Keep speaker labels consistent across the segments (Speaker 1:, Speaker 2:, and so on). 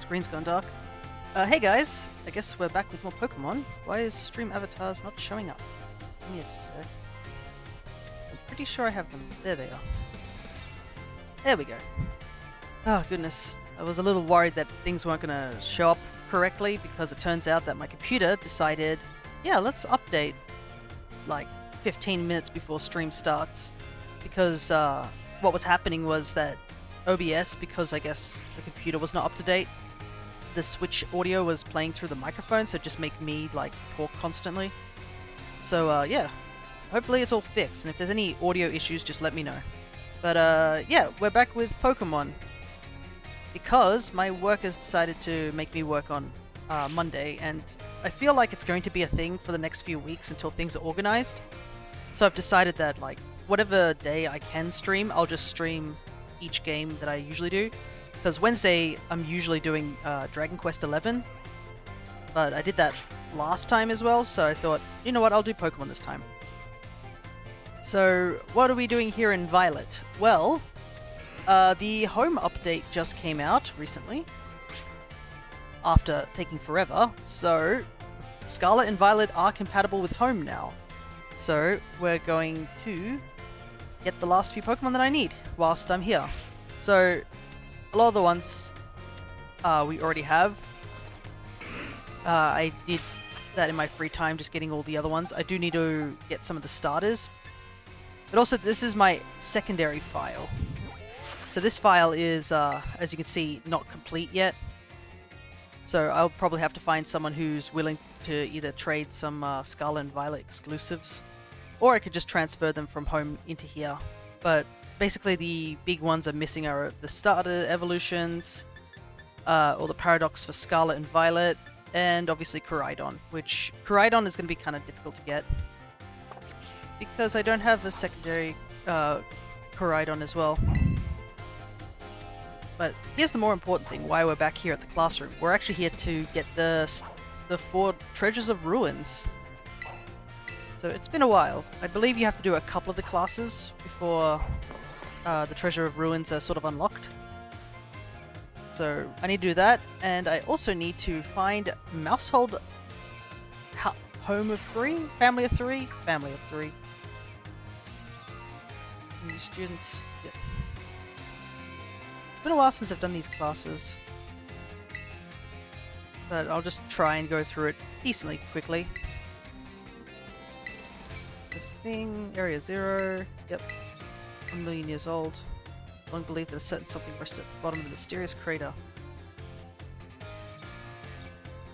Speaker 1: Screen's gone dark. Hey guys, I guess we're back with more Pokemon. Why is stream avatars not showing up? Give me a sec. I'm pretty sure I have them. There they are. There we go. Oh goodness, I was a little worried that things weren't gonna show up correctly because it turns out that my computer decided, yeah, let's update like 15 minutes before stream starts. Because what was happening was that OBS, because I guess the computer was not up to date, the Switch audio was playing through the microphone, so it just make me like talk constantly. So yeah, hopefully it's all fixed, and if there's any audio issues, just let me know. But yeah, we're back with Pokemon because my work has decided to make me work on Monday, and I feel like it's going to be a thing for the next few weeks until things are organized. So I've decided that like whatever day I can stream, I'll just stream each game that I usually do. Because Wednesday, I'm usually doing Dragon Quest XI, but I did that last time as well, so I thought, you know what, I'll do Pokemon this time. So, what are we doing here in Violet? Well, the home update just came out recently, after taking forever, so Scarlet and Violet are compatible with home now. So, we're going to get the last few Pokemon that I need whilst I'm here. So, a lot of the ones we already have. I did that in my free time, just getting all the other ones. I do need to get some of the starters. But also, this is my secondary file. So this file is, as you can see, not complete yet. So I'll probably have to find someone who's willing to either trade some Scarlet and Violet exclusives, or I could just transfer them from home into here. But basically, the big ones I'm missing are the starter evolutions, or the paradox for Scarlet and Violet, and obviously Miraidon, which Miraidon is going to be kind of difficult to get because I don't have a secondary Miraidon as well. But here's the more important thing: why we're back here at the classroom. We're actually here to get the 4 treasures of Ruins. So it's been a while. I believe you have to do a couple of the classes before the Treasure of Ruins are sort of unlocked. So I need to do that, and I also need to find Mousehold Home of 3? Family of 3? Family of 3. New students. Yeah. It's been a while since I've done these classes, but I'll just try and go through it decently quickly. This thing, Area 0, yep. 1 million years old. Long believed that a certain something rested at the bottom of the mysterious crater.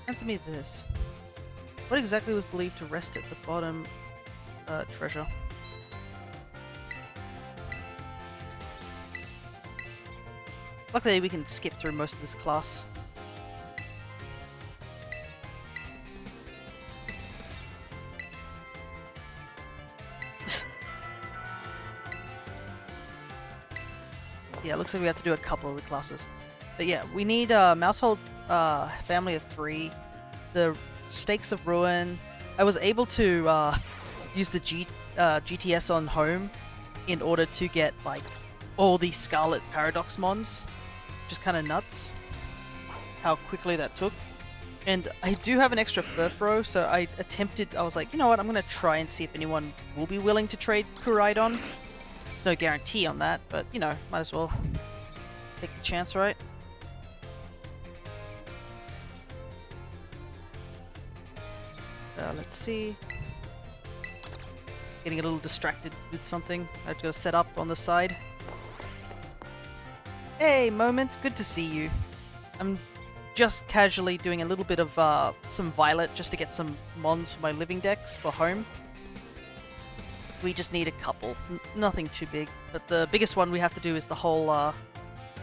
Speaker 1: Answer me this. What exactly was believed to rest at the bottom? Treasure. Luckily we can skip through most of this class. Yeah, it looks like we have to do a couple of the classes. But yeah, we need Mousehold Family of 3, the Stakes of Ruin. I was able to use the GTS on home in order to get like all these Scarlet Paradox mons, which is kind of nuts how quickly that took. And I do have an extra Furfro, so I was like, you know what, I'm going to try and see if anyone will be willing to trade Miraidon. There's no guarantee on that, but, you know, might as well take the chance, right? Let's see. Getting a little distracted with something. I've got to set up on the side. Hey, Moment, good to see you. I'm just casually doing a little bit of some Violet just to get some mons for my living decks for home. We just need a couple. Nothing too big. But the biggest one we have to do is the whole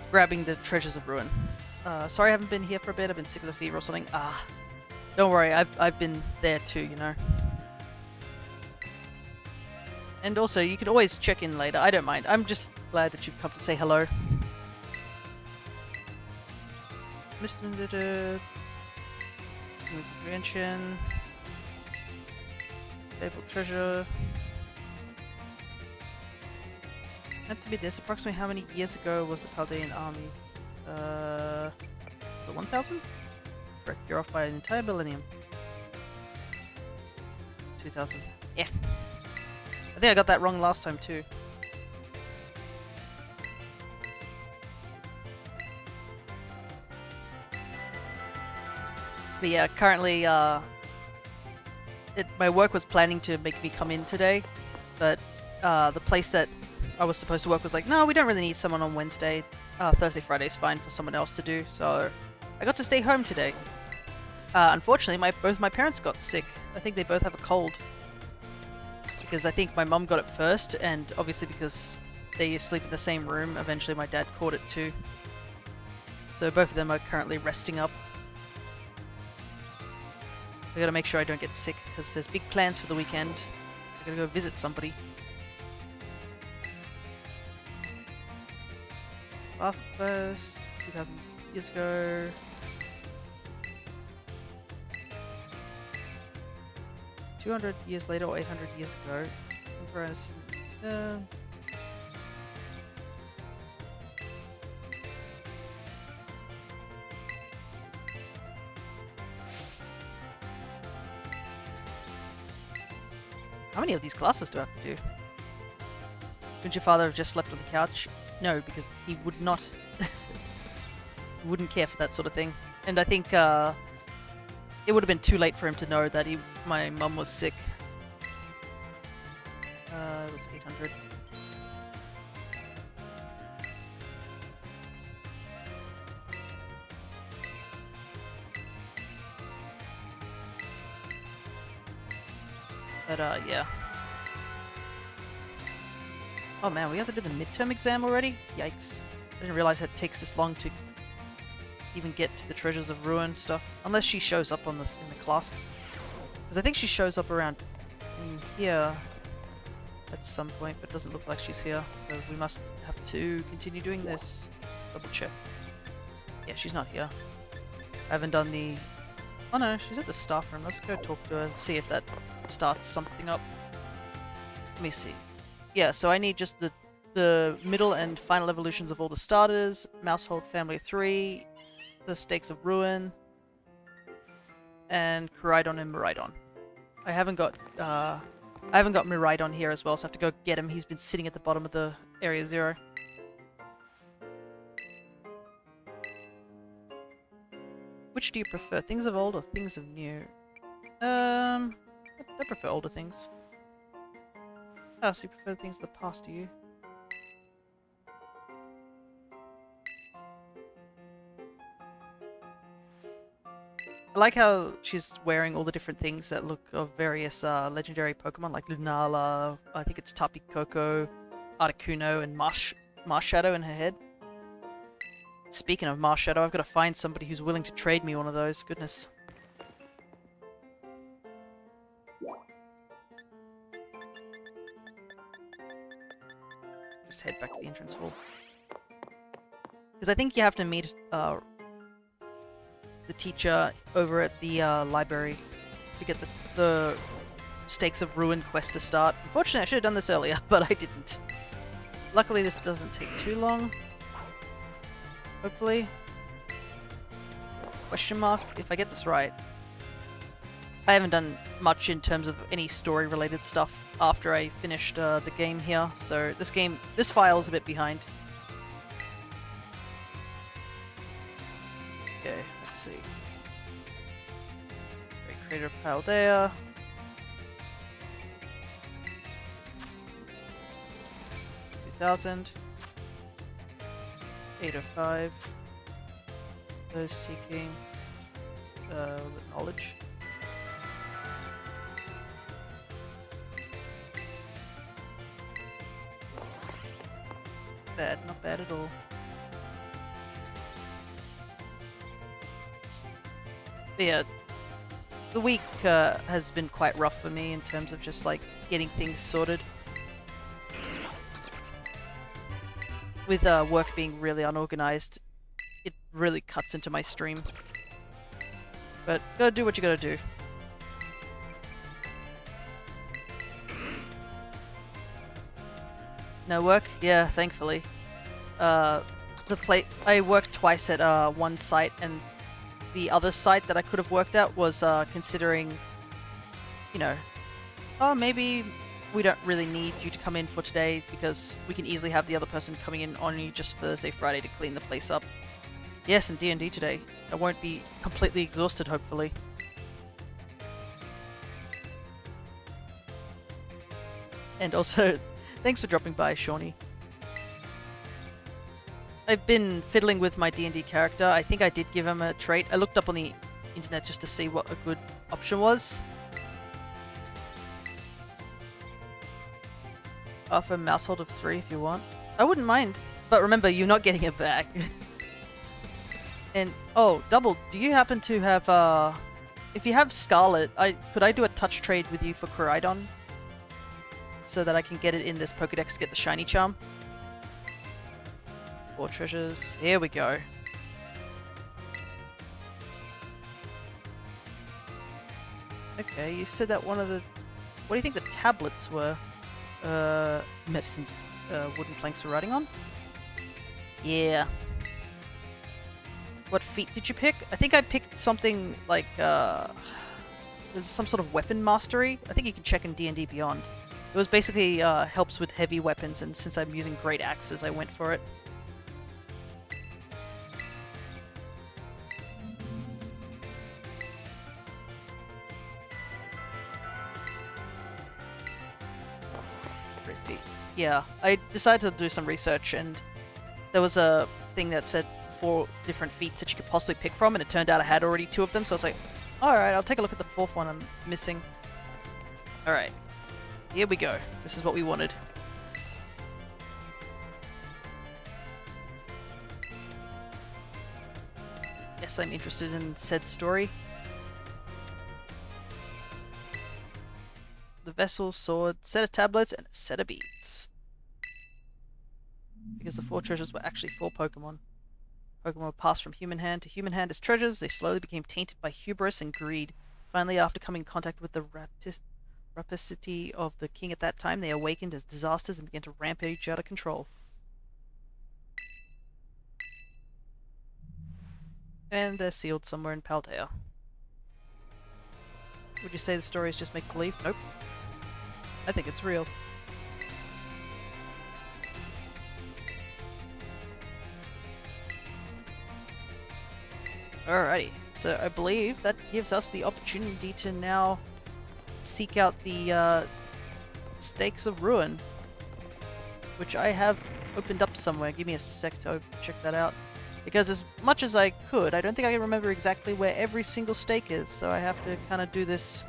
Speaker 1: grabbing the Treasures of Ruin. Sorry I haven't been here for a bit. I've been sick with a fever or something. Don't worry. I've been there too, you know. And also, you can always check in later. I don't mind. I'm just glad that you've come to say hello. Mr. Convention. Fabled Treasure. Answer me this. Approximately how many years ago was the Chaldean army? What's it, 1,000? Correct, you're off by an entire millennium. 2,000. Yeah. I think I got that wrong last time too. But yeah, currently, my work was planning to make me come in today, but the place that I was supposed to work was like, no, we don't really need someone on Wednesday. Thursday, Friday's fine for someone else to do, so I got to stay home today. Unfortunately, both my parents got sick. I think they both have a cold. Because I think my mum got it first, and obviously because they sleep in the same room, eventually my dad caught it too. So both of them are currently resting up. I gotta make sure I don't get sick, because there's big plans for the weekend. I gotta go visit somebody. Last post, 2,000 years ago. $200 years later or 800 years ago. How many of these classes do I have to do? Couldn't your father have just slept on the couch? No, because he would not. Wouldn't care for that sort of thing. And I think it would have been too late for him to know that my mum was sick. It was 800. But yeah. Oh man, we have to do the midterm exam already? Yikes. I didn't realize it takes this long to even get to the Treasures of Ruin stuff. Unless she shows up in the class. Because I think she shows up around in here at some point, but doesn't look like she's here. So we must have to continue doing this. Let's double check. Yeah, she's not here. I haven't done the... Oh no, she's at the staff room. Let's go talk to her and see if that starts something up. Let me see. Yeah, so I need just the middle and final evolutions of all the starters, Mousehold Family 3, the Stakes of Ruin, and Miraidon and Miraidon. I haven't got Miraidon here as well, so I have to go get him. He's been sitting at the bottom of the Area 0. Which do you prefer, things of old or things of new? I prefer older things. Oh, so you prefer things of the past, do you? I like how she's wearing all the different things that look of various legendary Pokemon, like Lunala, I think it's Tapu Koko, Articuno, and Marshadow in her head. Speaking of Marshadow, I've got to find somebody who's willing to trade me one of those. Goodness. Just head back to the entrance hall. Because I think you have to meet the teacher over at the library to get the Stakes of Ruin quest to start. Unfortunately, I should have done this earlier, but I didn't. Luckily, this doesn't take too long. Hopefully. Question mark, if I get this right. I haven't done much in terms of any story-related stuff after I finished the game here, so this file is a bit behind. Okay, let's see. Great Creator of Paldea. $2,000. 805. Those seeking knowledge. Bad, not bad at all. But yeah, the week has been quite rough for me in terms of just like getting things sorted. With work being really unorganized, it really cuts into my stream. But gotta do what you gotta do. No work? Yeah, thankfully. I worked twice at one site, and the other site that I could have worked at was considering, you know, oh, maybe we don't really need you to come in for today because we can easily have the other person coming in only just Thursday, Friday to clean the place up. Yes, and D&D today. I won't be completely exhausted, hopefully. And also, thanks for dropping by, Shawnee. I've been fiddling with my D&D character. I think I did give him a trait. I looked up on the internet just to see what a good option was. Offer a mousehold of 3 if you want. I wouldn't mind. But remember, you're not getting it back. And, oh, Double, do you happen to have, if you have Scarlet, could I do a touch trade with you for Miraidon? So that I can get it in this Pokedex to get the shiny charm? 4 treasures. Here we go. Okay, you said that one of the... What do you think the tablets were? Medicine wooden planks were writing on? Yeah. What feat did you pick? I think I picked something like, there's some sort of weapon mastery. I think you can check in D&D Beyond. It was basically, helps with heavy weapons, and since I'm using great axes, I went for it. Great feat. Yeah, I decided to do some research, and there was a thing that said 4 different feats that you could possibly pick from, and it turned out I had already 2 of them, so I was like, alright, I'll take a look at the 4th one I'm missing. Alright. Here we go. This is what we wanted. Yes, I'm interested in said story. The vessel, sword, set of tablets, and a set of beads. Because the 4 treasures were actually 4 Pokemon. Pokemon were passed from human hand to human hand as treasures. They slowly became tainted by hubris and greed. Finally, after coming in contact with the rapacity of the king at that time, they awakened as disasters and began to rampage out of control. And they're sealed somewhere in Paldea. Would you say the story is just make-believe? Nope. I think it's real. Alrighty, so I believe that gives us the opportunity to now seek out the Stakes of Ruin, which I have opened up somewhere. Give me a sec to check that out. Because as much as I could, I don't think I can remember exactly where every single stake is, so I have to kind of do this.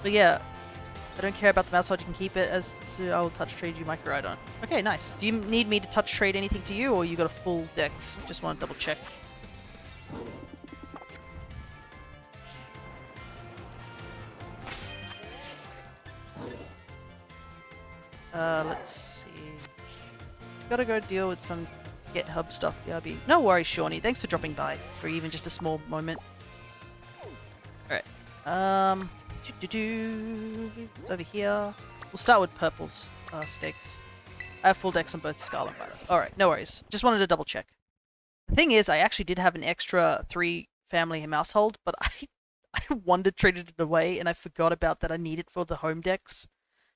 Speaker 1: But yeah, I don't care about the mouse, so you can keep it as to I will touch trade you my Miraidon. Okay, nice. Do you need me to touch trade anything to you, or you got a full dex? Just want to double check. Let's see. Gotta go deal with some GitHub stuff, BRB. No worries, Shawnee. Thanks for dropping by for even just a small moment. Alright. It's over here. We'll start with Purple's stakes. I have full decks on both Scarlet and Violet. Alright, no worries. Just wanted to double check. The thing is, I actually did have an extra 3 family household, but I wandered, traded it away, and I forgot about that I need it for the home decks.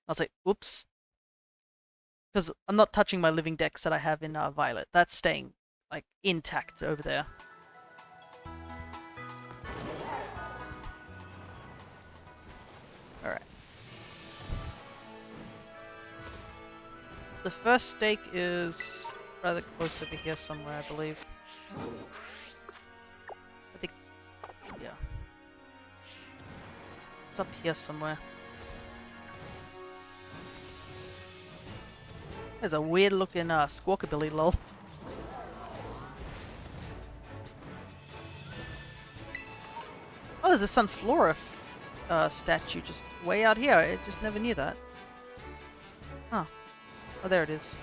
Speaker 1: I was like, oops. Because I'm not touching my living decks that I have in Violet. That's staying, like, intact over there. Alright. The first stake is rather close over here somewhere, I believe. I think... yeah. It's up here somewhere. There's a weird looking Squawkabilly, lol. Oh, there's a Sunflora statue just way out here. I just never knew that. Huh. Oh, there it is.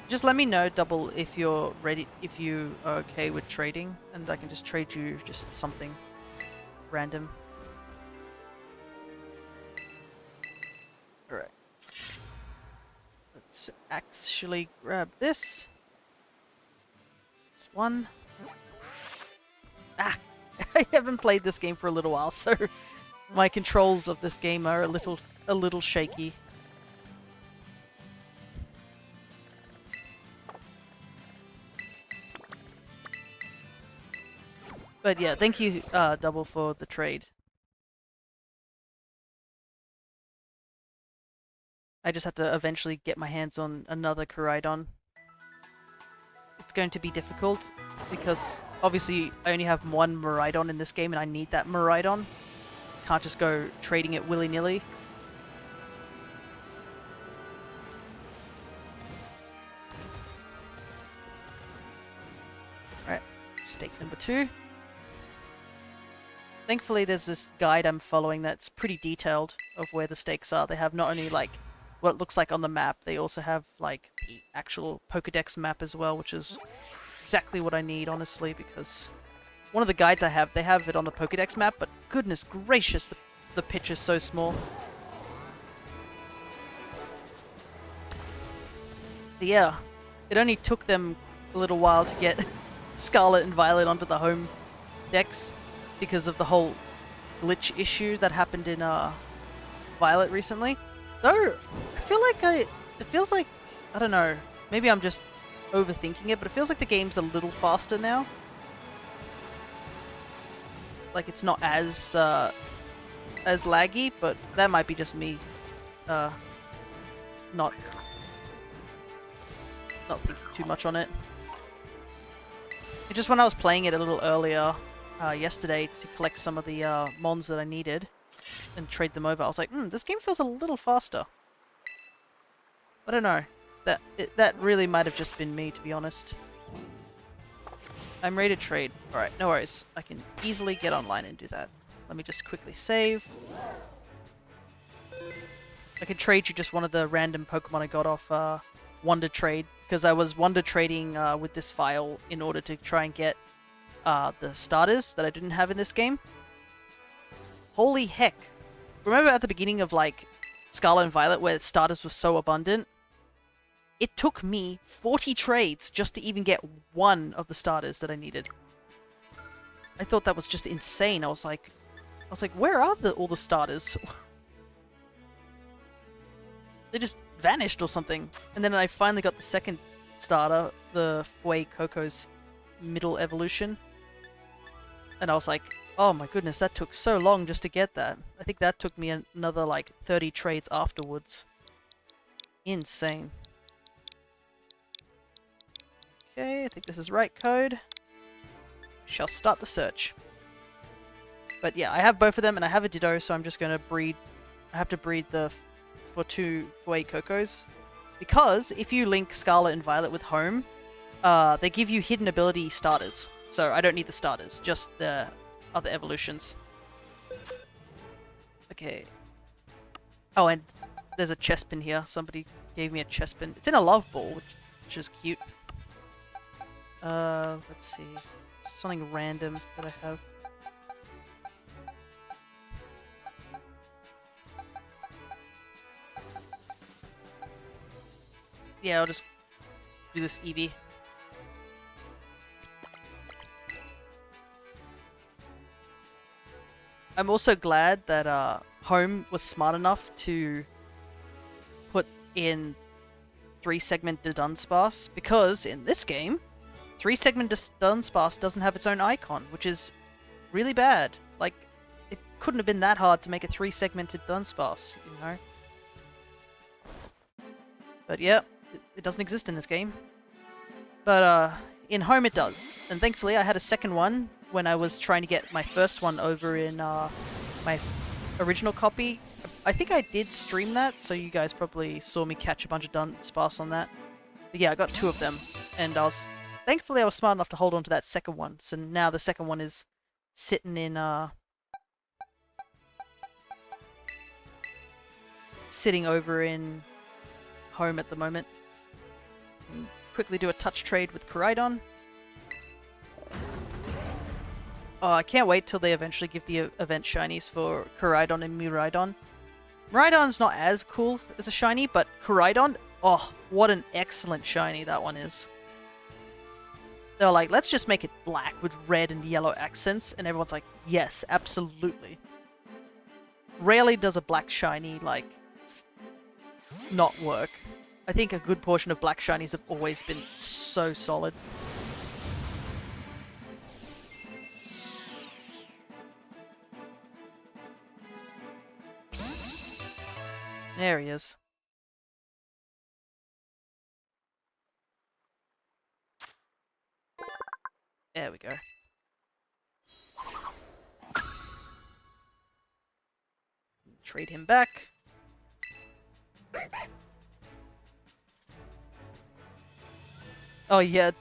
Speaker 1: Just let me know, Double, if you're ready, if you are okay with trading, and I can just trade you just something random. Alright. Let's actually grab this. There's one. Ah! I haven't played this game for a little while, so my controls of this game are a little shaky. But yeah, thank you, Double, for the trade. I just have to eventually get my hands on another Miraidon. It's going to be difficult, because obviously I only have one Miraidon in this game, and I need that Miraidon. Can't just go trading it willy-nilly. Alright, stake number 2. Thankfully there's this guide I'm following that's pretty detailed of where the stakes are. They have not only like what it looks like on the map, they also have like the actual Pokédex map as well, which is exactly what I need, honestly, because one of the guides I have, they have it on the Pokédex map, but goodness gracious, the pitch is so small. But yeah, it only took them a little while to get Scarlet and Violet onto the home decks because of the whole glitch issue that happened in Violet recently. Though, I feel like it feels like, I don't know, maybe I'm just overthinking it, but it feels like the game's a little faster now. Like it's not as laggy, but that might be just me not thinking too much on it. It's just when I was playing it a little earlier yesterday to collect some of the mons that I needed and trade them over, I was like, this game feels a little faster. I don't know. That really might have just been me, to be honest. I'm ready to trade. Alright, no worries. I can easily get online and do that. Let me just quickly save. I could trade you just one of the random Pokemon I got off Wonder Trade, because I was Wonder Trading with this file in order to try and get the starters that I didn't have in this game. Holy heck. Remember at the beginning of like Scarlet and Violet where starters were so abundant? It took me 40 trades just to even get one of the starters that I needed. I thought that was just insane. I was like, where are all the starters? They just vanished or something. And then I finally got the second starter, the Fue Coco's middle evolution. And I was like, oh my goodness, that took so long just to get that. I think that took me another like 30 trades afterwards. Insane. Okay, I think this is right code. Shall start the search. But yeah, I have both of them and I have a Ditto, so I'm just going to breed. I have to breed for 2 Fue Cocos. Because if you link Scarlet and Violet with Home, they give you hidden ability starters. So I don't need the starters, just the other evolutions. Okay. Oh, and there's a chest-pin here. Somebody gave me a chest-pin. It's in a love ball, which is cute. Let's see. Something random that I have. Yeah, I'll just do this Eevee. I'm also glad that Home was smart enough to put in 3-segment Dunsparce, because in this game, 3-segment Dunsparce doesn't have its own icon, which is really bad. Like, it couldn't have been that hard to make a 3-segmented Dunsparce, you know? But yeah, it doesn't exist in this game. But in Home it does, and thankfully I had a second one when I was trying to get my first one over in my original copy. I think I did stream that, so you guys probably saw me catch a bunch of Dunsparce on that. But yeah, I got 2 of them, and thankfully I was smart enough to hold on to that second one, so now the second one is sitting in sitting over in Home at the moment. Quickly do a touch trade with Miraidon. Oh, I can't wait till they eventually give the event shinies for Miraidon and Miraidon. Miraidon's not as cool as a shiny, but Miraidon, oh, what an excellent shiny that one is. They're like, let's just make it black with red and yellow accents, and everyone's like, yes, absolutely. Rarely does a black shiny, like, not work. I think a good portion of black shinies have always been so solid. There he is. There we go. Trade him back. Oh yeah,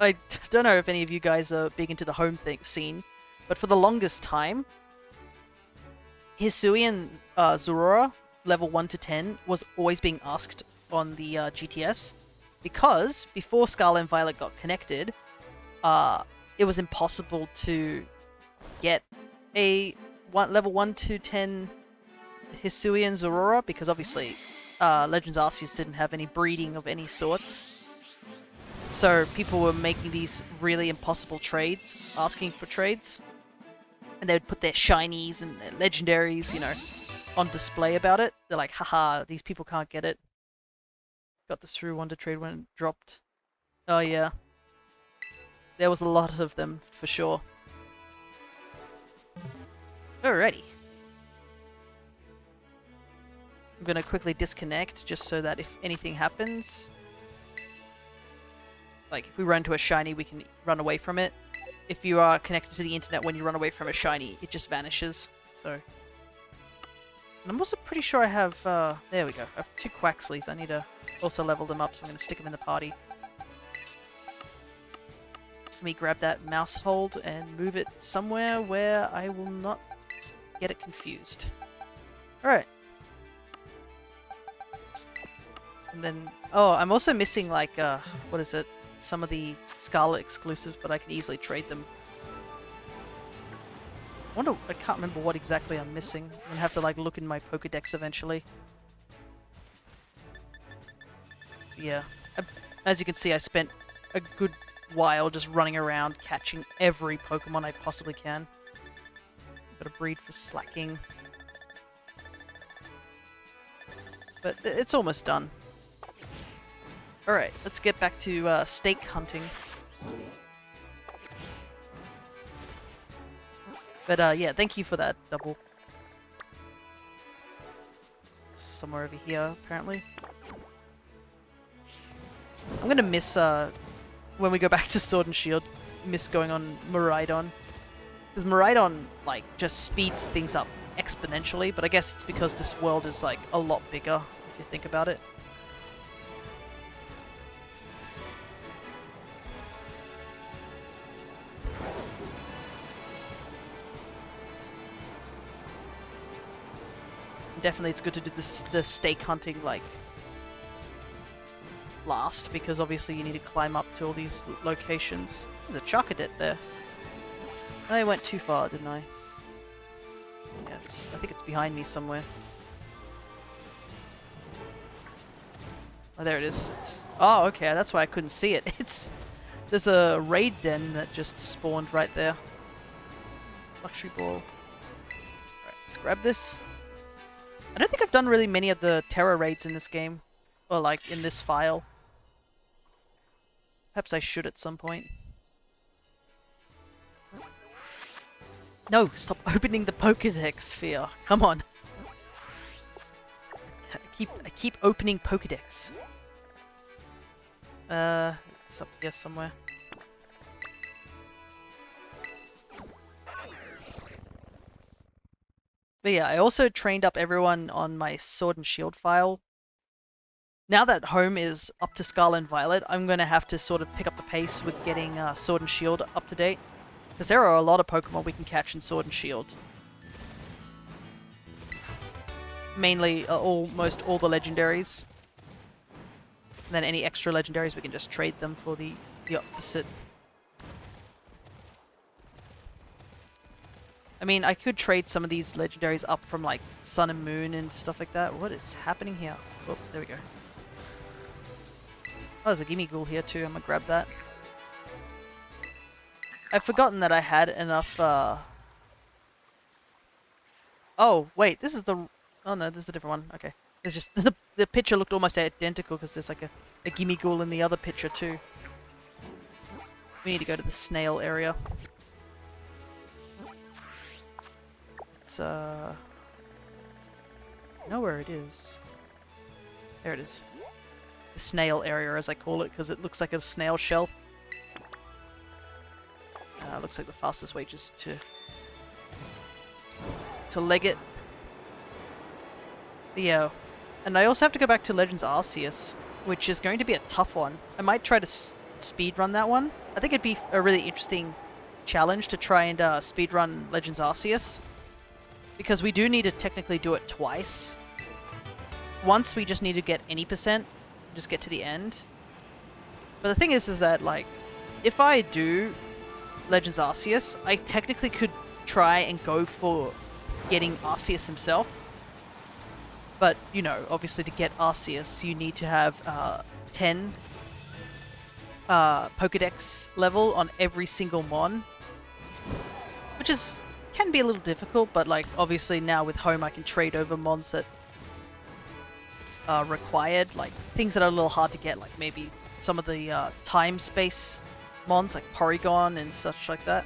Speaker 1: I don't know if any of you guys are big into the home scene, but for the longest time, Hisuian Zorora, level 1 to 10, was always being asked on the GTS, because before Scarlet and Violet got connected, it was impossible to get a level 1 to 10 Hisuian Zorora, because obviously Legends Arceus didn't have any breeding of any sorts. So people were making these really impossible trades, asking for trades, and they would put their shinies and their legendaries, you know, on display about it. They're like, haha, these people can't get it. Got this through Wonder Trade when it dropped. Oh yeah. There was a lot of them, for sure. Alrighty. I'm gonna quickly disconnect, just so that if anything happens... Like, if we run into a shiny, we can run away from it. If you are connected to the internet when you run away from a shiny, it just vanishes. So... And I'm also pretty sure I have, there we go. I have 2 Quaxleys. I need to also level them up, so I'm going to stick them in the party. Let me grab that mouse hold and move it somewhere where I will not get it confused. Alright. And then... Oh, I'm also missing, like, what is it? Some of the Scarlet exclusives, but I can easily trade them. I can't remember what exactly I'm missing. I'm gonna have to like look in my Pokedex eventually. Yeah. As you can see, I spent a good while just running around catching every Pokemon I possibly can. Got a breed for slacking. But it's almost done. Alright, let's get back to stake hunting. But yeah, thank you for that double. It's somewhere over here, apparently. I'm gonna miss, when we go back to Sword and Shield, miss going on Miraidon. Because Miraidon, like, just speeds things up exponentially, but I guess it's because this world is, like, a lot bigger, if you think about it. Definitely it's good to do the stake hunting, like, last, because obviously you need to climb up to all these locations. There's a Charcadet there. I went too far, didn't I? Yeah, I think it's behind me somewhere. Oh, there it is. Oh, okay, that's why I couldn't see it. There's a raid den that just spawned right there. Luxury ball. Right, let's grab this. I don't think I've done really many of the Terra raids in this game. Or, like, in this file. Perhaps I should at some point. No! Stop opening the Pokédex sphere! Come on! I keep opening Pokédex. It's up here somewhere. But yeah, I also trained up everyone on my Sword and Shield file. Now that home is up to Scarlet and Violet, I'm going to have to sort of pick up the pace with getting Sword and Shield up to date. Because there are a lot of Pokemon we can catch in Sword and Shield. Mainly, almost all the legendaries. And then any extra legendaries, we can just trade them for the opposite. I mean, I could trade some of these legendaries up from, like, Sun and Moon and stuff like that. What is happening here? Oh, there we go. Oh, there's a Gimme Ghoul here too. I'm gonna grab that. I've forgotten that I had enough, Oh, wait, this is the... Oh no, this is a different one. Okay. It's just... The picture looked almost identical because there's like a gimme ghoul in the other picture too. We need to go to the snail area. It's, I know where it is. There it is. The snail area, as I call it, because it looks like a snail shell. Looks like the fastest way just to leg it. Yeah. And I also have to go back to Legends Arceus, which is going to be a tough one. I might try to speedrun that one. I think it'd be a really interesting challenge to try and speedrun Legends Arceus, because we do need to technically do it twice. Once we just need to get any percent, just get to the end. But the thing is that, like, if I do Legends Arceus, I technically could try and go for getting Arceus himself. But, you know, obviously to get Arceus, you need to have 10 Pokedex level on every single Mon. Which can be a little difficult, but, like, obviously now with Home I can trade over Mons that are required. Like, things that are a little hard to get, like maybe some of the time-space Mons, like Porygon and such like that.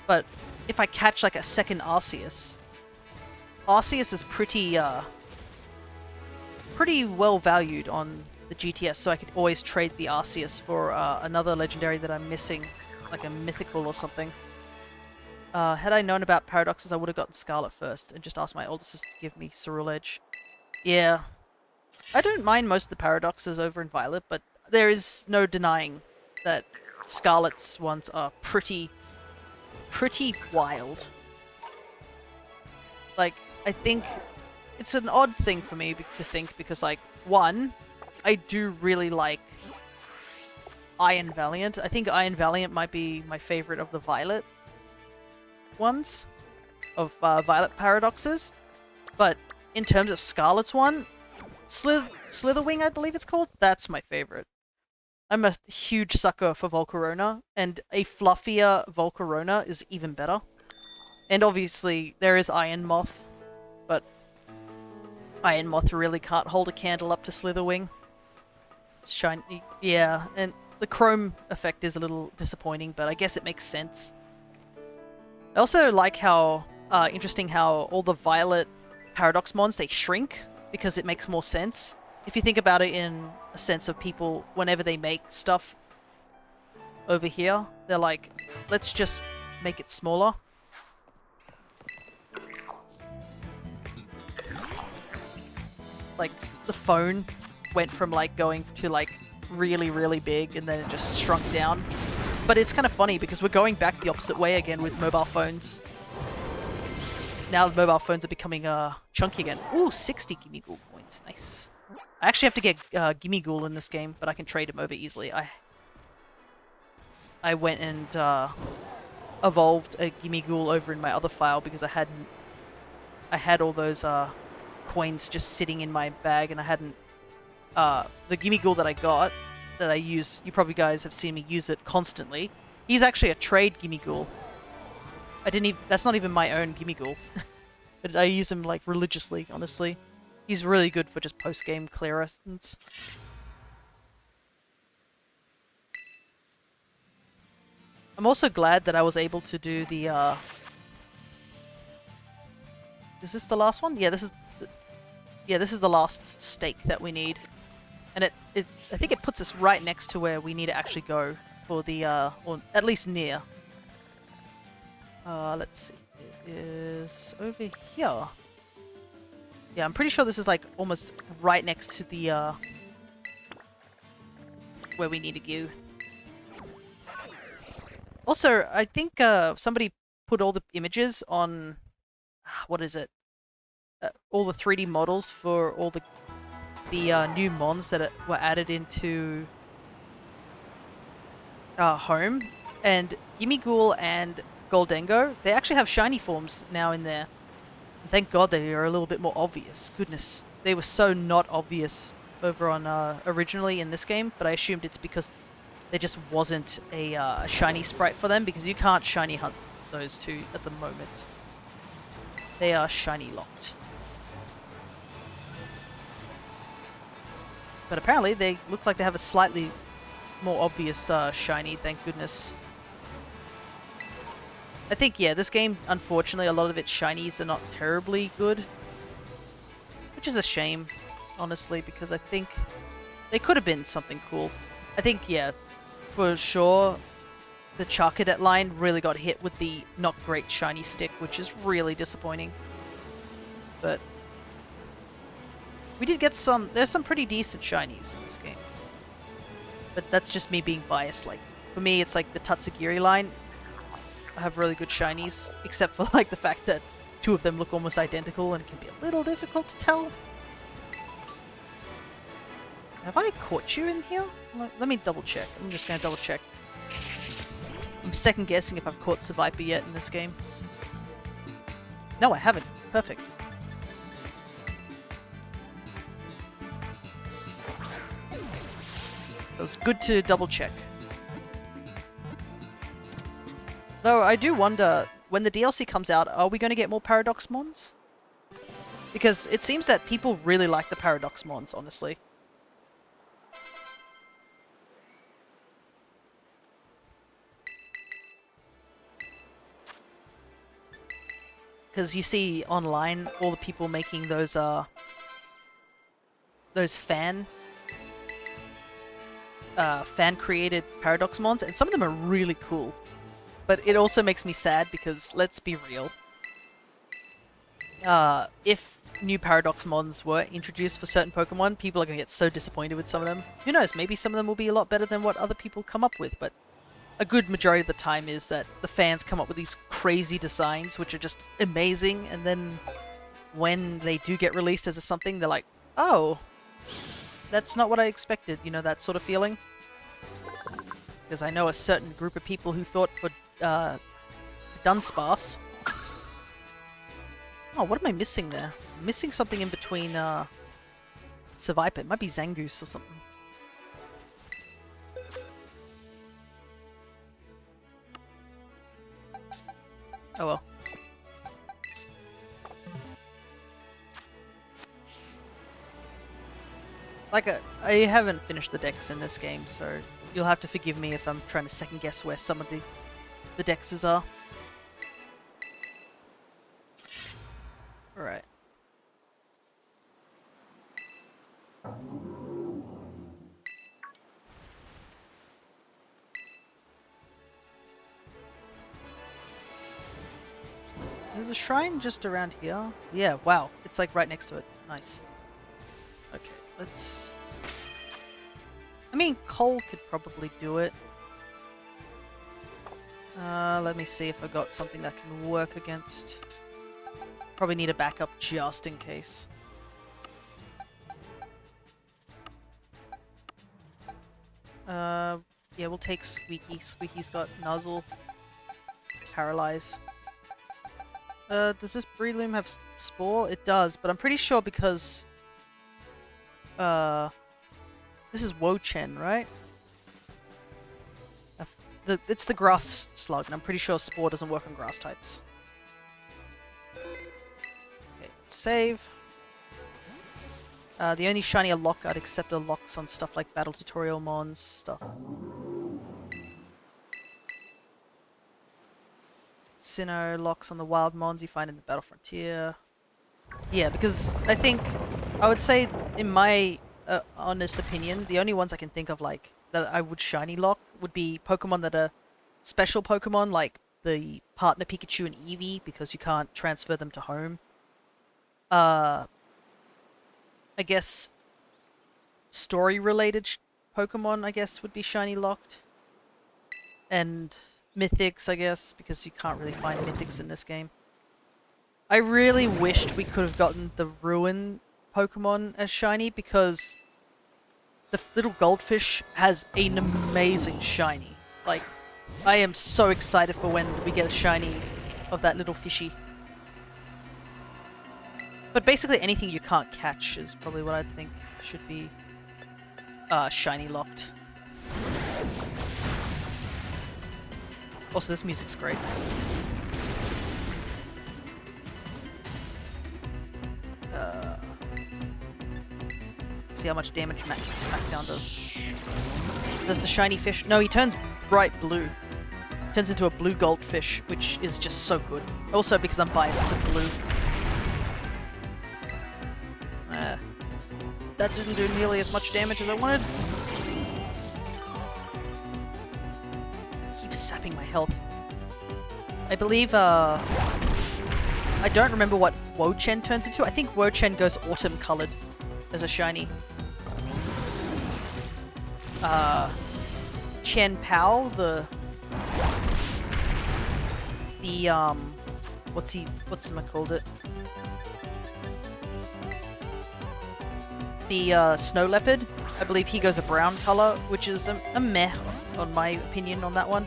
Speaker 1: But if I catch, like, a second Arceus... Arceus is pretty well valued on the GTS, so I could always trade the Arceus for another legendary that I'm missing, like a mythical or something. Had I known about Paradoxes, I would have gotten Scarlet first and just asked my older sister to give me Ceruledge Edge. Yeah. I don't mind most of the Paradoxes over in Violet, but there is no denying that Scarlet's ones are pretty wild. Like, I think it's an odd thing for me to think because, like, one, I do really like Iron Valiant. I think Iron Valiant might be my favorite of the Violet ones, of Violet Paradoxes. But in terms of Scarlet's one, Slitherwing, I believe it's called, that's my favorite. I'm a huge sucker for Volcarona, and a fluffier Volcarona is even better. And obviously, there is Iron Moth, but Iron Moth really can't hold a candle up to Slitherwing. It's shiny, yeah, and the chrome effect is a little disappointing, but I guess it makes sense. I also like how, interesting how all the Violet Paradox Mons, they shrink, because it makes more sense. If you think about it in a sense of people, whenever they make stuff over here, they're like, let's just make it smaller. Like, the phone went from, like, going to, like, really, really big, and then it just shrunk down. But it's kind of funny, because we're going back the opposite way again with mobile phones. Now the mobile phones are becoming, chunky again. Ooh, 60 Gimme Ghoul points. Nice. I actually have to get, Gimme Ghoul in this game, but I can trade him over easily. I went and, evolved a Gimme Ghoul over in my other file, because I had all those, coins just sitting in my bag, and I hadn't the Gimme Ghoul that I got, that I use, you probably guys have seen me use it constantly. He's actually a trade Gimme Ghoul. That's not even my own Gimme Ghoul. But I use him, like, religiously, honestly. He's really good for just post-game clearance. I'm also glad that I was able to do the, Is this the last one? Yeah, this is the last stake that we need. And I think it puts us right next to where we need to actually go for the, or at least near. Let's see. It is over here. Yeah, I'm pretty sure this is, like, almost right next to the, where we need to go. Also, I think, somebody put all the images on, what is it? All the 3D models for all the new Mons that were added into Home. And Gimme Ghoul and Goldengo, they actually have shiny forms now in there. Thank God they are a little bit more obvious. Goodness, they were so not obvious over on originally in this game, but I assumed it's because there just wasn't a shiny sprite for them, because you can't shiny hunt those two at the moment. They are shiny locked. But apparently they look like they have a slightly more obvious shiny, thank goodness. I think, yeah, this game, unfortunately, a lot of its shinies are not terribly good. Which is a shame, honestly, because I think they could have been something cool. I think, yeah, for sure, the Quartet line really got hit with the not great shiny stick, which is really disappointing. But we did get some, there's some pretty decent shinies in this game. But that's just me being biased. Like, for me, it's like the Tatsugiri line have really good shinies, except for like the fact that two of them look almost identical and it can be a little difficult to tell. Have I caught you in here? Let me double check. I'm just gonna double check. I'm second guessing if I've caught Seviper yet in this game. No, I haven't. Perfect. It was good to double check. Though I do wonder, when the DLC comes out, are we going to get more Paradox Mons? Because it seems that people really like the Paradox Mons, honestly. Because you see online all the people making those fan-created Paradox Mons, and some of them are really cool. But it also makes me sad because, let's be real, if new Paradox Mons were introduced for certain Pokemon, people are going to get so disappointed with some of them. Who knows, maybe some of them will be a lot better than what other people come up with, but a good majority of the time is that the fans come up with these crazy designs which are just amazing, and then when they do get released as a something, they're like, oh, that's not what I expected, you know, that sort of feeling. Because I know a certain group of people who thought for Dunsparce. Oh, what am I missing there? I'm missing something in between Seviper. It might be Zangoose or something. Oh well. Like, I haven't finished the decks in this game, so you'll have to forgive me if I'm trying to second guess where some of the dexes are. Alright. Is the shrine just around here? Yeah, wow. It's like right next to it. Nice. Okay, let's... I mean, Cole could probably do it. Let me see if I got something that can work against. Probably need a backup just in case. Yeah, we'll take Squeaky. Squeaky's got Nuzzle. Paralyze. Does this Breloom have Spore? It does, but I'm pretty sure because... this is Wo-Chen, right? It's the Grass Slug, and I'm pretty sure Spore doesn't work on Grass types. Okay, save. The only shiny lock I'd accept are locks on stuff like Battle Tutorial Mons stuff. Sinnoh locks on the Wild Mons you find in the Battle Frontier. Yeah, because I think, I would say, in my honest opinion, the only ones I can think of like that I would shiny lock would be Pokemon that are special Pokemon, like the partner Pikachu and Eevee, because you can't transfer them to home. I guess story-related Pokemon, I guess, would be shiny locked. And Mythics, I guess, because you can't really find Mythics in this game. I really wished we could have gotten the Ruin Pokemon as shiny, because the little goldfish has an amazing shiny. Like, I am so excited for when we get a shiny of that little fishy. But basically anything you can't catch is probably what I think should be shiny locked. Also, this music's great. See how much damage Smackdown does. Does the shiny fish? No, he turns bright blue. Turns into a blue goldfish, which is just so good. Also because I'm biased to blue. That didn't do nearly as much damage as I wanted. Keeps sapping my health. I believe, I don't remember what Wo-Chen turns into. I think Wo-Chen goes autumn colored as a shiny. Chen Pao, what's him called it? The snow leopard, I believe he goes a brown color, which is a meh on my opinion on that one.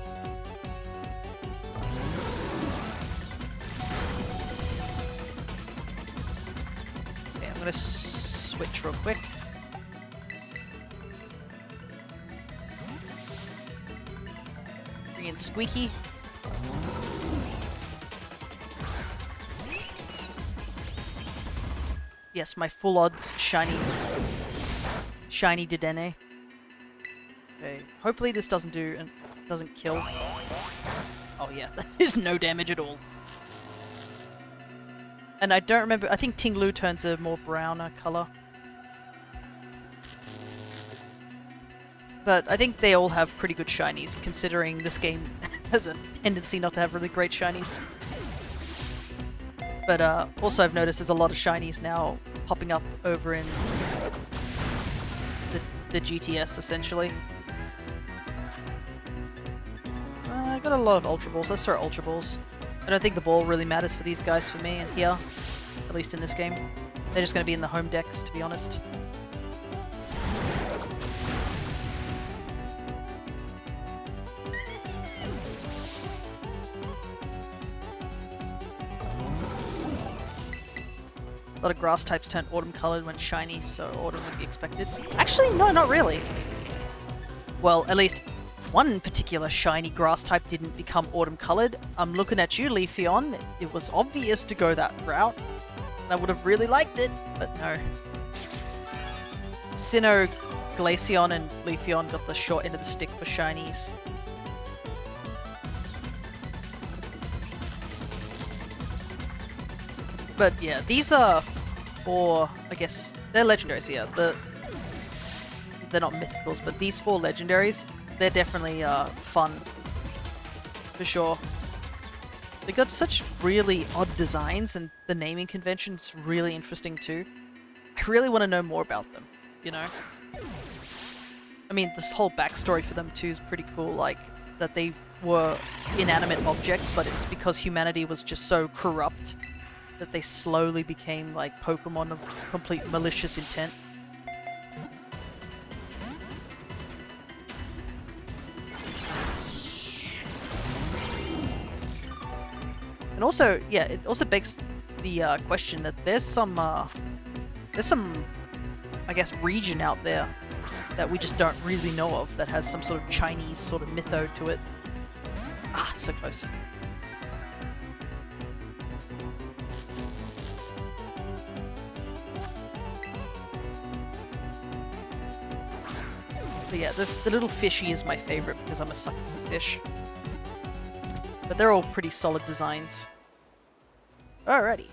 Speaker 1: Okay, I'm gonna switch real quick. Bring in Squeaky. Yes, my full odds shiny Dedenne. Okay, hopefully this doesn't kill. Oh yeah, that is no damage at all. And I don't remember, I think Tinglu turns a more browner color. But I think they all have pretty good shinies, considering this game has a tendency not to have really great shinies. But also I've noticed there's a lot of shinies now popping up over in the GTS, essentially. I got a lot of Ultra Balls. Let's throw Ultra Balls. I don't think the ball really matters for these guys for me in here. At least in this game. They're just going to be in the home decks, to be honest. A lot of grass types turn autumn colored when shiny, so autumn would be expected. Actually, no, not really. Well, at least one particular shiny grass type didn't become autumn colored. I'm looking at you, Leafeon. It was obvious to go that route. And I would have really liked it, but no. Sinnoh, Glaceon, and Leafeon got the short end of the stick for shinies. But yeah, these are four, I guess, they're legendaries, yeah. They're not mythicals, but these four legendaries, they're definitely fun. For sure. They got such really odd designs, and the naming convention's really interesting too. I really want to know more about them, you know? I mean, this whole backstory for them too is pretty cool, like, that they were inanimate objects, but it's because humanity was just so corrupt that they slowly became like Pokemon of complete malicious intent. And also, yeah, it also begs the question that there's some, I guess, region out there that we just don't really know of that has some sort of Chinese sort of mytho to it. Ah, so close. But yeah, the little fishy is my favorite because I'm a sucker for fish. But they're all pretty solid designs. Alrighty.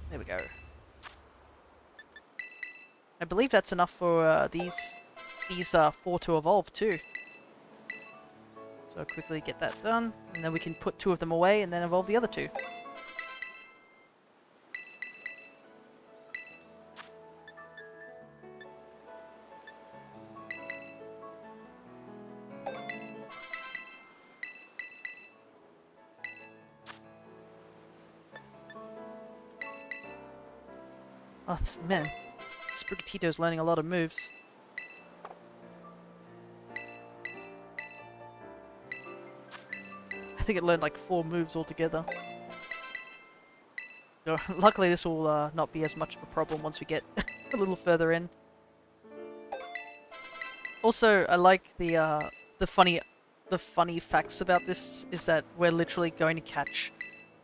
Speaker 1: There we go. I believe that's enough for these four to evolve too. So I'll quickly get that done, and then we can put two of them away and then evolve the other two. Oh, man. Sprigatito's learning a lot of moves. I think it learned like 4 moves altogether. So, luckily this will not be as much of a problem once we get a little further in. Also, I like the funny facts about this is that we're literally going to catch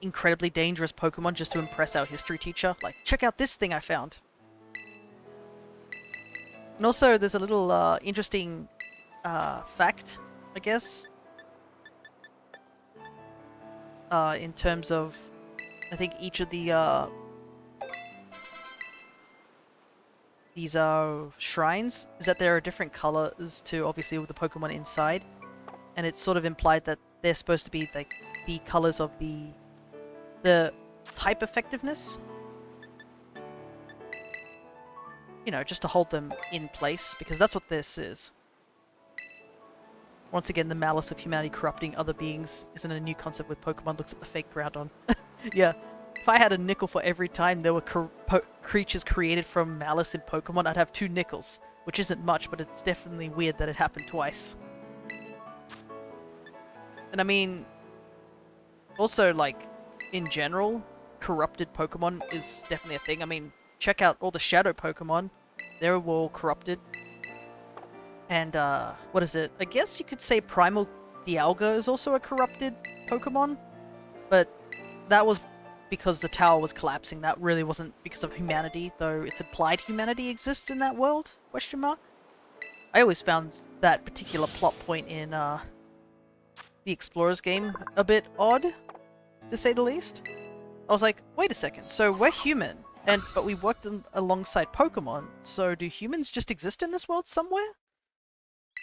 Speaker 1: incredibly dangerous Pokemon just to impress our history teacher. Like, check out this thing I found. And also, there's a little interesting fact, I guess, in terms of, I think each of the these shrines is that there are different colors to obviously with the Pokemon inside, and it's sort of implied that they're supposed to be like the colors of the type effectiveness. You know, just to hold them in place, because that's what this is. Once again, the malice of humanity corrupting other beings isn't a new concept with Pokemon looks at the fake Groudon. Yeah, if I had a nickel for every time there were creatures created from malice in Pokemon, I'd have 2 nickels, which isn't much, but it's definitely weird that it happened twice. And I mean, also, like, in general, corrupted Pokemon is definitely a thing. I mean, check out all the Shadow Pokemon. They're all corrupted. And, what is it? I guess you could say Primal Dialga is also a corrupted Pokemon. But that was because the tower was collapsing. That really wasn't because of humanity, though it's implied humanity exists in that world? Question mark? I always found that particular plot point in, the Explorers game a bit odd, to say the least. I was like, wait a second, so we're human, but we worked alongside Pokemon, so do humans just exist in this world somewhere?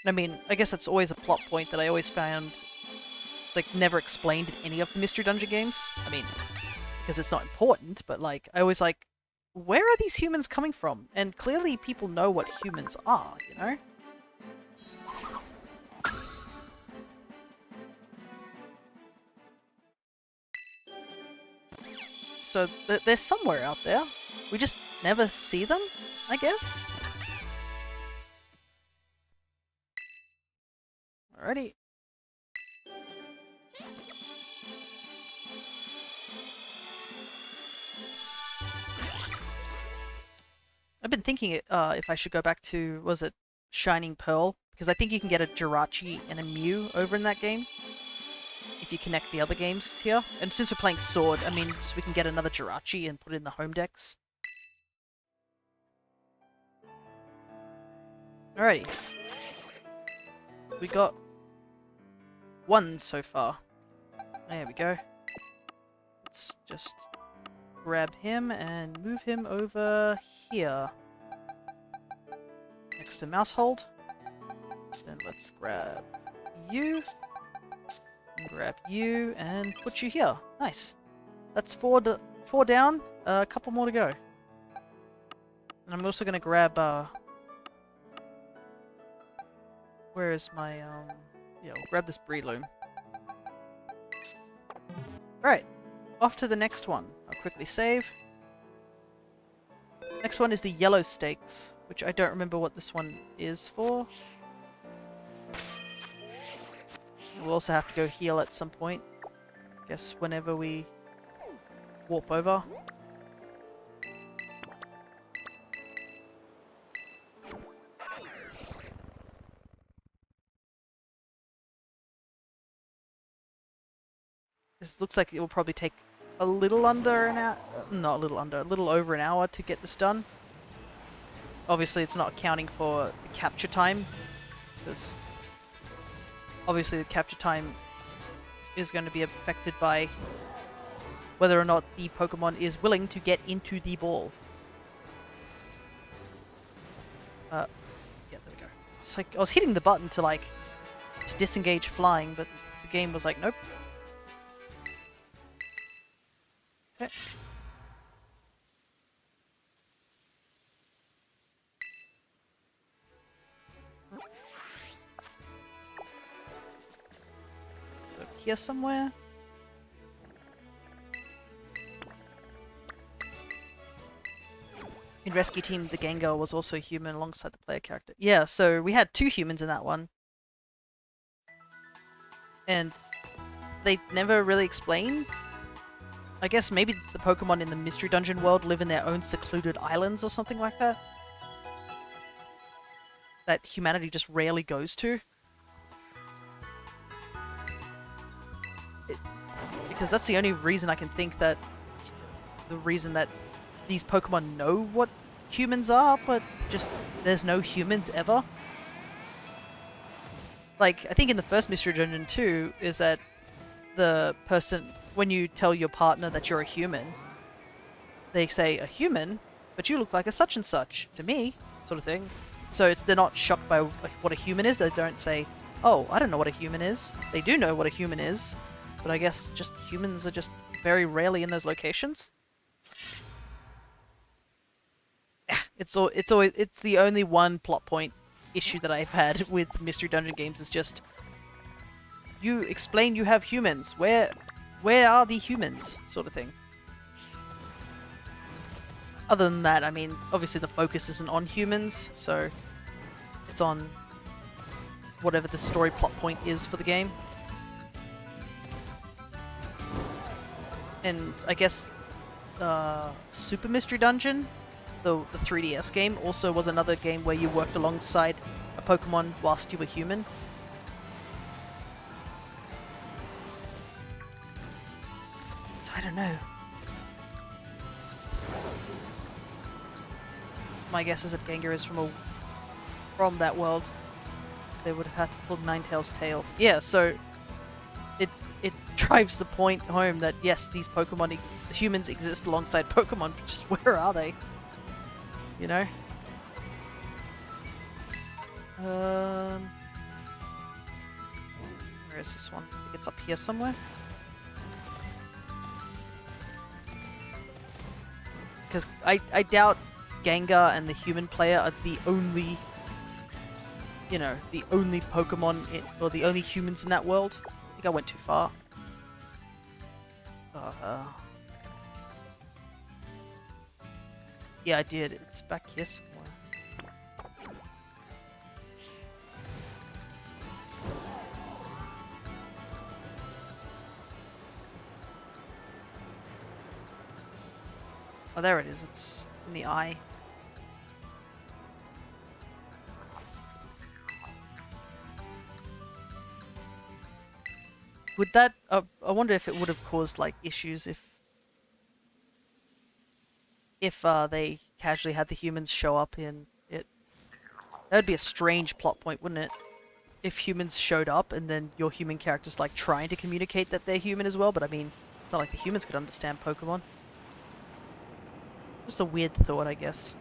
Speaker 1: I mean, I guess that's always a plot point that I always found, like, never explained in any of the Mystery Dungeon games. I mean, because it's not important, but, like, I always like, where are these humans coming from? And clearly people know what humans are, you know? So they're somewhere out there. We just never see them, I guess? Alrighty. I've been thinking if I should go back to, was it Shining Pearl? Because I think you can get a Jirachi and a Mew over in that game. If you connect the other games here. And since we're playing Sword, I mean, so we can get another Jirachi and put it in the home decks. Alrighty. We got 1 so far. There we go. Let's just grab him and move him over here. Next to Mousehold. Then let's grab you. Grab you and put you here. Nice. That's 4 down. A couple more to go. And I'm also going to grab, where is my, yeah, we'll grab this Breloom. Alright. Off to the next one. I'll quickly save. Next one is the Yellow Stakes, which I don't remember what this one is for. We'll also have to go heal at some point. Guess whenever we warp over. This looks like it will probably take a little under an hour. Not a little under, a little over an hour to get this done. Obviously, it's not accounting for the capture time, because obviously the capture time is going to be affected by whether or not the Pokemon is willing to get into the ball. Yeah, there we go. It's like I was hitting the button to disengage flying, but the game was like, nope. Okay. So here somewhere. In Rescue Team, the Gengar was also human alongside the player character. Yeah, so we had 2 humans in that one. And they never really explained. I guess maybe the Pokemon in the Mystery Dungeon world live in their own secluded islands or something like that. that humanity just rarely goes to. Because that's the only reason I can think that the reason that these Pokemon know what humans are, but just there's no humans ever. Like, I think in the first Mystery Dungeon too, is that the person, when you tell your partner that you're a human, they say, a human? But you look like a such and such to me, sort of thing. So they're not shocked by what a human is. They don't say, oh, I don't know what a human is. They do know what a human is, but I guess just humans are just very rarely in those locations. It's the only one plot point issue that I've had with Mystery Dungeon games is just, you explain you have humans. Where are the humans? Sort of thing. Other than that, I mean, obviously the focus isn't on humans, so it's on whatever the story plot point is for the game. And I guess Super Mystery Dungeon, the 3DS game, also was another game where you worked alongside a Pokemon whilst you were human. So I don't know. My guess is that Gengar is from that world. They would have had to pull Ninetales' tail. Yeah, so it drives the point home that yes, these Pokemon, humans exist alongside Pokemon, but just where are they? You know? Where is this one? I think it's up here somewhere. Because I doubt Gengar and the human player are the only, you know, the only Pokemon or the only humans in that world. I think I went too far. Yeah, I did. It's back here somewhere. Oh, there it is. It's in the eye. Would that... I wonder if it would have caused, like, issues if they casually had the humans show up in it. That would be a strange plot point, wouldn't it? If humans showed up and then your human character's, like, trying to communicate that they're human as well, but I mean, it's not like the humans could understand Pokemon. Just a weird thought, I guess.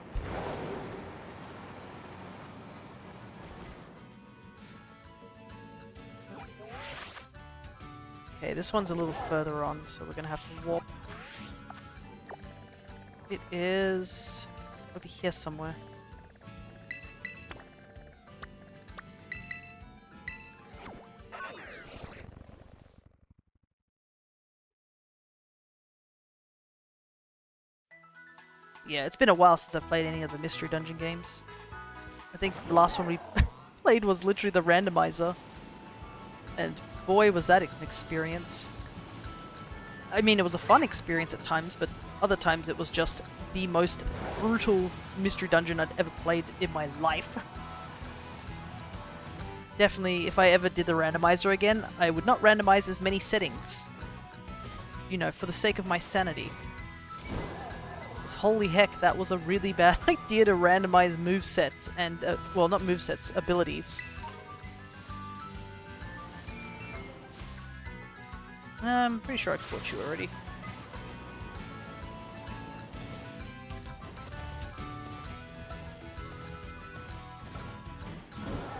Speaker 1: Okay, this one's a little further on, so we're gonna have to walk. It is over here somewhere. Yeah, it's been a while since I've played any of the Mystery Dungeon games. I think the last one we played was literally the randomizer. And boy, was that an experience. I mean, it was a fun experience at times, but other times it was just the most brutal Mystery Dungeon I'd ever played in my life. Definitely, if I ever did the randomizer again, I would not randomize as many settings. You know, for the sake of my sanity. Because holy heck, that was a really bad idea to randomize movesets and, well, not movesets, abilities. I'm pretty sure I caught you already.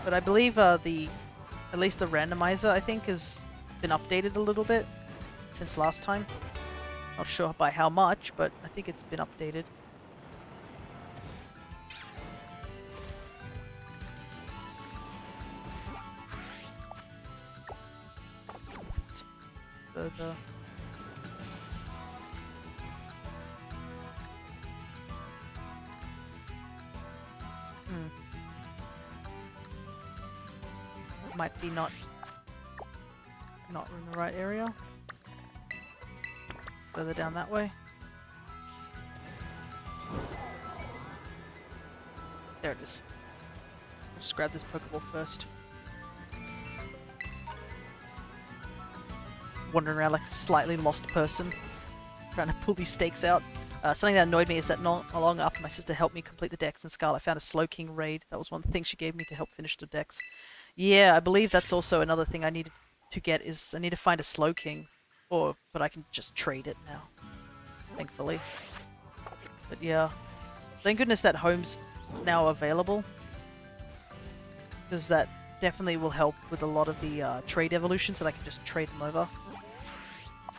Speaker 1: But I believe at least the randomizer, I think, has been updated a little bit since last time. Not sure by how much, but I think it's been updated. It's further. Might be not in the right area. Further down that way. There it is. Just grab this Pokeball first. Wandering around like a slightly lost person, trying to pull these stakes out. Something that annoyed me is that not long after my sister helped me complete the Dex in Scarlet, I found a Slowking raid. That was one thing she gave me to help finish the Dex. Yeah, I believe that's also another thing I needed to get is I need to find a Slowking, but I can just trade it now, thankfully. But yeah, thank goodness that home's now available, because that definitely will help with a lot of the trade evolutions, that I can just trade them over.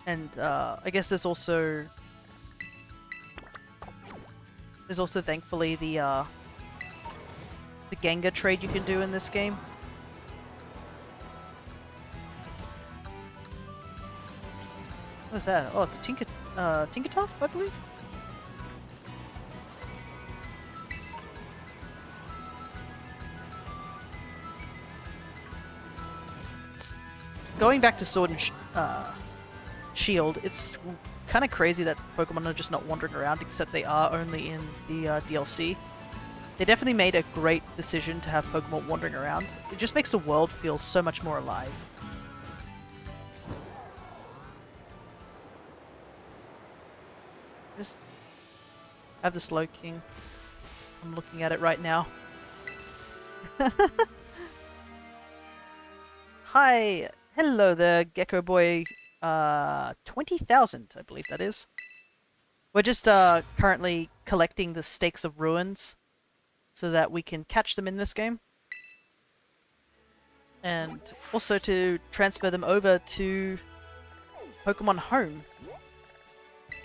Speaker 1: And I guess there's also thankfully the Gengar trade you can do in this game. What is that? Oh, it's a Tinkertuff, I believe. Going back to Sword and Shield, it's kind of crazy that Pokemon are just not wandering around, except they are only in the DLC. They definitely made a great decision to have Pokemon wandering around. It just makes the world feel so much more alive. Just have the Slowking. I'm looking at it right now. Hi! Hello there, Gecko Boy. 20,000, I believe that is. We're just currently collecting the stakes of Ruins so that we can catch them in this game. And also to transfer them over to Pokemon Home.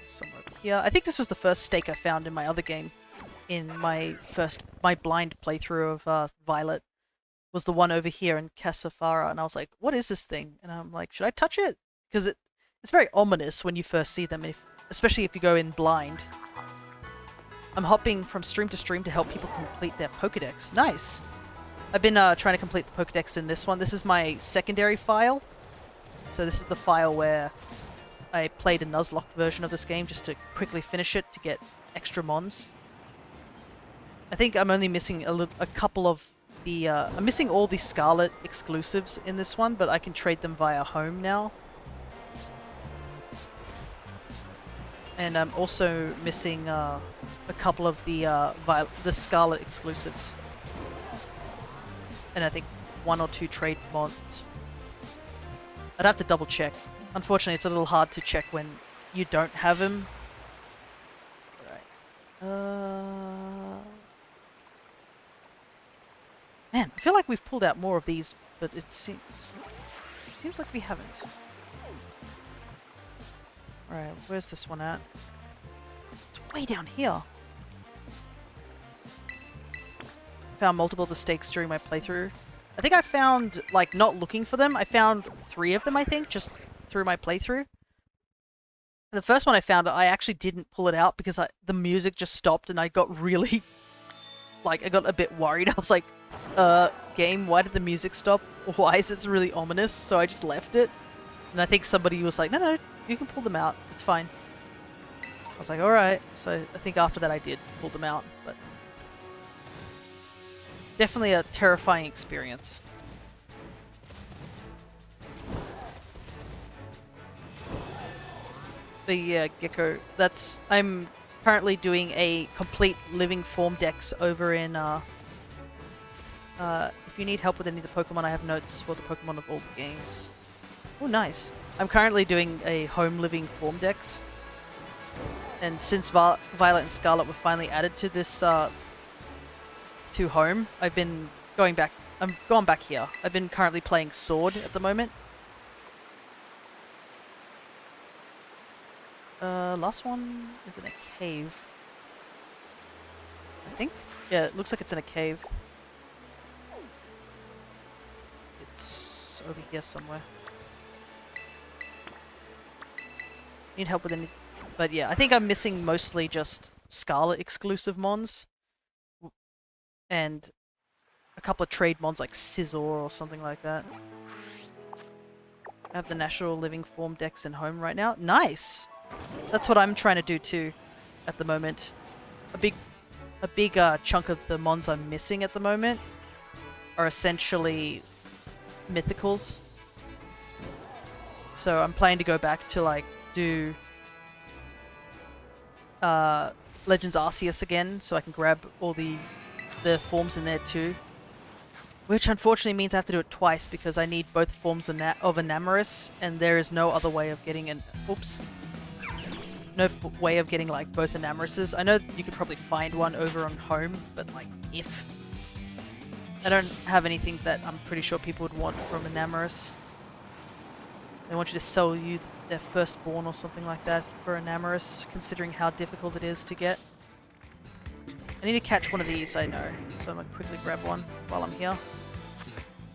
Speaker 1: Somewhere over here. I think this was the first stake I found in my other game. In my blind playthrough of Violet. Was the one over here in Casafara, and I was like, what is this thing? And I'm like, should I touch it? Because it's very ominous when you first see them, especially if you go in blind. I'm hopping from stream to stream to help people complete their Pokedex. Nice! I've been trying to complete the Pokedex in this one. This is my secondary file. So this is the file where I played a Nuzlocke version of this game just to quickly finish it to get extra mons. I think I'm only missing a couple of the... I'm missing all the Scarlet exclusives in this one, but I can trade them via Home now. And I'm also missing a couple of the Scarlet exclusives. And I think 1 or 2 trade mods. I'd have to double check. Unfortunately, it's a little hard to check when you don't have them. Alright. Man, I feel like we've pulled out more of these, but it seems like we haven't. Alright, where's this one at? It's way down here. Found multiple of the stakes during my playthrough. I think I found, like, not looking for them, I found 3 of them, I think, just through my playthrough. The first one I found, I actually didn't pull it out because the music just stopped and I got really, like, I got a bit worried. I was like, game, why did the music stop? Why is it really ominous? So I just left it. And I think somebody was like, no, you can pull them out. It's fine. I was like, alright. So I think after that I did pull them out, but... definitely a terrifying experience. But yeah, Gecko, I'm currently doing a complete living form dex over in, if you need help with any of the Pokemon, I have notes for the Pokemon of all the games. Oh, nice. I'm currently doing a home living form dex. And since Violet and Scarlet were finally added to this, to home, I've been going back. I'm gone back here. I've been currently playing Sword at the moment. Last one is in a cave. I think? Yeah, it looks like it's in a cave. It's over here somewhere. Need help with any... But yeah, I think I'm missing mostly just Scarlet exclusive mons. And a couple of trade mods like Scizor or something like that. I have the Natural Living Form Dex in home right now. Nice! That's what I'm trying to do too at the moment. A big chunk of the mons I'm missing at the moment are essentially mythicals. So I'm planning to go back to like do Legends Arceus again, so I can grab all the forms in there too. Which unfortunately means I have to do it twice because I need both forms of Enamorus, and there is no other way of getting an way of getting like both Enamoruses. I know you could probably find one over on home, but like if I don't have anything that I'm pretty sure people would want from Enamorus. They want you to sell you their firstborn or something like that for Enamorus, considering how difficult it is to get. I need to catch one of these, I know, so I'm gonna quickly grab one while I'm here.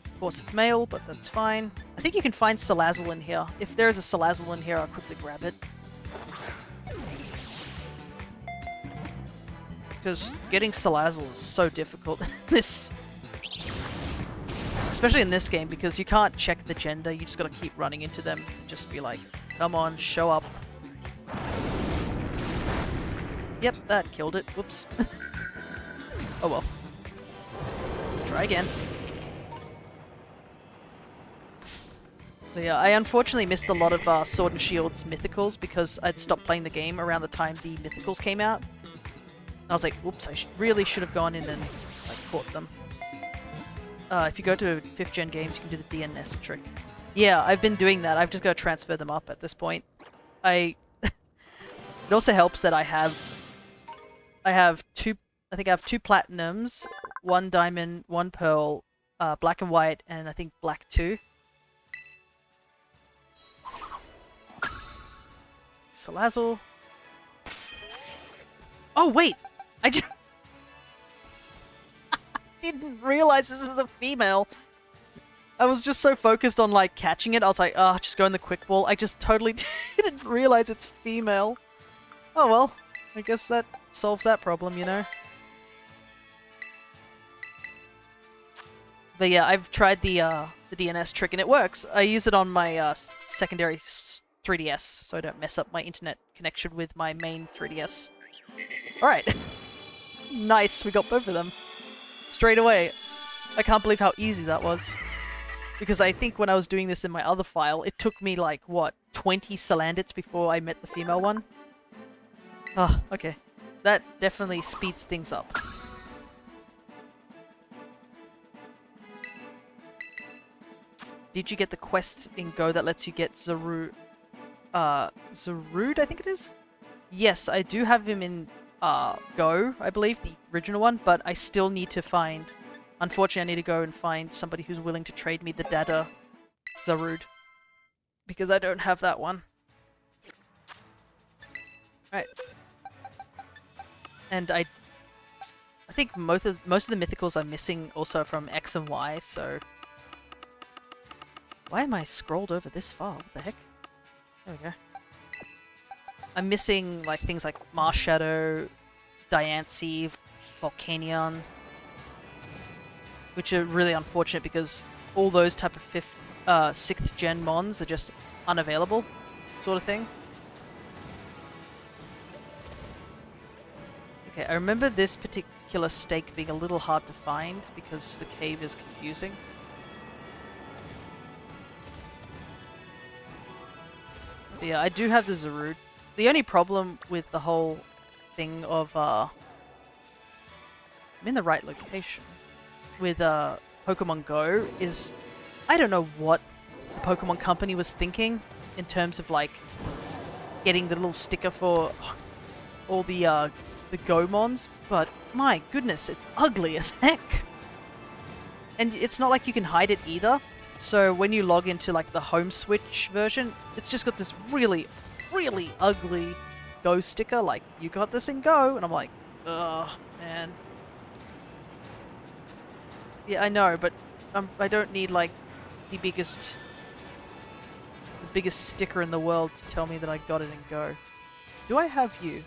Speaker 1: Of course it's male, but that's fine. I think you can find Salazzle in here. If there is a Salazzle in here, I'll quickly grab it. Because getting Salazzle is so difficult in this... Especially in this game, because you can't check the gender, you just gotta keep running into them and just be like, come on, show up. Yep, that killed it. Whoops. Oh well. Let's try again. But yeah, I unfortunately missed a lot of Sword and Shield's mythicals because I'd stopped playing the game around the time the mythicals came out. And I was like, oops, I really should have gone in and like caught them. If you go to 5th gen games, you can do the DNS trick. Yeah, I've been doing that. I've just got to transfer them up at this point. It also helps that I have two. I think I have 2 platinums, 1 diamond, 1 pearl, black and white, and I think black 2. Salazzle. Oh wait, I just didn't realize this is a female. I was just so focused on like catching it. I was like, oh, just go in the quick ball. I just totally didn't realize it's female. Oh well, I guess that solves that problem, you know. But yeah, I've tried the DNS trick and it works. I use it on my secondary 3DS, so I don't mess up my internet connection with my main 3DS. Alright. Nice, we got both of them. Straight away. I can't believe how easy that was. Because I think when I was doing this in my other file, it took me like, what, 20 Salandits before I met the female one? Ah, okay. That definitely speeds things up. Did you get the quest in Go that lets you get Zarude, I think it is? Yes, I do have him in Go, I believe, the original one, but I still need to find... Unfortunately, I need to go and find somebody who's willing to trade me the Dada Zarude. Because I don't have that one. Right. And I think most of the mythicals I'm missing also from X and Y, so... Why am I scrolled over this far? What the heck? There we go. I'm missing like things like Marshadow, Diancie, Volcanion, which are really unfortunate because all those type of 6th gen mons are just unavailable, sort of thing. Okay, I remember this particular stake being a little hard to find because the cave is confusing. But yeah, I do have the Zarude. The only problem with the whole thing of, I'm in the right location, with Pokemon Go is, I don't know what the Pokemon Company was thinking in terms of like getting the little sticker for all the Gomons, but my goodness, it's ugly as heck. And it's not like you can hide it either. So when you log into like the home switch version, it's just got this really, really ugly Go sticker, like, you got this in Go, and I'm like, ugh, man. Yeah, I know, but I don't need like the biggest sticker in the world to tell me that I got it in Go. Do I have you?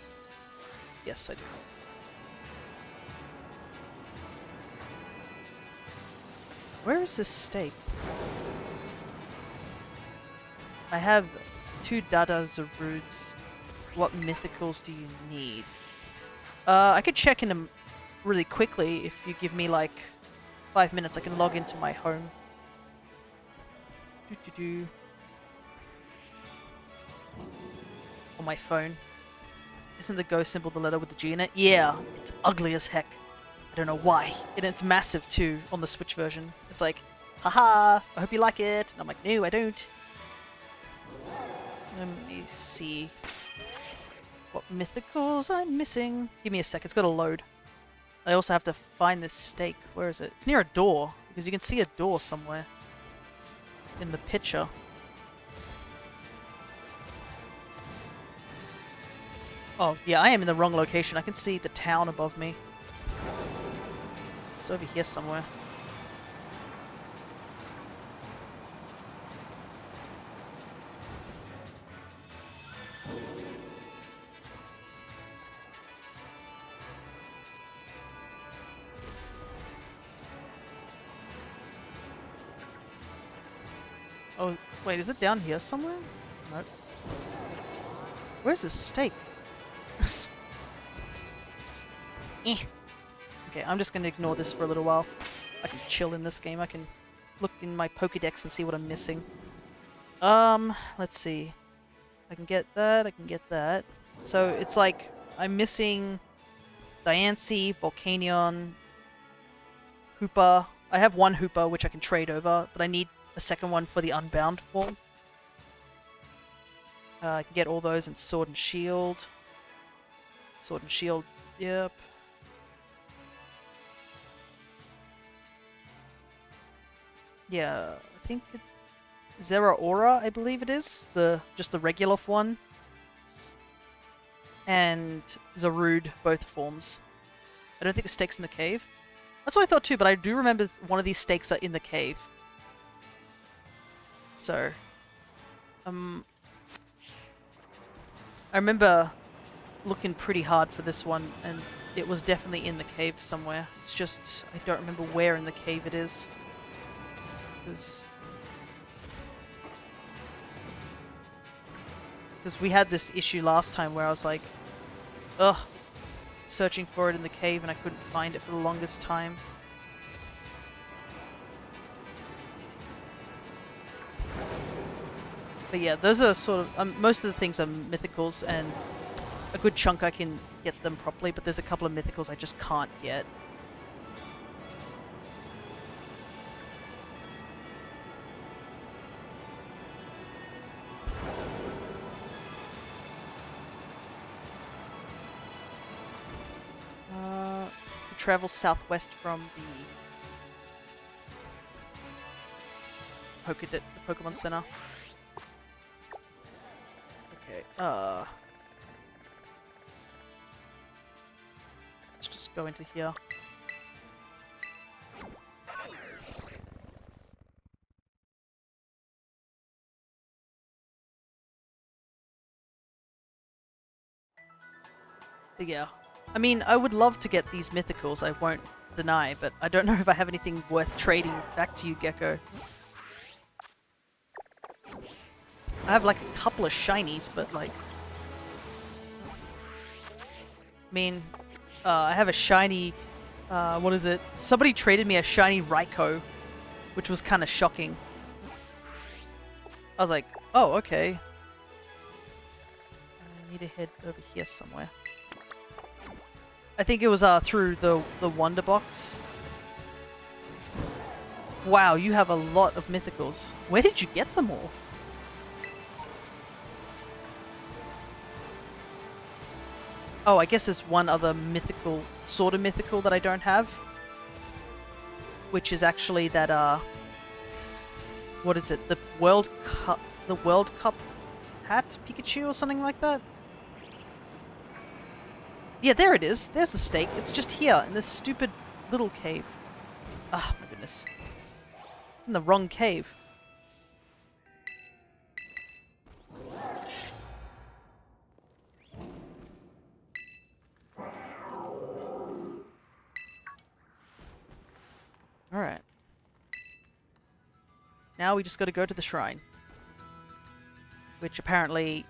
Speaker 1: Yes, I do. Where is this stake? I have 2 Dada Zarudes. What mythicals do you need? I could check in them really quickly if you give me like... 5 minutes, I can log into my home. Doo-doo-doo. On my phone. Isn't the Go symbol the letter with the G in it? Yeah, it's ugly as heck. I don't know why. And it's massive too on the Switch version. It's like, haha, I hope you like it. And I'm like, no, I don't. Let me see what mythicals I'm missing. Give me a sec, it's got to load. I also have to find this stake. Where is it? It's near a door, because you can see a door somewhere in the picture. Oh, yeah, I am in the wrong location. I can see the town above me. It's over here somewhere. Oh, wait, is it down here somewhere? Nope. Where's this stake? Eh. Okay, I'm just gonna ignore this for a little while. I can chill in this game. I can look in my Pokédex and see what I'm missing. Let's see. I can get that, I can get that. So it's like I'm missing Diancie, Volcanion, Hoopa. I have one Hoopa which I can trade over, but I need a second one for the Unbound form. I can get all those in Sword and Shield. Sword and Shield, yep. Yeah, I think Zeraora, I believe it is. Just the regular one. And Zarude, both forms. I don't think the stake's in the cave. That's what I thought too, but I do remember one of these stakes are in the cave. So, I remember looking pretty hard for this one, and it was definitely in the cave somewhere. It's just, I don't remember where in the cave it is. Because we had this issue last time where I was like, ugh, searching for it in the cave and I couldn't find it for the longest time. But yeah, those are sort of, most of the things are mythicals, and a good chunk I can get them properly, but there's a couple of mythicals I just can't get. Travel southwest from the Pokemon Center. Okay, let's just go into here. But yeah. I mean, I would love to get these mythicals, I won't deny, but I don't know if I have anything worth trading back to you, Gecko. I have like a couple of shinies, but like... I mean, I have a shiny... what is it? Somebody traded me a shiny Raikou, which was kind of shocking. I was like, oh, okay. I need to head over here somewhere. I think it was through the Wonder Box. Wow, you have a lot of mythicals. Where did you get them all? Oh, I guess there's one other mythical, sort of mythical that I don't have. Which is actually that, what is it? The World Cup hat? Pikachu or something like that? Yeah, there it is. There's the stake. It's just here, in this stupid little cave. Ah, my goodness. It's in the wrong cave. Alright. Now we just gotta go to the shrine. Which apparently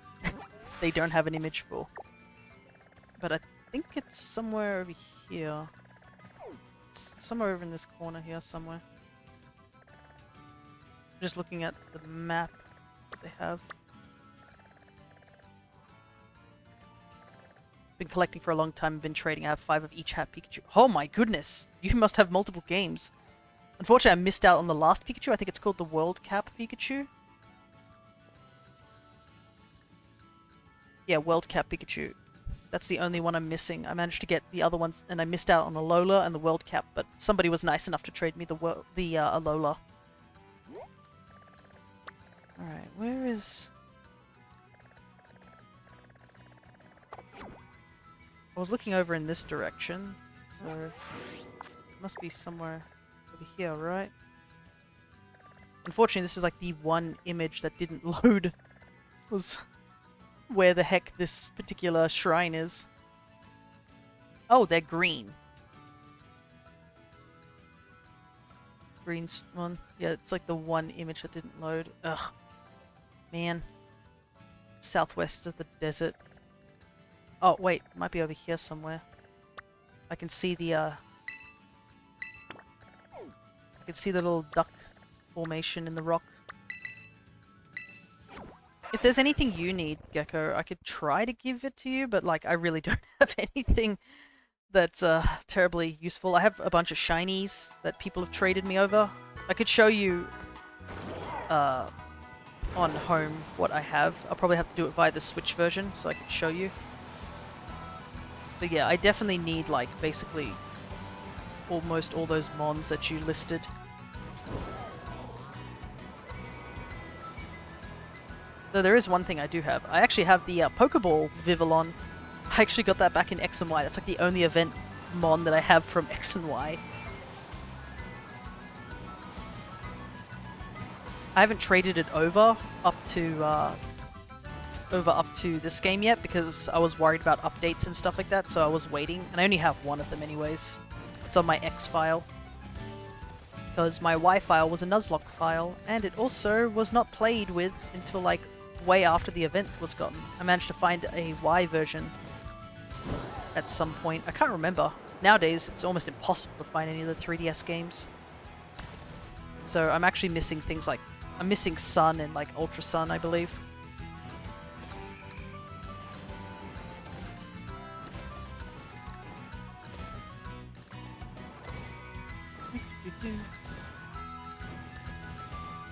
Speaker 1: they don't have an image for. But I think it's somewhere over here. It's somewhere over in this corner here somewhere. Just looking at the map that they have. Been collecting for a long time, been trading. I have 5 of each hat Pikachu. Oh my goodness! You must have multiple games. Unfortunately, I missed out on the last Pikachu. I think it's called the World Cap Pikachu. Yeah, World Cap Pikachu. That's the only one I'm missing. I managed to get the other ones, and I missed out on Alola and the World Cap, but somebody was nice enough to trade me the Alola. Alright, where is... I was looking over in this direction, so it must be somewhere over here, right? Unfortunately, this is like the one image that didn't load. Was where the heck this particular shrine is. Oh, they're green. Green one. Yeah, it's like the one image that didn't load. Ugh. Man. Southwest of the desert. Oh, wait. It might be over here somewhere. I can see the, I can see the little duck formation in the rock. If there's anything you need, Gecko, I could try to give it to you, but, like, I really don't have anything that's, terribly useful. I have a bunch of shinies that people have traded me over. I could show you, on home what I have. I'll probably have to do it via the Switch version, so I can show you. But yeah, I definitely need, like, basically almost all those mons that you listed. Though there is one thing I do have. I actually have the Pokeball Vivillon. I actually got that back in X and Y. That's like the only event mon that I have from X and Y. I haven't traded it over up to this game yet because I was worried about updates and stuff like that, so I was waiting. And I only have one of them anyways. It's on my X file. Because my Y file was a Nuzlocke file, and it also was not played with until like way after the event was gotten. I managed to find a Y version at some point. I can't remember. Nowadays, it's almost impossible to find any of the 3DS games. So I'm actually missing things like... I'm missing Sun and like Ultra Sun, I believe.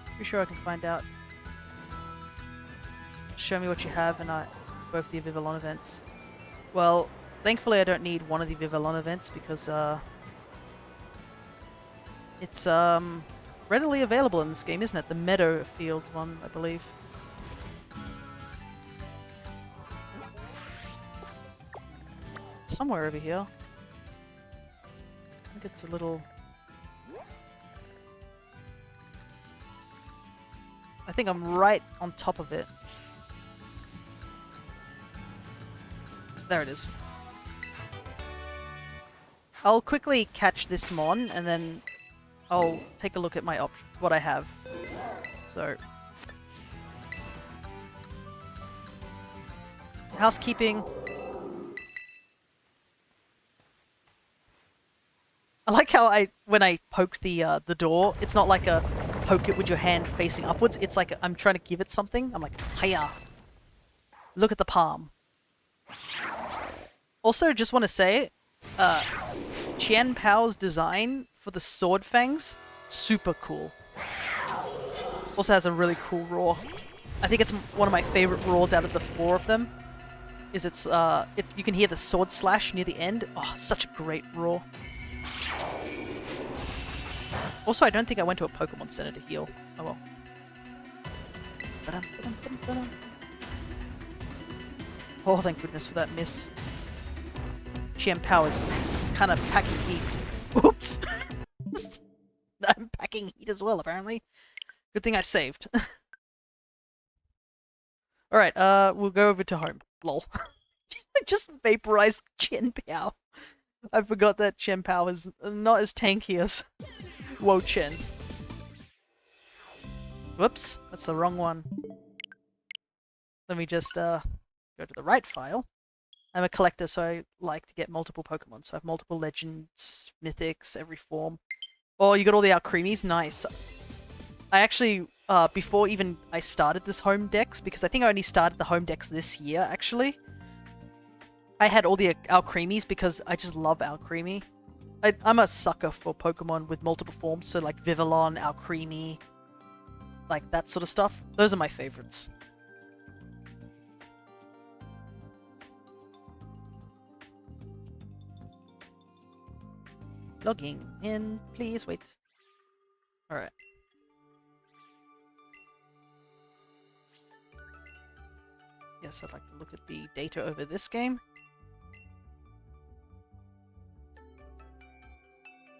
Speaker 1: Pretty sure I can find out. Show me what you have and both the Vivillon events. Well, thankfully I don't need one of the Vivillon events because it's readily available in this game, isn't it? The Meadow Field one, I believe. It's somewhere over here. I think it's a little... I think I'm right on top of it. There it is. I'll quickly catch this mon, and then I'll take a look at my what I have. So... housekeeping. I like how when I poke the door, it's not like a poke it with your hand facing upwards. It's like I'm trying to give it something. I'm like, hiya. Look at the palm. Also, just want to say, Qian Pao's design for the sword fangs, super cool. Also has a really cool roar. I think it's one of my favorite roars out of the 4 of them. It's you can hear the sword slash near the end. Oh, such a great roar. Also, I don't think I went to a Pokemon Center to heal. Oh well. Oh, thank goodness for that miss. Qian Pao is kind of packing heat. Oops! I'm packing heat as well, apparently. Good thing I saved. Alright, we'll go over to home. Lol. I just vaporized Qian Pao. I forgot that Qian Pao is not as tanky as Wo Chen. Whoops, that's the wrong one. Let me just go to the right file. I'm a collector, so I like to get multiple Pokemon. So I have multiple legends, mythics, every form. Oh, you got all the Alcremies? Nice. I actually, before even I started this home decks, because I think I only started the home decks this year, actually, I had all the Alcremies because I just love Alcremie. I'm a sucker for Pokemon with multiple forms, so like Vivillon, Alcremie, like that sort of stuff. Those are my favorites. Logging in, please wait. Alright. Yes, I'd like to look at the data over this game.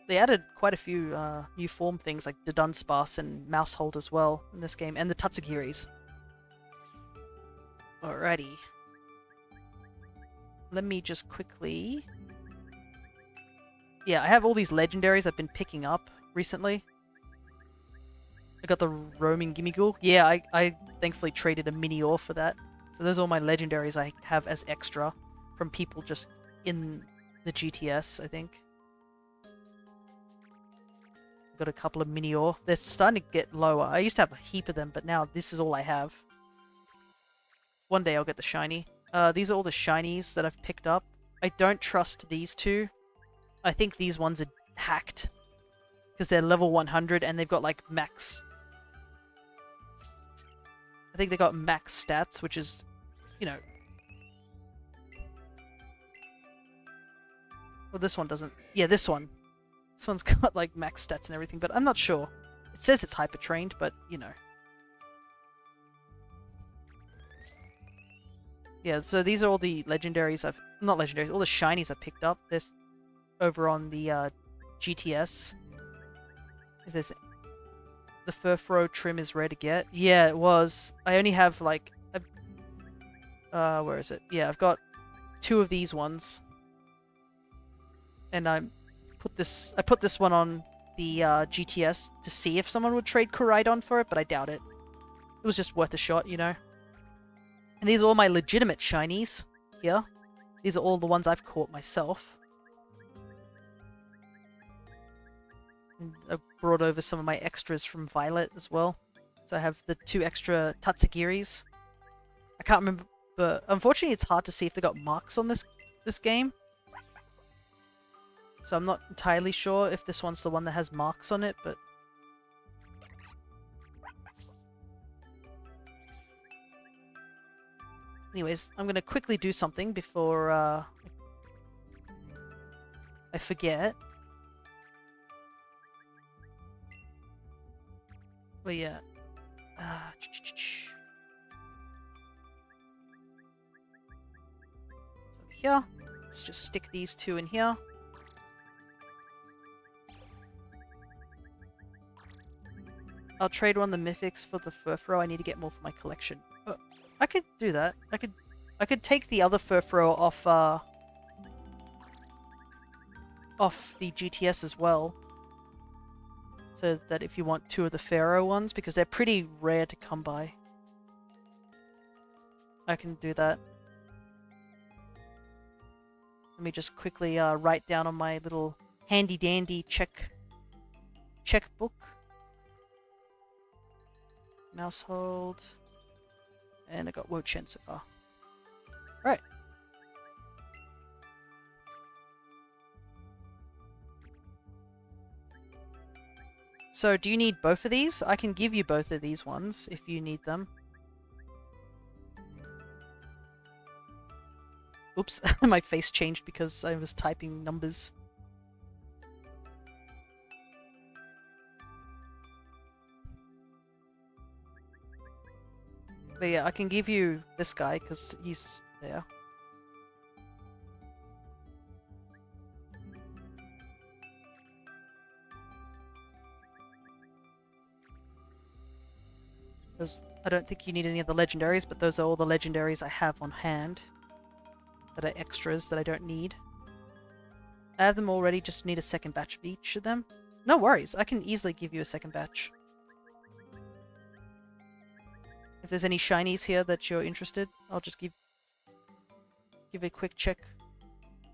Speaker 1: They added quite a few new form things like the Dunsparce and Mousehold as well in this game, and the Tatsugiris. Alrighty. Let me just quickly... Yeah, I have all these legendaries I've been picking up recently. I got the roaming Gimmighoul. Yeah, I thankfully traded a Minior for that. So those are all my legendaries I have as extra from people just in the GTS, I think. Got a couple of Minior. They're starting to get lower. I used to have a heap of them, but now this is all I have. One day I'll get the shiny. These are all the shinies that I've picked up. I don't trust these two. I think these ones are hacked. Because they're level 100 and they've got like max... I think they got max stats, which is, you know... Well, this one doesn't... Yeah, this one. This one's got like max stats and everything, but I'm not sure. It says it's hyper trained, but you know. Yeah, so these are all the legendaries I've... Not legendaries, all the shinies I picked up. There's over on the GTS. If there's... The Furfrou trim is rare to get. Yeah, it was. I only have like... where is it? Yeah, I've got 2 of these ones. And I put this one on the GTS to see if someone would trade Miraidon for it, but I doubt it. It was just worth a shot, you know? And these are all my legitimate shinies here. These are all the ones I've caught myself. And I brought over some of my extras from Violet as well. So I have the 2 extra Tatsugiris. I can't remember, but unfortunately it's hard to see if they got marks on this game. So I'm not entirely sure if this one's the one that has marks on it, but... Anyways, I'm going to quickly do something before I forget. But yeah. So here, let's just stick these 2 in here. I'll trade one of the mythics for the Furfrou. I need to get more for my collection. I could do that. I could take the other Furfrou off the GTS as well. So that if you want 2 of the Pharaoh ones, because they're pretty rare to come by. I can do that. Let me just quickly write down on my little handy-dandy checkbook. Mousehold. And I got Wo-Chen so far. Right. So, do you need both of these? I can give you both of these ones if you need them. Oops, my face changed because I was typing numbers. But yeah, I can give you this guy because he's there. I don't think you need any of the legendaries, but those are all the legendaries I have on hand. That are extras that I don't need. I have them already, just need a second batch of each of them. No worries, I can easily give you a second batch. If there's any shinies here that you're interested, I'll just give give it a quick check.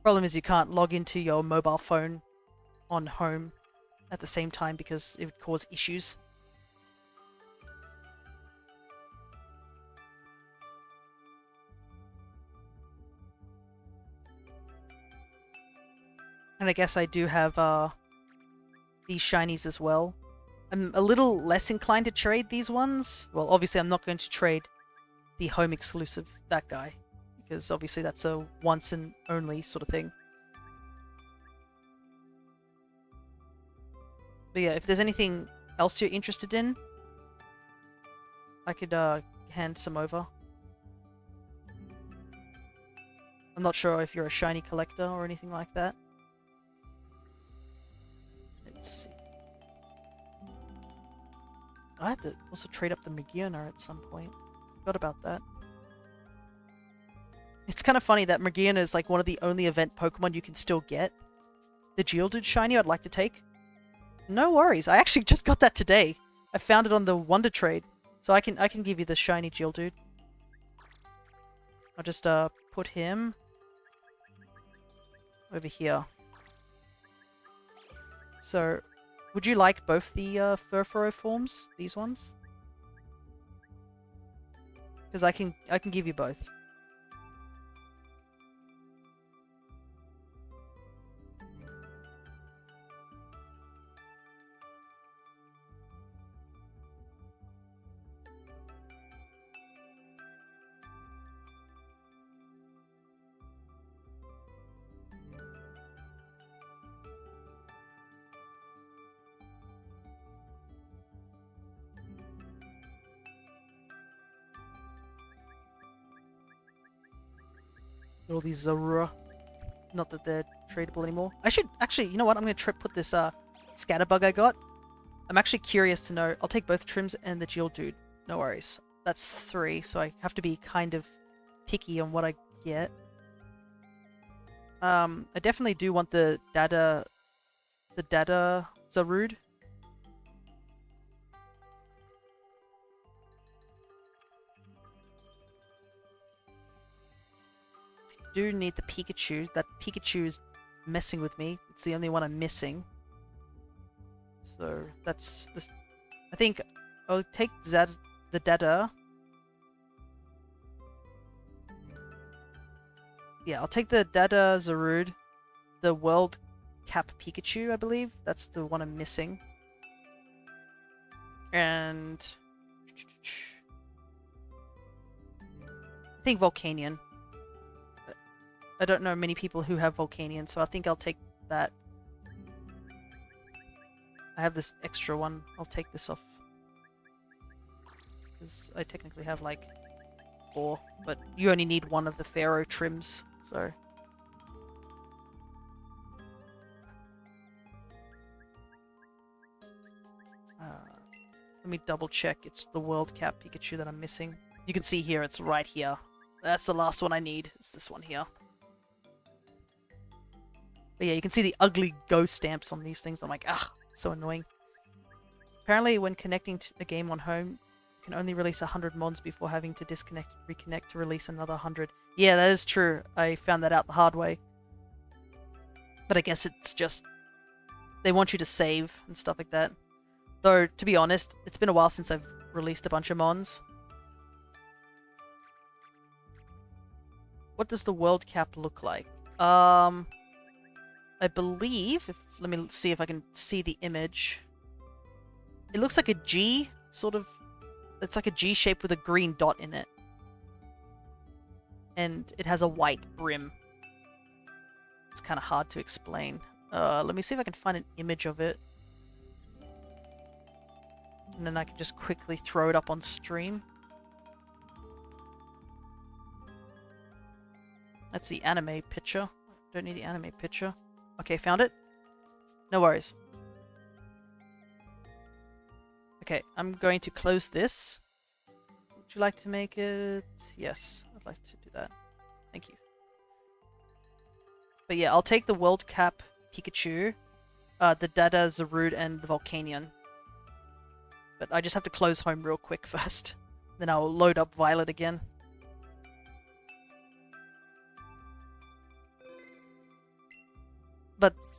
Speaker 1: Problem is you can't log into your mobile phone on home at the same time because it would cause issues. And I guess I do have these shinies as well. I'm a little less inclined to trade these ones. Well, obviously I'm not going to trade the home exclusive, that guy, because obviously that's a once and only sort of thing. But yeah, if there's anything else you're interested in, I could hand some over. I'm not sure if you're a shiny collector or anything like that. Let's see. I had to also trade up the Miraidon at some point. Forgot about that. It's kind of funny that Miraidon is like one of the only event Pokemon you can still get. The Geodude shiny I'd like to take. No worries, I actually just got that today. I found it on the Wonder Trade, so I can give you the shiny Geodude. I'll just put him over here. So, would you like both the Furfuro forms? These ones? Because I can give you both. All these Zorua. Not that they're tradable anymore. I should actually, you know what? I'm going to put this Scatterbug I got. I'm actually curious to know. I'll take both Trims and the Geodude. No worries. That's 3, so I have to be kind of picky on what I get. I definitely do want the Dada Zarude. Do need the Pikachu. That Pikachu is messing with me. It's the only one I'm missing. So that's this. I think I'll take the Dada. Yeah, I'll take the Dada Zarude, the World Cap Pikachu, I believe. That's the one I'm missing. And I think Volcanion. I don't know many people who have Volcanion, so I think I'll take that. I have this extra one. I'll take this off. Because I technically have like 4, but you only need one of the Pharaoh trims, so... let me double check. It's the World Cap Pikachu that I'm missing. You can see here, it's right here. That's the last one I need. It's this one here. But yeah, you can see the ugly ghost stamps on these things. I'm like, ah, so annoying. Apparently, when connecting to a game on home, you can only release 100 mods before having to disconnect and reconnect to release another 100. Yeah, that is true. I found that out the hard way. But I guess it's just... they want you to save and stuff like that. Though, to be honest, it's been a while since I've released a bunch of mons. What does the World Cap look like? I believe, let me see if I can see the image. It looks like a G, sort of. It's like a G shape with a green dot in it. And it has a white brim. It's kind of hard to explain. Let me see if I can find an image of it. And then I can just quickly throw it up on stream. That's the anime picture. Don't need the anime picture. Okay, found it. No worries. Okay, I'm going to close this. Would you like to make it? Yes, I'd like to do that. Thank you. But yeah, I'll take the World Cap Pikachu, the Dada Zarude, and the Volcanion. But I just have to close home real quick first. Then I'll load up Violet again.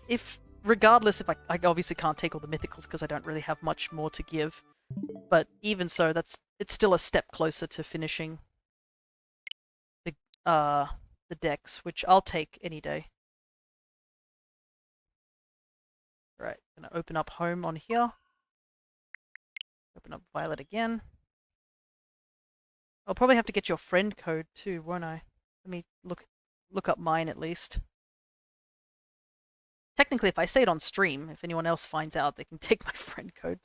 Speaker 1: if regardless, if I obviously can't take all the mythicals because I don't really have much more to give, but even so, it's still a step closer to finishing the the decks, which I'll take any day. Right, gonna open up home on here. Open up Violet again. I'll probably have to get your friend code too, won't I? Let me look up mine at least. Technically, if I say it on stream, if anyone else finds out, they can take my friend code.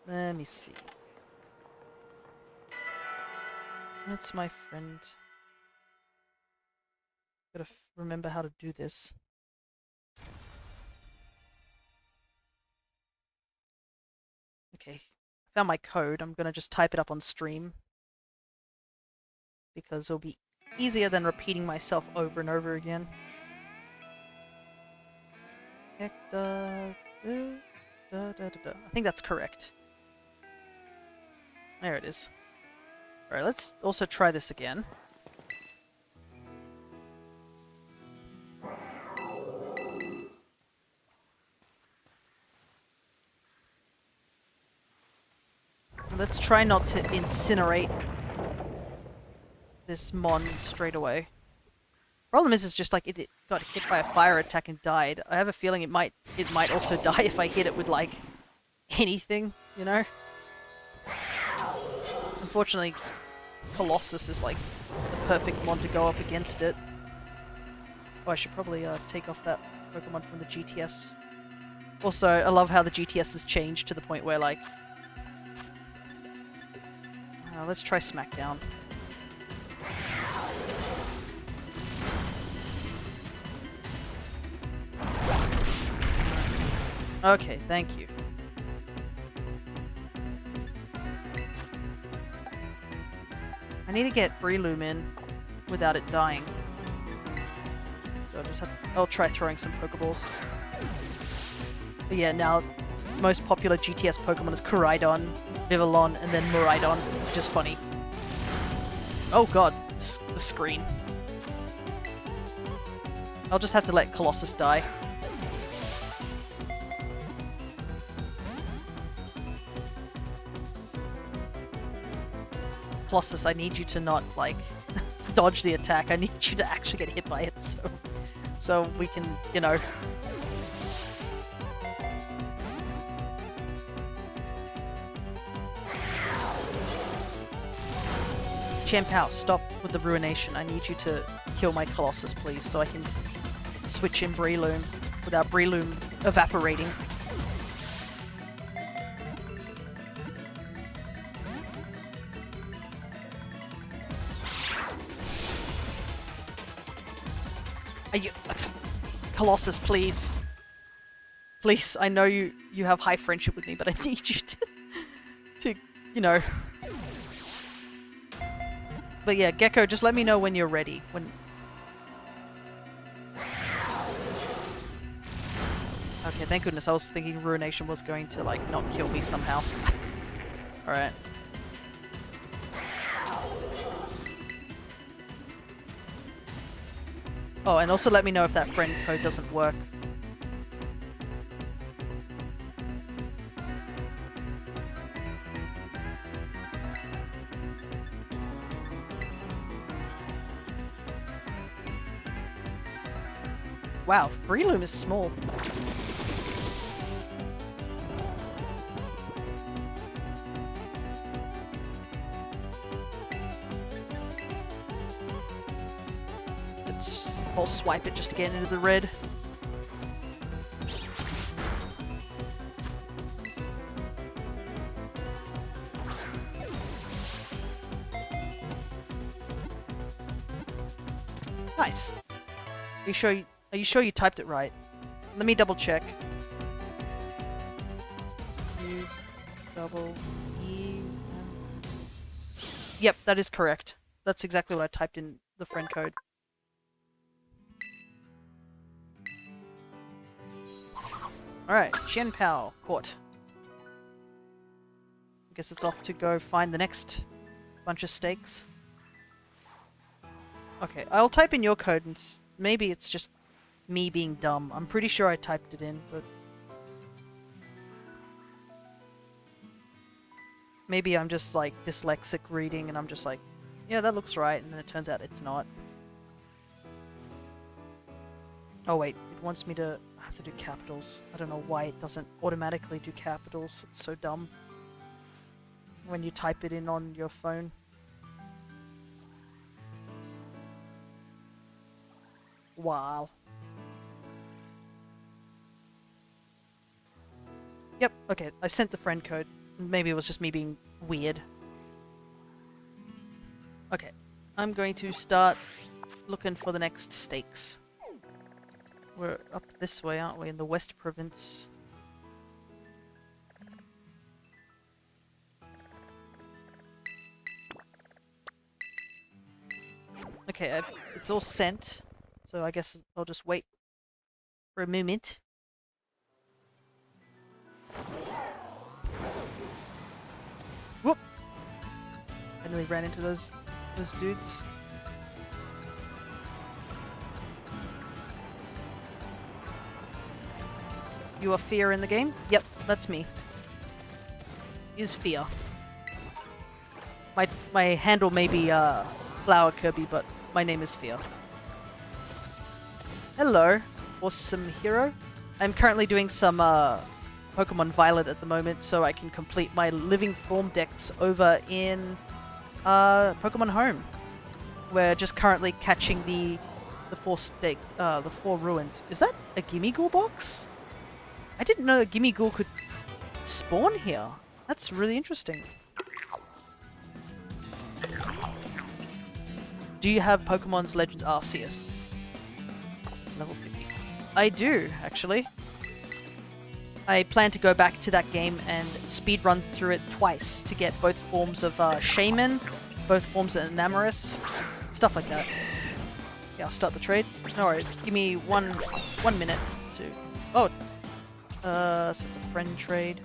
Speaker 1: Let me see. That's my friend. Gotta remember how to do this. Okay, found my code. I'm gonna just type it up on stream because it'll be easier than repeating myself over and over again. I think that's correct. There it is. Alright, let's also try this again. Let's try not to incinerate this Mon straight away. Problem is, it's just like it got hit by a fire attack and died. I have a feeling it might also die if I hit it with like anything, you know? Unfortunately, Colossus is like the perfect Mon to go up against it. Oh, I should probably take off that Pokemon from the GTS. Also, I love how the GTS has changed to the point where like... let's try Smackdown. Okay, thank you. I need to get Breloom in without it dying. So I'll try throwing some Pokeballs. But yeah, now most popular GTS Pokemon is Miraidon, Vivillon, and then Miraidon, which is funny. Oh god, the screen. I'll just have to let Colossus die. Colossus, I need you to not, like, dodge the attack. I need you to actually get hit by it, so we can, you know... Champao, stop with the Ruination. I need you to kill my Colossus, please, so I can switch in Breloom without Breloom evaporating. Colossus, please. Please, I know you have high friendship with me, but I need you to you know... But yeah, Gecko, just let me know when you're ready. Okay, thank goodness. I was thinking Ruination was going to, like, not kill me somehow. Alright. Oh, and also let me know if that friend code doesn't work. Wow, Breloom is small. I'll swipe it just to get into the red. Nice. Are you sure you typed it right? Let me double check. Yep, that is correct. That's exactly what I typed in the friend code. Alright, Qianpao Court. I guess it's off to go find the next bunch of stakes. Okay, I'll type in your code and maybe it's just me being dumb. I'm pretty sure I typed it in, but maybe I'm just like dyslexic reading and I'm just like, yeah, that looks right, and then it turns out it's not. Oh wait, it wants me to have to do capitals. I don't know why it doesn't automatically do capitals. It's so dumb when you type it in on your phone. Wow. Yep, okay, I sent the friend code. Maybe it was just me being weird. Okay, I'm going to start looking for the next stakes. We're up this way, aren't we? In the West Province. Okay, it's all sent. So I guess I'll just wait for a moment. Whoop! I nearly ran into those dudes. You are Fear in the game? Yep, that's me. Is Fear. My handle may be Flower Kirby, but my name is Fear. Hello, awesome hero. I'm currently doing some Pokemon Violet at the moment, so I can complete my living form decks over in Pokemon Home. We're just currently catching the four ruins. Is that a Gimmighoul box? I didn't know a Gimmighoul could spawn here. That's really interesting. Do you have Pokemon's Legends Arceus? It's level 50. I do, actually. I plan to go back to that game and speedrun through it twice to get both forms of Shaman, both forms of Enamorous, stuff like that. Yeah, I'll start the trade. No worries. Give me one minute to... Oh! So it's a friend trade.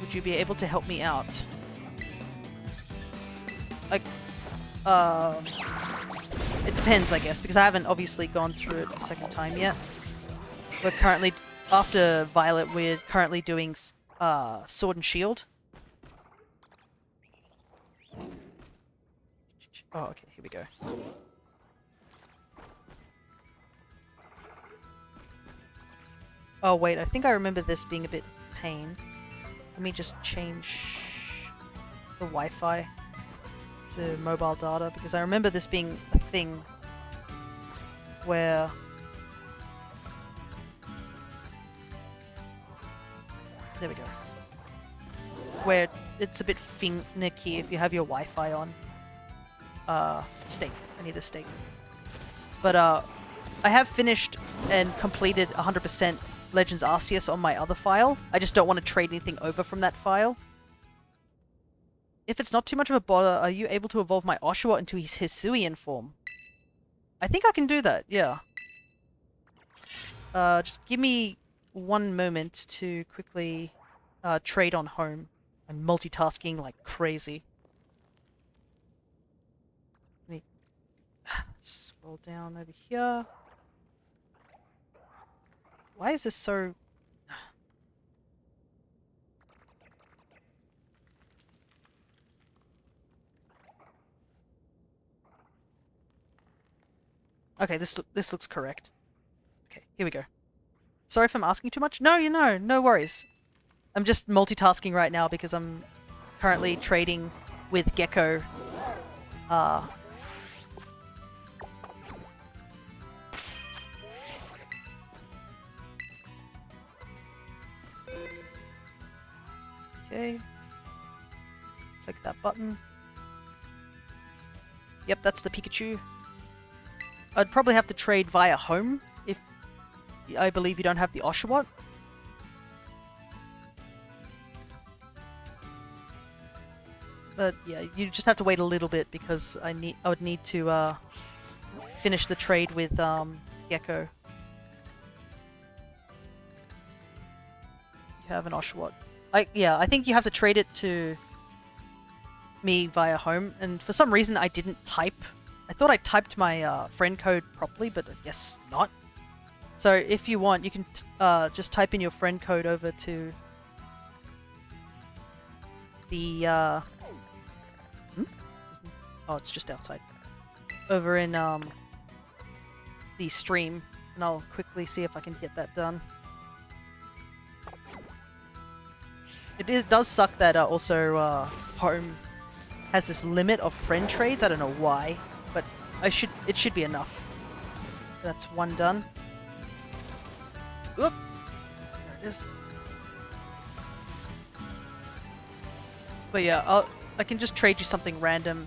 Speaker 1: Would you be able to help me out? Like, it depends, I guess, because I haven't obviously gone through it a second time yet. We're currently, after Violet, we're currently doing Sword and Shield. Oh, okay, here we go. Oh, wait, I think I remember this being a bit pain. Let me just change the Wi-Fi to mobile data, because I remember this being a thing where... There we go. Where it's a bit finicky if you have your Wi-Fi on. Steak. I need a steak. But, I have finished and completed 100% Legends Arceus on my other file. I just don't want to trade anything over from that file. If it's not too much of a bother, are you able to evolve my Oshawott into his Hisuian form? I think I can do that, yeah. Just give me one moment to quickly trade on home. I'm multitasking like crazy. Let me scroll down over here. Why is this so... Okay, this looks correct. Okay, here we go. Sorry if I'm asking too much. No, no worries. I'm just multitasking right now because I'm currently trading with Gecko. Okay. Click that button. Yep, that's the Pikachu. I'd probably have to trade via home if I believe you don't have the Oshawott. But yeah, you just have to wait a little bit because I would need to finish the trade with Gecko. You have an Oshawott. I think you have to trade it to me via home, and for some reason I didn't type. I thought I typed my friend code properly, but I guess not. So if you want, you can just type in your friend code over to the oh, it's just outside. Over in the stream, and I'll quickly see if I can get that done. It does suck that also home has this limit of friend trades. I don't know why, but it should be enough. That's one done. Oop! There it is. But yeah, I can just trade you something random.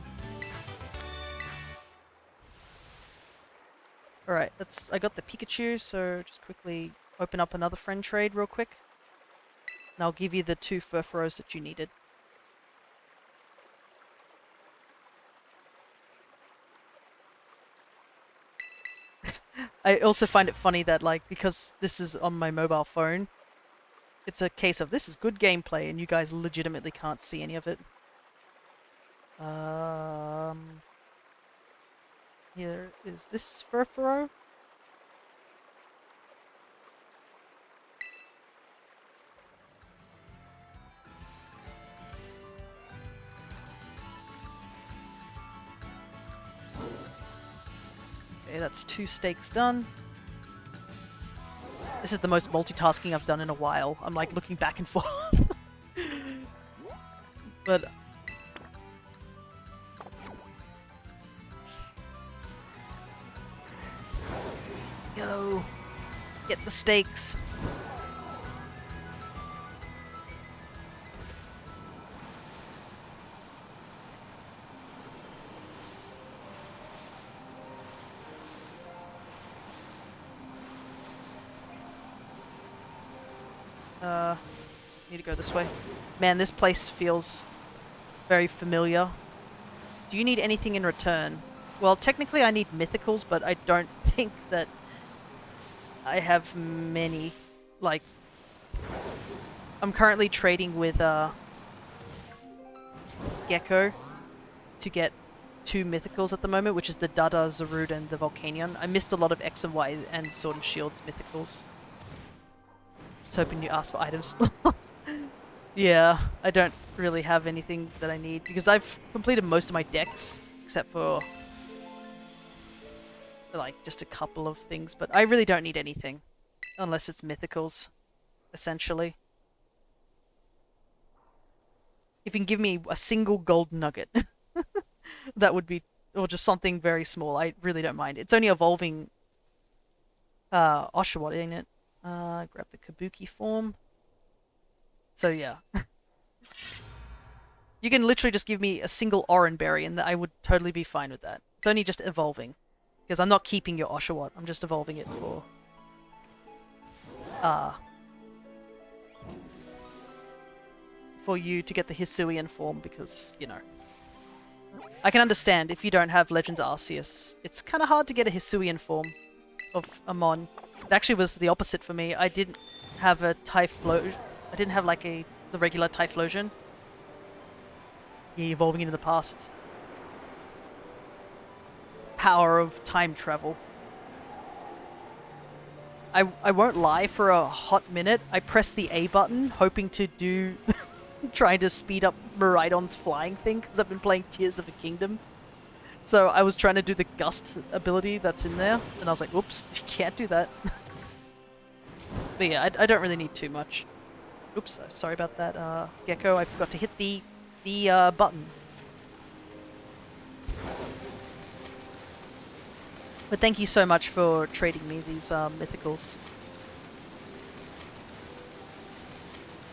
Speaker 1: Alright, I got the Pikachu, so just quickly open up another friend trade real quick. And I'll give you the 2 Furfuros that you needed. I also find it funny that, like, because this is on my mobile phone, it's a case of this is good gameplay and you guys legitimately can't see any of it. Here is this Furfuro. Okay, that's 2 stakes done. This is the most multitasking I've done in a while. I'm like looking back and forth. But go get the stakes. Need to go this way. Man, this place feels very familiar. Do you need anything in return? Well, technically I need mythicals, but I don't think that I have many. Like, I'm currently trading with Gecko to get 2 mythicals at the moment, which is the Dada, Zarude, and the Volcanion. I missed a lot of X and Y and Sword and Shield's mythicals. I was hoping you asked for items. Yeah, I don't really have anything that I need because I've completed most of my decks except for like just a couple of things, but I really don't need anything unless it's mythicals, essentially. If you can give me a single gold nugget, that would be, or just something very small, I really don't mind. It's only evolving Oshawott, ain't it? Grab the Kabuki form. So yeah. You can literally just give me a single Oran Berry and I would totally be fine with that. It's only just evolving. Because I'm not keeping your Oshawott, I'm just evolving it for you to get the Hisuian form because, you know. I can understand if you don't have Legends Arceus, it's kind of hard to get a Hisuian form of a Mon. It actually was the opposite for me. I didn't have a Typhlosion. I didn't have like the regular Typhlosion. Yeah, evolving into the past. Power of time travel. I won't lie, for a hot minute, I pressed the A button, hoping to do... trying to speed up Miraidon's flying thing, because I've been playing Tears of the Kingdom. So I was trying to do the Gust ability that's in there, and I was like, oops, you can't do that. But yeah, I don't really need too much. Oops, sorry about that, Gecko. I forgot to hit the button. But thank you so much for trading me these mythicals.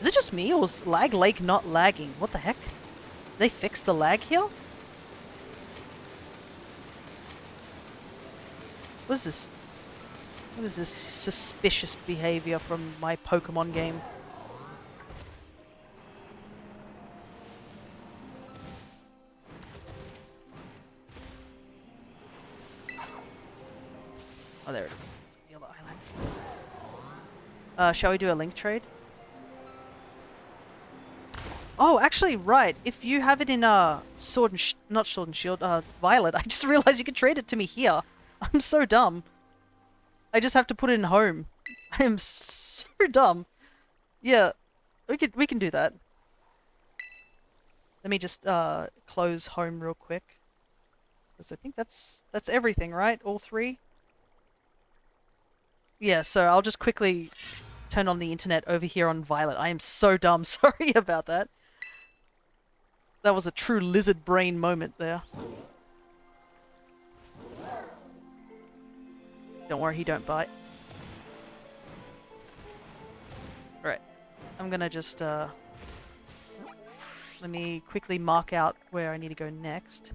Speaker 1: Is it just me, or was Lag Lake not lagging? What the heck? Did they fix the lag here? What is this? What is this suspicious behavior from my Pokemon game? Oh, there it is. The other island. Shall we do a link trade? Oh, actually, right. If you have it in sword and not sword and shield, violet, I just realized you could trade it to me here. I'm so dumb. I just have to put it in home. I am so dumb. Yeah, we can do that. Let me just close home real quick. Because I think that's everything, right? All three? Yeah, so I'll just quickly turn on the internet over here on Violet. I am so dumb. Sorry about that. That was a true lizard brain moment there. Don't worry, he don't bite. Right. I'm gonna just, let me quickly mark out where I need to go next.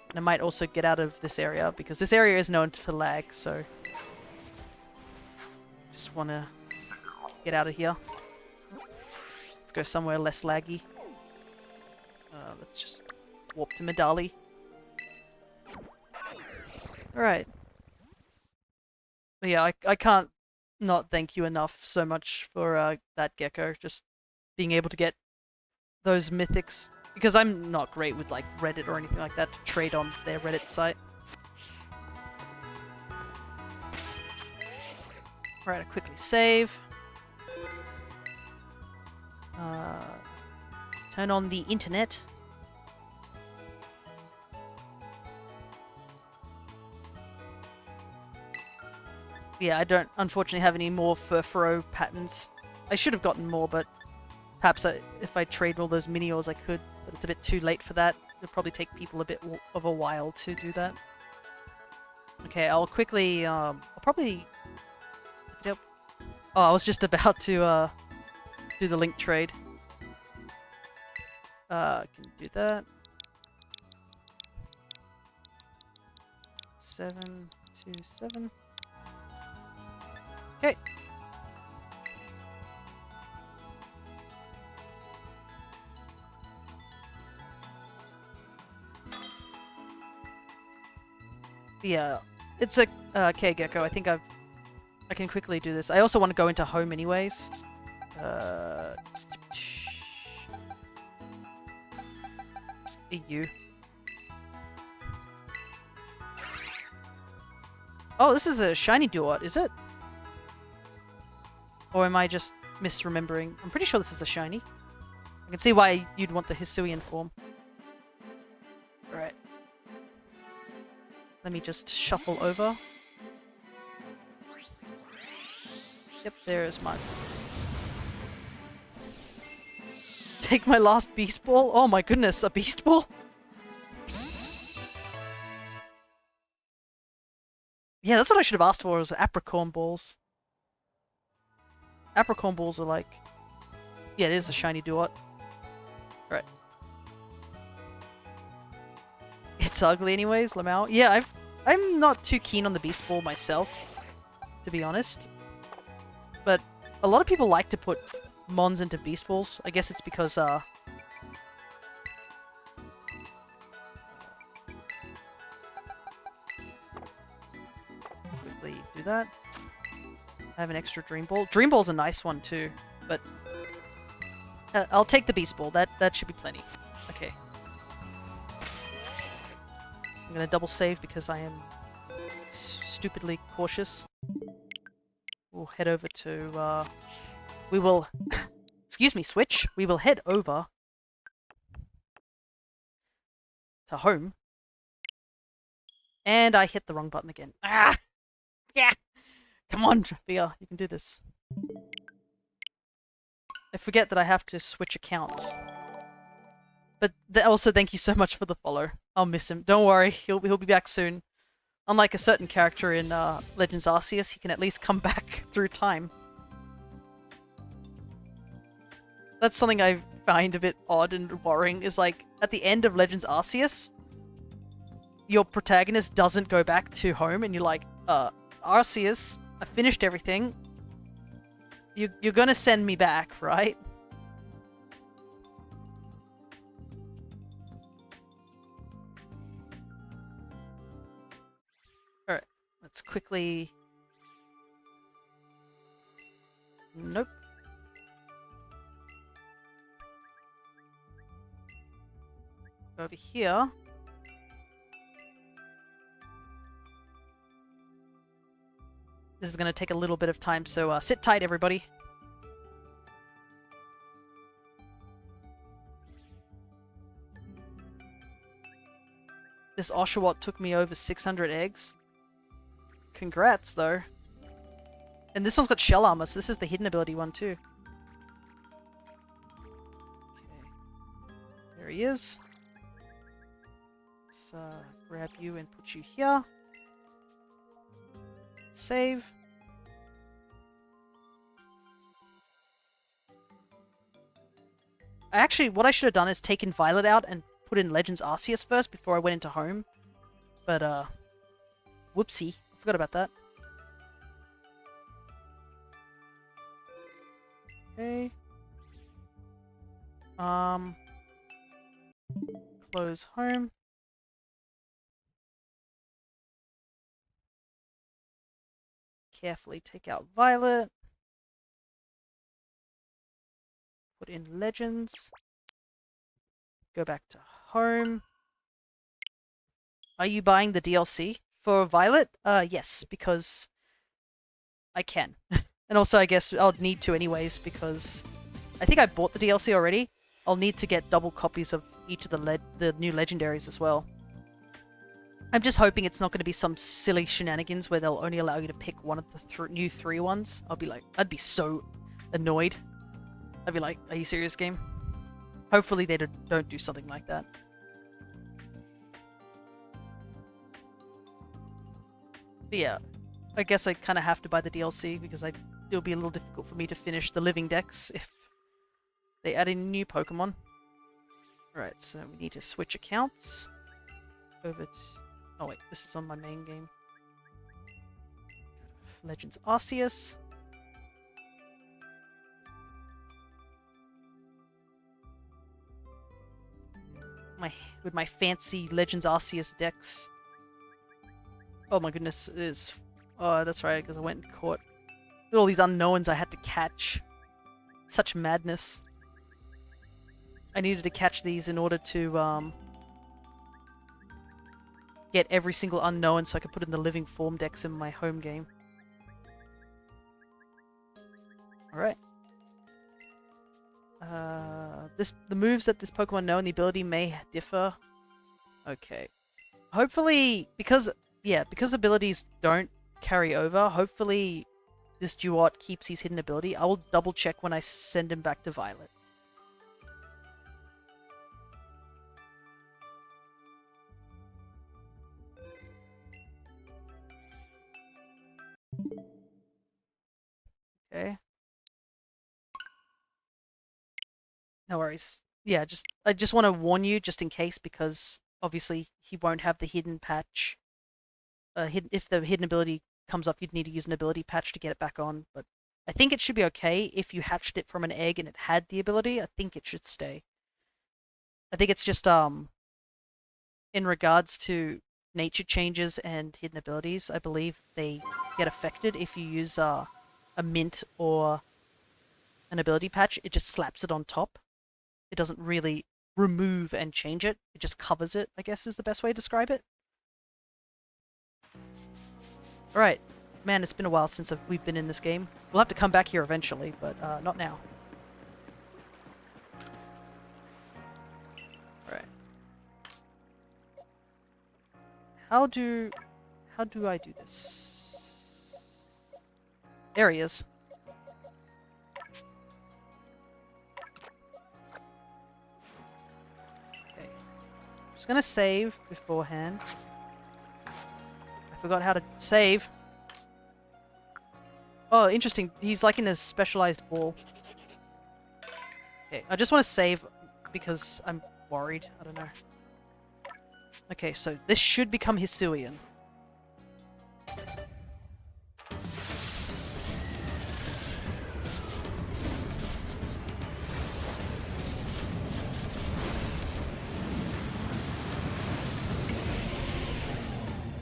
Speaker 1: And I might also get out of this area, because this area is known for lag, so... Just wanna get out of here. Let's go somewhere less laggy. Let's just warp to Medali. Alright. But yeah, I can't not thank you enough so much for that gecko. Just being able to get those mythics. Because I'm not great with like Reddit or anything like that to trade on their Reddit site. Alright, I quickly save. Turn on the internet. Yeah, I don't unfortunately have any more furfuro patterns. I should have gotten more, but perhaps if I trade all those mini-ores I could, but it's a bit too late for that. It'll probably take people a bit of a while to do that. Okay, I'll quickly, I'll probably... Yep. Oh, I was just about to do the link trade. Can do that. 727. Okay. Yeah, it's a K-Gecko. I think I can quickly do this. I also want to go into home anyways. EU. Oh, this is a shiny Duot, is it? Or am I just misremembering? I'm pretty sure this is a shiny. I can see why you'd want the Hisuian form. Right. Let me just shuffle over. Yep, there is mine. Take my last Beast Ball? Oh my goodness, a Beast Ball? Yeah, that's what I should have asked for, was Apricorn Balls. Apricorn Balls are like... Yeah, it is a shiny Duot. Right. It's ugly anyways, Lamau. Yeah, I'm not too keen on the Beast Ball myself, to be honest. But a lot of people like to put Mons into Beast Balls. I guess it's because, quickly do that. I have an extra Dream Ball. Dream Ball's a nice one too, but I'll take the Beast Ball. That should be plenty. Okay. I'm gonna double save because I am stupidly cautious. We'll head over to, we will... Excuse me, Switch. We will head over to home. And I hit the wrong button again. Ah! Yeah! Come on, Via. You can do this. I forget that I have to switch accounts. But also, thank you so much for the follow. I'll miss him. Don't worry, he'll be back soon. Unlike a certain character in Legends Arceus, he can at least come back through time. That's something I find a bit odd and worrying, is like, at the end of Legends Arceus, your protagonist doesn't go back to home, and you're like, Arceus, I finished everything. You're gonna send me back, right? Alright, let's quickly... Nope. Over here. This is going to take a little bit of time, so sit tight, everybody. This Oshawott took me over 600 eggs. Congrats, though. And this one's got shell armor, so this is the hidden ability one, too. Okay. There he is. Let's grab you and put you here. Save. Actually, what I should have done is taken Violet out and put in Legends Arceus first before I went into home. But, whoopsie. I forgot about that. Okay. Close home. Carefully take out Violet. Put in Legends. Go back to home. Are you buying the DLC for Violet? Yes, because I can. And also, I guess I'll need to anyways, because I think I bought the DLC already. I'll need to get double copies of each of the new legendaries as well. I'm just hoping it's not going to be some silly shenanigans where they'll only allow you to pick one of the new 3 ones. I'd be so annoyed. I'd be like, are you serious, game? Hopefully they don't do something like that. But yeah, I guess I kind of have to buy the DLC because it'll be a little difficult for me to finish the living decks if they add in new Pokemon. Alright, so we need to switch accounts. Over to... Oh wait, this is on my main game. Legends Arceus. With my fancy Legends Arceus decks. Oh my goodness, oh, that's right, because I went and caught all these unknowns I had to catch. Such madness. I needed to catch these in order to, get every single unknown so I could put in the living form decks in my home game. Alright. The moves that this Pokemon know and the ability may differ. Okay. Hopefully, because abilities don't carry over, hopefully this Duot keeps his hidden ability. I will double check when I send him back to Violet. Okay. No worries. Yeah, I just want to warn you just in case, because obviously he won't have the hidden patch. If the hidden ability comes up, you'd need to use an ability patch to get it back on, but I think it should be okay if you hatched it from an egg and it had the ability. I think it should stay. I think it's just in regards to nature changes and hidden abilities, I believe they get affected if you use a mint or an ability patch. It just slaps it on top. It doesn't really remove and change it. It just covers it, I guess is the best way to describe it. Alright. Man, it's been a while since we've been in this game. We'll have to come back here eventually, but not now. Alright. How do I do this? There he is. Okay. Just gonna save beforehand. I forgot how to save. Oh, interesting. He's like in a specialized ball. Okay, I just want to save because I'm worried. I don't know. Okay, so this should become Hisuian.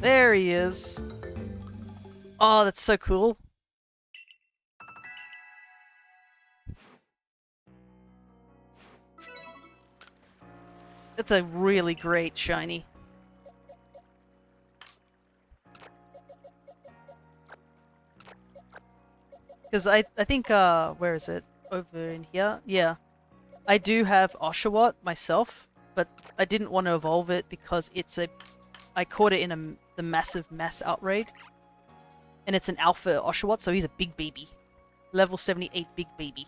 Speaker 1: There he is. Oh, that's so cool. It's a really great shiny. Because I think, where is it? Over in here? Yeah. I do have Oshawott myself, but I didn't want to evolve it because I caught it in the massive mass outraid. And it's an alpha Oshawott, so he's a big baby. Level 78 big baby.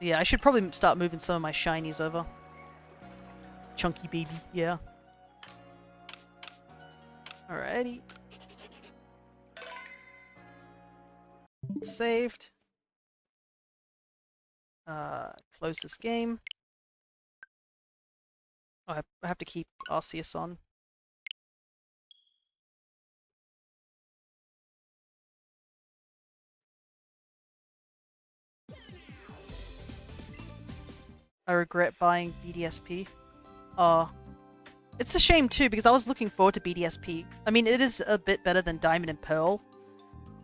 Speaker 1: Yeah, I should probably start moving some of my shinies over. Chunky baby, yeah. Alrighty. Saved. Close this game. Oh, I have to keep Arceus on. I regret buying BDSP. It's a shame too, because I was looking forward to BDSP. I mean, it is a bit better than Diamond and Pearl,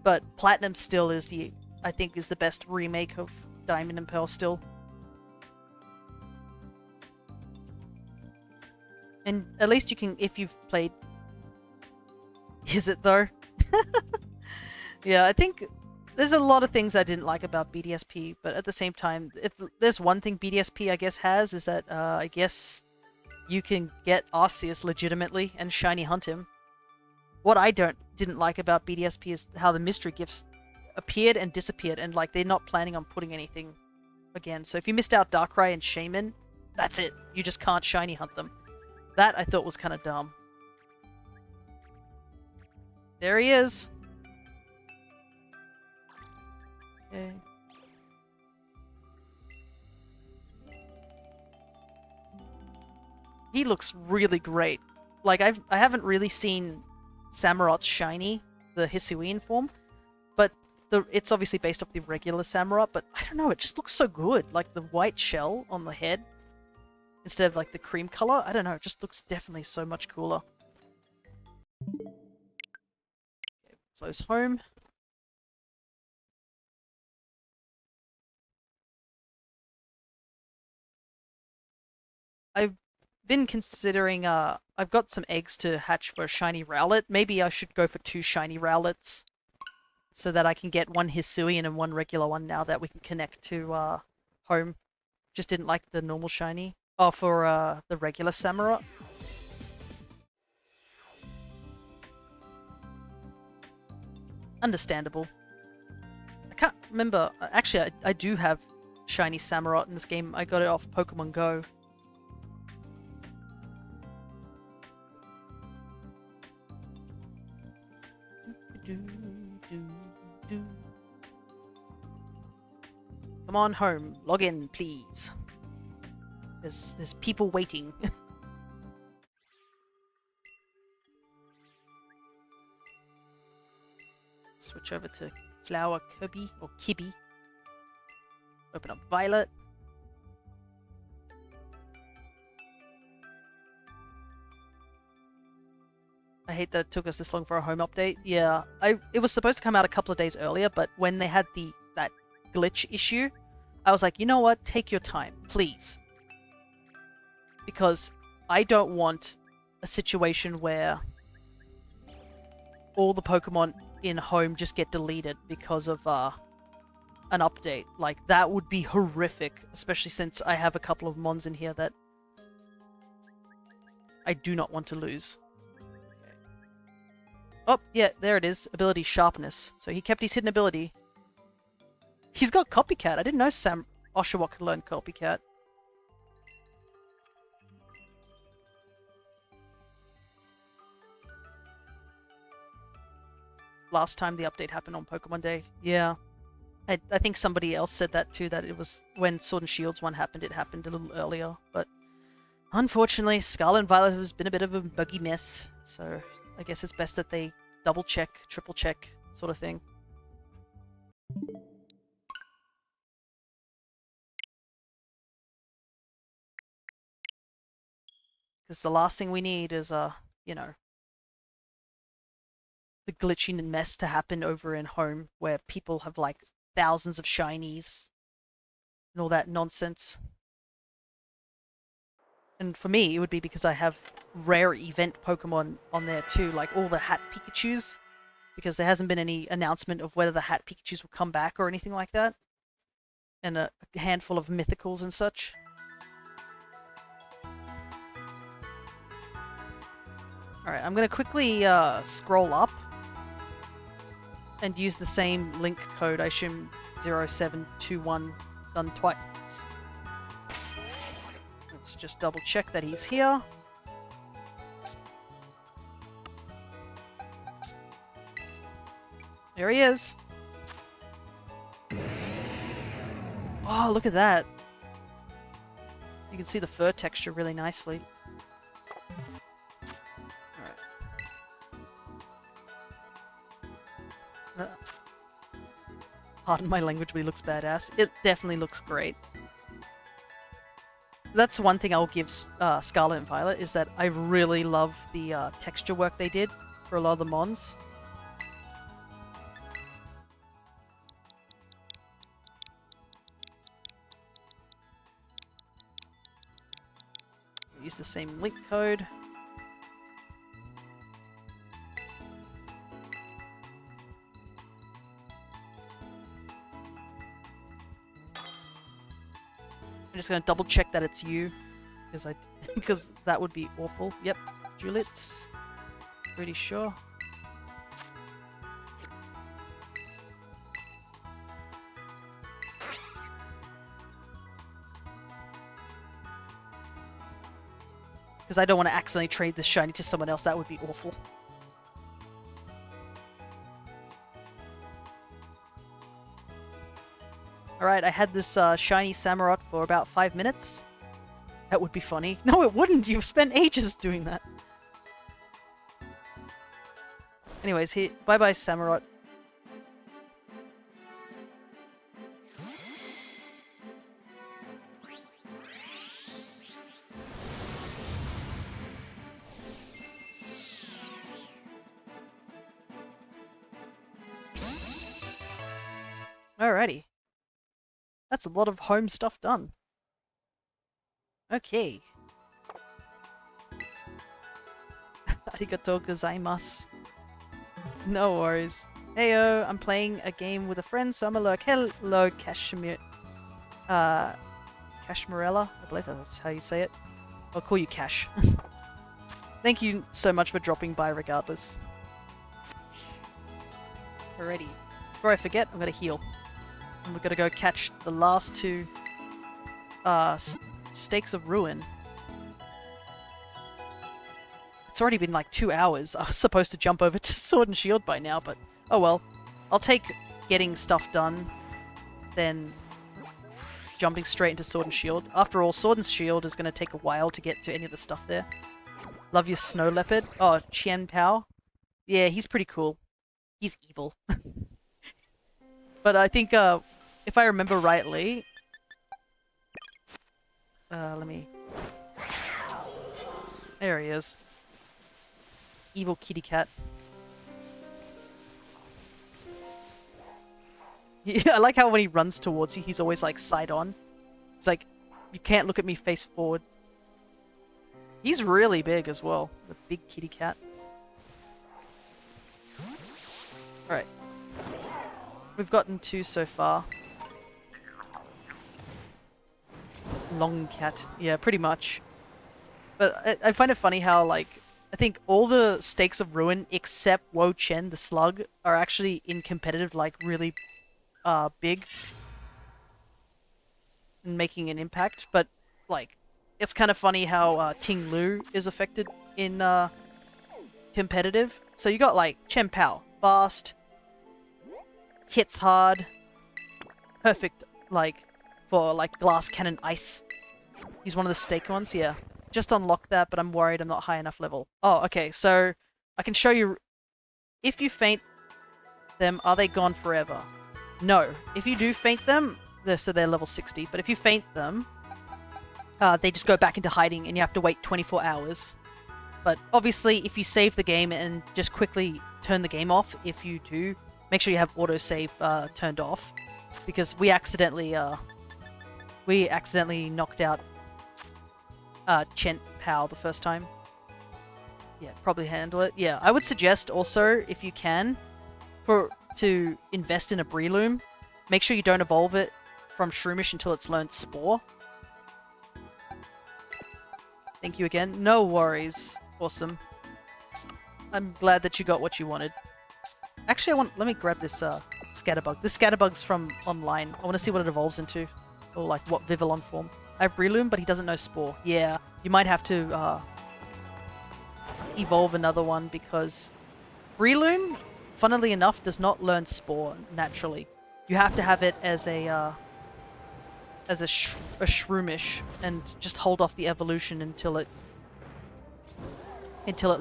Speaker 1: but Platinum still is I think is the best remake of Diamond and Pearl still. And at least you can, if you've played... Is it though? Yeah, I think there's a lot of things I didn't like about BDSP, but at the same time, if there's one thing BDSP I guess has, is that I guess you can get Arceus legitimately and shiny hunt him. What I didn't like about BDSP is how the mystery gifts appeared and disappeared, and like they're not planning on putting anything again. So if you missed out Darkrai and Shaman, that's it. You just can't shiny hunt them. That I thought was kind of dumb. There he is. Okay. He looks really great. Like I haven't really seen Samurot's shiny, the Hisuian form, but it's obviously based off the regular Samurott, but I don't know, it just looks so good. Like the white shell on the head instead of like the cream color, I don't know, it just looks definitely so much cooler. Okay, close home. I've been considering, I've got some eggs to hatch for a shiny Rowlet. Maybe I should go for 2 shiny Rowlets so that I can get one Hisuian and one regular one now that we can connect to home. Just didn't like the normal shiny. Oh, for the regular Samurott. Understandable. I can't remember. Actually, I do have shiny Samurott in this game. I got it off Pokemon Go. Come on home. Log in, please. There's people waiting. Switch over to Flower Kirby or Kibby. Open up Violet. I hate that it took us this long for a home update. Yeah, it was supposed to come out a couple of days earlier, but when they had that glitch issue, I was like, you know what? Take your time, please. Because I don't want a situation where all the Pokemon in home just get deleted because of an update. Like, that would be horrific, especially since I have a couple of Mons in here that I do not want to lose. Oh, yeah, there it is. Ability Sharpness. So he kept his hidden ability. He's got Copycat. I didn't know Oshawott could learn Copycat. Last time the update happened on Pokemon Day. Yeah. I think somebody else said that too, that it was when Sword and Shield's one happened, it happened a little earlier. But unfortunately, Scarlet and Violet has been a bit of a buggy mess. So I guess it's best that they double check, triple check, sort of thing. Because the last thing we need is, you know, the glitchy mess to happen over in home where people have like thousands of shinies and all that nonsense. And for me, it would be because I have rare event Pokemon on there too, like all the Hat Pikachus, because there hasn't been any announcement of whether the Hat Pikachus will come back or anything like that, and a handful of mythicals and such. Alright, I'm going to quickly scroll up and use the same link code, I assume 0721 done twice. Let's just double check that he's here. There he is. Oh, look at that. You can see the fur texture really nicely. Alright. Pardon my language, but he looks badass. It definitely looks great. That's one thing I'll give Scarlet and Violet, is that I really love the texture work they did for a lot of the mons. Use the same link code. I'm just gonna double check that it's you, because that would be awful. Yep, Julits. Pretty sure. Because I don't want to accidentally trade this shiny to someone else. That would be awful. Alright, I had this shiny Samurott for about 5 minutes. That would be funny. No, it wouldn't! You've spent ages doing that. Anyways, here, bye-bye Samurott. Alrighty. That's a lot of home stuff done. Okay. Arigatou gozaimasu. No worries. Heyo, I'm playing a game with a friend, so I'm a lurk. Hello, Cashmere. Cashmerella? I believe that's how you say it. I'll call you Cash. Thank you so much for dropping by regardless. Alrighty. Before I forget, I'm gonna heal. And we're gonna go catch the last two Stakes of Ruin. It's already been like 2 hours. I was supposed to jump over to Sword and Shield by now, but oh well. I'll take getting stuff done, then jumping straight into Sword and Shield. After all, Sword and Shield is gonna take a while to get to any of the stuff there. Love your Snow Leopard. Oh, Qian Pao. Yeah, he's pretty cool. He's evil. But I think, if I remember rightly... let me... There he is. Evil kitty cat. Yeah, I like how when he runs towards you, he's always like side on. It's like, you can't look at me face forward. He's really big as well, the big kitty cat. Alright. We've gotten 2 so far. Long cat. Yeah, pretty much. But I find it funny how, like, I think all the Stakes of Ruin except Wo Chen, the slug, are actually in competitive, like, really big. And making an impact. But, like, it's kind of funny how Ting Lu is affected in competitive. So you got, like, Chen Pao. Fast. Hits hard. Perfect, like, for, like, Glass Cannon Ice. He's one of the stake ones, yeah. Just unlocked that, but I'm worried I'm not high enough level. Oh, okay, so I can show you... If you faint them, are they gone forever? No. If you do faint them, so they're level 60, but if you faint them, they just go back into hiding and you have to wait 24 hours. But obviously, if you save the game and just quickly turn the game off, if you do, make sure you have autosave turned off, because we accidentally knocked out Chent Pow the first time. Yeah, probably handle it. Yeah, I would suggest also, if you can, to invest in a Breloom. Make sure you don't evolve it from Shroomish until it's learned Spore. Thank you again. No worries. Awesome. I'm glad that you got what you wanted. Actually, let me grab this Scatterbug. This Scatterbug's from online. I want to see what it evolves into. Or like what Vivillon form. I have Breloom, but he doesn't know Spore. Yeah, you might have to evolve another one because Breloom, funnily enough, does not learn Spore naturally. You have to have it as a Shroomish and just hold off the evolution until it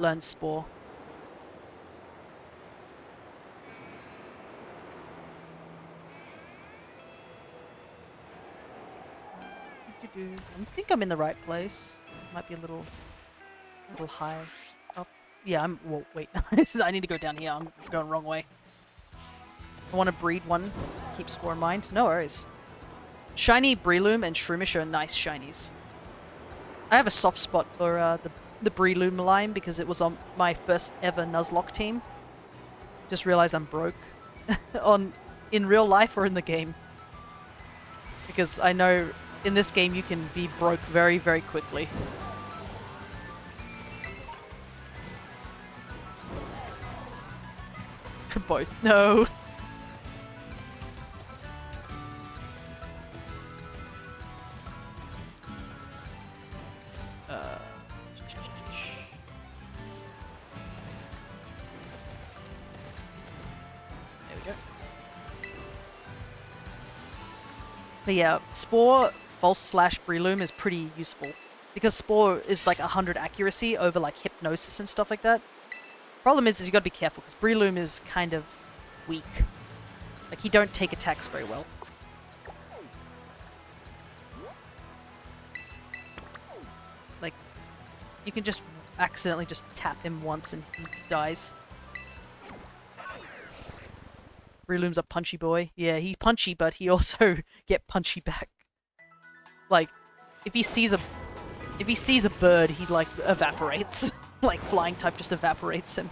Speaker 1: learns Spore. I think I'm in the right place. Might be a little high up. Yeah, well, wait. I need to go down here. I'm going the wrong way. I want to breed one. Keep Spore in mind. No worries. Shiny Breloom and Shroomish are nice shinies. I have a soft spot for the Breloom line because it was on my first ever Nuzlocke team. Just realized I'm broke in real life or in the game. Because I know in this game you can be broke very, very quickly. Both. No. But yeah, Spore False / Breloom is pretty useful. Because Spore is like 100 accuracy over like Hypnosis and stuff like that. Problem is you gotta be careful, because Breloom is kind of weak. Like, he don't take attacks very well. Like, you can just accidentally just tap him once and he dies. Breloom's a punchy boy. Yeah, he's punchy, but he also get punchy back. Like, if he sees a bird, he like evaporates. Like flying type just evaporates him.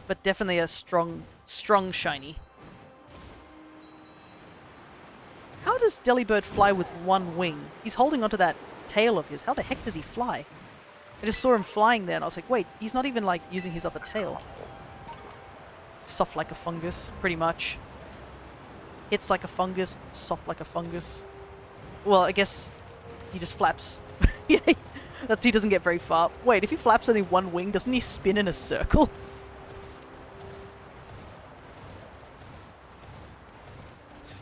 Speaker 1: But definitely a strong shiny. How does Delibird fly with one wing? He's holding onto that tail of his. How the heck does he fly? I just saw him flying there and I was like, wait, he's not even like using his other tail. Soft like a fungus, pretty much. Hits like a fungus, soft like a fungus. Well, I guess he just flaps. Yeah, he doesn't get very far. Wait, if he flaps only one wing, doesn't he spin in a circle?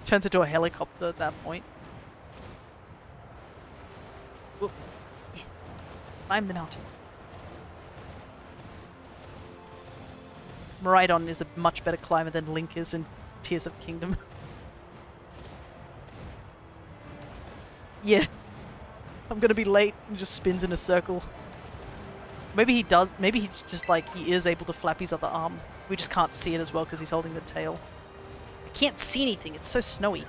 Speaker 1: Turns into a helicopter at that point. Whoop. Yeah. Climb the mountain. Miraidon is a much better climber than Link is in Tears of the Kingdom. Yeah. I'm gonna be late and just spins in a circle. Maybe he does. Maybe he's just like, he is able to flap his other arm. We just can't see it as well because he's holding the tail. I can't see anything. It's so snowy.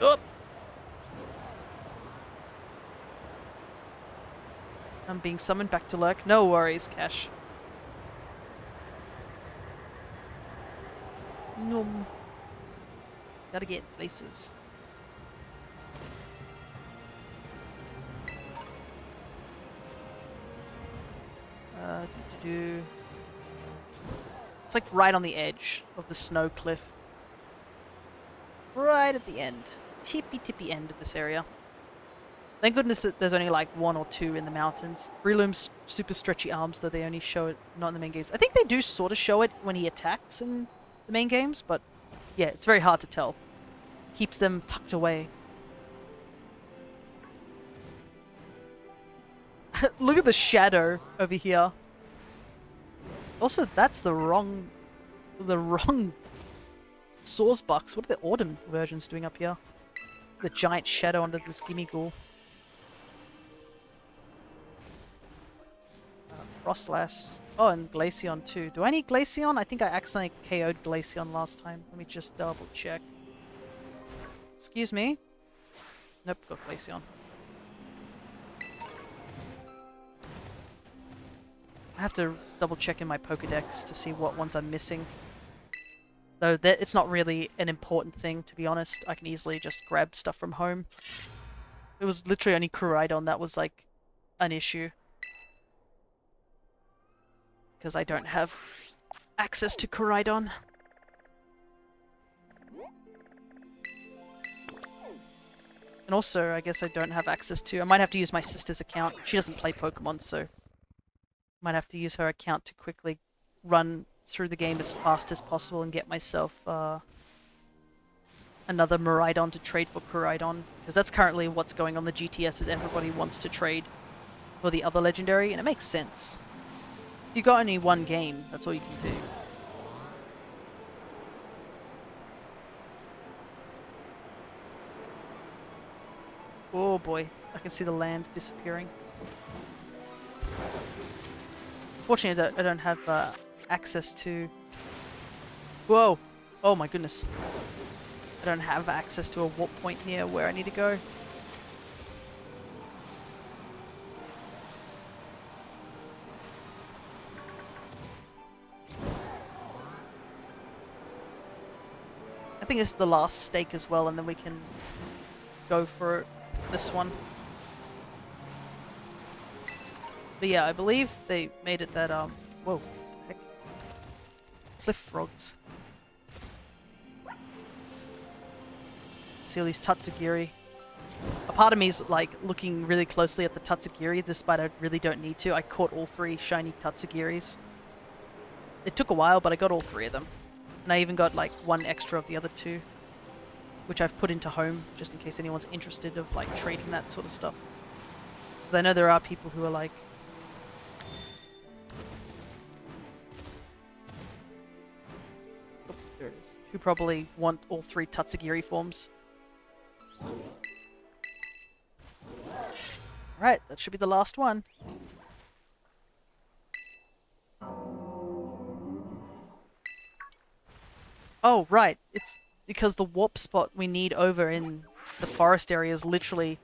Speaker 1: Oh! I'm being summoned back to lurk. No worries, Cash. Nom. Gotta get places. It's like right on the edge of the snow cliff. Right at the end. Tippy end of this area. Thank goodness that there's only like one or two in the mountains. Breloom's super stretchy arms, though they only show it not in the main games. I think they do sort of show it when he attacks in the main games, but yeah, it's very hard to tell. Keeps them tucked away. Look at the shadow over here. Also, that's the wrong Sawsbucks. What are the autumn versions doing up here? The giant shadow under this gimme ghoul. Frostlass. Oh, and Glaceon too. Do I need Glaceon? I think I accidentally KO'd Glaceon last time. Let me just double check. Excuse me. Nope, got Glaceon. I have to double check in my Pokedex to see what ones I'm missing. Though it's not really an important thing, to be honest. I can easily just grab stuff from home. It was literally only Miraidon that was like an issue. Because I don't have access to Miraidon. And also, I guess I don't have access to... I might have to use my sister's account. She doesn't play Pokemon, so... might have to use her account to quickly run through the game as fast as possible and get myself another Miraidon to trade for Miraidon. Because that's currently what's going on the GTS, is everybody wants to trade for the other legendary, and it makes sense. If you got only one game, that's all you can do. Oh boy, I can see the land disappearing. Fortunately, I don't have access to... Whoa! Oh my goodness. I don't have access to a warp point near where I need to go. I think it's the last stake as well, and then we can go for this one. But yeah, I believe they made it that, whoa, heck. Cliff frogs. See all these Tatsugiri. A part of me is like looking really closely at the Tatsugiri, despite I really don't need to. I caught all 3 shiny Tatsugiris. It took a while, but I got all 3 of them. And I even got like 1 extra of the other 2, which I've put into home, just in case anyone's interested of like trading that sort of stuff. Because I know there are people who are like, oh, there it is, who probably want all 3 Tatsugiri forms. Right, that should be the last one. Oh, right. It's because the warp spot we need over in the forest area is literally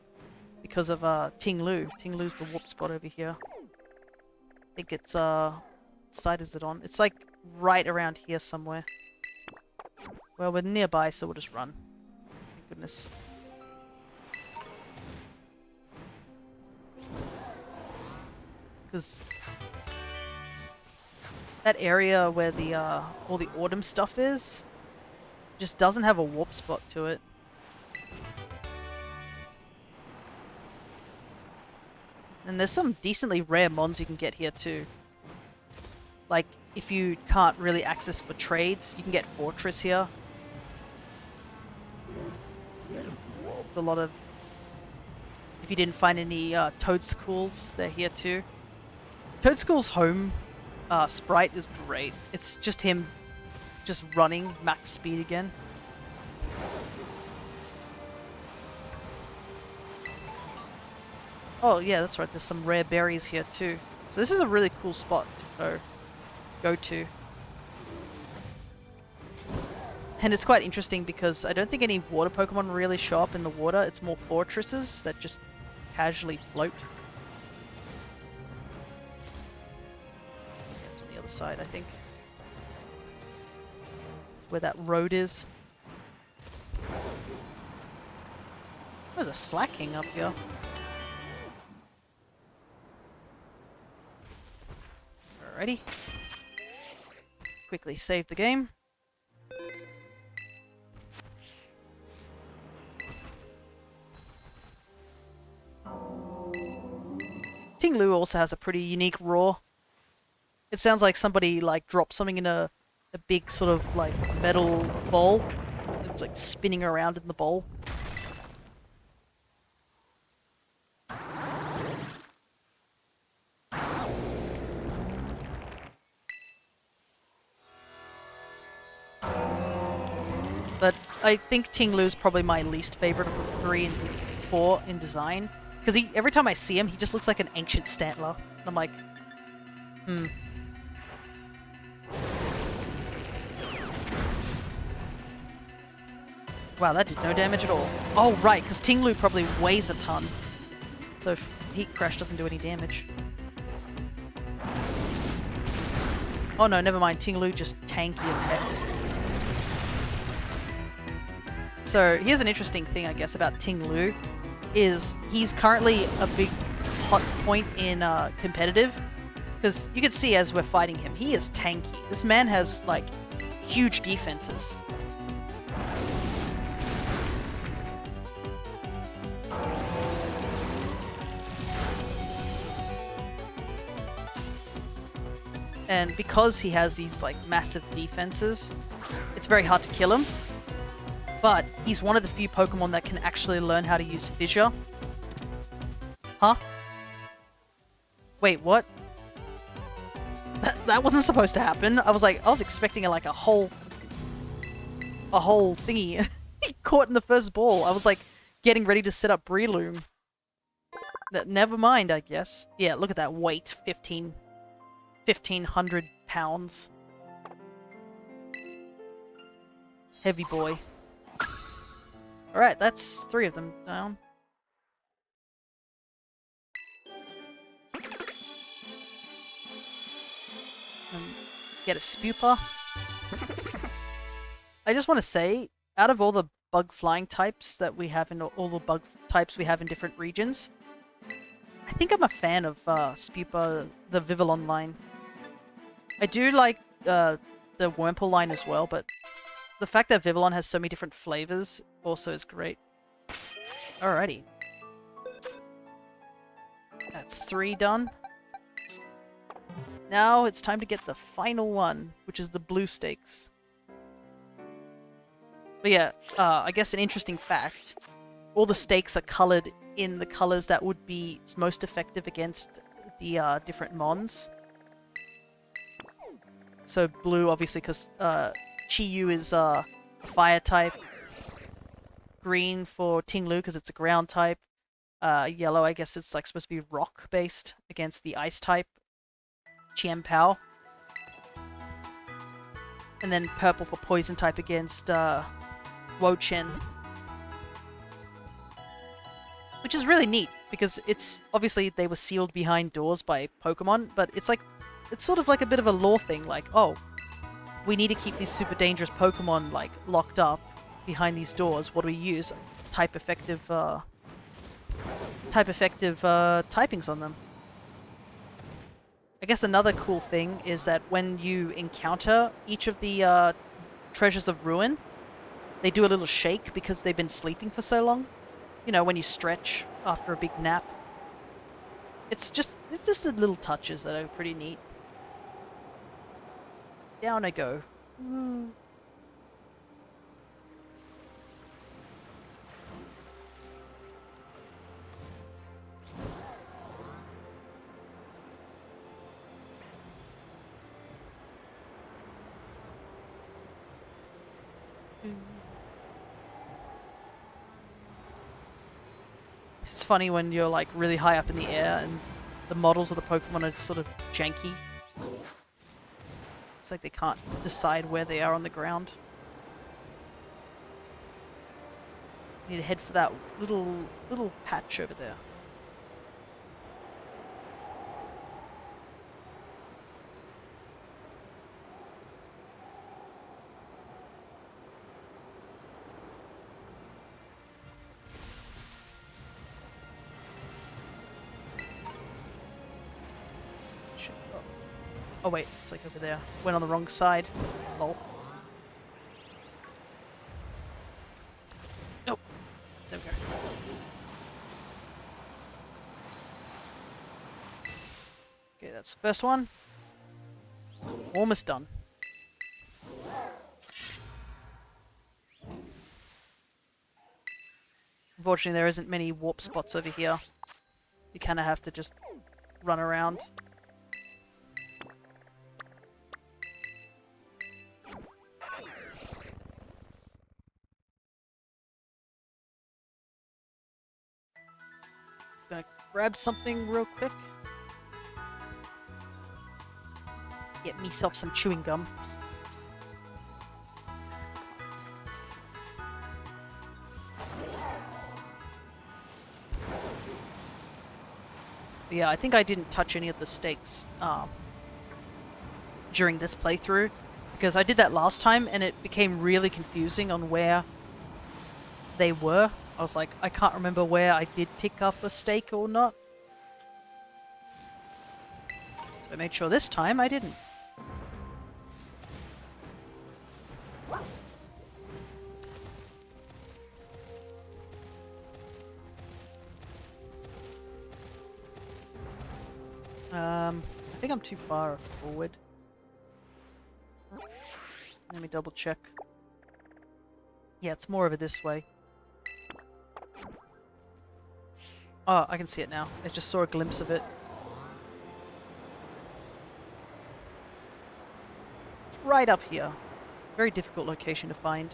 Speaker 1: because of Ting-Lu. Ting-Lu's the warp spot over here. I think it's, what side is it on? It's like right around here somewhere. Well, we're nearby, so we'll just run. Thank goodness. Because that area where the all the autumn stuff is just doesn't have a warp spot to it. And there's some decently rare mons you can get here too. Like, if you can't really access for trades, you can get Fortress here. There's a lot of... If you didn't find any Toadschools, they're here too. Toadskool's home sprite is great. It's just him just running max speed again. Oh yeah, that's right, there's some rare berries here too. So this is a really cool spot to go to. And it's quite interesting because I don't think any water Pokemon really show up in the water. It's more fortresses that just casually float. Yeah, it's on the other side, I think. It's where that road is. There's a Slacking up here. Alrighty. Quickly save the game. Ting-Lu also has a pretty unique roar. It sounds like somebody like dropped something in a big sort of like metal bowl. It's like spinning around in the bowl. But I think Ting-Lu is probably my least favorite of the 3 and 4 in design. Because every time I see him, he just looks like an ancient Stantler. And I'm like, Hmm. Wow, that did no damage at all. Oh, right, because Tinglu probably weighs a ton. So Heat Crash doesn't do any damage. Oh no, never mind. Tinglu just tanky as heck. So here's an interesting thing, I guess, about Tinglu, is he's currently a big hot point in competitive, because you can see as we're fighting him, he is tanky. This man has, like, huge defenses. And because he has these, like, massive defenses, it's very hard to kill him. But he's one of the few Pokemon that can actually learn how to use Fissure. Huh? Wait, what? That wasn't supposed to happen. I was expecting like a whole thingy. He caught in the first ball. I was like getting ready to set up Breloom. Never mind, I guess. Yeah, look at that weight, 1,500 pounds. Heavy boy. Alright, that's 3 of them down. Get a Spupa. I just want to say, out of all the bug flying types that we have in all the bug types we have in different regions, I think I'm a fan of Spupa, the Vivillon line. I do like the Wurmple line as well, but the fact that Vivillon has so many different flavors also is great. Alrighty. That's 3 done. Now it's time to get the final one, which is the blue stakes. But yeah, I guess an interesting fact, all the stakes are colored in the colors that would be most effective against the different mons. So blue, obviously, because Chi-Yu is a fire type. Green for Tinglu, because it's a ground type. Yellow, I guess it's like supposed to be rock-based against the ice type. Chien-Pao. And then purple for poison type against Wo-Chen. Which is really neat, because it's obviously they were sealed behind doors by Pokemon, but it's sort of like a bit of a lore thing, like, oh, we need to keep these super dangerous Pokemon like locked up behind these doors. What do we use? Type effective typings on them. I guess another cool thing is that when you encounter each of the treasures of ruin, they do a little shake because they've been sleeping for so long. You know, when you stretch after a big nap. It's just the little touches that are pretty neat. Down I go. It's funny when you're like really high up in the air and the models of the Pokemon are sort of janky. It's like they can't decide where they are on the ground. You need to head for that little patch over there. Oh wait, it's like over there. Went on the wrong side. Lol. Nope. There we go. Okay, that's the first one. Almost done. Unfortunately, there isn't many warp spots over here. You kind of have to just run around. Just gonna grab something real quick. get myself some chewing gum. But yeah, I think I didn't touch any of the stakes during this playthrough, because I did that last time and it became really confusing on where they were. I was like, I can't remember where I did pick up a stake or not. So I made sure this time I didn't. I think I'm too far forward. Let me double check. Yeah, it's more of it this way. Oh, I can see it now. I just saw a glimpse of it. It's right up here. Very difficult location to find.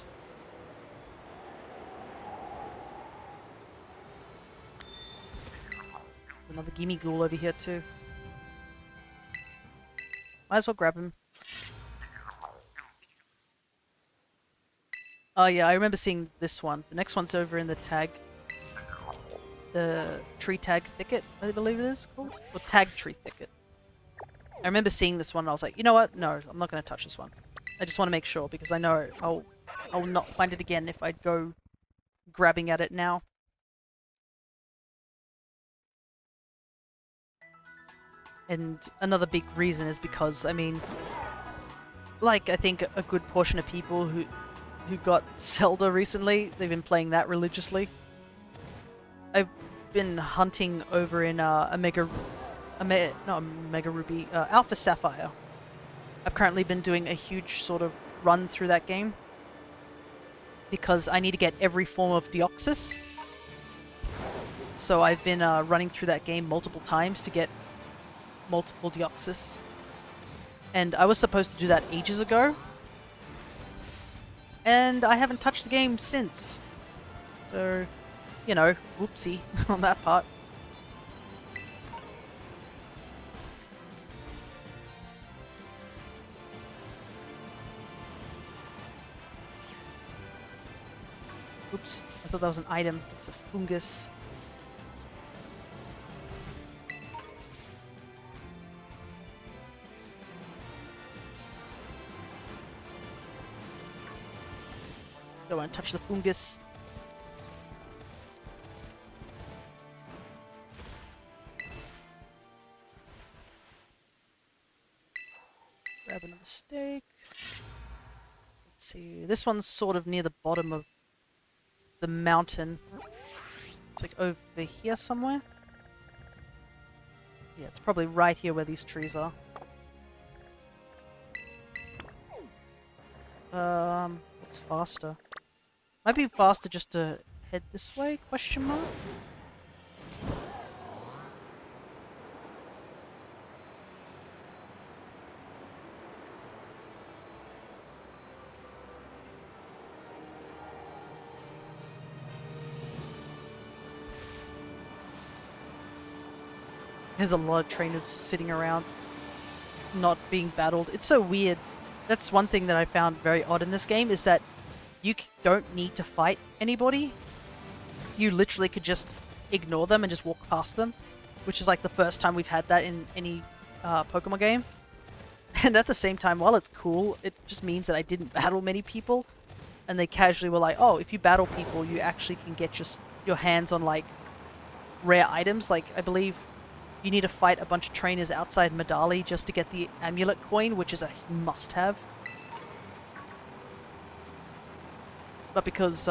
Speaker 1: Another gimme ghoul over here too. Might as well grab him. Oh yeah, I remember seeing this one. The next one's over in the tag. The tree tag thicket, I believe it is called? Or tag tree thicket. I remember seeing this one and I was like, you know what? No, I'm not going to touch this one. I just want to make sure because I know I'll not find it again if I go grabbing at it now. And another big reason is because, I mean, like I think a good portion of people who got Zelda recently, they've been playing that religiously. I've been hunting over in Alpha Sapphire. I've currently been doing a huge sort of run through that game because I need to get every form of Deoxys. So I've been running through that game multiple times to get multiple Deoxys. And I was supposed to do that ages ago. And I haven't touched the game since. So, you know, whoopsie on that part. Oops, I thought that was an item. It's a fungus. Don't want to touch the fungus. Grab another steak. Let's see. This one's sort of near the bottom of the mountain. It's like over here somewhere. Yeah, it's probably right here where these trees are. What's faster? Might be faster just to head this way, question mark? There's a lot of trainers sitting around, not being battled. It's so weird. That's one thing that I found very odd in this game, is that you don't need to fight anybody. You literally could just ignore them and just walk past them, which is like the first time we've had that in any Pokemon game. And at the same time, while it's cool, it just means that I didn't battle many people, and they casually were like, oh, if you battle people, you actually can get your hands on like rare items. Like, I believe you need to fight a bunch of trainers outside Medali just to get the amulet coin, which is a must-have. But because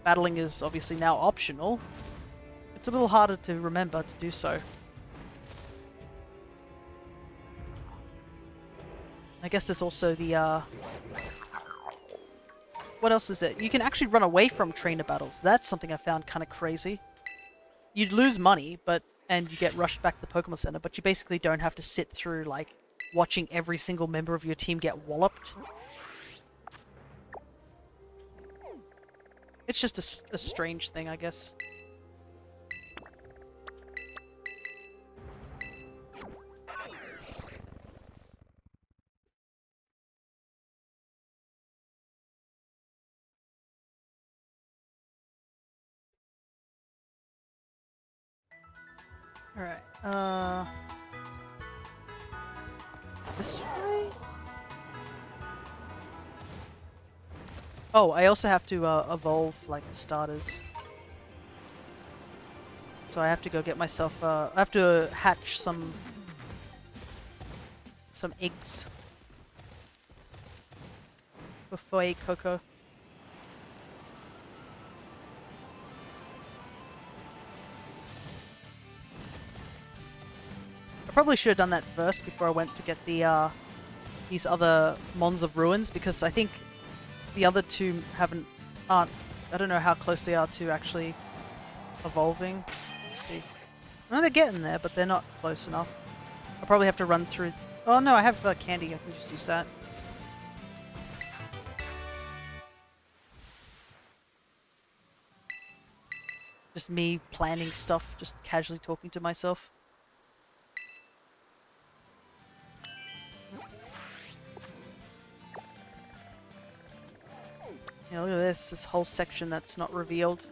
Speaker 1: battling is obviously now optional, it's a little harder to remember to do so. I guess there's also the, what else is it? You can actually run away from trainer battles. That's something I found kind of crazy. You'd lose money, and you get rushed back to the Pokemon Center, but you basically don't have to sit through, like, watching every single member of your team get walloped. It's just a strange thing, I guess. Alright, is this way? Oh, I also have to evolve like the starters. So I have to go get myself I have to hatch some eggs before I eat cocoa. I probably should have done that first before I went to get the these other Mons of Ruins, because I think the other two aren't, I don't know how close they are to actually evolving. Let's see. No, they're getting there, but they're not close enough. I'll probably have to run through. Oh no, I have candy. I can just use that. Just me planning stuff, just casually talking to myself. Yeah, look at this whole section that's not revealed.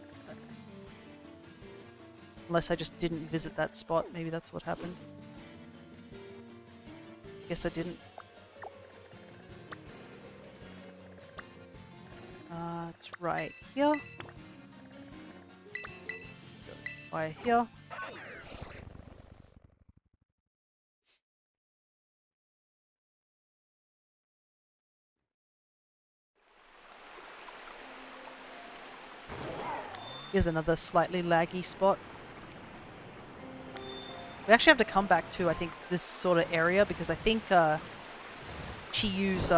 Speaker 1: Unless I just didn't visit that spot, maybe that's what happened. Guess I didn't. It's right here. Right here. Here's another slightly laggy spot. We actually have to come back to, I think, this sort of area, because I think Chiyu's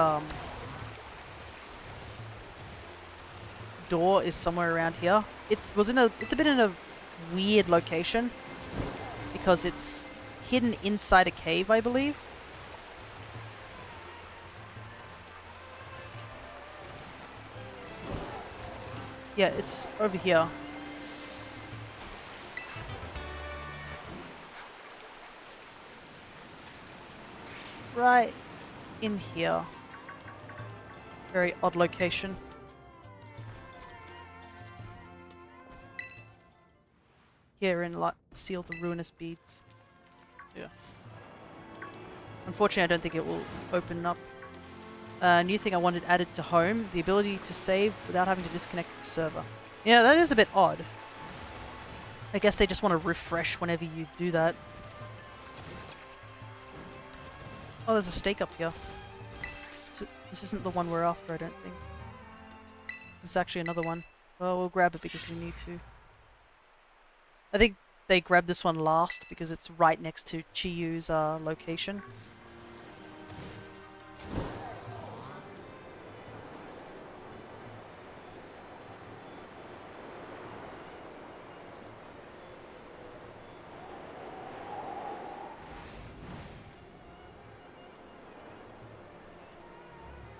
Speaker 1: door is somewhere around here. It's a bit in a weird location because it's hidden inside a cave, I believe. Yeah, it's over here. Right in here. Very odd location. Here in seal the ruinous beads. Yeah. Unfortunately, I don't think it will open up. New thing I wanted added to home, the ability to save without having to disconnect the server. Yeah, that is a bit odd. I guess they just want to refresh whenever you do that. Oh, there's a stake up here. This isn't the one we're after, I don't think. This is actually another one. Well, we'll grab it because we need to. I think they grabbed this one last because it's right next to Chiyu's location.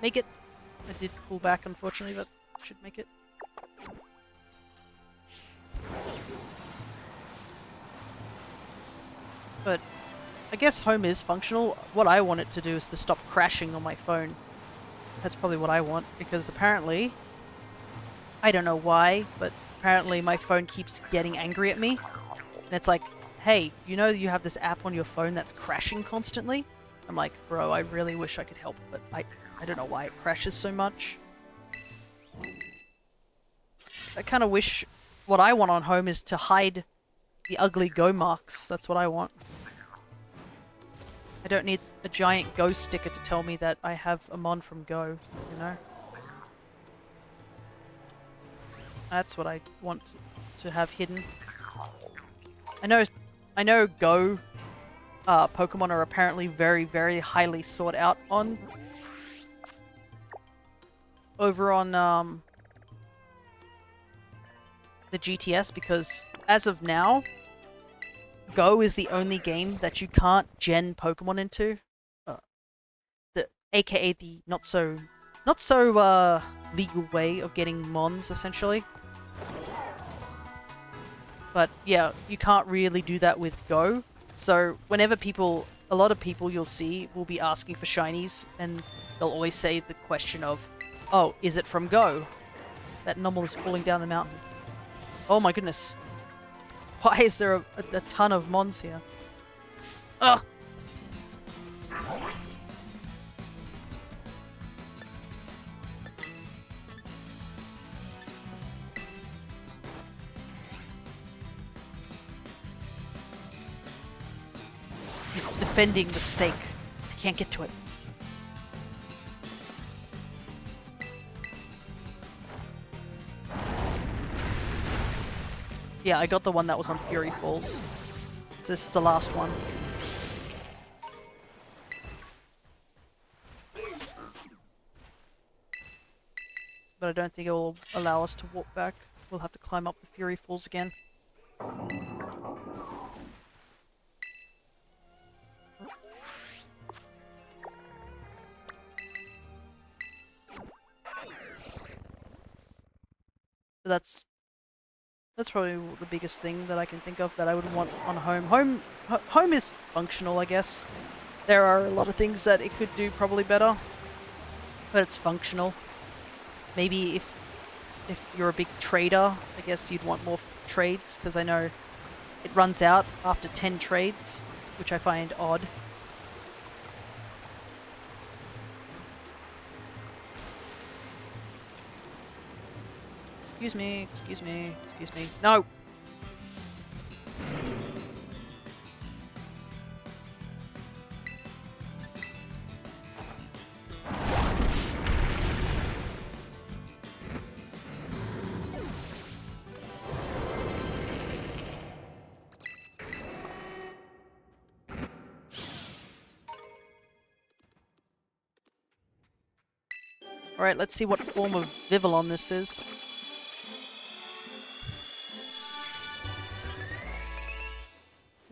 Speaker 1: Make it! I did pull back, unfortunately, but should make it. But I guess home is functional. What I want it to do is to stop crashing on my phone. That's probably what I want, because apparently, I don't know why, but apparently my phone keeps getting angry at me. And it's like, hey, you know you have this app on your phone that's crashing constantly? I'm like, bro, I really wish I could help, but I don't know why it crashes so much. I kind of wish what I want on home is to hide the ugly go marks. That's what I want. I don't need a giant Go sticker to tell me that I have a mon from Go, you know? That's what I want to have hidden. I know Go Pokemon are apparently very, very highly sought out on over on the GTS, because as of now, Go is the only game that you can't gen Pokemon into. AKA the not so legal way of getting mons, essentially. But yeah, you can't really do that with Go. So whenever a lot of people you'll see will be asking for shinies, and they'll always say the question of, oh, is it from Go? That normal is falling down the mountain. Oh my goodness. Why is there a ton of mons here? Ugh! He's defending the stake. I can't get to it. Yeah, I got the one that was on Fury Falls. So this is the last one. But I don't think it will allow us to walk back. We'll have to climb up the Fury Falls again. That's probably the biggest thing that I can think of that I would want on home. Home is functional, I guess. There are a lot of things that it could do probably better, but it's functional. Maybe if you're a big trader, I guess you'd want more trades, because I know it runs out after 10 trades, which I find odd. Excuse me, excuse me, excuse me. No! Alright, let's see what form of Vivillon this is.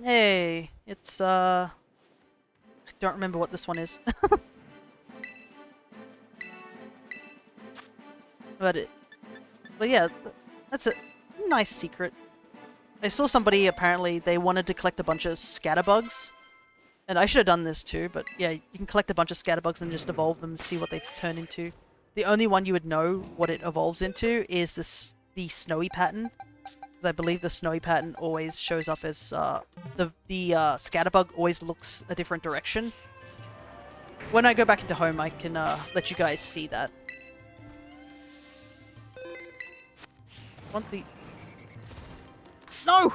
Speaker 1: Hey, it's I don't remember what this one is. But yeah, that's a nice secret. I saw somebody, apparently, they wanted to collect a bunch of scatterbugs. And I should have done this too, but yeah, you can collect a bunch of scatterbugs and just evolve them and see what they turn into. The only one you would know what it evolves into is the snowy pattern. Because I believe the snowy pattern always shows up as, the scatterbug always looks a different direction. When I go back into home, I can, let you guys see that. Want the... No!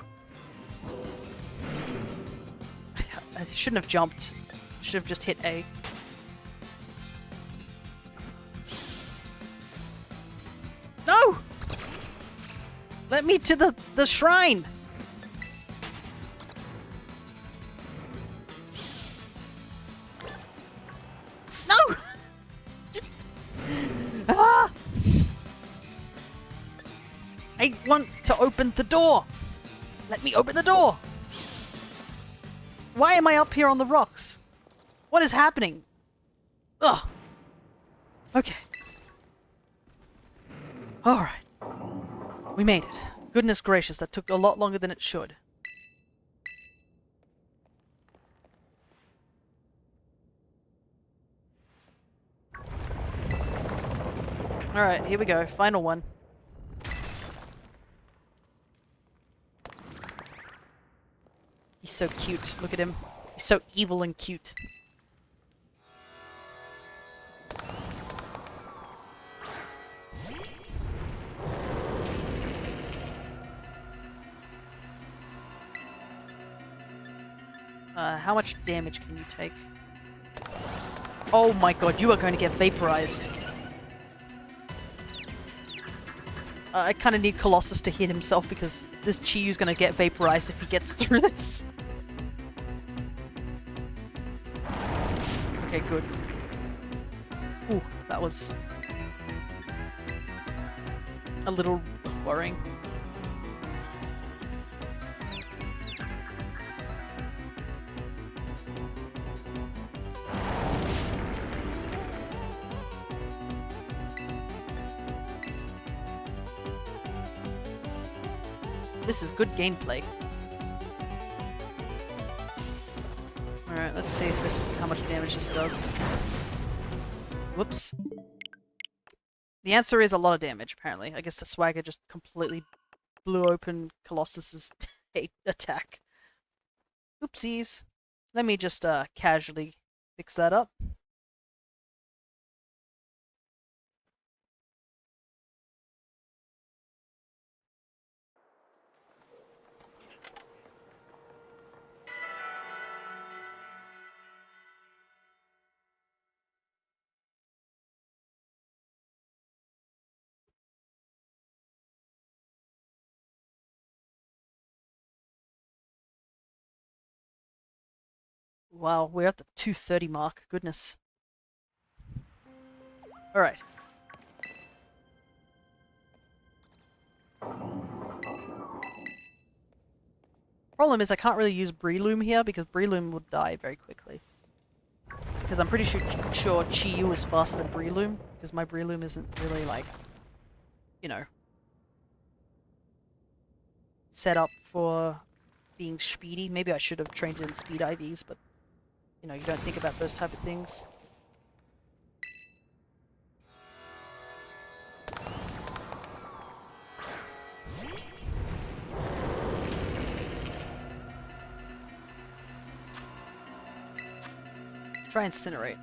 Speaker 1: I shouldn't have jumped. Should have just hit A. No! Let me to the shrine! No! Ah! I want to open the door! Let me open the door! Why am I up here on the rocks? What is happening? Ugh. Okay. Alright. We made it. Goodness gracious, that took a lot longer than it should. Alright, here we go. Final one. He's so cute. Look at him. He's so evil and cute. How much damage can you take? Oh my god, you are going to get vaporized. I kind of need Colossus to hit himself because this Chiyu's going to get vaporized if he gets through this. Okay, good. Ooh, that was a little worrying. This is good gameplay. Alright, let's see if this how much damage this does. Whoops. The answer is a lot of damage, apparently. I guess the swagger just completely blew open Colossus's attack. Oopsies. Let me just casually fix that up. Wow, we're at the 230 mark. Goodness. Alright. Problem is I can't really use Breloom here because Breloom would die very quickly. Because I'm pretty sure Chi-Yu is faster than Breloom, because my Breloom isn't really like, you know, set up for being speedy. Maybe I should have trained it in speed IVs, but you know, you don't think about those type of things. Try Incinerate.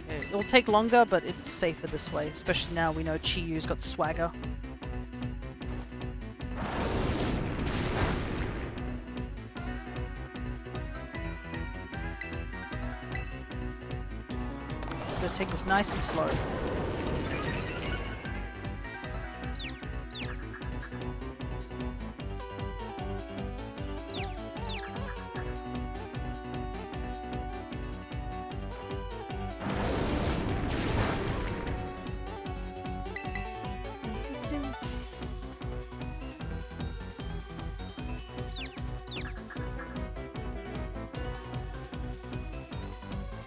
Speaker 1: Okay, it'll take longer, but it's safer this way, especially now we know Chi-Yu's got swagger. Gotta take this nice and slow.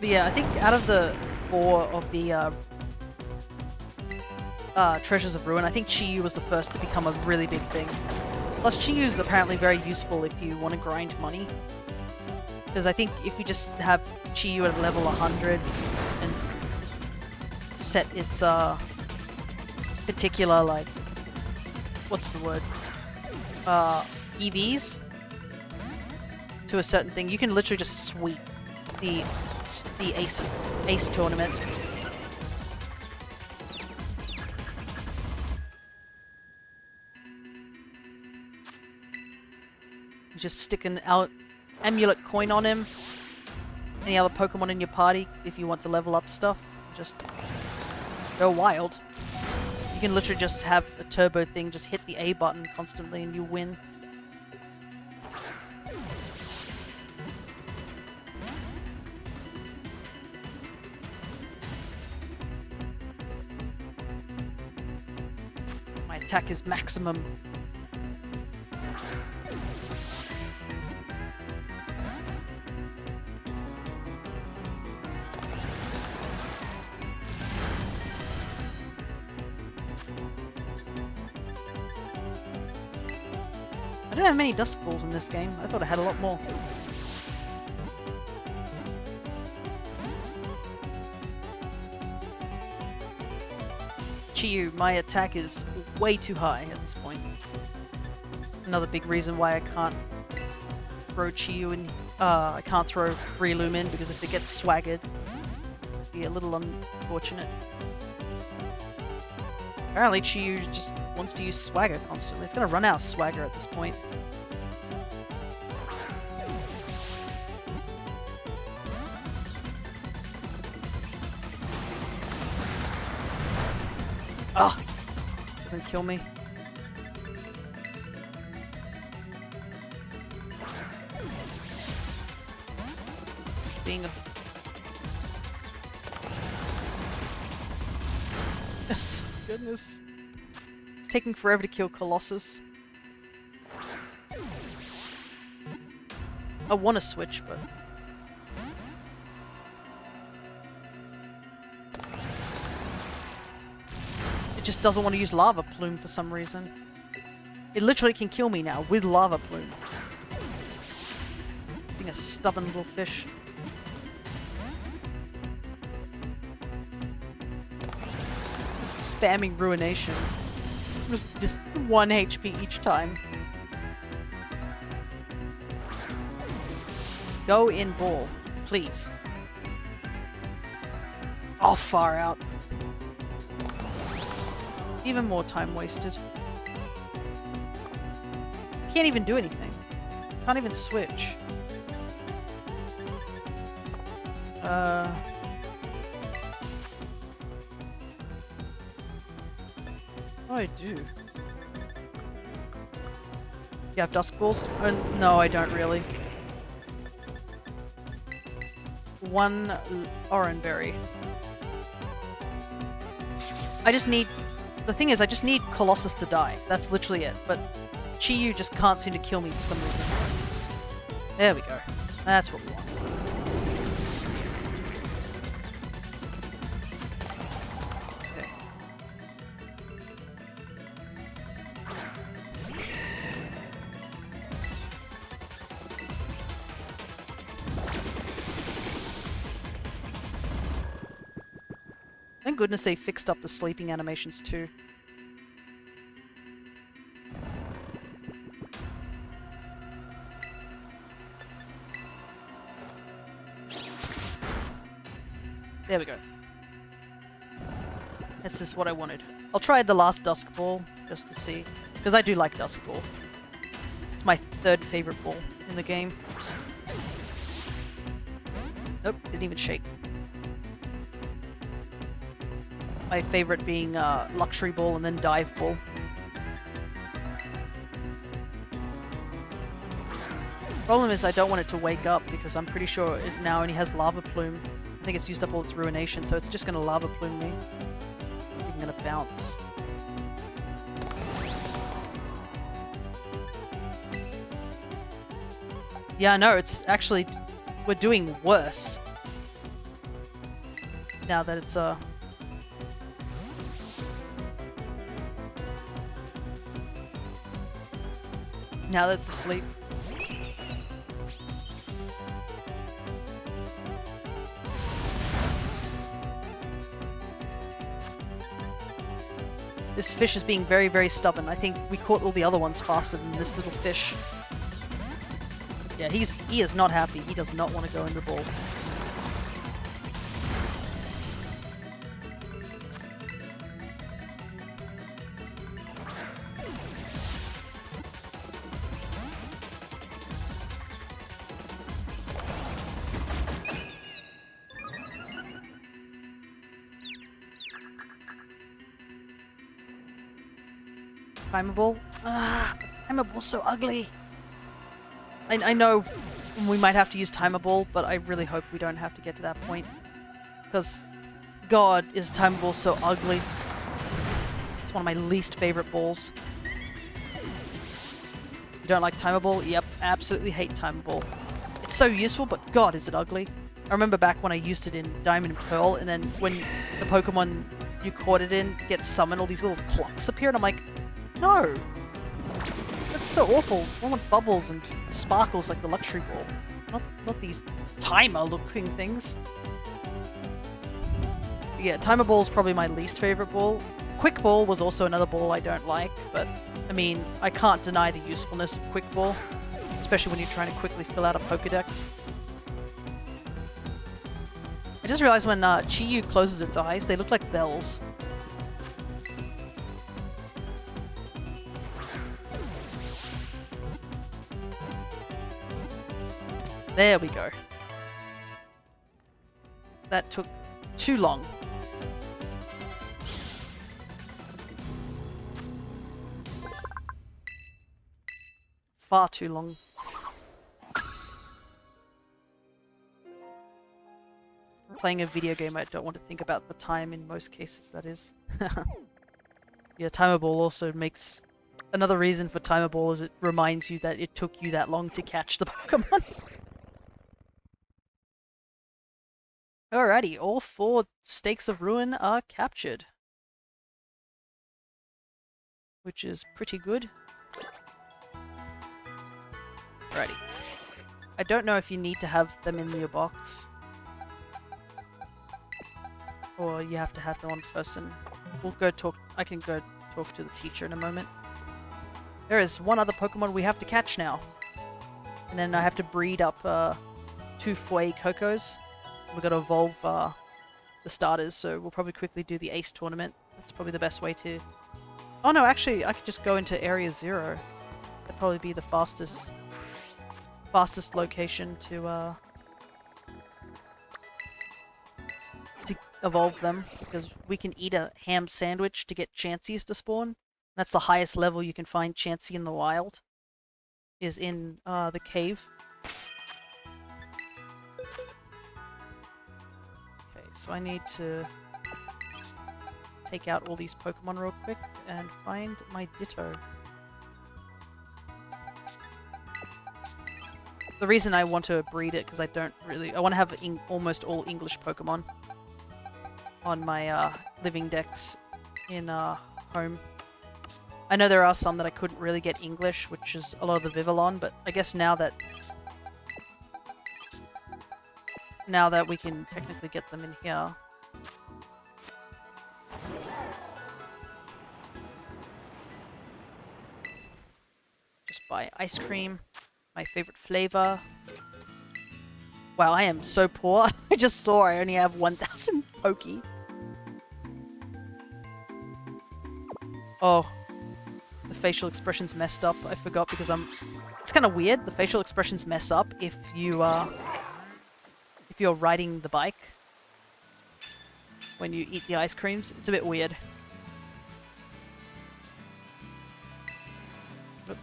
Speaker 1: But yeah, I think out of the 4 of the Treasures of Ruin, I think Chi-Yu was the first to become a really big thing. Plus, Chi-Yu is apparently very useful if you want to grind money. Because I think if you just have Chi-Yu at level 100 and set its particular, like, what's the word? EVs to a certain thing, you can literally just sweep the ace tournament. You just stick an amulet coin on him. Any other Pokemon in your party, if you want to level up stuff, just go wild. You can literally just have a turbo thing, just hit the A button constantly and you win. My attack is maximum. I don't have many Dusk Balls in this game. I thought I had a lot more. Chi-Yu, my attack is way too high at this point. Another big reason why I can't throw Chi-Yu in. I can't throw Breloom in, because if it gets swaggered, it'd be a little unfortunate. Apparently Chi-Yu just wants to use swagger constantly. It's gonna run out of swagger at this point. Ah! Doesn't kill me. It's being a... Yes. Goodness. It's taking forever to kill Colossus. I want to switch, but... it just doesn't want to use Lava Plume for some reason. It literally can kill me now with Lava Plume. Being a stubborn little fish. spamming Ruination. It was just 1 HP each time. Go in ball, please. Oh, far out. Even more time wasted. Can't even do anything. Can't even switch. What do I do? You have Dusk Balls? No, I don't really. 1 Oran Berry. I just need... The thing is, I just need Colossus to die. That's literally it. But Chi-Yu just can't seem to kill me for some reason. There we go. That's what we want. Okay. Thank goodness they fixed up the sleeping animations too. There we go. This is what I wanted. I'll try the last Dusk Ball, just to see. Because I do like Dusk Ball. It's my 3rd favorite ball in the game. Oops. Nope, didn't even shake. My favorite being Luxury Ball and then Dive Ball. Problem is I don't want it to wake up because I'm pretty sure it now only has Lava Plume. I think it's used up all its Ruination, so it's just gonna Lava Plume me. It's even gonna bounce. Yeah, no, it's actually... We're doing worse. Now that it's, Now that it's asleep. This fish is being very, very stubborn. I think we caught all the other ones faster than this little fish. Yeah, he is not happy. He does not want to go in the ball. Timeable? Ah, Timeable's so ugly. I know we might have to use Timeable, but I really hope we don't have to get to that point. Because, God, is Timeable so ugly. It's one of my least favorite balls. You don't like Timeable? Yep, absolutely hate Timeable. It's so useful, but God, is it ugly. I remember back when I used it in Diamond and Pearl, and then when the Pokemon you caught it in gets summoned, all these little clocks appear, and I'm like, no! That's so awful. I want bubbles and sparkles like the Luxury Ball. Not these timer-looking things. But yeah, Timer Ball is probably my least favorite ball. Quick Ball was also another ball I don't like, but I mean, I can't deny the usefulness of Quick Ball, especially when you're trying to quickly fill out a Pokedex. I just realized when Chi-Yu closes its eyes, they look like bells. There we go. That took too long. Far too long. Playing a video game, I don't want to think about the time in most cases, that is. Yeah, Timer Ball also makes... Another reason for Timer Ball is it reminds you that it took you that long to catch the Pokemon. Alrighty, all 4 Stakes of Ruin are captured. Which is pretty good. Alrighty. I don't know if you need to have them in your box. Or you have to have them on person we'll go talk. I can go talk to the teacher in a moment. There is one other Pokemon we have to catch now. And then I have to breed up 2 Fue Cocos. We've got to evolve the starters, so we'll probably quickly do the Ace tournament. That's probably the best way to... Oh no, actually, I could just go into Area 0. That'd probably be the fastest location to evolve them, because we can eat a ham sandwich to get Chanseys to spawn. That's the highest level you can find Chansey in the wild, is in the cave. Okay, so I need to take out all these Pokemon real quick and find my Ditto. The reason I want to breed it, because I want to have almost all English Pokemon on my living decks in home. I know there are some that I couldn't really get English, which is a lot of the Vivillon, but I guess now that we can technically get them in here. Just buy ice cream, my favorite flavor. Wow, I am so poor. I just saw I only have 1,000 Poke. Oh, the facial expression's messed up. I forgot because it's kind of weird. The facial expressions mess up if you're riding the bike when you eat the ice creams. It's a bit weird. Oop.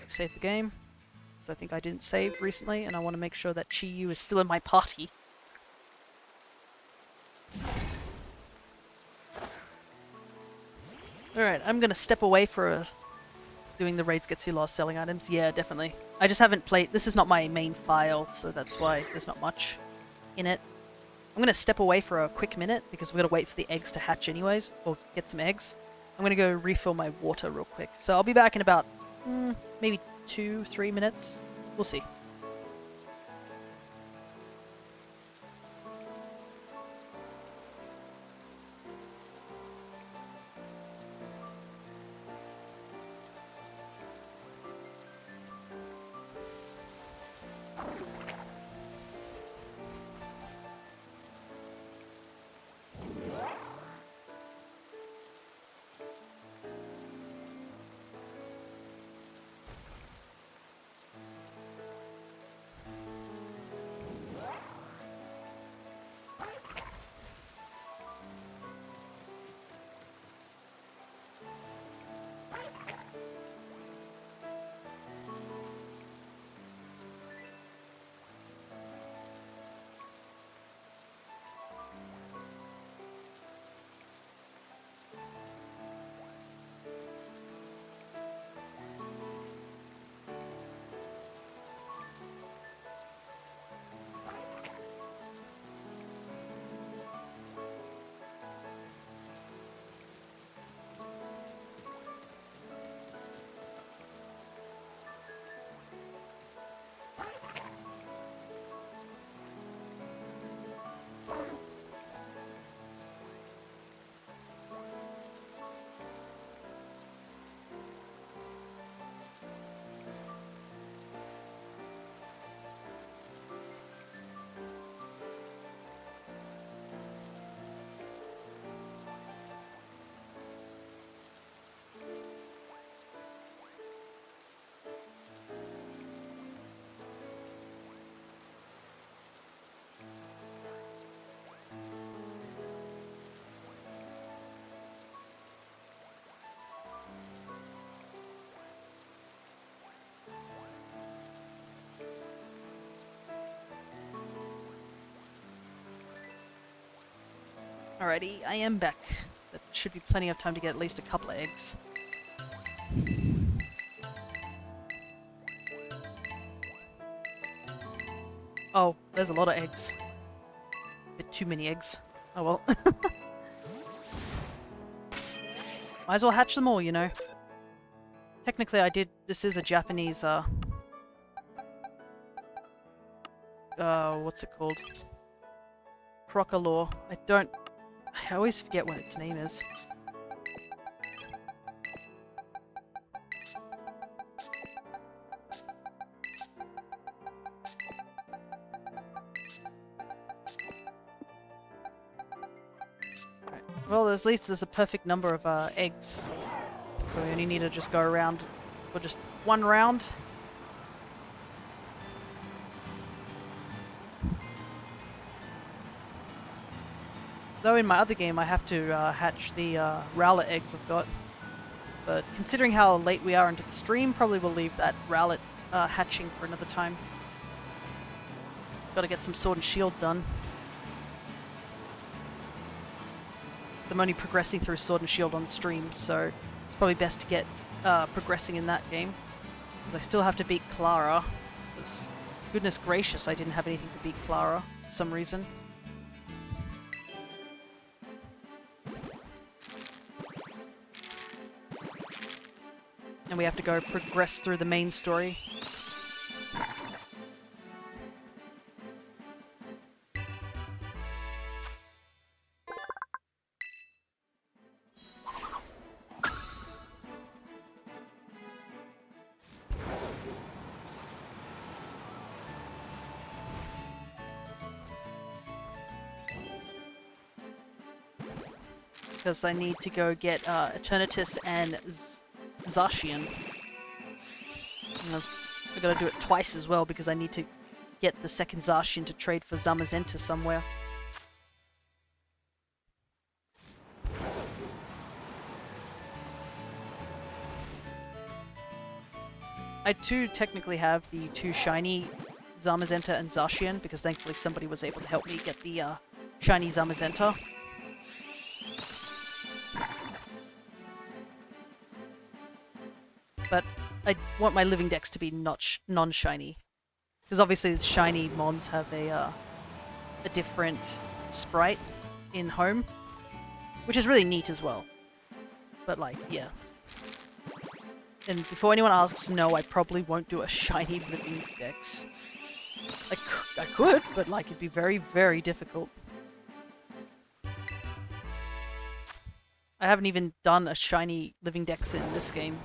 Speaker 1: Save the game. I think I didn't save recently, and I want to make sure that Chi-Yu is still in my party. Alright, I'm gonna step away for doing the raids gets you lost selling items. Yeah, definitely. I just haven't played... This is not my main file, so that's why there's not much in it. I'm gonna step away for a quick minute, because we've got to wait for the eggs to hatch anyways, or get some eggs. I'm gonna go refill my water real quick. So I'll be back in about, maybe 2-3 minutes. We'll see. Alrighty, I am back. That should be plenty of time to get at least a couple of eggs. Oh, there's a lot of eggs. A bit too many eggs. Oh well. Might as well hatch them all, you know. Technically I did... This is a Japanese, what's it called? Crocalaw. I always forget what its name is. Right. Well, at least there's a perfect number of eggs. So we only need to just go around for just one round. Though in my other game I have to hatch the Rowlet eggs I've got. But considering how late we are into the stream, probably will leave that Rowlet hatching for another time. Gotta get some Sword and Shield done. I'm only progressing through Sword and Shield on stream, so it's probably best to get progressing in that game. Because I still have to beat Clara. Because, goodness gracious, I didn't have anything to beat Clara for some reason. And we have to go progress through the main story. Because I need to go get Eternatus and Zacian. I've got to do it twice as well because I need to get the second Zacian to trade for Zamazenta somewhere. I do technically have the two shiny Zamazenta and Zacian because thankfully somebody was able to help me get the shiny Zamazenta. But I want my living decks to be non-shiny. Because obviously the shiny mons have a different sprite in home. Which is really neat as well. But like, yeah. And before anyone asks, no, I probably won't do a shiny living dex. I could, but like it'd be very, very difficult. I haven't even done a shiny living dex in this game.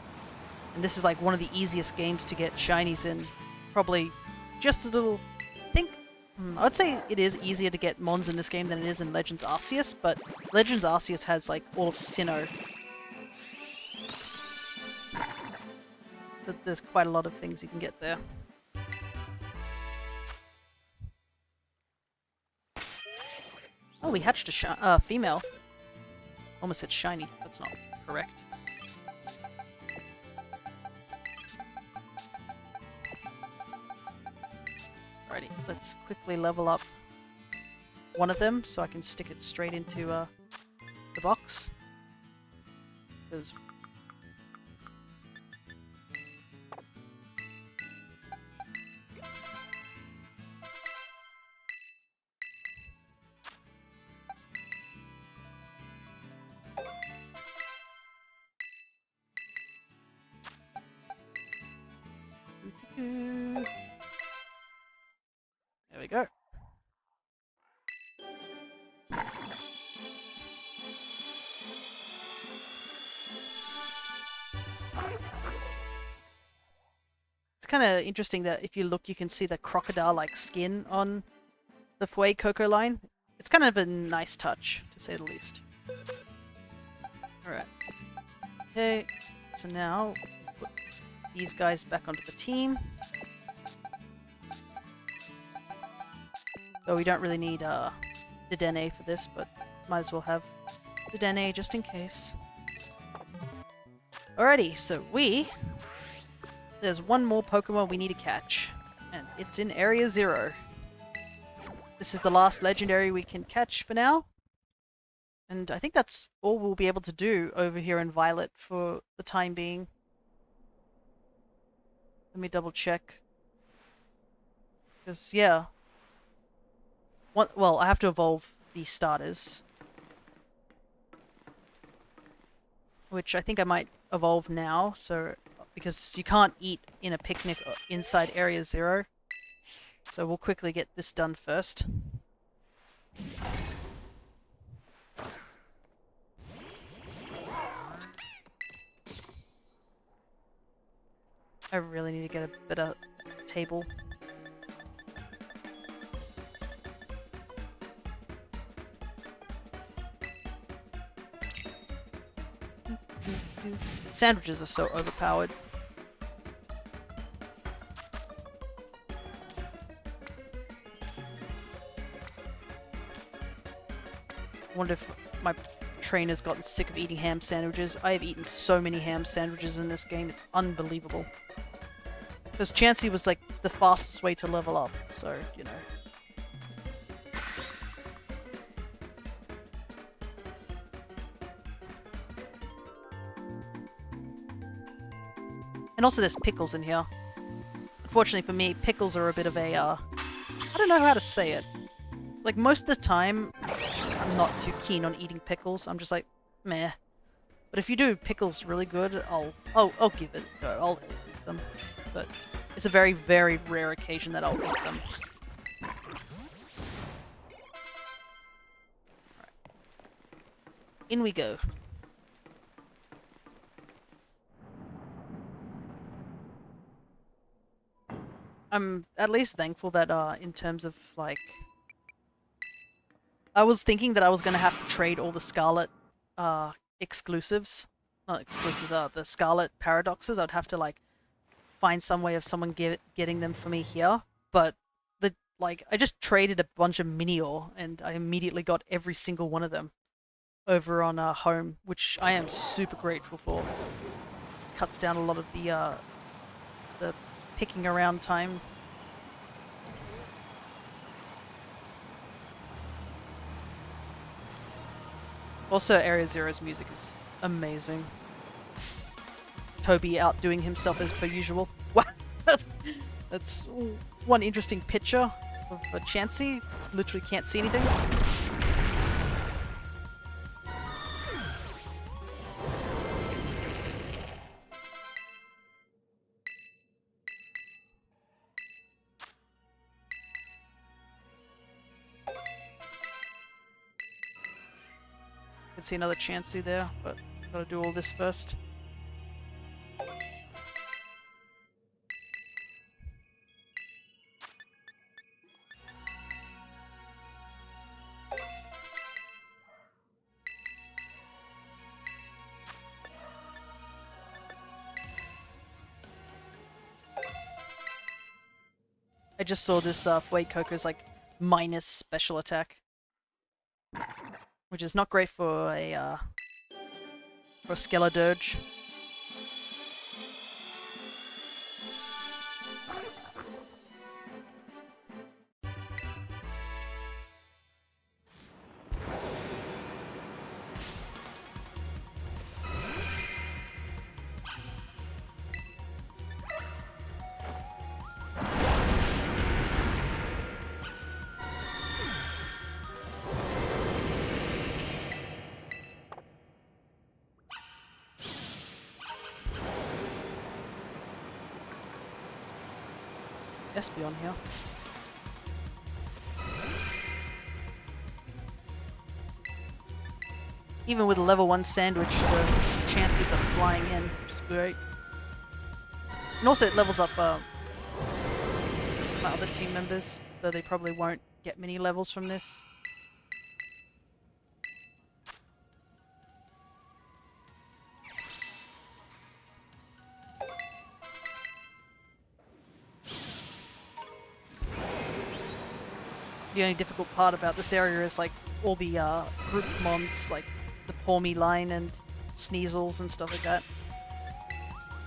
Speaker 1: And this is like one of the easiest games to get shinies in. Probably just a little... I would say it is easier to get mons in this game than it is in Legends Arceus, but Legends Arceus has like all of Sinnoh. So there's quite a lot of things you can get there. Oh, we hatched a female. Almost said shiny. That's not correct. Alrighty, let's quickly level up one of them so I can stick it straight into the box. Because there we go. It's kind of interesting that if you look, you can see the crocodile-like skin on the Fue Coco line. It's kind of a nice touch, to say the least. Alright. Okay, so now put these guys back onto the team. Though we don't really need the Dene for this, but might as well have the Dene just in case. Alrighty, so there's one more Pokemon we need to catch, and it's in Area 0. This is the last legendary we can catch for now. And I think that's all we'll be able to do over here in Violet for the time being. Let me double check. Because, yeah. Well, I have to evolve the starters. Which I think I might evolve now, so... Because you can't eat in a picnic inside Area 0. So we'll quickly get this done first. I really need to get a better table. Sandwiches are so overpowered. I wonder if my trainer's gotten sick of eating ham sandwiches. I have eaten so many ham sandwiches in this game, it's unbelievable. Because Chansey was like the fastest way to level up, so, you know. And also there's pickles in here. Unfortunately for me, pickles are a bit of a, I don't know how to say it. Like, most of the time, I'm not too keen on eating pickles. I'm just like, meh. But if you do pickles really good, I'll give it a go. I'll eat them. But it's a very, very rare occasion that I'll eat them. Alright. In we go. I'm at least thankful that, in terms of, like... I was thinking that I was going to have to trade all the Scarlet, exclusives. Not exclusives, the Scarlet paradoxes. I'd have to, like, find some way of someone getting them for me here. But, I just traded a bunch of Minior, and I immediately got every single one of them over on, home, which I am super grateful for. Cuts down a lot of the picking around time. Also, Area Zero's music is amazing. Toby outdoing himself as per usual. Wow! That's one interesting picture of Chansey. Literally can't see anything. Can see another Chansey there, but gotta do all this first. I just saw this Fuei Coco's like minus special attack, which is not great for a Skeledirge. Espeon here. Even with a level 1 sandwich, the chances of flying in, which is great. And also it levels up my other team members, though they probably won't get many levels from this. The only difficult part about this area is like all the group mons, like the Pawmi line and Sneasels and stuff like that.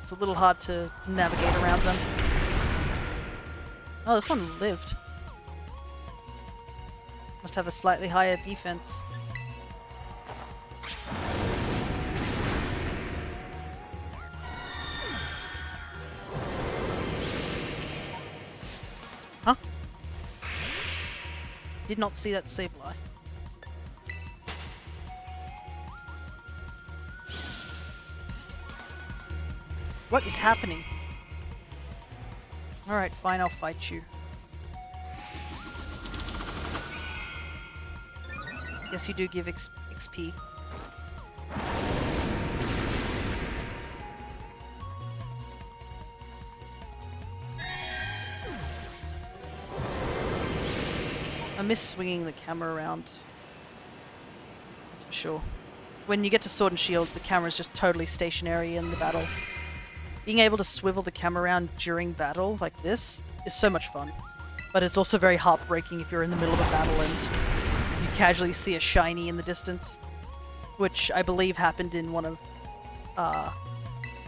Speaker 1: It's a little hard to navigate around them. Oh, this one lived. Must have a slightly higher defense. Huh? Did not see that Sableye. What is happening? Alright, fine, I'll fight you. Guess you do give XP. I miss swinging the camera around. That's for sure. When you get to Sword and Shield, the camera is just totally stationary in the battle. Being able to swivel the camera around during battle like this is so much fun. But it's also very heartbreaking if you're in the middle of a battle and you casually see a shiny in the distance. Which I believe happened in one of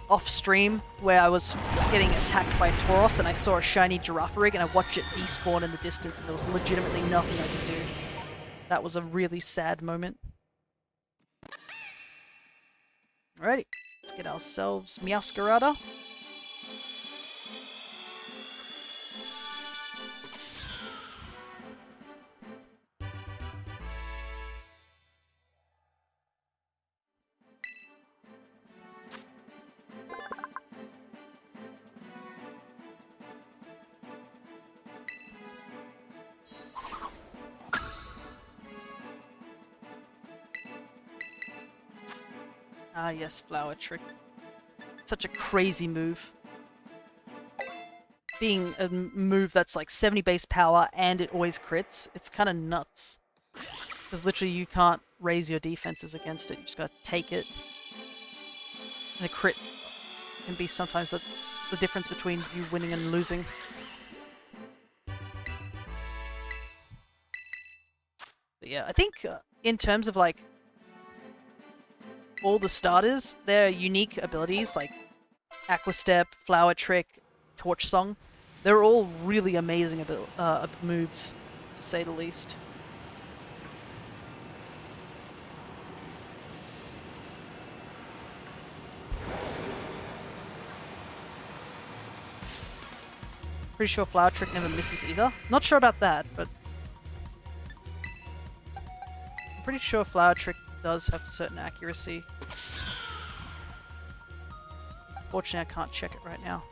Speaker 1: off-stream, where I was getting attacked by a Tauros and I saw a shiny Girafarig and I watched it despawn in the distance and there was legitimately nothing I could do. That was a really sad moment. Alrighty, let's get ourselves Meowscarada. Ah yes, Flower Trick. Such a crazy move. Being a move that's like 70 base power and it always crits, it's kind of nuts. Because literally you can't raise your defenses against it, you just gotta take it. And a crit can be sometimes the difference between you winning and losing. But yeah, I think in terms of like all the starters, their unique abilities like Aqua Step, Flower Trick, Torch Song, they're all really amazing moves, to say the least. Pretty sure Flower Trick never misses either. Not sure about that, but I'm pretty sure Flower Trick does have certain accuracy. Fortunately, I can't check it right now.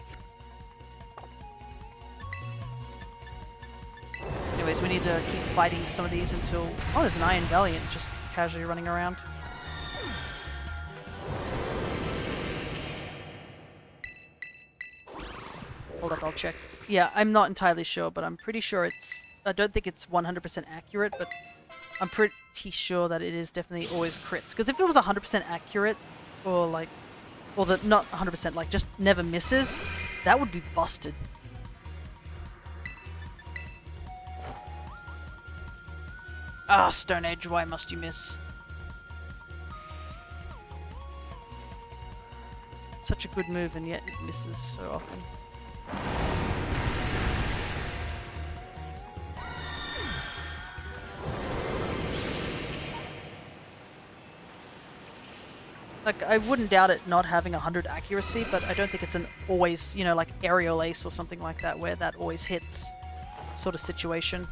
Speaker 1: Anyways, we need to keep fighting some of these until... Oh, there's an Iron Valiant just casually running around. Hold up, I'll check. Yeah, I'm not entirely sure, but I'm pretty sure it's... I don't think it's 100% accurate, but I'm pretty sure that it is definitely always crits. Because if it was 100% accurate, or like... Or the not 100%, like just never misses, that would be busted. Ah, Stone Age, why must you miss? Such a good move, and yet it misses so often. Like, I wouldn't doubt it not having 100 accuracy, but I don't think it's an always, you know, like Aerial Ace or something like that, where that always hits sort of situation.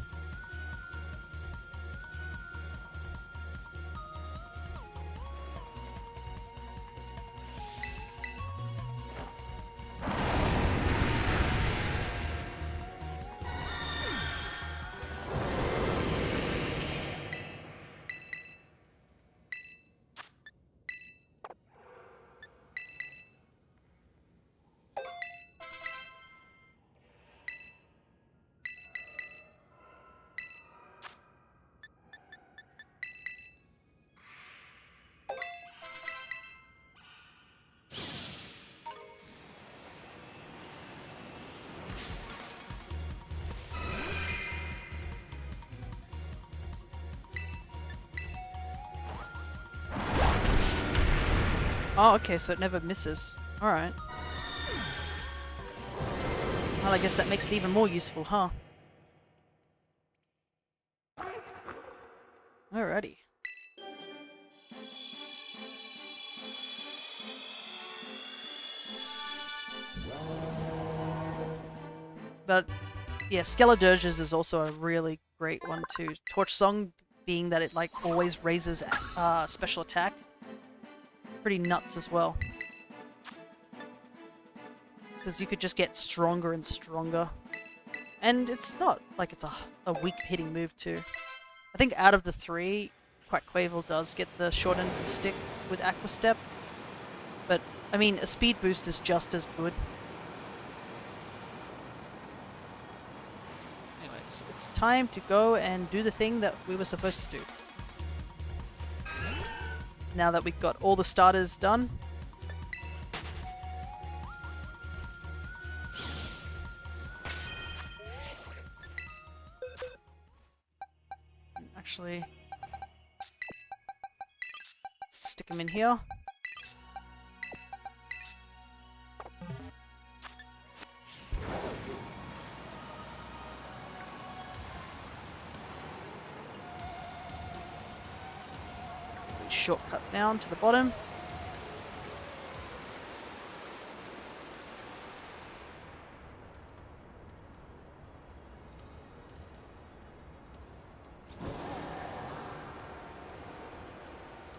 Speaker 1: Oh, okay, so it never misses. Alright. Well, I guess that makes it even more useful, huh? Alrighty. But, yeah, Skeledurges is also a really great one too. Torch Song being that it, like, always raises special attack. Pretty nuts as well. Because you could just get stronger and stronger. And it's not like it's a weak hitting move too. I think out of the three, Quackquavel does get the short end of the stick with Aqua Step, but I mean, a speed boost is just as good. Anyways, it's time to go and do the thing that we were supposed to do. Now that we've got all the starters done. Actually, stick them in here. Shortcut down to the bottom.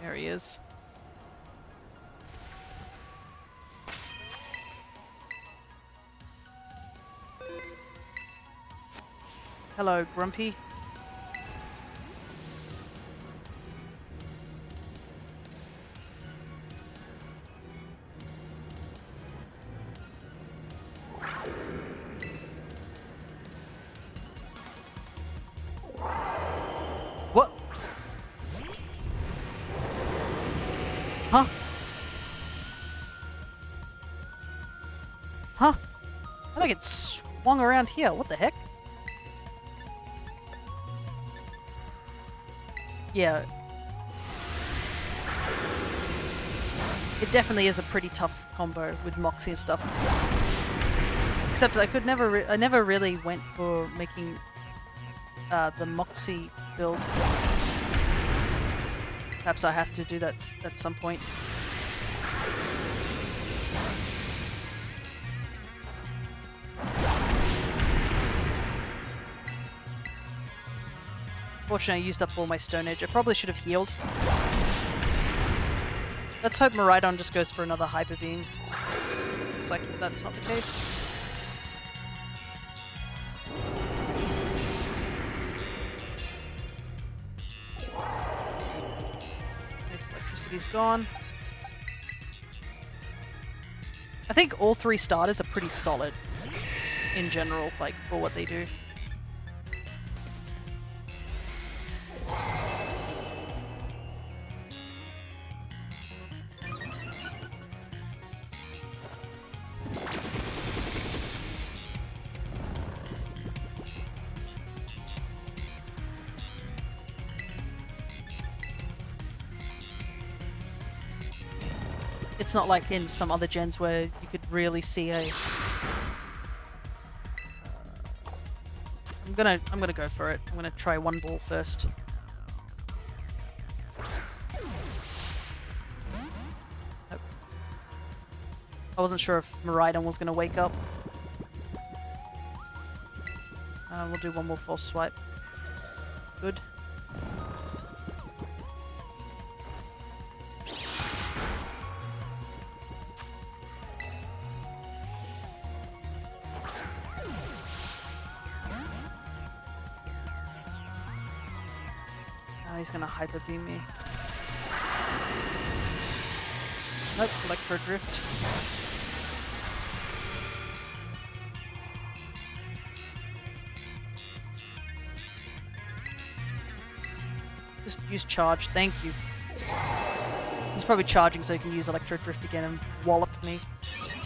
Speaker 1: There he is. Hello, Grumpy. What? Huh? Huh? How'd I get swung around here? What the heck? Yeah. It definitely is a pretty tough combo with Moxie and stuff. Except I never really went for making the Moxie build. Perhaps I have to do that at some point. Fortunately, I used up all my Stone Edge. I probably should have healed. Let's hope Miraidon just goes for another Hyper Beam. Looks like that's not the case. Nice, electricity's gone. I think all three starters are pretty solid in general, like, for what they do. It's not like in some other gens where you could really see a... I'm gonna go for it. I'm gonna try one ball first. Nope. I wasn't sure if Miraidon was gonna wake up. We'll do one more false swipe. Good. He's gonna Hyper Beam me. Nope, Electro Drift. Just use Charge, thank you. He's probably charging so he can use Electro Drift again and wallop me.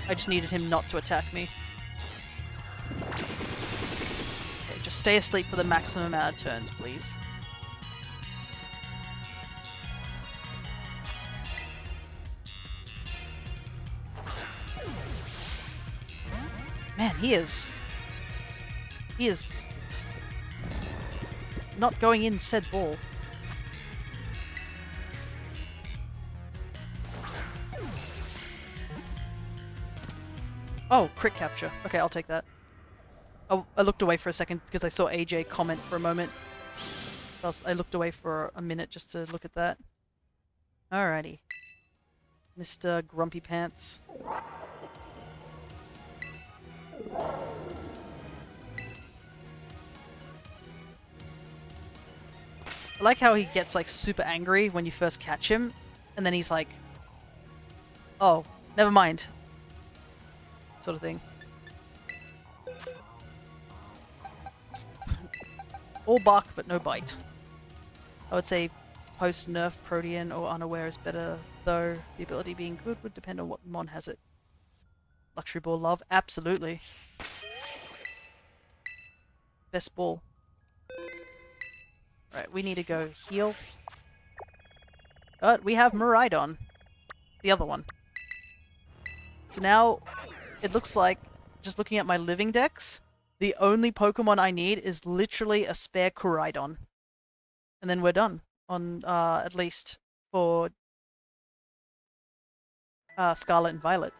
Speaker 1: I just needed him not to attack me. Okay, just stay asleep for the maximum amount of turns, please. Man, he is not going in said ball. Oh, crit capture. Okay, I'll take that. Oh, I looked away for a second because I saw AJ comment for a moment. I looked away for a minute just to look at that. Alrighty. Mr. Grumpy Pants. I like how he gets like super angry when you first catch him, and then he's like, "Oh, never mind," sort of thing. All bark but no bite. I would say post-nerf Protean or unaware is better, though the ability being good would depend on what mon has it. Luxury ball love, absolutely. Best ball. Right, we need to go heal. But we have Miraidon. The other one. So now, it looks like, just looking at my living decks, the only Pokemon I need is literally a spare Miraidon. And then we're done. On, at least, for Scarlet and Violet.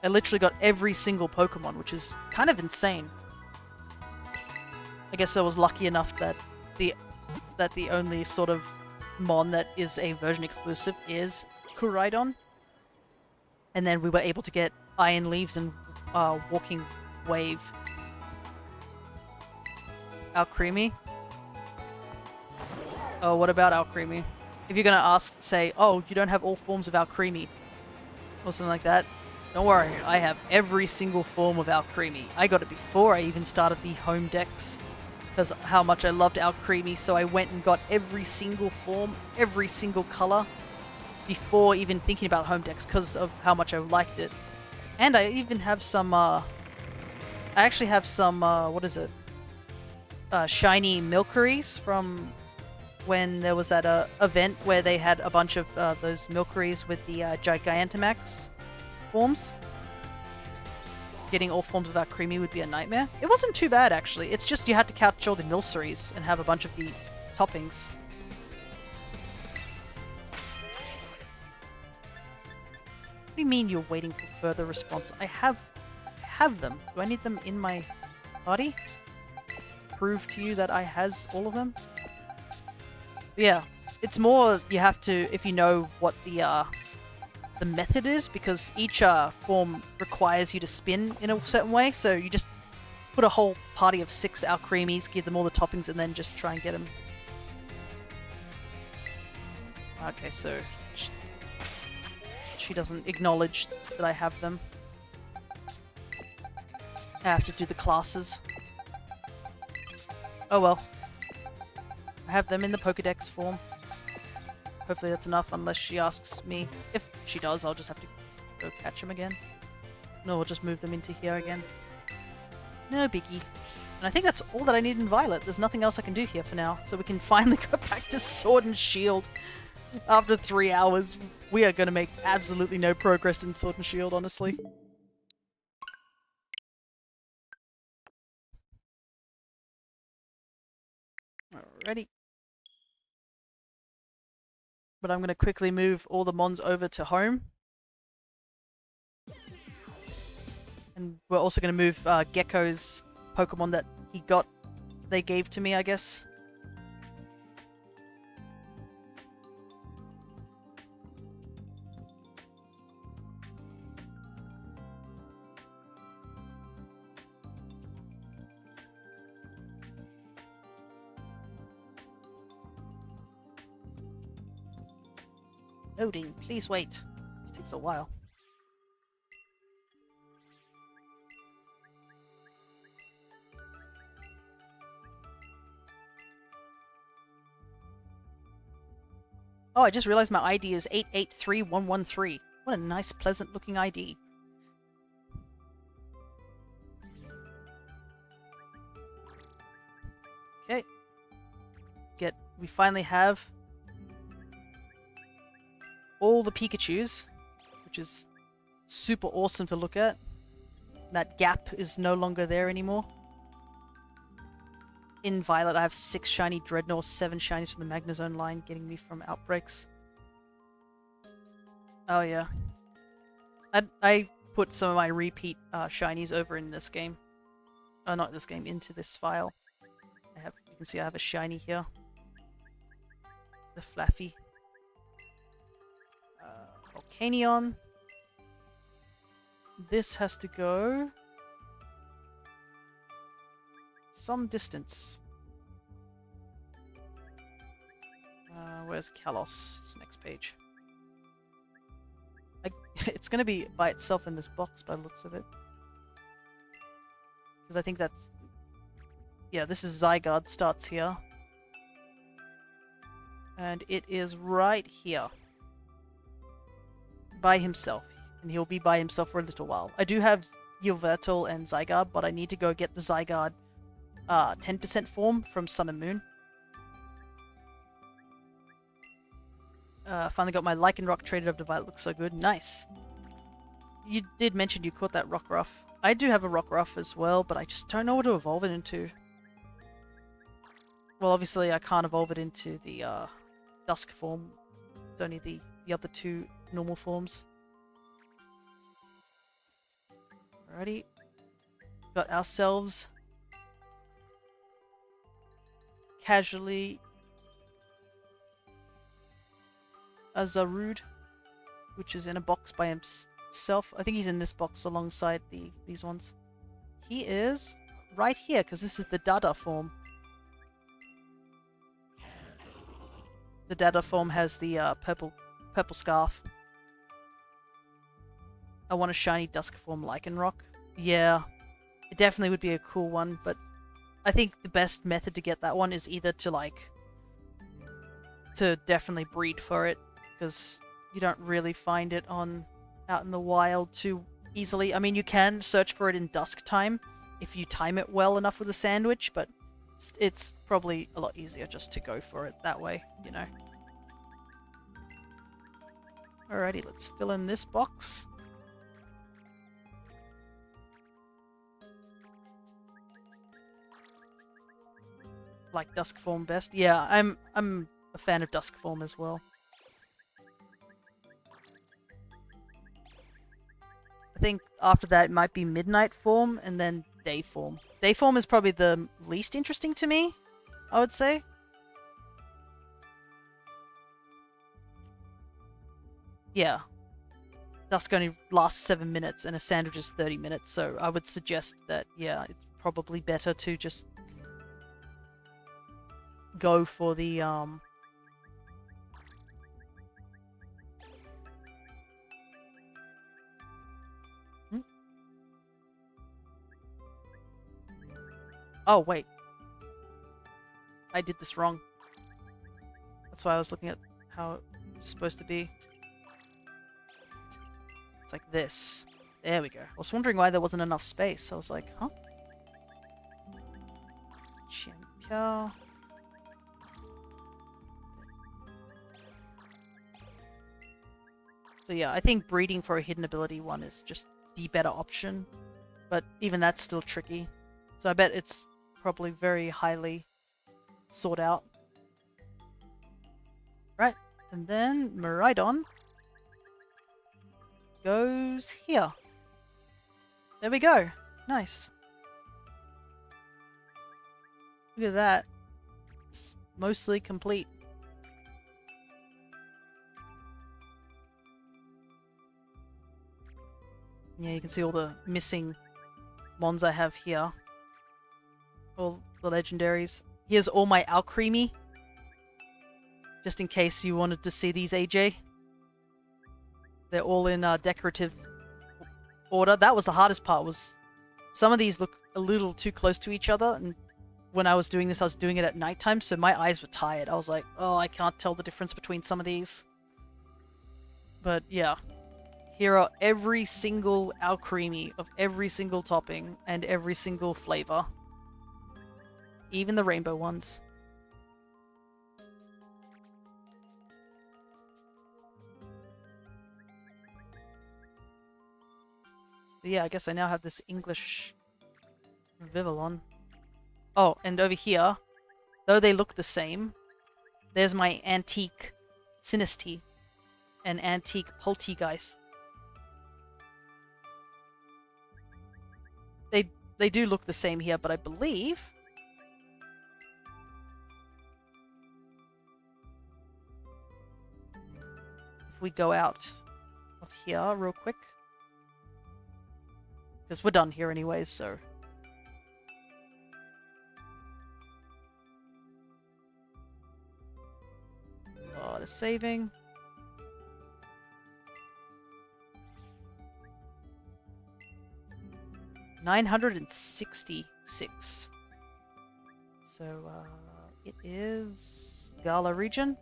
Speaker 1: I literally got every single Pokemon, which is kind of insane. I guess I was lucky enough that the only sort of mon that is a version exclusive is Miraidon. And then we were able to get Iron Leaves and Walking Wave. Alcremie? Oh, what about Alcremie? If you're gonna ask, say, oh, you don't have all forms of Alcremie, or something like that, don't worry, I have every single form of Alcremie. I got it before I even started the home decks, because how much I loved Alcremie, so I went and got every single form, every single color, before even thinking about home decks, because of how much I liked it. And I even have some, I actually have some, what is it? Shiny Milceries from when there was that event where they had a bunch of those Milceries with the Gigantamax forms. Getting all forms of Alcremie would be a nightmare. It wasn't too bad, actually. It's just you had to catch all the Milceries and have a bunch of the toppings. What do you mean you're waiting for further response? I have them. Do I need them in my party? Prove to you that I has all of them? But yeah, it's more you have to, if you know what the method is, because each form requires you to spin in a certain way, so you just put a whole party of 6 Alcremies, give them all the toppings, and then just try and get them. Okay, so she doesn't acknowledge that I have them. I have to do the classes. Oh well. I have them in the Pokedex form. Hopefully that's enough, unless she asks me. If she does, I'll just have to go catch them again. No, we'll just move them into here again. No biggie. And I think that's all that I need in Violet. There's nothing else I can do here for now. So we can finally go back to Sword and Shield. After 3 hours, we are going to make absolutely no progress in Sword and Shield, honestly. Alrighty. But I'm going to quickly move all the mons over to home. And we're also going to move Gecko's Pokemon that they gave to me, I guess. Loading, please wait. This takes a while. Oh, I just realized my ID is 883113. What a nice, pleasant looking ID. Okay. We finally have all the Pikachus, which is super awesome to look at. That gap is no longer there anymore. In Violet, I have 6 shiny Dreadnoughts, 7 shinies from the Magnezone line, getting me from Outbreaks. Oh yeah. I put some of my repeat shinies over in this game. Oh, not this game, into this file. You can see I have a shiny here. The Flaffy. Volcanion. This has to go some distance. Where's Kalos? It's next page. It's going to be by itself in this box by the looks of it. Because I think that's... Yeah, this is Zygarde, starts here. And it is right here. By himself. And he'll be by himself for a little while. I do have Yveltal and Zygarde, but I need to go get the Zygarde 10% form from Sun and Moon. Finally got my Lycanroc traded up to Violet. Looks so good. Nice. You did mention you caught that Rockruff. I do have a Rockruff as well, but I just don't know what to evolve it into. Well, obviously I can't evolve it into the Dusk form. It's only the other two normal forms. Alrighty. Got ourselves casually a Zarude, which is in a box by himself. I think he's in this box alongside these ones. He is right here, because this is the Dada form. The Dada form has the purple scarf. I want a shiny Dusk form Lycanroc. Yeah, it definitely would be a cool one, but I think the best method to get that one is either to definitely breed for it, because you don't really find it out in the wild too easily. I mean, you can search for it in dusk time if you time it well enough with a sandwich, but it's probably a lot easier just to go for it that way, you know. Alrighty, let's fill in this box. Like Dusk form best. Yeah, I'm a fan of Dusk form as well. I think after that it might be Midnight form and then Day form. Day form is probably the least interesting to me, I would say. Yeah. Dusk only lasts 7 minutes and a sandwich is 30 minutes, so I would suggest that, yeah, it's probably better to just go for the, Oh, wait. I did this wrong. That's why I was looking at how it's supposed to be. It's like this. There we go. I was wondering why there wasn't enough space. I was like, huh? Chien-Piao. So yeah, I think breeding for a hidden ability one is just the better option. But even that's still tricky. So I bet it's probably very highly sought out. Right, and then Miraidon goes here. There we go. Nice. Look at that. It's mostly complete. Yeah, you can see all the missing mons I have here. All the legendaries. Here's all my Alcremie. Just in case you wanted to see these, AJ. They're all in decorative order. That was the hardest part, was some of these look a little too close to each other, and when I was doing this, I was doing it at nighttime, so my eyes were tired. I was like, oh, I can't tell the difference between some of these. But yeah. Here are every single Alcremie of every single topping and every single flavor. Even the rainbow ones. But yeah, I guess I now have this English Vivillon. Oh, and over here, though they look the same, there's my antique Sinistea and antique Poltegeist. They do look the same here, but I believe if we go out of here real quick, because we're done here anyways, so Started saving. $966. So it is Gala region.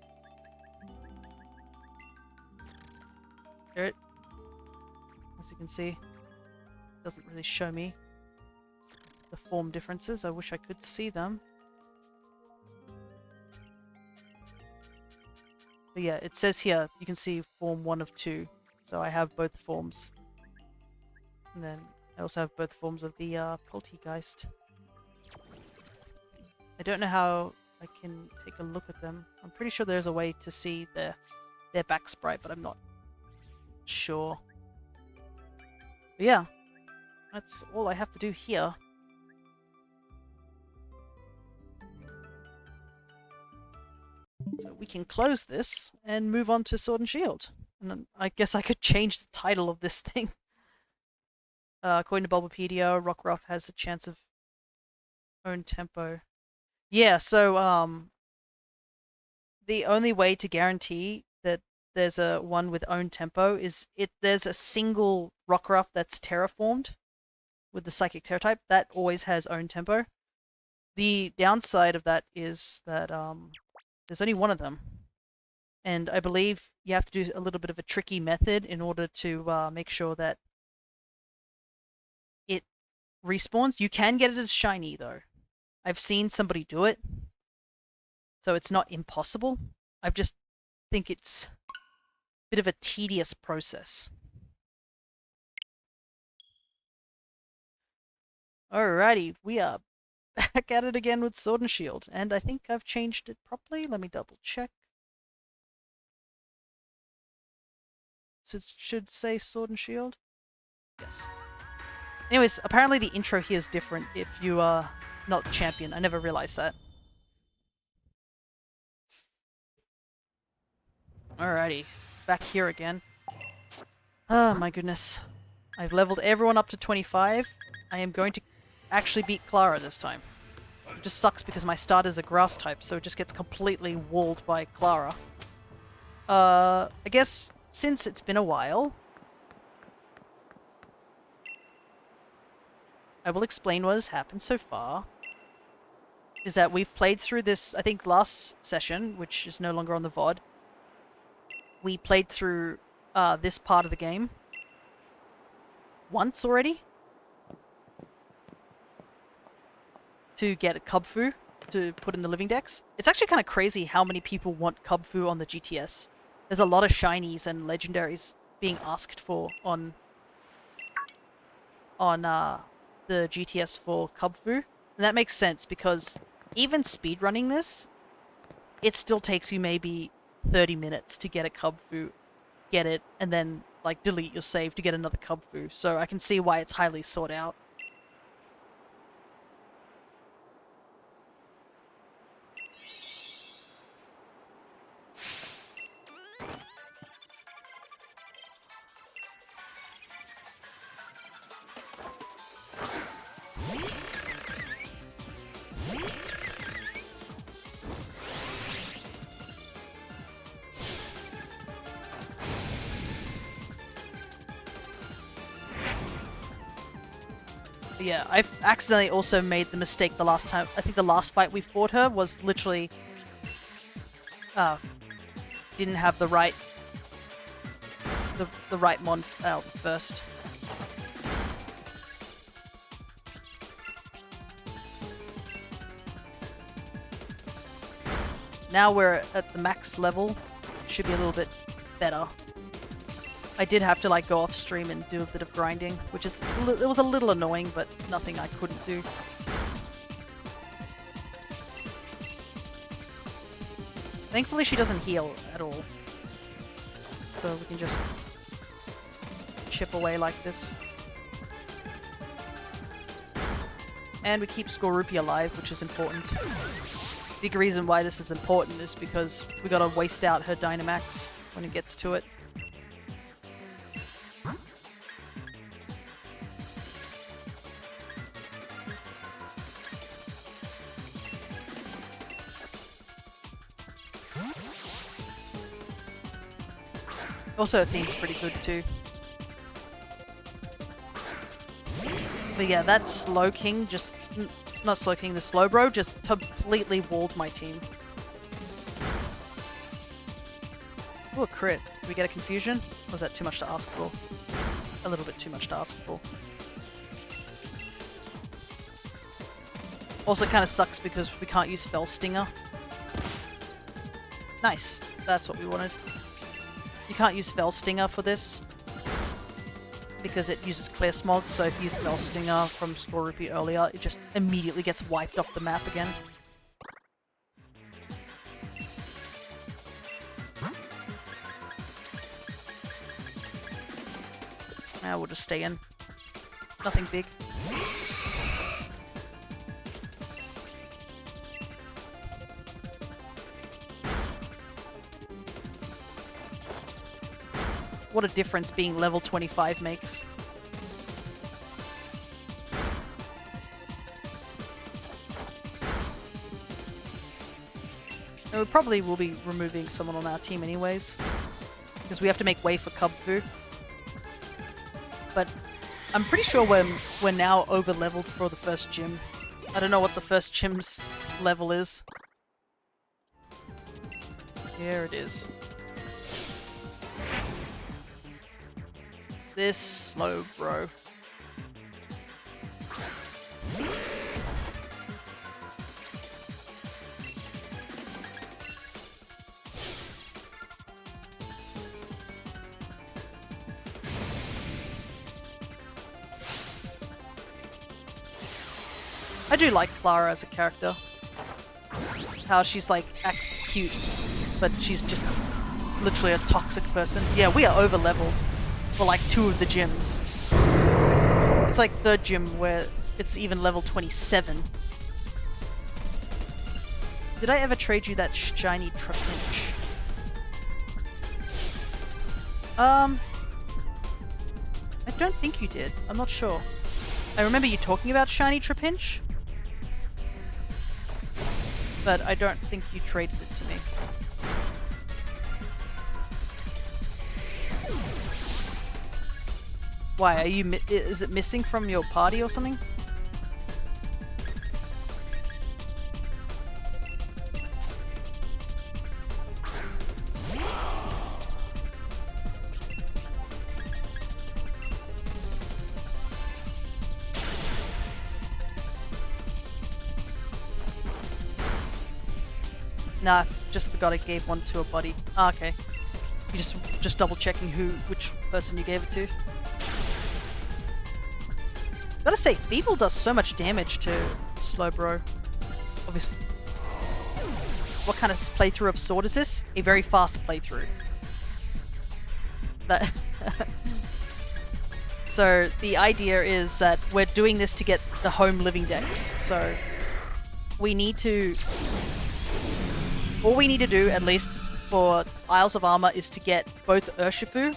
Speaker 1: There, as you can see, doesn't really show me the form differences. I wish I could see them. But yeah, it says here you can see form 1 of 2. So I have both forms. And then I also have both forms of the Poltergeist. I don't know how I can take a look at them. I'm pretty sure there's a way to see their back sprite, but I'm not sure. But yeah, that's all I have to do here. So we can close this and move on to Sword and Shield. And then I guess I could change the title of this thing. According to Bulbapedia, Rockruff has a chance of own tempo. Yeah, so the only way to guarantee that there's a one with own tempo is there's a single Rockruff that's terraformed with the Psychic Terra type that always has own tempo. The downside of that is that there's only one of them. And I believe you have to do a little bit of a tricky method in order to make sure that it respawns. You can get it as shiny, though. I've seen somebody do it. So it's not impossible. I just think it's a bit of a tedious process. Alrighty, we are back at it again with Sword and Shield. And I think I've changed it properly. Let me double check. So it should say Sword and Shield. Yes. Anyways, apparently the intro here is different if you are not champion. I never realized that. Alrighty, back here again. Oh my goodness. I've leveled everyone up to 25. I am going to actually beat Clara this time. It just sucks because my starter's a grass type, so it just gets completely walled by Clara. I guess since it's been a while, I will explain what has happened so far. Is that we've played through this, I think last session, which is no longer on the VOD. We played through this part of the game once already to get a Cubfu to put in the living decks. It's actually kind of crazy how many people want Cubfu on the GTS. There's a lot of shinies and legendaries being asked for on the GTS for Cubfu. And that makes sense because even speedrunning this, it still takes you maybe 30 minutes to get a Cubfu, get it, and then like delete your save to get another Cubfu. So I can see why it's highly sought out. Yeah, I've accidentally also made the mistake the last time. I think the last fight we fought her was literally didn't have the right mon out first. Now we're at the max level. Should be a little bit better. I did have to like go off stream and do a bit of grinding, which is it was a little annoying, but nothing I couldn't do. Thankfully she doesn't heal at all, so we can just chip away like this. And we keep Skorupi alive, which is important. Big reason why this is important is because we gotta waste out her Dynamax when it gets to it. Also, Athene's pretty good too. But yeah, that Slow King just... Not Slow King, the Slow Bro just completely walled my team. Ooh, a crit. Did we get a confusion? Or was that too much to ask for? A little bit too much to ask for. Also kind of sucks because we can't use Spell Stinger. Nice. That's what we wanted. You can't use Spell Stinger for this because it uses Clear Smog, so if you use Spell Stinger from Score Rupee earlier, it just immediately gets wiped off the map again. Now we'll just stay in. Nothing big. What a difference being level 25 makes. And we probably will be removing someone on our team anyways, because we have to make way for Cub Fu. But I'm pretty sure we're now over leveled for the first gym. I don't know what the first gym's level is. Here it is. This Slow Bro. I do like Clara as a character. How she's like acts cute, but she's just literally a toxic person. Yeah, we are over leveled for like 2 of the gyms. It's like third gym where it's even level 27. Did I ever trade you that shiny Trapinch? I don't think you did. I'm not sure. I remember you talking about shiny Trapinch, but I don't think you traded it to me. Why, are you is it missing from your party or something? Nah, just forgot I gave one to a buddy. Ah, okay. You just double checking which person you gave it to. Gotta say, Feeble does so much damage to Slow Bro. Obviously. What kind of playthrough of Sword is this? A very fast playthrough. That. So the idea is that we're doing this to get the home living decks. So we need to. All we need to do, at least for Isles of Armor, is to get both Urshifu.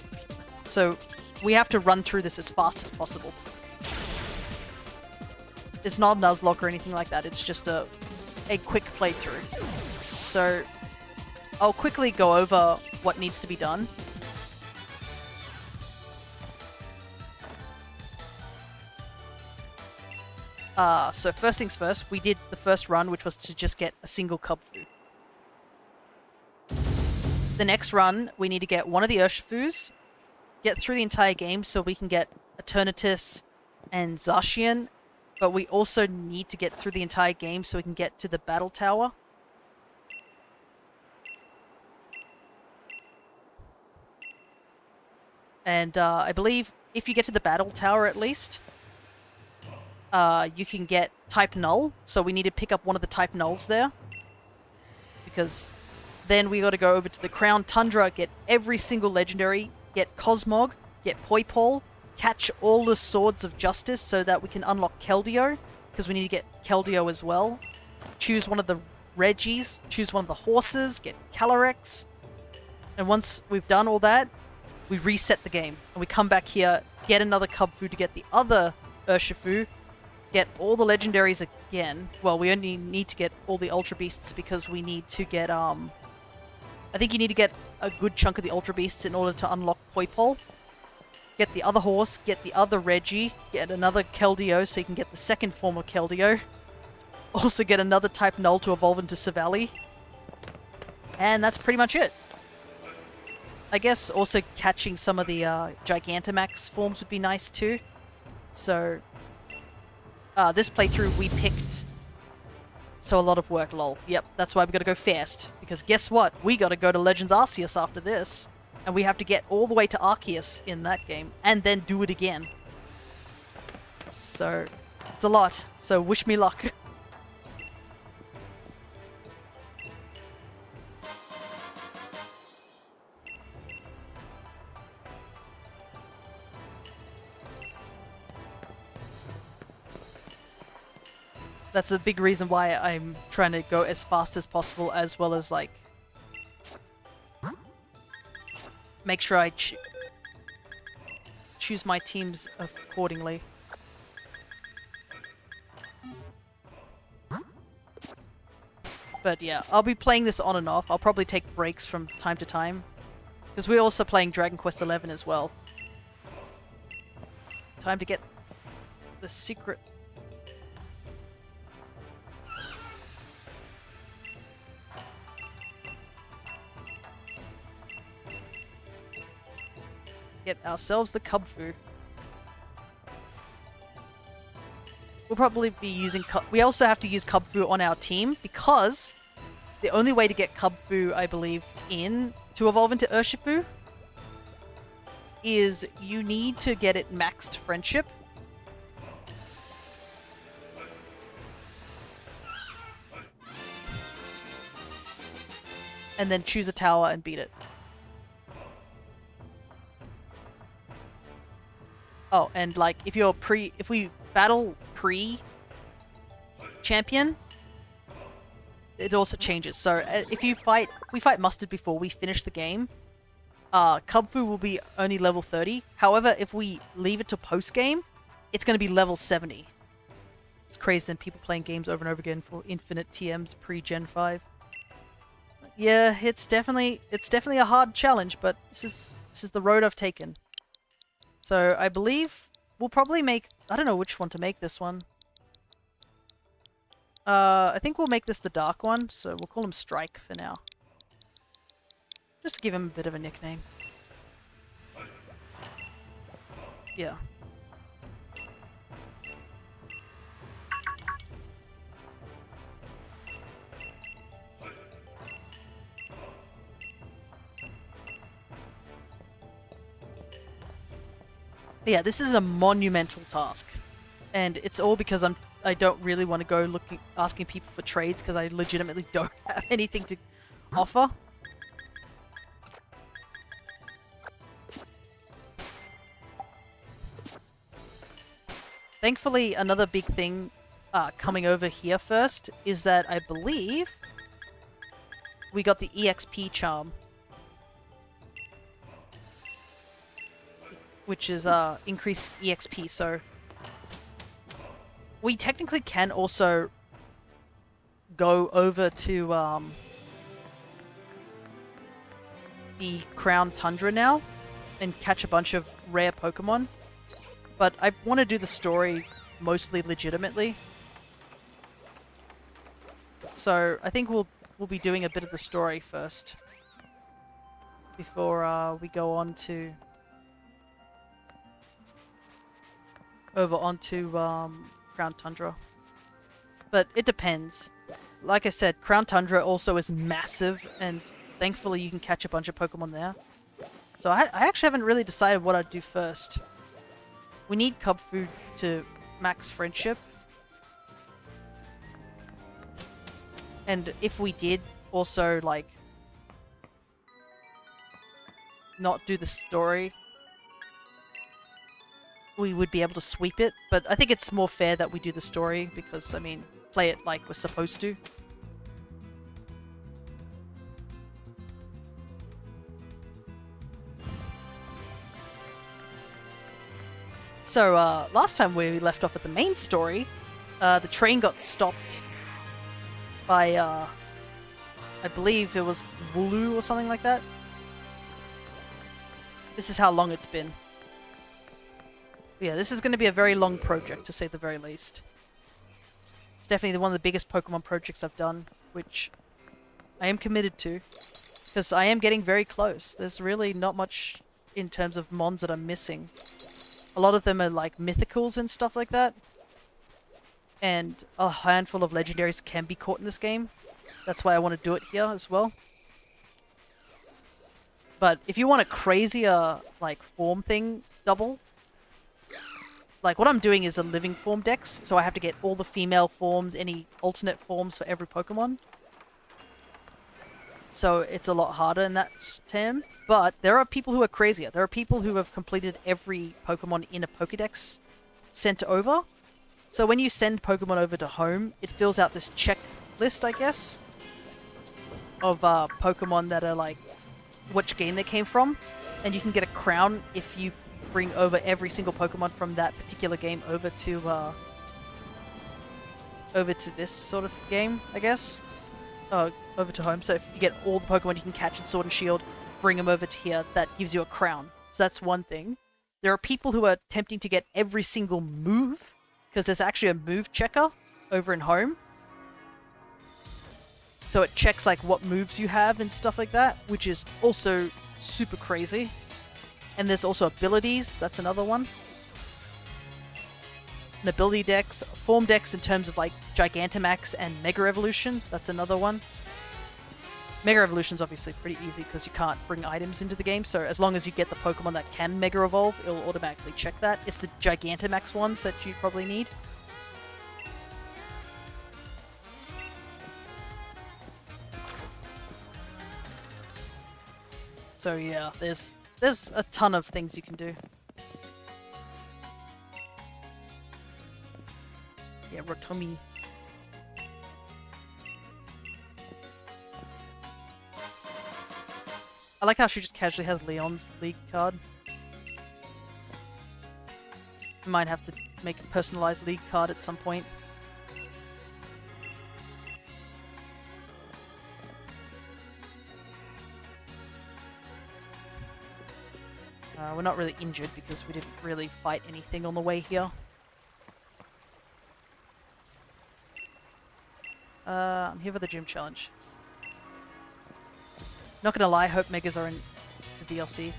Speaker 1: So we have to run through this as fast as possible. It's not Nuzlocke or anything like that, it's just a quick playthrough. So I'll quickly go over what needs to be done. So first things first, we did the first run, which was to just get a single Cub Fu. The next run, we need to get one of the Urshifus, get through the entire game so we can get Eternatus and Zacian, but we also need to get through the entire game so we can get to the Battle Tower. And I believe if you get to the Battle Tower at least, you can get Type Null, so we need to pick up one of the Type Nulls there. Because then we got to go over to the Crown Tundra, get every single legendary, get Cosmog, get Poipole, catch all the Swords of Justice so that we can unlock Keldeo, because we need to get Keldeo as well. Choose one of the Regis, choose one of the horses, get Calyrex. And once we've done all that, we reset the game. And we come back here, get another Cub Fu to get the other Urshifu, get all the legendaries again. Well, we only need to get all the Ultra Beasts because we need to get, I think you need to get a good chunk of the Ultra Beasts in order to unlock Poipole. Get the other horse, get the other Reggie, get another Keldeo so you can get the second form of Keldeo. Also get another type Null to evolve into Savali. And that's pretty much it. I guess also catching some of the Gigantamax forms would be nice too. So, this playthrough we picked... So a lot of work, lol. Yep, that's why we gotta go fast. Because guess what? We gotta go to Legends Arceus after this. And we have to get all the way to Arceus in that game. And then do it again. So, it's a lot. So wish me luck. That's a big reason why I'm trying to go as fast as possible, as well as, like, make sure I choose my teams accordingly. But yeah, I'll be playing this on and off. I'll probably take breaks from time to time. Because we're also playing Dragon Quest XI as well. Time to get the secret... Get ourselves the Cubfu. We'll probably be using... We also have to use Cubfu on our team, because the only way to get Cubfu, I believe, to evolve into Urshifu is you need to get it maxed Friendship. And then choose a tower and beat it. Oh, and like, if we battle pre-champion, it also changes. So, if we fight Mustard before we finish the game, Cubfu will be only level 30. However, if we leave it to post-game, it's going to be level 70. It's crazy than people playing games over and over again for infinite TMs pre-Gen 5. Yeah, it's definitely a hard challenge, but this is the road I've taken. So, I believe we'll probably make... I don't know which one to make this one. I think we'll make this the dark one, so we'll call him Strike for now. Just to give him a bit of a nickname. Yeah. But yeah, this is a monumental task, and it's all because I don't really want to go asking people for trades, because I legitimately don't have anything to offer. Thankfully, another big thing coming over here first is that I believe we got the EXP charm, which is increased EXP, so we technically can also go over to the Crown Tundra now and catch a bunch of rare Pokemon, but I want to do the story mostly legitimately, so I think we'll be doing a bit of the story first before we go on to over onto Crown Tundra. But it depends. Like I said, Crown Tundra also is massive, and thankfully you can catch a bunch of Pokemon there. So I actually haven't really decided what I'd do first. We need Cubfu to max Friendship. And if we did also, like, not do the story, we would be able to sweep it, but I think it's more fair that we do the story, because, I mean, play it like we're supposed to. So, last time we left off at the main story, the train got stopped by, I believe it was Wooloo or something like that. This is how long it's been. Yeah, this is going to be a very long project, to say the very least. It's definitely one of the biggest Pokemon projects I've done, which I am committed to, because I am getting very close. There's really not much in terms of mons that I'm missing. A lot of them are like mythicals and stuff like that, and a handful of legendaries can be caught in this game. That's why I want to do it here as well. But if you want a crazier like form thing double, like what I'm doing is a living form dex, so I have to get all the female forms, any alternate forms for every Pokemon. So it's a lot harder in that term. But there are people who are crazier. There are people who have completed every Pokemon in a Pokedex sent over. So when you send Pokemon over to home, it fills out this checklist, I guess, of Pokemon that are like which game they came from. And you can get a crown if you bring over every single Pokemon from that particular game over to this sort of game, I guess. Over to home. So if you get all the Pokemon you can catch in Sword and Shield, bring them over to here, that gives you a crown. So that's one thing. There are people who are attempting to get every single move, because there's actually a move checker over in home. So it checks like what moves you have and stuff like that, which is also super crazy. And there's also abilities, that's another one. An ability dex, form dex in terms of like Gigantamax and Mega Evolution, that's another one. Mega Evolution's obviously pretty easy because you can't bring items into the game, so as long as you get the Pokemon that can Mega Evolve, it'll automatically check that. It's the Gigantamax ones that you probably need. So yeah, there's a ton of things you can do. Yeah, Rotomi. I like how she just casually has Leon's League card. I might have to make a personalized League card at some point. We're not really injured because we didn't really fight anything on the way here. I'm here for the gym challenge. Not gonna lie, hope Megas are in the DLC.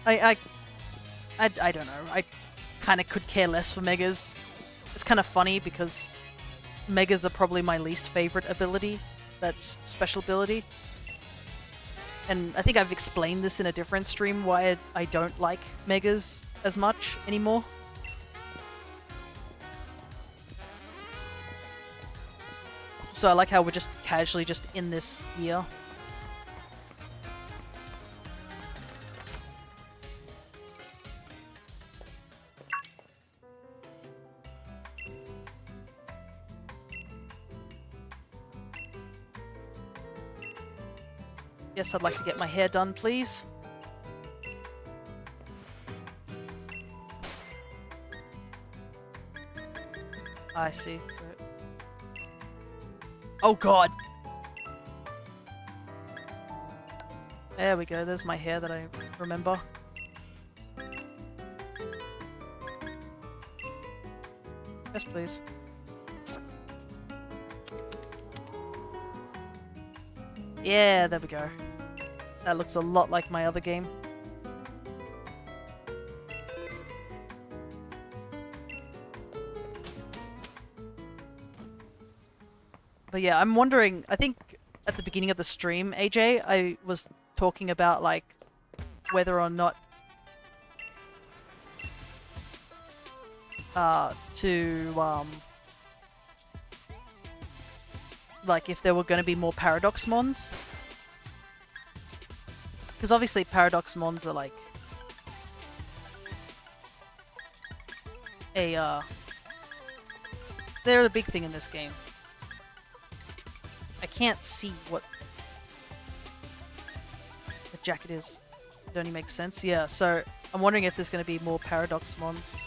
Speaker 1: I don't know. I kind of could care less for Megas. It's kind of funny because Megas are probably my least favorite ability. That's special ability. And I think I've explained this in a different stream why I don't like Megas as much anymore. So I like how we're just casually just in this here. Yes, I'd like to get my hair done, please. I see. So... Oh god! There we go, there's my hair that I remember. Yes, please. Yeah, there we go. That looks a lot like my other game. But yeah, I'm wondering, I think at the beginning of the stream, AJ, I was talking about like whether or not like if there were going to be more Paradox Mons. Because obviously Paradox Mons are like they're a big thing in this game. I can't see what the jacket is. It only makes sense. Yeah, so I'm wondering if there's going to be more Paradox Mons.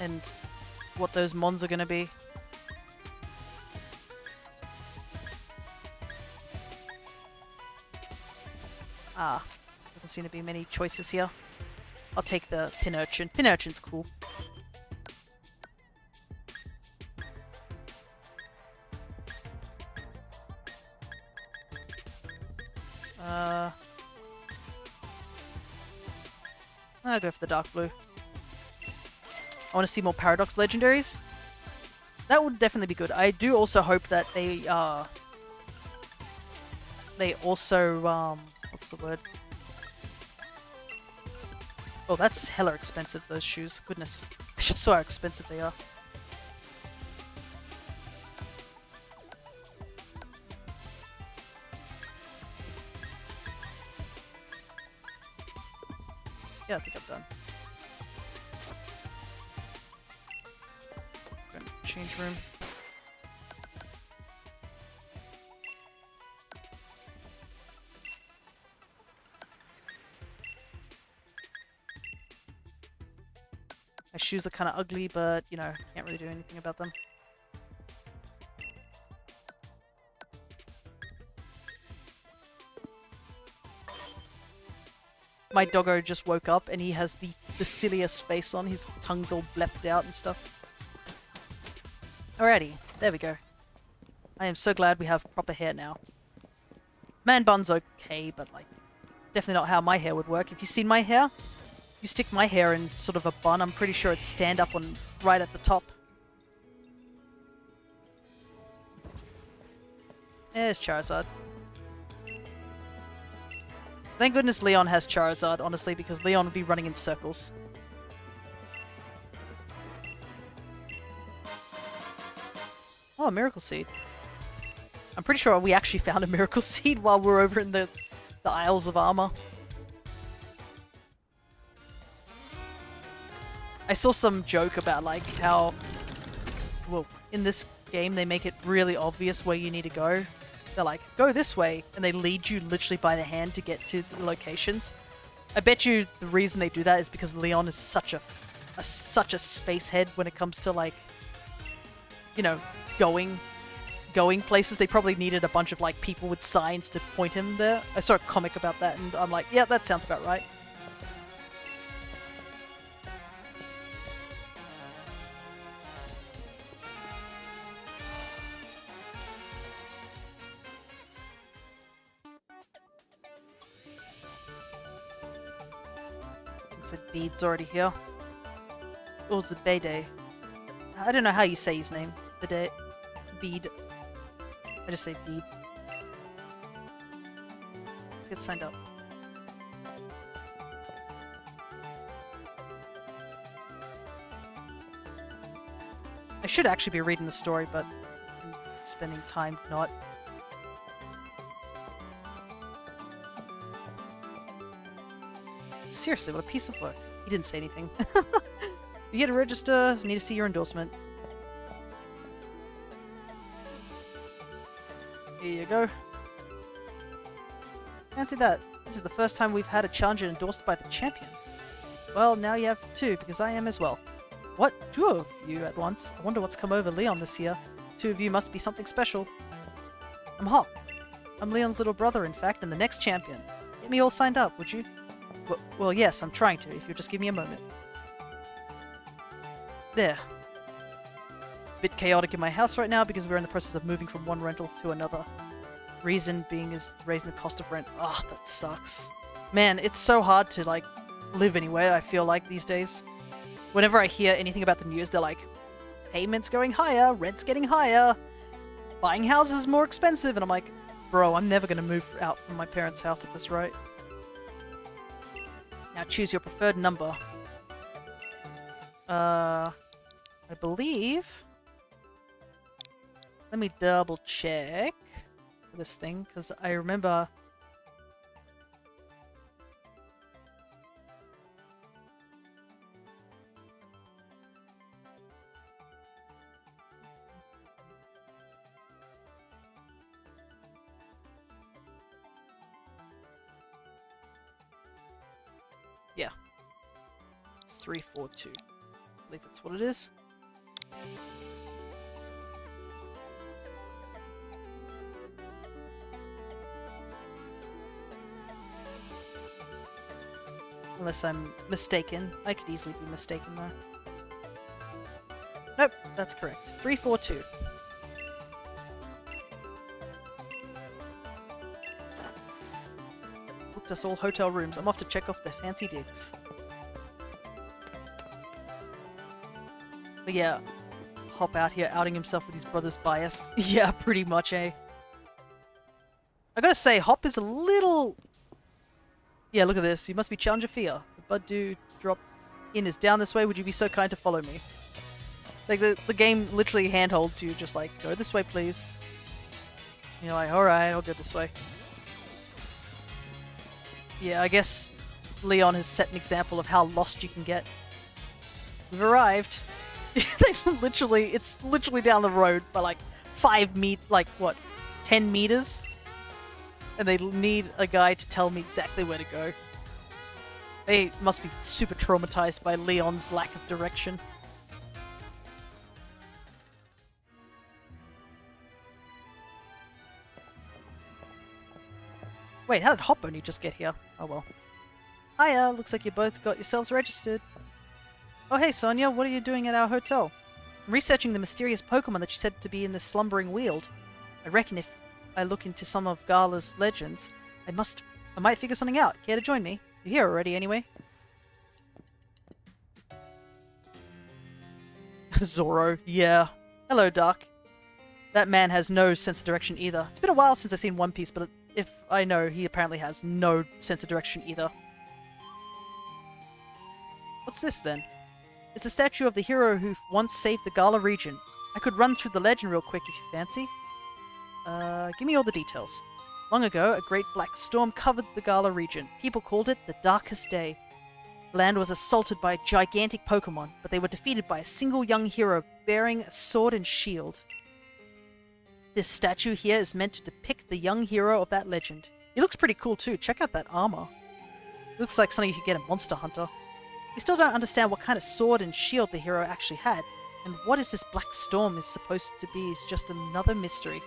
Speaker 1: And what those Mons are going to be. Ah, doesn't seem to be many choices here. I'll take the pin urchin. Pin urchin's cool. I'll go for the dark blue. I want to see more Paradox legendaries. That would definitely be good. I do also hope that they also, what's the word? Oh, that's hella expensive, those shoes. Goodness. I just saw how expensive they are. Yeah, I think I'm done. Going to change room. My shoes are kind of ugly, but, you know, can't really do anything about them. My doggo just woke up and he has the silliest face on. His tongue's all blepped out and stuff. Alrighty, there we go. I am so glad we have proper hair now. Man bun's okay, but like, definitely not how my hair would work. If you've seen my hair, you stick my hair in sort of a bun, I'm pretty sure it's stand up on right at the top. There's Charizard. Thank goodness Leon has Charizard, honestly, because Leon would be running in circles. Oh, a Miracle Seed. I'm pretty sure we actually found a Miracle Seed while we're over in the Isles of Armor. I saw some joke about like how, well, in this game they make it really obvious where you need to go. They're like, go this way, and they lead you literally by the hand to get to the locations. I bet you the reason they do that is because Leon is such a space head when it comes to like, you know, going places. They probably needed a bunch of like people with signs to point him there. I saw a comic about that, and I'm like, yeah, that sounds about right. Looks like Bede's already here. Or was it Bede? I don't know how you say his name. Bede. I just say Bede. Let's get signed up. I should actually be reading the story, but I'm spending time not. Seriously, what a piece of work. He didn't say anything. You here to register, need to see your endorsement. Here you go. Fancy that. This is the first time we've had a challenger endorsed by the champion. Well, now you have two, because I am as well. What? Two of you at once? I wonder what's come over Leon this year. Two of you must be something special. I'm Hop. I'm Leon's little brother, in fact, and the next champion. Get me all signed up, would you? Well, yes, I'm trying to, if you'll just give me a moment. There. It's a bit chaotic in my house right now because we're in the process of moving from one rental to another. Reason being is raising the cost of rent. Ugh, that sucks. Man, it's so hard to, like, live anywhere, I feel like, these days. Whenever I hear anything about the news, they're like, payments going higher, rent's getting higher, buying houses is more expensive, and I'm like, bro, I'm never gonna move out from my parents' house at this rate. Now choose your preferred number. I believe... Let me double check this thing, because I remember... Yeah. It's 342. I believe that's what it is. Unless I'm mistaken. I could easily be mistaken though. Nope, that's correct. 342. Booked us all hotel rooms. I'm off to check off their fancy digs. But yeah, Hop out here outing himself with his brother's biased. Yeah, pretty much, eh? I gotta say, Hop is a little... Yeah, look at this. You must be Challenger Fear. The Bud Do drop in is down this way. Would you be so kind to follow me? Like, the game literally handholds you, just like, go this way, please. And you're like, alright, I'll go this way. Yeah, I guess Leon has set an example of how lost you can get. We've arrived. It's literally down the road by like 10 meters? And they need a guy to tell me exactly where to go. They must be super traumatized by Leon's lack of direction. Wait, how did Hop only just get here? Oh well. Hiya, looks like you both got yourselves registered. Oh hey Sonia, what are you doing at our hotel? I'm researching the mysterious Pokemon that you said to be in the slumbering weald. I reckon if I look into some of Gala's legends, I might figure something out. Care to join me? You're here already anyway. Zoro, yeah. Hello, Dark. That man has no sense of direction either. It's been a while since I've seen One Piece, but if I know, he apparently has no sense of direction either. What's this then? It's a statue of the hero who once saved the Gala region. I could run through the legend real quick if you fancy. Give me all the details. Long ago, a great black storm covered the Gala region. People called it the Darkest Day. The land was assaulted by gigantic Pokemon, but they were defeated by a single young hero bearing a sword and shield. This statue here is meant to depict the young hero of that legend. He looks pretty cool too. Check out that armor. Looks like something you could get a Monster Hunter. We still don't understand what kind of sword and shield the hero actually had, and what is this black storm is supposed to be is just another mystery.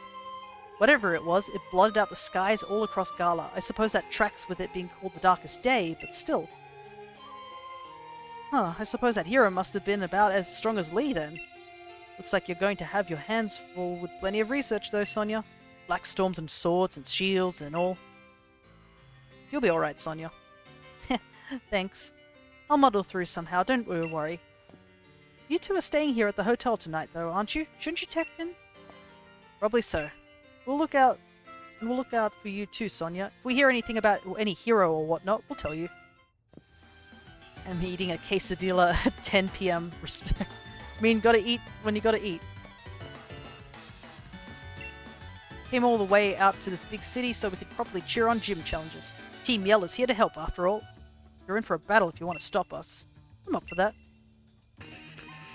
Speaker 1: Whatever it was, it blotted out the skies all across Gala. I suppose that tracks with it being called the Darkest Day, but still. Huh, I suppose that hero must have been about as strong as Lee then. Looks like you're going to have your hands full with plenty of research though, Sonia. Black storms and swords and shields and all. You'll be alright, Sonia. Thanks. I'll muddle through somehow, don't worry. You two are staying here at the hotel tonight though, aren't you? Shouldn't you check in? Probably so. We'll look out for you too, Sonia. If we hear anything about any hero or whatnot, we'll tell you. I'm eating a quesadilla at 10 PM. I mean, gotta eat when you gotta eat. Came all the way out to this big city so we could properly cheer on gym challenges. Team Yell is here to help, after all. You're in for a battle if you want to stop us. I'm up for that.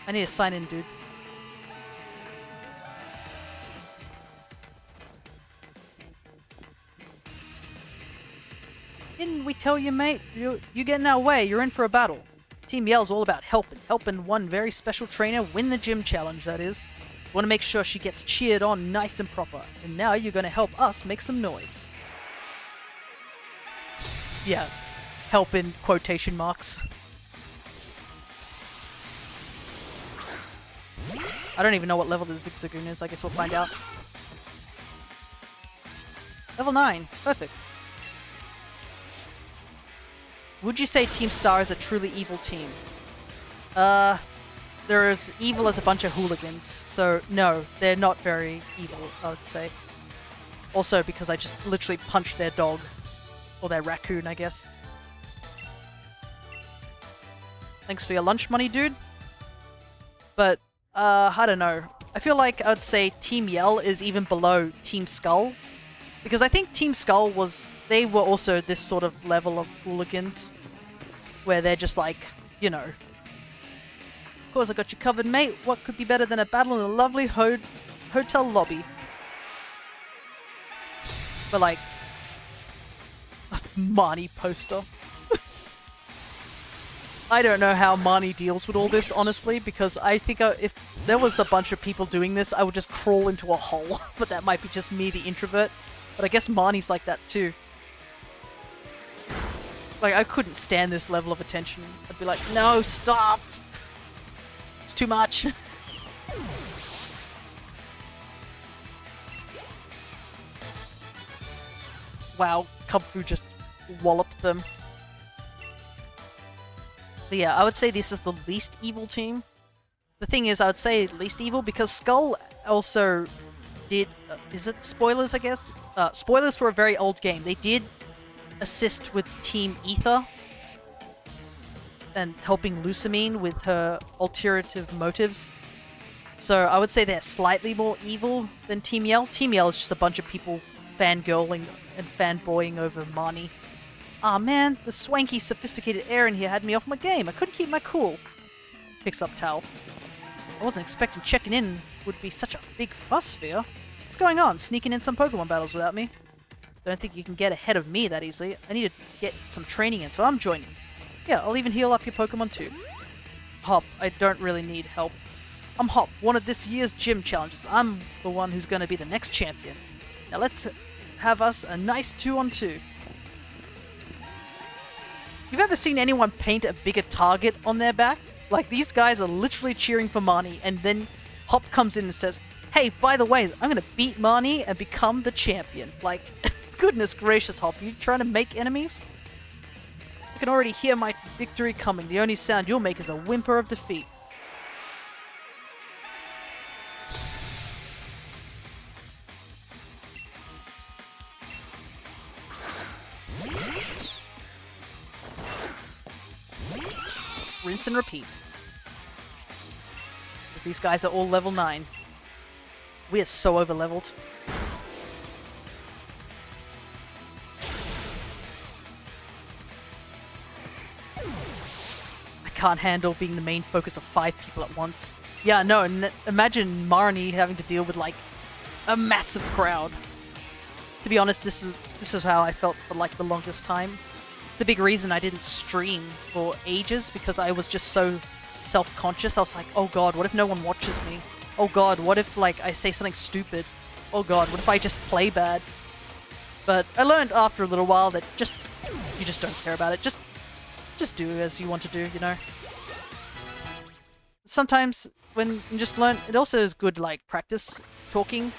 Speaker 1: I need to sign in, dude. Didn't we tell you, mate? You get in our way, you're in for a battle. Team Yell's all about helping one very special trainer win the gym challenge, that is. We want to make sure she gets cheered on nice and proper. And now you're going to help us make some noise. Yeah, help in quotation marks. I don't even know what level the Zigzagoon is, I guess we'll find out. Level 9, perfect. Would you say Team Star is a truly evil team? They're as evil as a bunch of hooligans, so no, they're not very evil, I would say. Also because I just literally punched their dog. Or their raccoon, I guess. Thanks for your lunch money, dude. But, I don't know. I feel like I'd say Team Yell is even below Team Skull. Because I think Team Skull they were also this sort of level of hooligans. Where they're just like, you know. Of course I got you covered, mate. What could be better than a battle in a lovely hotel lobby? But like... Marnie poster. I don't know how Marnie deals with all this, honestly, because I think if there was a bunch of people doing this, I would just crawl into a hole. But that might be just me, the introvert. But I guess Marnie's like that too. Like, I couldn't stand this level of attention. I'd be like, no, stop! It's too much. Wow, Kung Fu just walloped them. But yeah, I would say this is the least evil team. The thing is, I would say least evil because Skull also did... is it spoilers, I guess? Spoilers for a very old game. They did assist with Team Ether and helping Lucamine with her alternative motives. So I would say they're slightly more evil than Team Yell. Team Yell is just a bunch of people fangirling and fanboying over Marnie. Aw man, the swanky, sophisticated air in here had me off my game. I couldn't keep my cool. Picks up towel. I wasn't expecting checking in would be such a big fuss, Fear. What's going on? Sneaking in some Pokemon battles without me? Don't think you can get ahead of me that easily. I need to get some training in, so I'm joining. Yeah, I'll even heal up your Pokemon too. Hop, I don't really need help. I'm Hop, one of this year's gym challenges. I'm the one who's going to be the next champion. Now let's have us a nice 2-on-2. You've ever seen anyone paint a bigger target on their back? Like, these guys are literally cheering for Marnie, and then Hop comes in and says, hey, by the way, I'm gonna beat Marnie and become the champion. Like, goodness gracious, Hop, you trying to make enemies? I can already hear my victory coming. The only sound you'll make is a whimper of defeat. Rinse and repeat. Because these guys are all level 9. We are so over-leveled. I can't handle being the main focus of 5 people at once. Yeah, no, and imagine Marnie having to deal with, like, a massive crowd. To be honest, this is how I felt for, like, the longest time. It's a big reason I didn't stream for ages, because I was just so self-conscious. I was like, oh god, what if no one watches me? Oh god, what if, like, I say something stupid? Oh god, what if I just play bad? But I learned after a little while that you just don't care about it. Just do as you want to do, you know? Sometimes, when you just learn, it also is good, like, practice talking.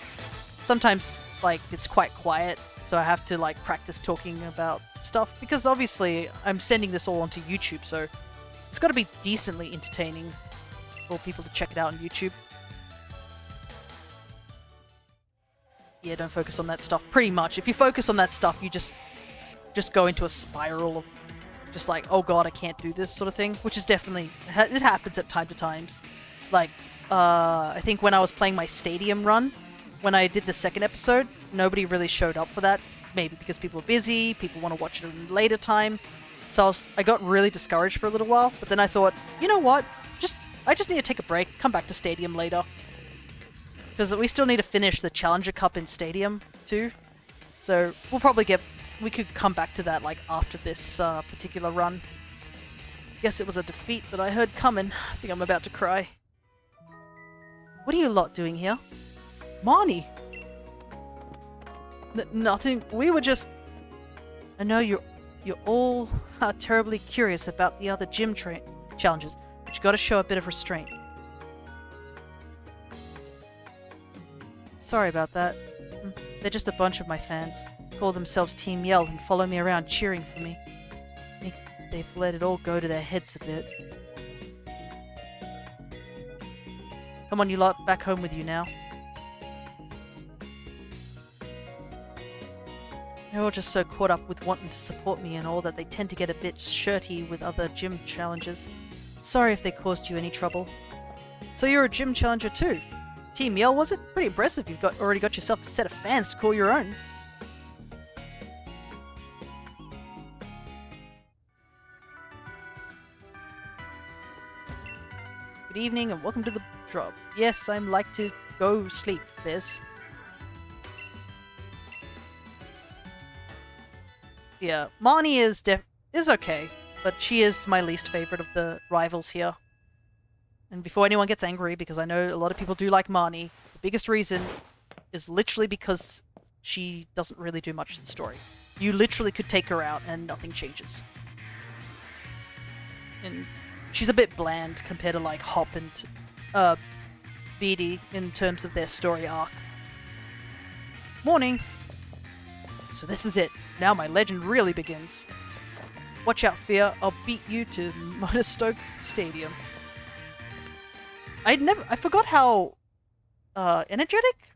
Speaker 1: Sometimes, like, it's quite quiet, so I have to, like, practice talking about stuff, because obviously I'm sending this all onto YouTube, so it's got to be decently entertaining for people to check it out on YouTube. Yeah, don't focus on that stuff. Pretty much, if you focus on that stuff, you just go into a spiral of just like, oh god, I can't do this sort of thing, which is definitely, it happens at time to times. Like, I think when I was playing my Stadium run, when I did the second episode, nobody really showed up for that. Maybe because people are busy, people want to watch it at a later time. So I got really discouraged for a little while, but then I thought, you know what? I just need to take a break, come back to Stadium later. Because we still need to finish the Challenger Cup in Stadium, too. So we could come back to that, like, after this particular run. Guess it was a defeat that I heard coming. I think I'm about to cry. What are you lot doing here? Marnie! Nothing. We were just... I know you're all terribly curious about the other gym challenges, but you gotta show a bit of restraint. Sorry about that. They're just a bunch of my fans. Call themselves Team Yell and follow me around cheering for me. I think they've let it all go to their heads a bit. Come on, you lot, back home with you now. They're all just so caught up with wanting to support me and all that they tend to get a bit shirty with other gym challenges. Sorry if they caused you any trouble. So you're a gym challenger too? Team Yell, was it? Pretty impressive. You've already got yourself a set of fans to call your own. Good evening and welcome to the drop. Yes, I'm like to go sleep, Biz. Yeah, Marnie is okay, but she is my least favorite of the rivals here. And before anyone gets angry, because I know a lot of people do like Marnie, the biggest reason is literally because she doesn't really do much to the story. You literally could take her out and nothing changes. and she's a bit bland compared to like Hop and Beatty in terms of their story arc. Morning! So this is it. Now my legend really begins. Watch out, Fear. I'll beat you to Motorstoke Stadium. I forgot how energetic?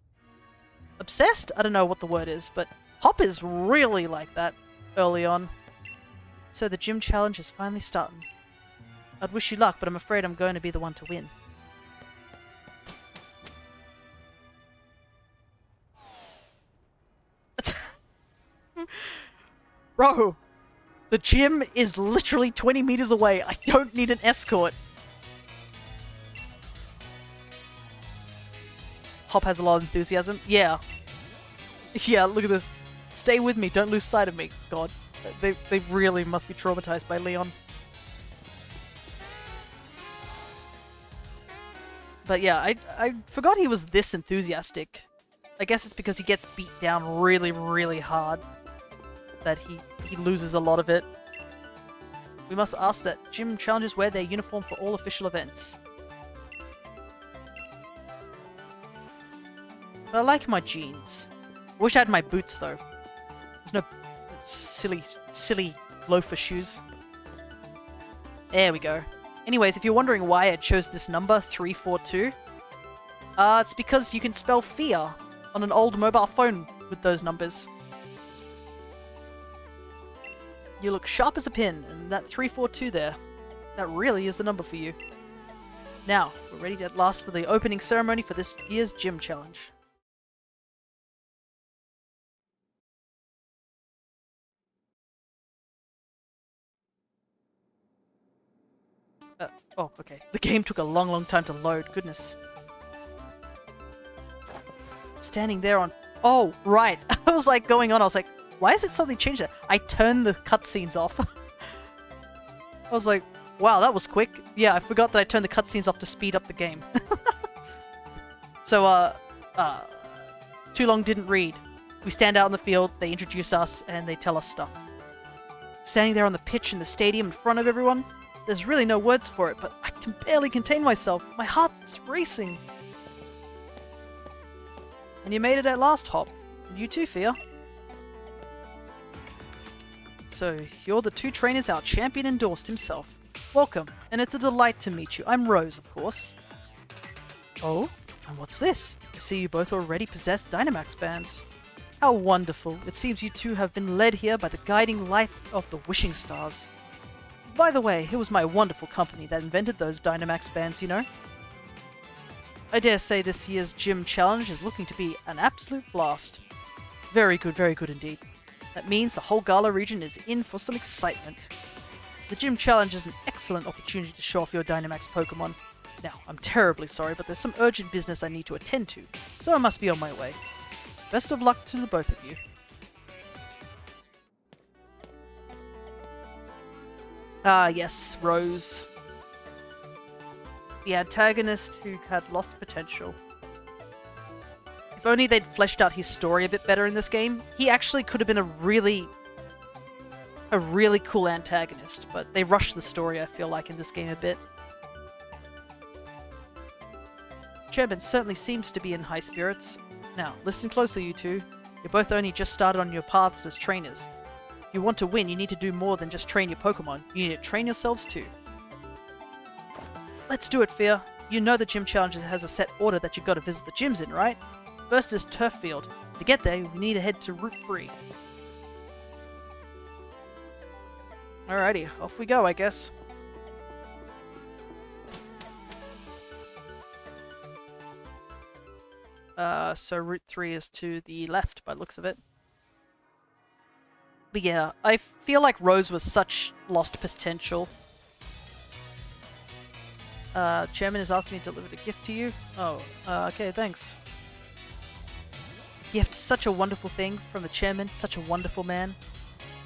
Speaker 1: Obsessed? I don't know what the word is, but Hop is really like that early on. So the gym challenge is finally starting. I'd wish you luck, but I'm afraid I'm going to be the one to win. Bro, the gym is literally 20 meters away. I don't need an escort. Hop has a lot of enthusiasm. Yeah. Yeah, look at this. Stay with me. Don't lose sight of me. God, they really must be traumatized by Leon. But yeah, I forgot he was this enthusiastic. I guess it's because he gets beat down really, really hard that he loses a lot of it. We must ask that gym challenges wear their uniform for all official events. But I like my jeans. I wish I had my boots though. There's no silly loafer shoes. There we go. Anyways, if you're wondering why I chose this number, 342, it's because you can spell fear on an old mobile phone with those numbers. You look sharp as a pin, and that 342 there, that really is the number for you. Now, we're ready at last for the opening ceremony for this year's gym challenge. Oh, okay. The game took a long time to load. Goodness. Standing there on... Oh, right. I was like going on. I was like, why is it suddenly changed that? I turned the cutscenes off. I was like, wow, that was quick. Yeah, I forgot that I turned the cutscenes off to speed up the game. So, too long didn't read. We stand out in the field, they introduce us, and they tell us stuff. Standing there on the pitch in the stadium in front of everyone, there's really no words for it, but I can barely contain myself. My heart's racing. And you made it at last, Hop. And you too, Fear. So, you're the two trainers our champion endorsed himself. Welcome, and it's a delight to meet you. I'm Rose, of course. Oh? And what's this? I see you both already possess Dynamax bands. How wonderful. It seems you two have been led here by the guiding light of the wishing stars. By the way, it was my wonderful company that invented those Dynamax bands, you know? I dare say this year's gym challenge is looking to be an absolute blast. Very good indeed. That means the whole Gala region is in for some excitement. The gym challenge is an excellent opportunity to show off your Dynamax Pokemon. Now, I'm terribly sorry, but there's some urgent business I need to attend to, so I must be on my way. Best of luck to the both of you. Ah, yes, Rose. The antagonist who had lost potential. If only they'd fleshed out his story a bit better in this game, he actually could have been a really cool antagonist, but they rushed the story, I feel like, in this game a bit. Chairman certainly seems to be in high spirits. Now, listen closely, you two. You're both only just started on your paths as trainers. If you want to win, you need to do more than just train your Pokemon. You need to train yourselves too. Let's do it, Fear. You know the gym challenge has a set order that you've got to visit the gyms in, right? First is Turf Field. To get there, we need to head to Route 3. Alrighty, off we go, I guess. So Route 3 is to the left by the looks of it. But yeah, I feel like Rose was such lost potential. Chairman has asked me to deliver a gift to you. Oh, okay, thanks. Gift, such a wonderful thing from the chairman, such a wonderful man.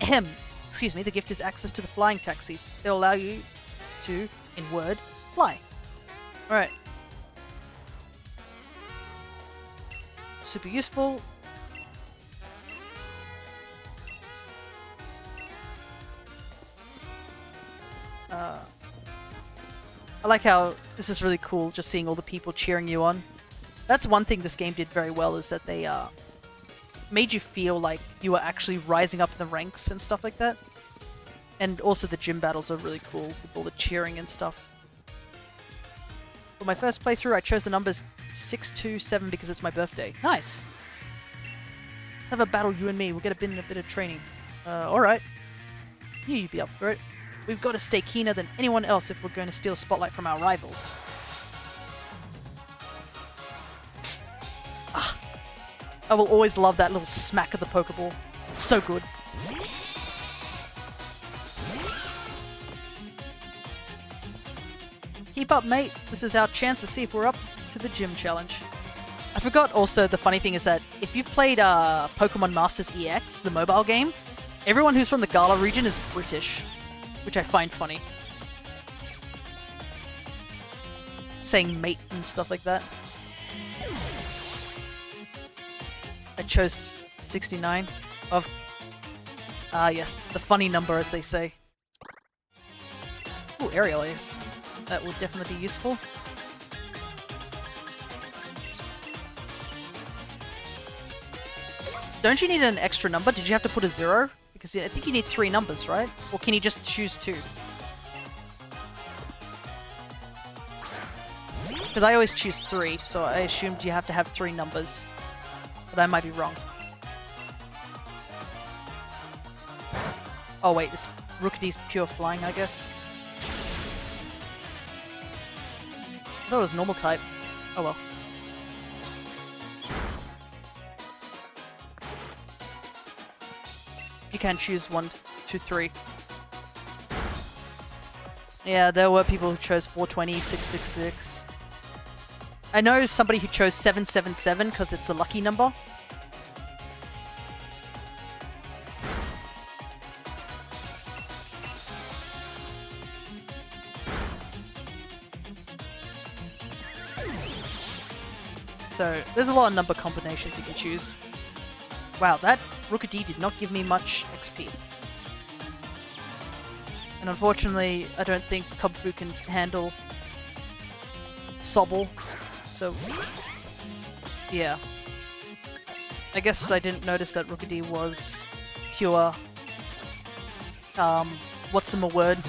Speaker 1: Ahem. Excuse me, the gift is access to the flying taxis. They'll allow you to, in word, fly. Alright. Super useful. I like how this is really cool, just seeing all the people cheering you on. That's one thing this game did very well, is that they made you feel like you were actually rising up in the ranks and stuff like that. And also the gym battles are really cool, with all the cheering and stuff. For my first playthrough, I chose the numbers 627 because it's my birthday. Nice! Let's have a battle, you and me. We'll get a bit of training. Alright. You'd be up for it. We've got to stay keener than anyone else if we're going to steal a spotlight from our rivals. Ah. I will always love that little smack of the Pokeball. So good. Keep up, mate. This is our chance to see if we're up to the gym challenge. I forgot also, the funny thing is that if you've played Pokemon Masters EX, the mobile game, everyone who's from the Gala region is British, which I find funny. Saying mate and stuff like that. I chose 69 of... yes, the funny number, as they say. Ooh, Aerial Ace. That will definitely be useful. Don't you need an extra number? Did you have to put a 0? Because I think you need 3 numbers, right? Or can you just choose 2? Because I always choose 3, so I assumed you have to have 3 numbers. But I might be wrong. Oh wait, it's Rookedee's pure flying, I guess. I thought it was normal type. Oh well. You can choose 1, 2, 3. Yeah, there were people who chose 420, 666. I know somebody who chose 777 because it's the lucky number. So, there's a lot of number combinations you can choose. Wow, that Rookidee did not give me much XP. And unfortunately, I don't think Kubfu can handle Sobble. So, yeah. I guess I didn't notice that Rookidee was pure... what's the word?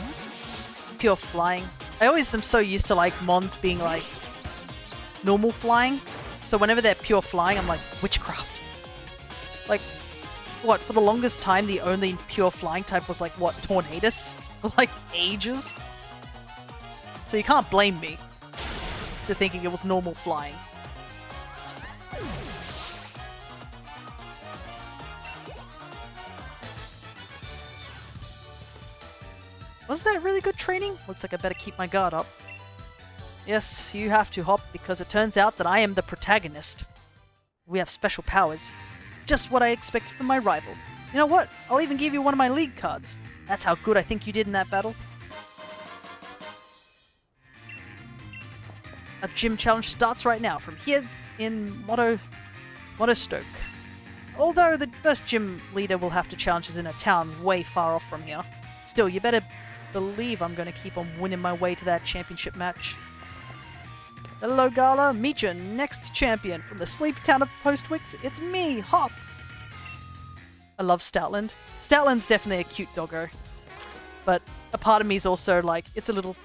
Speaker 1: Pure flying. I always am so used to, like, Mons being, like, normal flying. So whenever they're pure flying, I'm like, witchcraft. Like, what, for the longest time, the only pure flying type was, like, what, Tornadus? For, like, ages? So you can't blame me for thinking it was normal flying. Was that really good training? Looks like I better keep my guard up. Yes, you have to, Hop, because it turns out that I am the protagonist. We have special powers. Just what I expected from my rival. You know what? I'll even give you one of my league cards. That's how good I think you did in that battle. A gym challenge starts right now from here in Motostoke. Although the first gym leader will have to challenge us in a town way far off from here. Still, you better believe I'm going to keep on winning my way to that championship match. Hello, Gala. Meet your next champion from the sleepy town of Postwick. It's me, Hop. I love Stoutland. Stoutland's definitely a cute doggo. But a part of me is also like, it's a little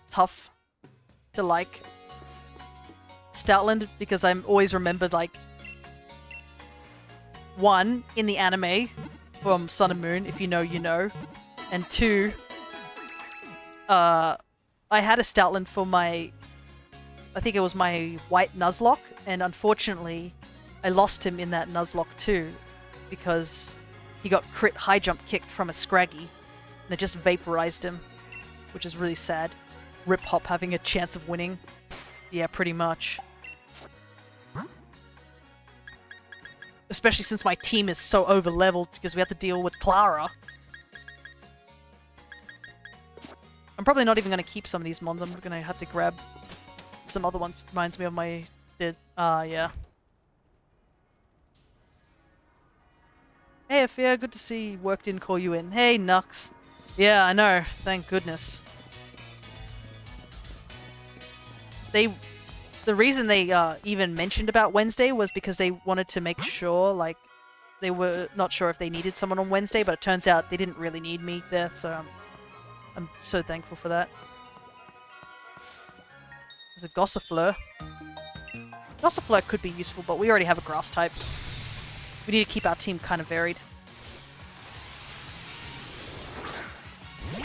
Speaker 1: tough to like Stoutland because I'm always remembered like 1 in the anime from Sun and Moon, if you know, you know. And 2, I had a Stoutland for my... I think it was my white Nuzlocke, and unfortunately, I lost him in that Nuzlocke too, because he got crit high jump kicked from a Scraggy, and it just vaporized him, which is really sad. Rip Hop having a chance of winning. Yeah, pretty much. Especially since my team is so over-leveled because we have to deal with Clara. I'm probably not even going to keep some of these mons. I'm going to have to grab some other ones. Reminds me of my... yeah. Hey, Afia, good to see work didn't call you in. Hey, Nux. Yeah, I know. Thank goodness. the reason they even mentioned about Wednesday was because they wanted to make sure, like, they were not sure if they needed someone on Wednesday, but it turns out they didn't really need me there, so I'm so thankful for that. There's a Gossifleur. Gossifleur could be useful, but we already have a grass type. We need to keep our team kind of varied.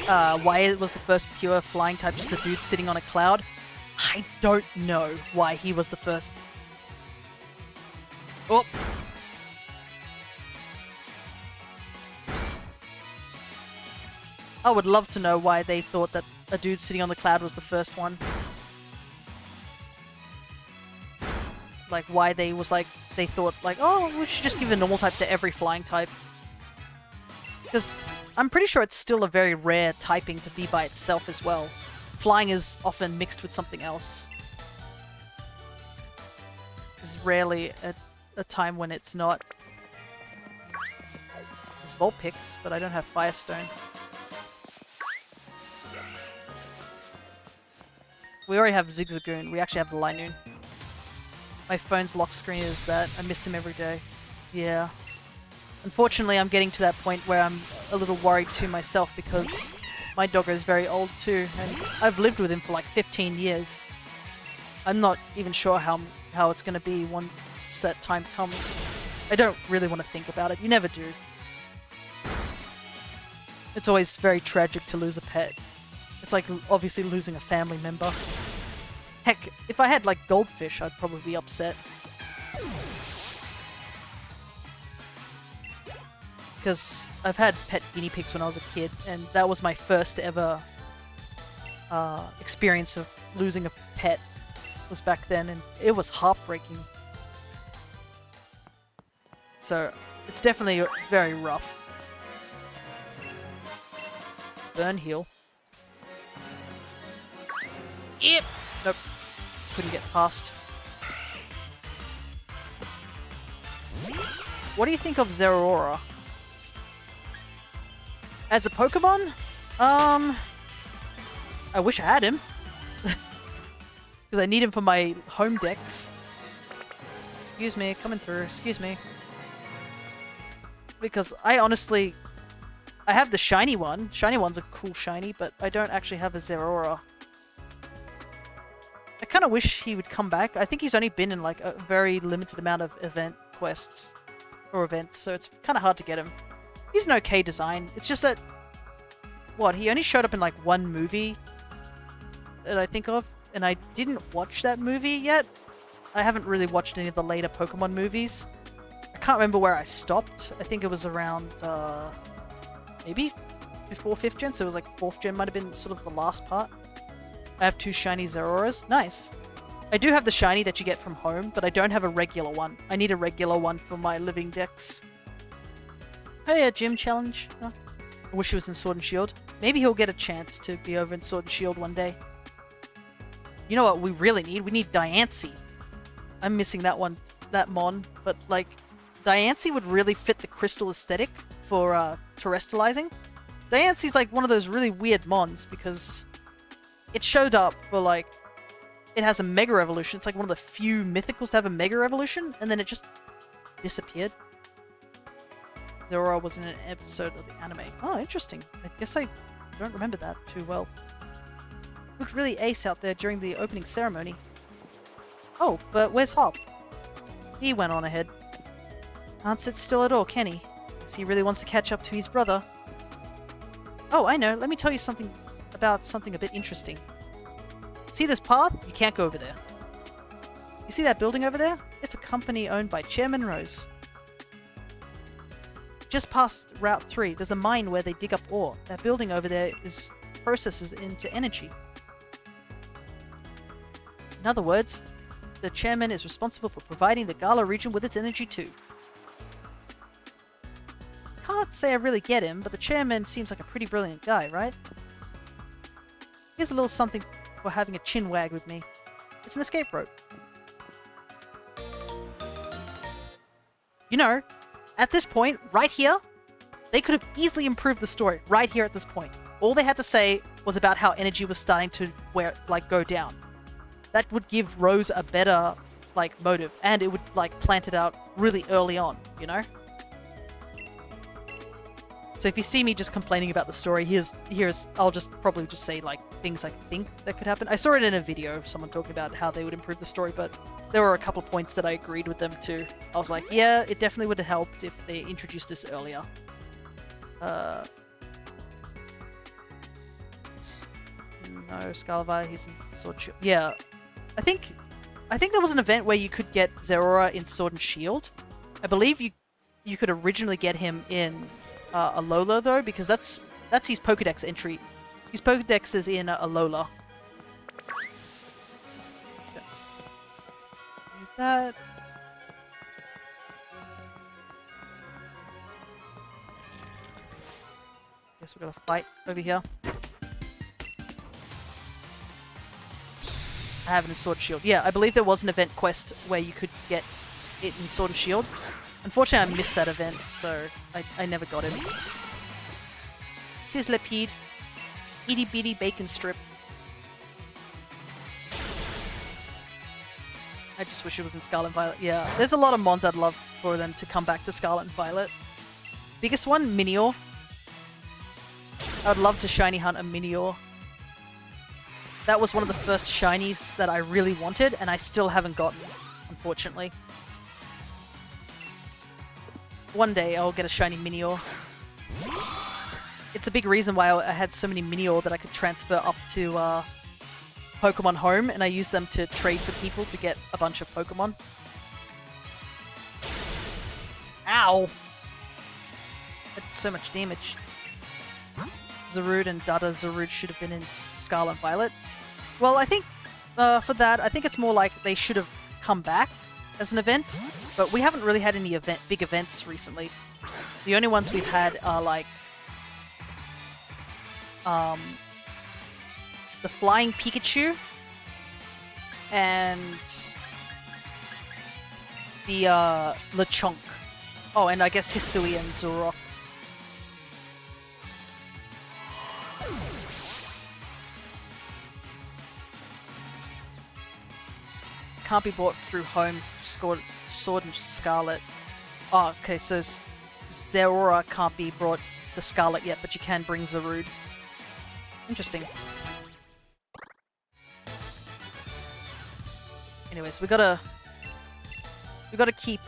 Speaker 1: Why it was the first pure flying type just a dude sitting on a cloud? I don't know why he was the first. Oh! I would love to know why they thought that a dude sitting on the cloud was the first one. Like, why they thought, like, oh, we should just give a normal type to every flying type. Because I'm pretty sure it's still a very rare typing to be by itself as well. Flying is often mixed with something else. There's rarely a time when it's not. There's Vulpix, but I don't have Firestone. We already have Zigzagoon. We actually have the Linoon. My phone's lock screen is that. I miss him every day. Yeah. Unfortunately, I'm getting to that point where I'm a little worried too myself because my doggo is very old too, and I've lived with him for like 15 years. I'm not even sure how it's going to be once that time comes. I don't really want to think about it. You never do. It's always very tragic to lose a pet. It's like obviously losing a family member. Heck, if I had like goldfish, I'd probably be upset. Because I've had pet guinea pigs when I was a kid, and that was my first ever experience of losing a pet. Was back then, and it was heartbreaking. So it's definitely very rough. Burn heal. Yep. Nope. Couldn't get past. What do you think of Zeraora? As a Pokemon? I wish I had him. Because I need him for my home decks. Excuse me, coming through. Excuse me. Because I honestly... I have the shiny one. Shiny one's a cool shiny, but I don't actually have a Zeraora. I kind of wish he would come back. I think he's only been in like a very limited amount of event quests. Or events, so it's kind of hard to get him. He's an okay design. It's just that... What, he only showed up in like one movie that I think of, and I didn't watch that movie yet. I haven't really watched any of the later Pokemon movies. I can't remember where I stopped. I think it was around, maybe before 5th gen, so it was like 4th gen might have been sort of the last part. I have 2 shiny Zeroras. Nice. I do have the shiny that you get from home, but I don't have a regular one. I need a regular one for my living decks. Hey, a gym challenge. Oh, I wish he was in Sword and Shield. Maybe he'll get a chance to be over in Sword and Shield one day. You know what we really need? We need Diancie. I'm missing that one, that mon, but like, Diancie would really fit the crystal aesthetic for terrestrializing. Diancie's like one of those really weird mons because it showed up for like, it has a Mega Evolution. It's like one of the few mythicals to have a Mega Evolution, and then it just disappeared. Zeraora was in an episode of the anime. Oh, interesting. I guess I don't remember that too well. Looked really ace out there during the opening ceremony. Oh, but where's Hop? He went on ahead. Can't sit still at all, can he? Guess he really wants to catch up to his brother. Oh, I know. Let me tell you something about something a bit interesting. See this path? You can't go over there. You see that building over there? It's a company owned by Chairman Rose. Just past Route 3, there's a mine where they dig up ore. That building over there processes into energy. In other words, the chairman is responsible for providing the Gala region with its energy too. Can't say I really get him, but the chairman seems like a pretty brilliant guy, right? Here's a little something for having a chin wag with me. It's an escape rope. You know, at this point, right here, they could have easily improved the story right here at this point. All they had to say was about how energy was starting to go down. that would give Rose a better, like, motive, and it would, like, plant it out really early on, you know? So if you see me just complaining about the story, here's I'll just probably just say, like, things I think that could happen. I saw it in a video of someone talking about how they would improve the story, but there were a couple of points that I agreed with them too. I was like, yeah, it definitely would have helped if they introduced this earlier. No, Scarlevi, he's in Sword Shield. Yeah, I think there was an event where you could get Zerora in Sword and Shield. I believe you could originally get him in Alola though, because that's his Pokedex entry. His Pokedex is in Alola. That. Guess we're gonna fight over here. I have it in Sword and Shield. Yeah, I believe there was an event quest where you could get it in Sword and Shield. Unfortunately, I missed that event, so I never got him. Sizzlipede. Itty bitty bacon strip. I just wish it was in Scarlet and Violet. Yeah, there's a lot of mons I'd love for them to come back to Scarlet and Violet. Biggest one, Minior. I'd love to shiny hunt a Minior. That was one of the first shinies that I really wanted, and I still haven't gotten, unfortunately. One day I'll get a shiny Minior. It's a big reason why I had so many Minior that I could transfer up to Pokemon Home, and I used them to trade for people to get a bunch of Pokemon. Ow! That's so much damage. Zarude and Dada Zarude should have been in Scarlet and Violet. Well, I think for that, I think it's more like they should have come back as an event, but we haven't really had any big events recently. The only ones we've had are like the Flying Pikachu and the Lechonk. Oh, and I guess Hisui and Zurok. Can't be bought through Home, Sword and Scarlet. Oh, okay, so Zerora can't be brought to Scarlet yet, but you can bring Zarude. Interesting. Anyways, we gotta keep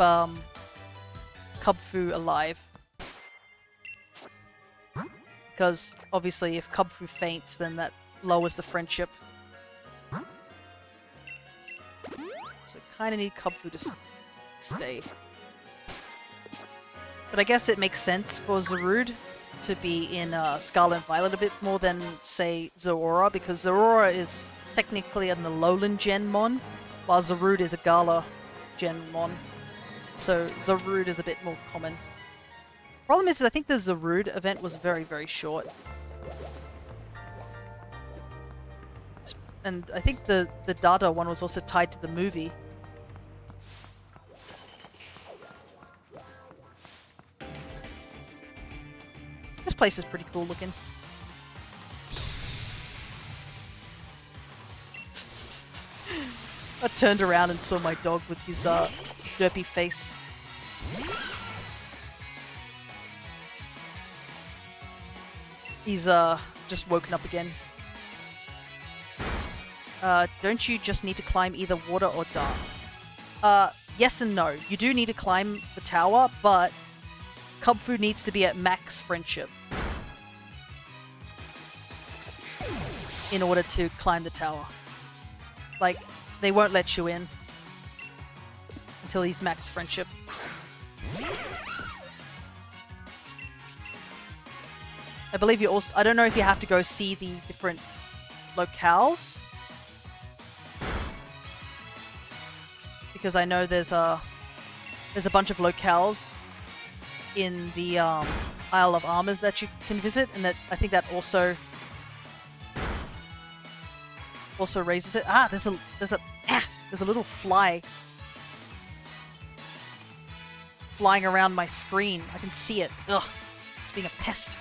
Speaker 1: Kubfu alive, because obviously if Kubfu faints, then that lowers the friendship. So kind of need Kubfu to stay. But I guess it makes sense for Zarude to be in Scarlet and Violet a bit more than, say, Zeraora, because Zeraora is technically an Alolan Gen Mon, while Zarude is a Gala Gen Mon. So Zarude is a bit more common. Problem is I think the Zarude event was very, very short. And I think the Dada one was also tied to the movie. This place is pretty cool looking. I turned around and saw my dog with his derpy face. He's just woken up again. Don't you just need to climb either water or dark? Yes and no. You do need to climb the tower, but Kubfu needs to be at max friendship in order to climb the tower. Like, they won't let you in until he's max friendship. I believe you also... I don't know if you have to go see the different locales, because I know there's a bunch of locales in the Isle of Armors that you can visit, and that I think that also raises it. Ah, there's a little fly flying around my screen. I can see it. Ugh, it's being a pest.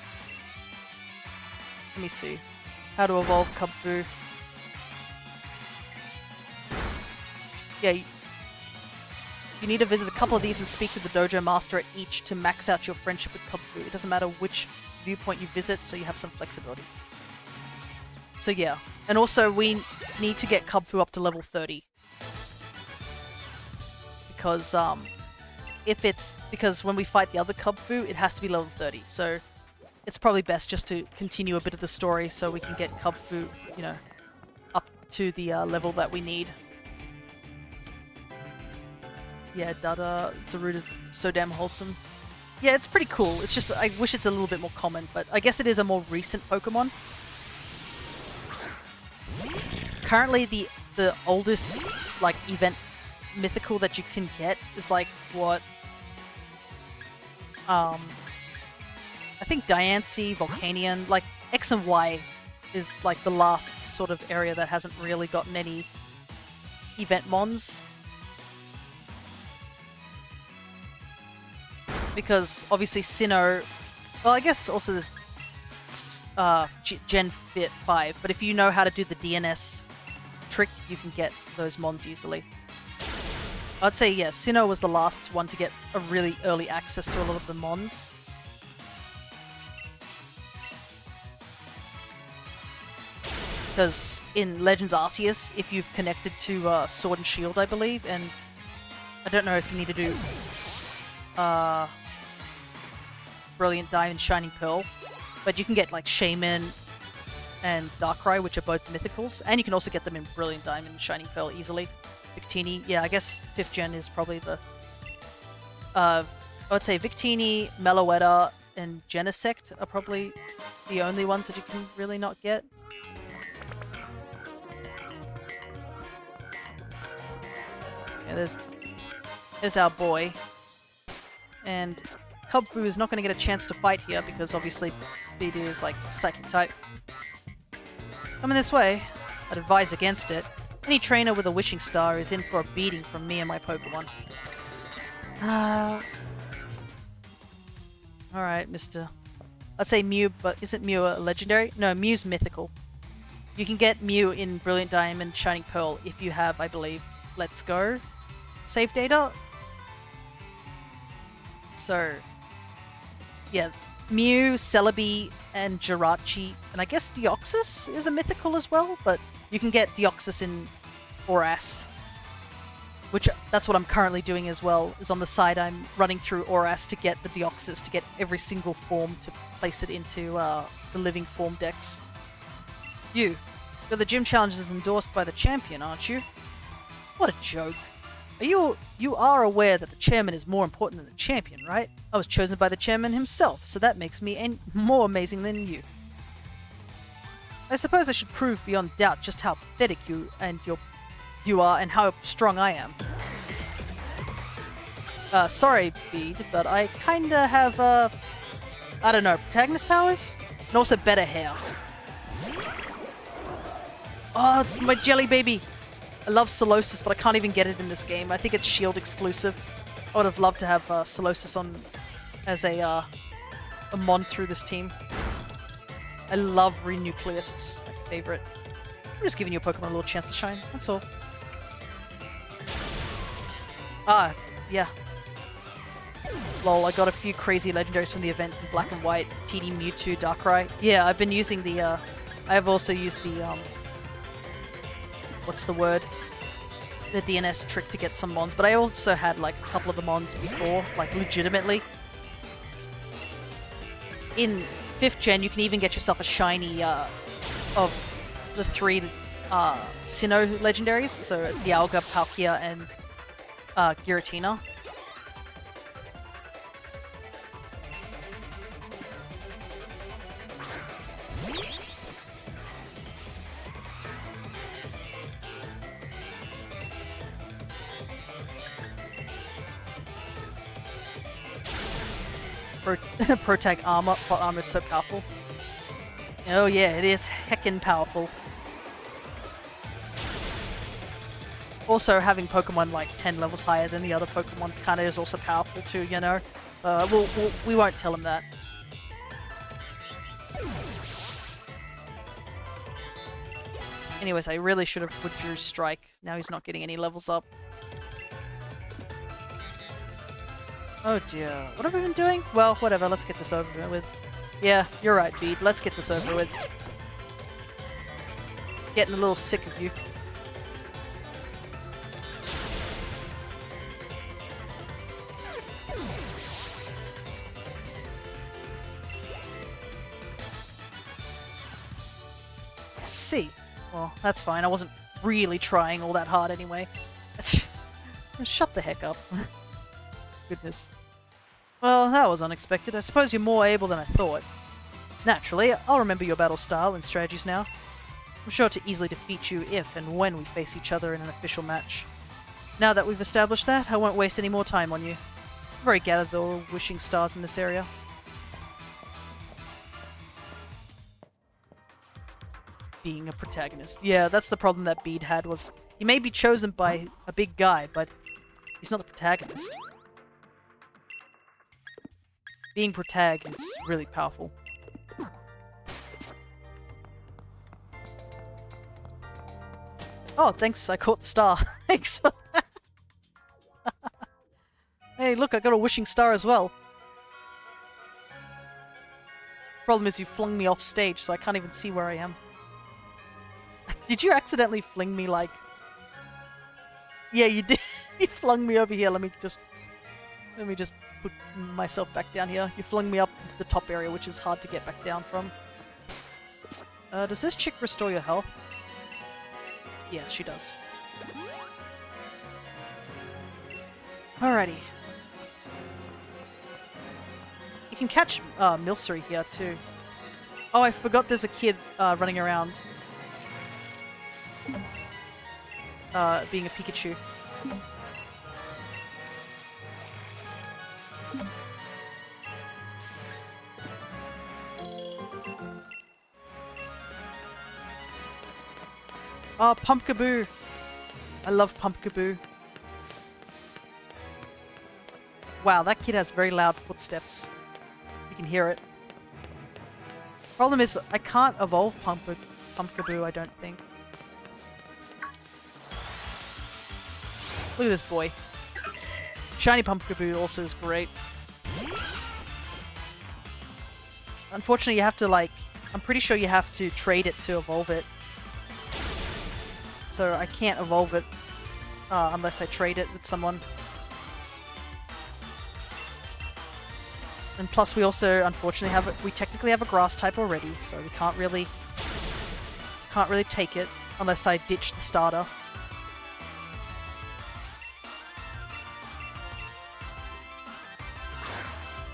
Speaker 1: Let me see how to evolve Kubfu. yeah, you need to visit a couple of these and speak to the dojo master at each to max out your friendship with Kubfu. It doesn't matter which viewpoint you visit, so you have some flexibility. So yeah, and also we need to get Kubfu up to level 30. Because because when we fight the other Kubfu, it has to be level 30. So it's probably best just to continue a bit of the story so we can get Kubfu, you know, up to the level that we need. Yeah, Dada, Zarude is so damn wholesome. Yeah, it's pretty cool. It's just, I wish it's a little bit more common, but I guess it is a more recent Pokemon. Currently, the oldest, like, event mythical that you can get is, like, what? I think Diancie, Volcanion, like, X and Y is, like, the last sort of area that hasn't really gotten any event mons. Because obviously Sinnoh, well, I guess also Gen 5, but if you know how to do the DNS trick, you can get those mons easily. I'd say, yeah, Sinnoh was the last one to get a really early access to a lot of the mons. Because in Legends Arceus, if you've connected to Sword and Shield, I believe, and I don't know if you need to do Brilliant Diamond, Shining Pearl, but you can get like Shaman and Darkrai, which are both mythicals, and you can also get them in Brilliant Diamond, Shining Pearl easily. Victini, yeah, I guess 5th gen is probably the I would say Victini, Meloetta, and Genesect are probably the only ones that you can really not get. Yeah, there's our boy. And Kubfu is not going to get a chance to fight here because obviously BD is like Psychic type. Coming this way, I'd advise against it. Any trainer with a Wishing Star is in for a beating from me and my Pokemon. Alright, Mr. I'd say Mew, but isn't Mew a legendary? No, Mew's mythical. You can get Mew in Brilliant Diamond, Shining Pearl if you have, I believe, Let's Go save data. So, yeah, Mew, Celebi, and Jirachi, and I guess Deoxys is a mythical as well, but you can get Deoxys in Oras, which that's what I'm currently doing as well, is on the side I'm running through Oras to get the Deoxys, to get every single form to place it into the living form decks. You're the gym challenges endorsed by the champion, aren't you? What a joke. You are aware that the chairman is more important than the champion, right? I was chosen by the chairman himself, so that makes me more amazing than you. I suppose I should prove beyond doubt just how pathetic you are and how strong I am. Sorry, Bede, but I kinda have, I don't know, protagonist powers? And also better hair. Oh, my jelly baby! I love Solosis, but I can't even get it in this game. I think it's Shield exclusive. I would have loved to have Solosis on as a mon through this team. I love Renucleus, it's my favorite. I'm just giving you a Pokemon a little chance to shine, that's all. Ah, yeah. Lol, I got a few crazy legendaries from the event in Black and White. TD Mewtwo, Darkrai. Yeah, I've been using the, I have also used the, what's the word? The DNS trick to get some mons, but I also had like a couple of the mons before, like legitimately. In 5th gen, you can even get yourself a shiny of the 3 Sinnoh legendaries, so Dialga, Palkia, and Giratina. Protag armor, plot armor is so powerful. Oh yeah, it is heckin' powerful. Also, having Pokemon like 10 levels higher than the other Pokemon kinda is also powerful too, you know? We won't tell him that. Anyways, I really should have withdrew Strike. Now he's not getting any levels up. Oh dear. What have we been doing? Well, whatever. Let's get this over with. Yeah, you're right, Bede. Let's get this over with. Getting a little sick of you. I see. Well, that's fine. I wasn't really trying all that hard anyway. Shut the heck up. Goodness. Well, that was unexpected. I suppose you're more able than I thought. Naturally, I'll remember your battle style and strategies now. I'm sure to easily defeat you if and when we face each other in an official match. Now that we've established that, I won't waste any more time on you. I've already gathered the wishing stars in this area. Being a protagonist. Yeah, that's the problem that Bede had, was he may be chosen by a big guy, but he's not the protagonist. Being protag is really powerful. Oh, thanks, I caught the star. Thanks. Hey, look, I got a wishing star as well. Problem is you flung me off stage, so I can't even see where I am. Did you accidentally fling me, like... Yeah, you did. You flung me over here. Let me just put myself back down here. You flung me up into the top area, which is hard to get back down from. Does this chick restore your health? Yeah, she does. Alrighty. You can catch Milcery here too. Oh, I forgot there's a kid running around. Being a Pikachu. Oh, Pumpkaboo! I love Pumpkaboo. Wow, that kid has very loud footsteps. You can hear it. Problem is, I can't evolve Pumpkaboo, I don't think. Look at this boy. Shiny Pumpkaboo also is great. Unfortunately, you have to, like... I'm pretty sure you have to trade it to evolve it. So I can't evolve it unless I trade it with someone. And plus we also, unfortunately, we technically have a grass type already, so we can't really take it unless I ditch the starter.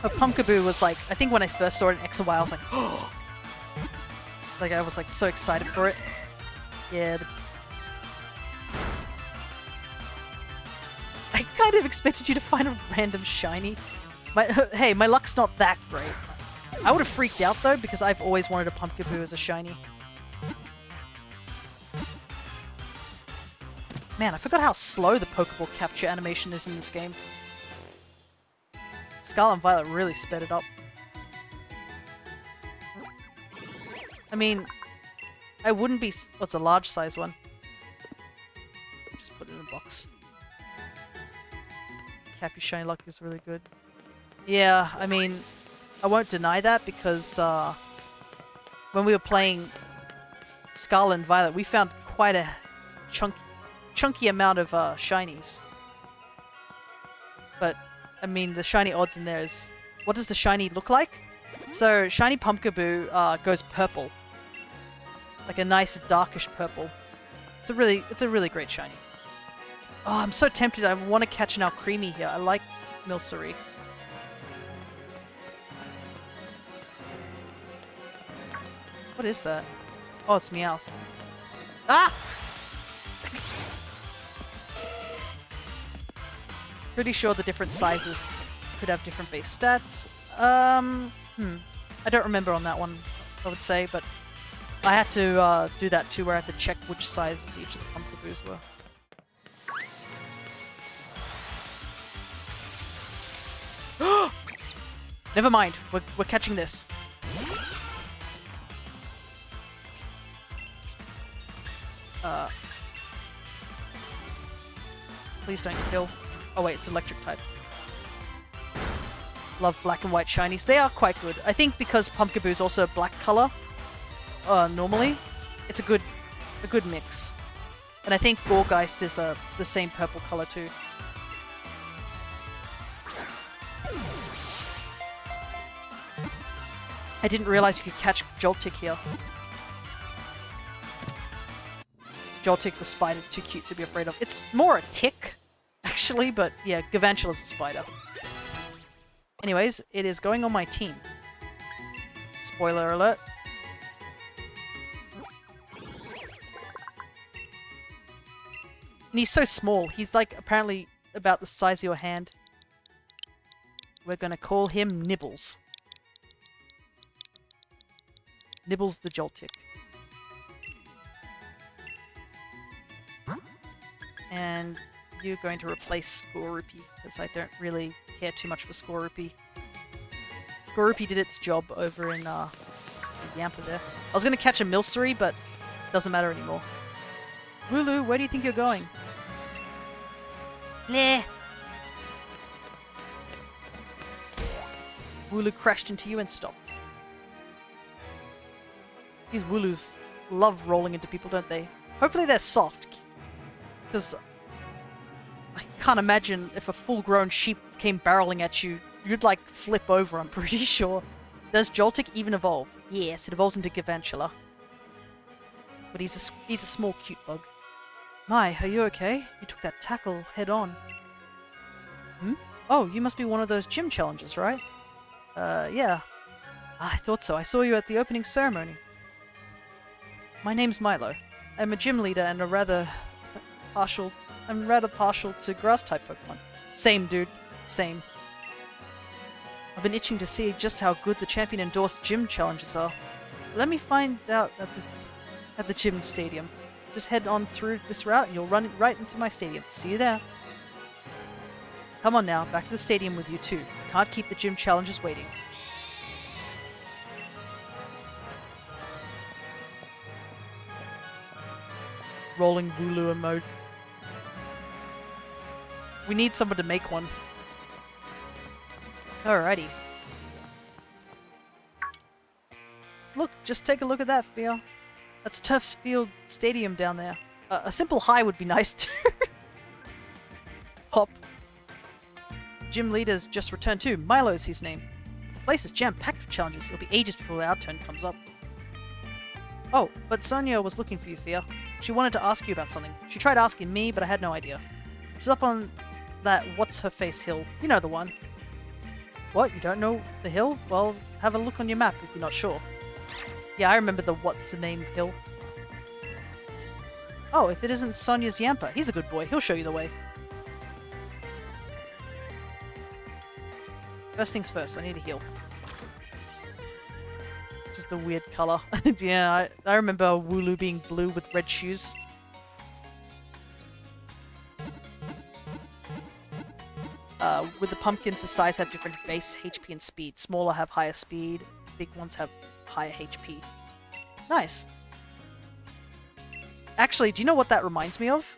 Speaker 1: But Pumpkaboo was like, I think when I first saw it in X and Y, I was like, oh! Like, I was like so excited for it. Yeah. I kind of expected you to find a random shiny. Hey, my luck's not that great. I would have freaked out though, because I've always wanted a Pumpkaboo as a shiny. Man, I forgot how slow the Pokeball capture animation is in this game. Scarlet and Violet really sped it up. I mean, I wouldn't be... What's a large size one? Just put it in a box. Cappy Shiny Luck is really good. Yeah, I mean, I won't deny that because when we were playing Scarlet and Violet, we found quite a chunky amount of shinies. But, I mean, the shiny odds in there is... What does the shiny look like? So, shiny Pumpkaboo goes purple. Like a nice darkish purple. It's a really great shiny. Oh, I'm so tempted. I want to catch an Alcremie here. I like Milcery. What is that? Oh, it's Meowth. Ah! Pretty sure the different sizes could have different base stats. I don't remember on that one, I would say, but I had to do that too, where I had to check which sizes each of the Pumpkaboos were. Never mind, we're catching this. Please don't kill. Oh wait, it's electric type. Love black and white shinies. They are quite good. I think because Pumpkaboo is also a black color, normally, it's a good mix. And I think Gorgeist is the same purple color too. I didn't realize you could catch Joltik here. Joltik the spider, too cute to be afraid of. It's more a tick, actually, but yeah, Galvantula's a spider. Anyways, it is going on my team. Spoiler alert. And he's so small. He's like apparently about the size of your hand. We're gonna call him Nibbles. Nibbles the Joltik. And you're going to replace Skorupi, because I don't really care too much for Skorupi. Skorupi did its job over in Yampa there. I was going to catch a Milcery, but it doesn't matter anymore. Wooloo, where do you think you're going? Bleh. Wooloo crashed into you and stopped. These Wooloos love rolling into people, don't they? Hopefully they're soft. Because I can't imagine if a full-grown sheep came barreling at you, you'd like flip over, I'm pretty sure. Does Joltik even evolve? Yes, it evolves into Galvantula. But he's a small cute bug. My, are you okay? You took that tackle head on. Hmm? Oh, you must be one of those gym challenges, right? Yeah. I thought so. I saw you at the opening ceremony. My name's Milo. I'm a gym leader and I'm rather partial to grass-type Pokemon. Same, dude. Same. I've been itching to see just how good the champion-endorsed gym challenges are. Let me find out at the gym stadium. Just head on through this route and you'll run right into my stadium. See you there. Come on now, back to the stadium with you too. Can't keep the gym challenges waiting. Rolling Wooloo emote. We need someone to make one. Alrighty. Look, just take a look at that, Fia. That's Turf's Field Stadium down there. A simple hi would be nice too. Hop. Gym leader's just returned too. Milo's his name. The place is jam-packed with challenges. It'll be ages before our turn comes up. Oh, but Sonia was looking for you, Fia. She wanted to ask you about something. She tried asking me, but I had no idea. She's up on that what's-her-face hill. You know the one. What? You don't know the hill? Well, have a look on your map if you're not sure. Yeah, I remember the what's-the-name hill. Oh, if it isn't Sonia's Yampa. He's a good boy. He'll show you the way. First things first, I need a heal. Just a weird color. Yeah, I remember Wooloo being blue with red shoes. With the pumpkins, the size have different base HP and speed. Smaller have higher speed, big ones have higher HP. Nice. Actually, do you know what that reminds me of?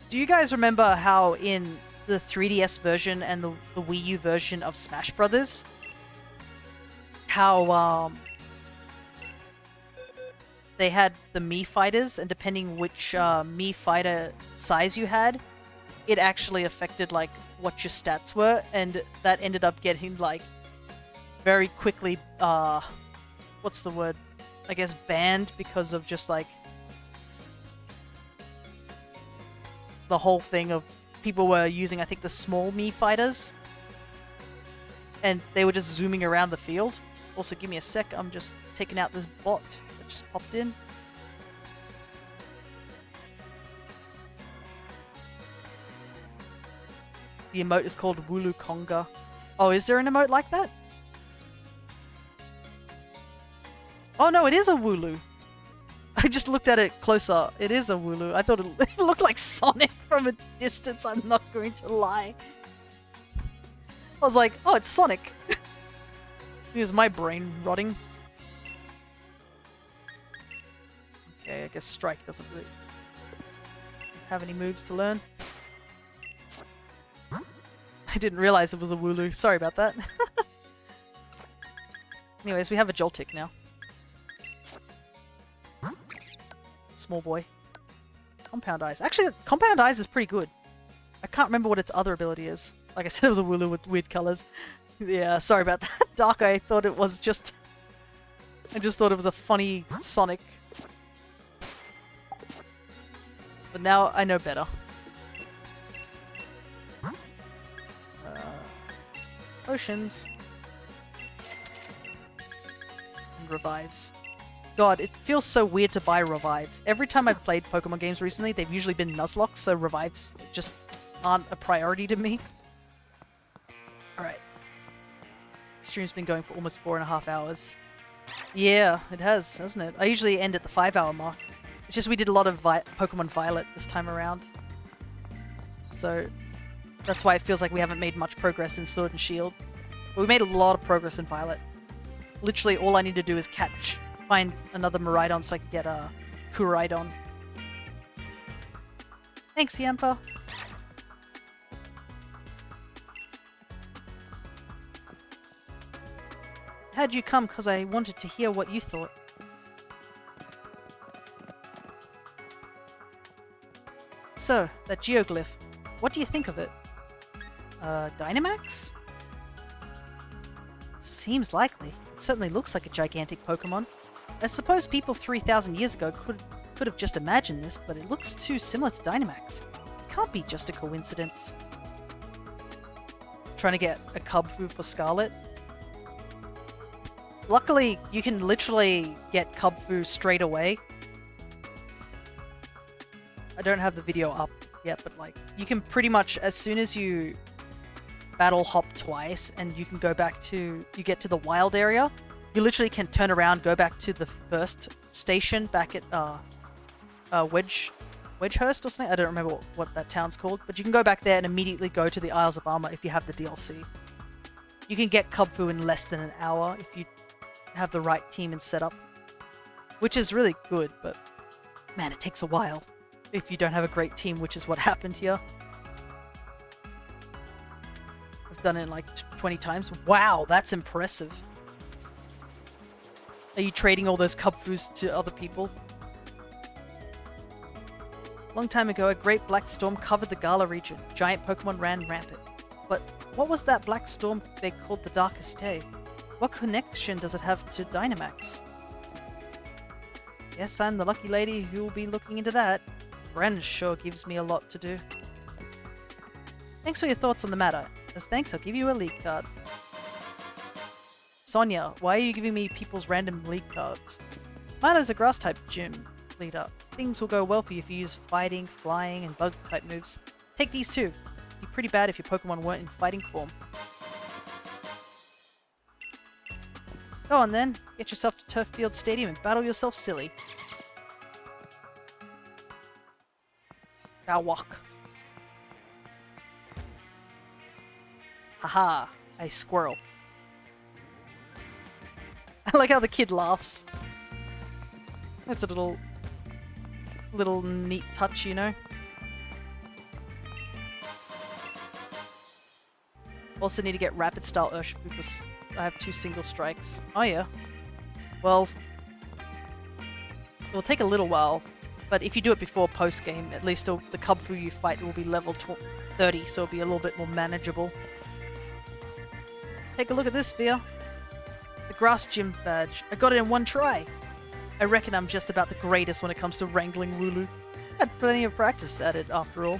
Speaker 1: Do you guys remember how in the 3DS version and the Wii U version of Smash Brothers, how they had the Mii fighters, and depending which Mii fighter size you had, it actually affected like what your stats were, and that ended up getting like very quickly what's the word? I guess banned because of just like the whole thing of people were using, I think, the small Mii fighters, and they were just zooming around the field. Also, give me a sec, I'm just taking out this bot that just popped in. The emote is called Wooloo Conga. Oh, is there an emote like that? Oh no, it is a Wooloo! I just looked at it closer. It is a Wooloo. I thought it looked like Sonic from a distance, I'm not going to lie. I was like, oh, it's Sonic! Here's my brain rotting. Okay, I guess Strike doesn't really have any moves to learn. I didn't realize it was a Wooloo. Sorry about that. Anyways, we have a Joltik now. Small boy. Compound Eyes. Actually, Compound Eyes is pretty good. I can't remember what its other ability is. Like I said, it was a Wooloo with weird colors. Yeah, sorry about that. Dark Eye, I thought it was just... I just thought it was a funny Sonic. But now I know better. Potions. And revives. God, it feels so weird to buy revives. Every time I've played Pokemon games recently, they've usually been Nuzlocke, so revives just aren't a priority to me. Alright. Stream's been going for almost 4.5 hours. Yeah, it has, hasn't it? I usually end at the 5-hour mark. It's just we did a lot of Pokemon Violet this time around. So, that's why it feels like we haven't made much progress in Sword and Shield. But we made a lot of progress in Violet. Literally, all I need to do is find another Miraidon so I can get a Miraidon. Thanks, Yampa. How'd you come? Because I wanted to hear what you thought. So, that geoglyph. What do you think of it? Dynamax? Seems likely. It certainly looks like a gigantic Pokemon. I suppose people 3,000 years ago could have just imagined this, but it looks too similar to Dynamax. It can't be just a coincidence. Trying to get a Cubfu for Scarlet. Luckily, you can literally get Cubfu straight away. I don't have the video up yet, but like, you can pretty much, as soon as you battle hop twice and you can go back to, you get to the wild area, you literally can turn around, go back to the first station back at Wedgehurst or something. I don't remember what that town's called, but you can go back there and immediately go to the Isles of Armor if you have the DLC. You can get Cubfu in less than an hour if you have the right team and setup, which is really good, but man, it takes a while if you don't have a great team, which is what happened here. I've done it like 20 times. Wow, that's impressive. Are you trading all those Cubfus to other people? Long time ago, a great black storm covered the Gala region. Giant Pokemon ran rampant. But what was that black storm they called the Darkest Day? What connection does it have to Dynamax? Yes, I'm the lucky lady who will be looking into that. Bren sure gives me a lot to do. Thanks for your thoughts on the matter. As thanks, I'll give you a league card. Sonia, why are you giving me people's random league cards? Milo's a grass-type gym leader. Things will go well for you if you use fighting, flying, and bug-type moves. Take these too. It'd be pretty bad if your Pokemon weren't in fighting form. Go on then, get yourself to Turffield Stadium and battle yourself silly. Bowwalk. Haha, a squirrel. I like how the kid laughs. That's a little neat touch, you know? Also need to get Rapid Style Urshifu because I have 2 single strikes. Oh yeah. Well, it'll take a little while, but if you do it before post-game, at least the Cubfu you fight will be level 30, so it'll be a little bit more manageable. Take a look at this, Via. The Grass Gym badge. I got it in 1 try. I reckon I'm just about the greatest when it comes to wrangling Wooloo. I had plenty of practice at it, after all.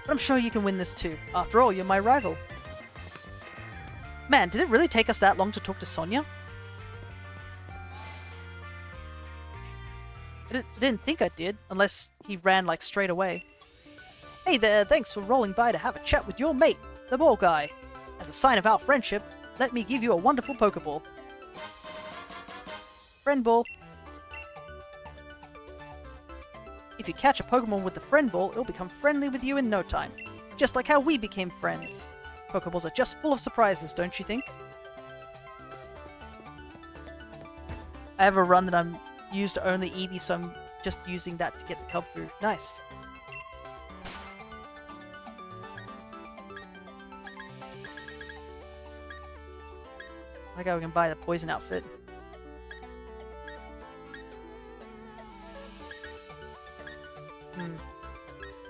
Speaker 1: But I'm sure you can win this too. After all, you're my rival. Man, did it really take us that long to talk to Sonia? I didn't think I did, unless he ran like straight away. Hey there, thanks for rolling by to have a chat with your mate, the ball guy. As a sign of our friendship, let me give you a wonderful Pokeball. Friend Ball. If you catch a Pokemon with the Friend Ball, it'll become friendly with you in no time. Just like how we became friends. Pokeballs are just full of surprises, don't you think? I have a run that I'm used only Eevee, so I'm just using that to get the Cubfu. Nice. Like how we can buy the poison outfit.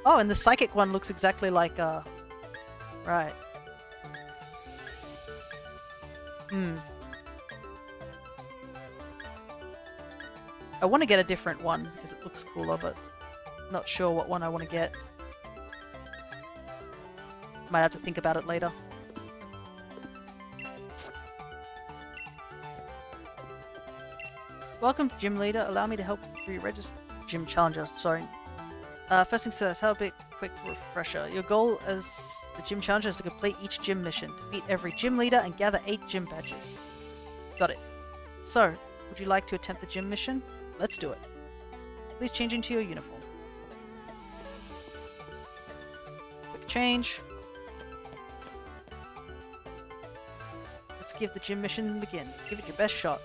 Speaker 1: Oh, and the psychic one looks exactly like, right. I want to get a different one, because it looks cooler, but not sure what one I want to get. Might have to think about it later. Welcome, Gym Leader. Allow me to help re-register Gym Challenger. Sorry. First things first, how about a quick refresher? Your goal as the Gym Challenger is to complete each gym mission, defeat every gym leader, and gather 8 gym badges. Got it. So, would you like to attempt the gym mission? Let's do it. Please change into your uniform. Quick change. Let's give the gym mission a begin. Give it your best shot.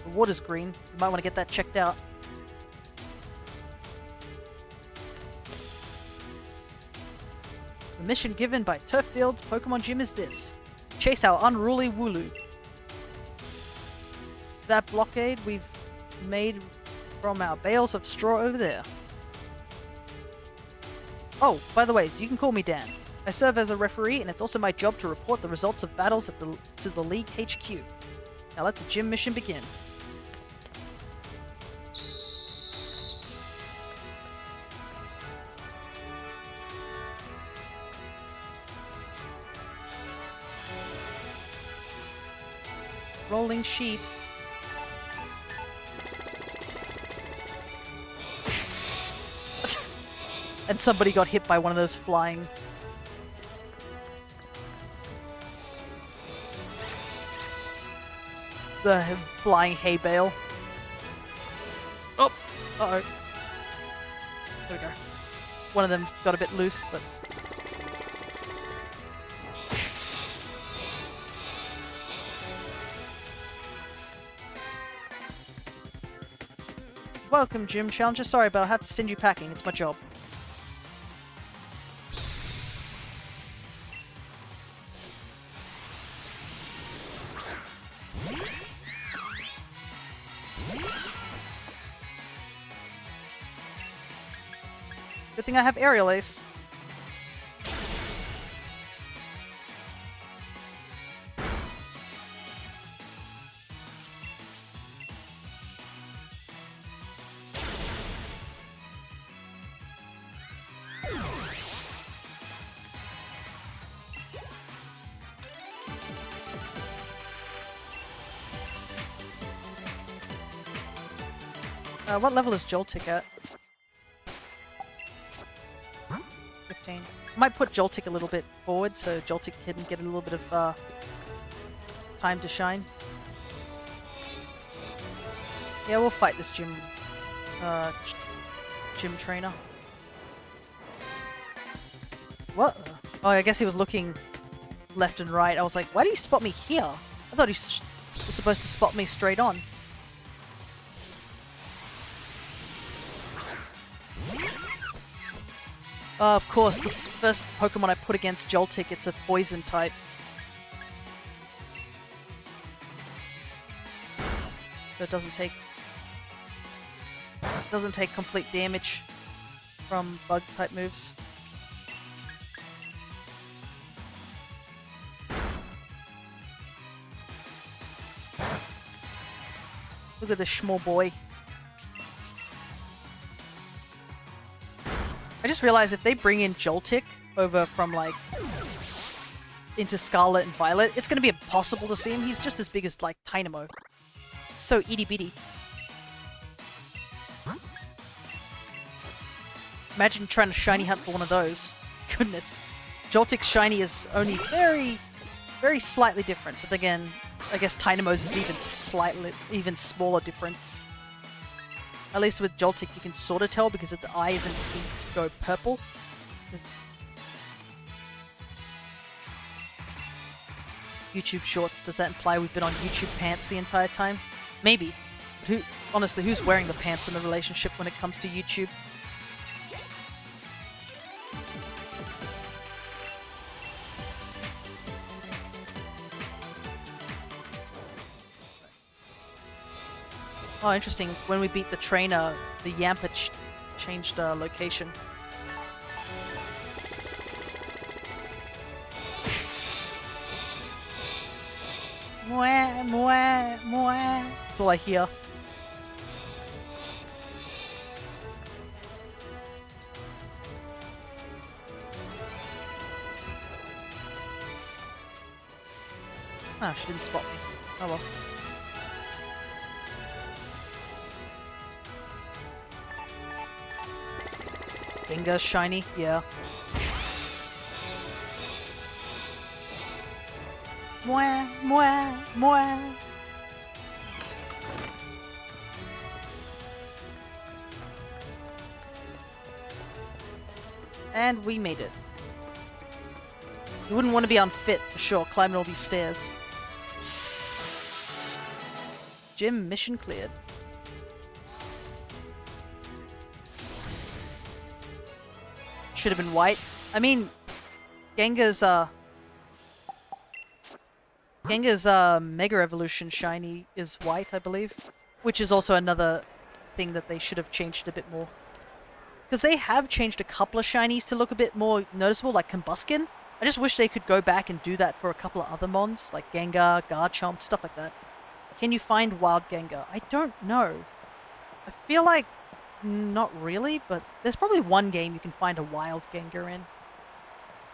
Speaker 1: The water's green. You might want to get that checked out. The mission given by Turffield's Pokemon Gym is this. Chase our unruly Wooloo. That blockade we've made from our bales of straw over there. Oh, by the way, so you can call me Dan. I serve as a referee, and it's also my job to report the results of battles at to the League HQ. Now let the gym mission begin. Rolling sheep. And somebody got hit by one of those flying... the flying hay bale. Oh! Uh-oh. There we go. One of them got a bit loose, but... Welcome, Gym Challenger. Sorry, but I'll have to send you packing. It's my job. Good thing I have Aerial Ace. What level is Joltik at? 15. I might put Joltik a little bit forward so Joltik can get a little bit of time to shine. Yeah, we'll fight this gym trainer. What? Oh, I guess he was looking left and right. I was like, why do you spot me here? I thought he was supposed to spot me straight on. Of course, the first Pokemon I put against Joltik, it's a poison type. So it doesn't take complete damage from bug type moves. Look at this small boy. I just realized if they bring in Joltik over from, like, into Scarlet and Violet, it's going to be impossible to see him. He's just as big as, like, Tynamo. So itty-bitty. Imagine trying to shiny hunt for one of those. Goodness. Joltik's shiny is only very, very slightly different. But again, I guess Dynamo's is even smaller difference. At least with Joltik, you can sort of tell because its eyes and feet go purple. YouTube Shorts, does that imply we've been on YouTube Pants the entire time? Maybe. But honestly, who's wearing the pants in the relationship when it comes to YouTube? Oh, interesting. When we beat the trainer, the Yampa changed location. Mwah, mwah, mwah. That's all I hear. Ah, she didn't spot me. Oh well. Gengar's shiny, yeah. Mwah, mwah, mwah. And we made it. You wouldn't want to be unfit, for sure, climbing all these stairs. Gym mission cleared. Should have been white. I mean, Gengar's Mega Evolution shiny is white, I believe. Which is also another thing that they should have changed a bit more. Because they have changed a couple of shinies to look a bit more noticeable, like Combuskin. I just wish they could go back and do that for a couple of other mons, like Gengar, Garchomp, stuff like that. Can you find Wild Gengar? I don't know. I feel like not really, but there's probably one game you can find a Wild Gengar in.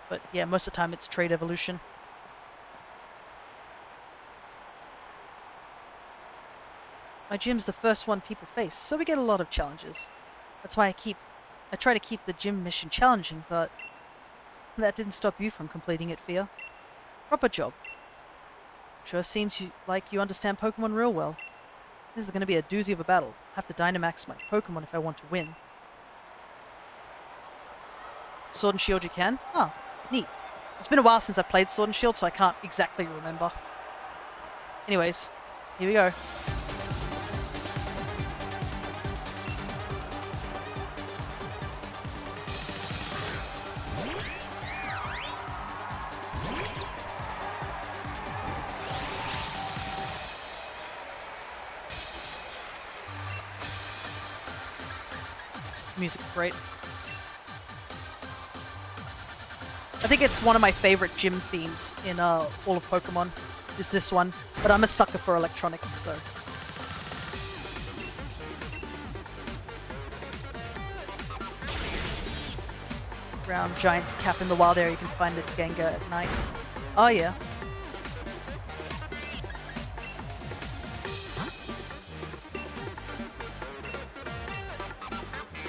Speaker 1: But yeah, most of the time it's Trade Evolution. My gym's the first one people face, so we get a lot of challenges. That's why I try to keep the gym mission challenging, but that didn't stop you from completing it, Fia. Proper job. Sure seems like you understand Pokemon real well. This is going to be a doozy of a battle. I have to Dynamax my Pokemon if I want to win. Sword and Shield you can? Ah, neat. It's been a while since I played Sword and Shield, so I can't exactly remember. Anyways, here we go. Music's great. I think it's one of my favorite gym themes in all of Pokemon, is this one. But I'm a sucker for electronics, so... Brown Giant's cap in the wild area, you can find it Gengar at night. Oh yeah.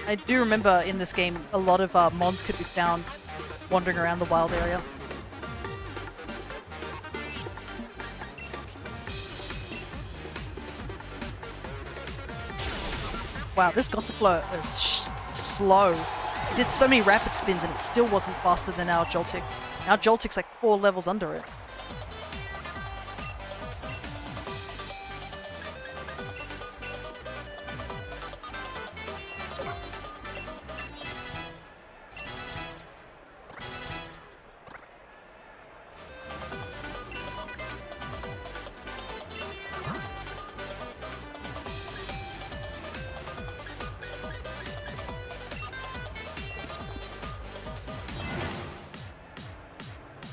Speaker 1: I do remember in this game a lot of mons could be found wandering around the wild area. Wow, this Gossifleur is slow. It did so many rapid spins and it still wasn't faster than our Joltik. Our Joltik's like 4 levels under it.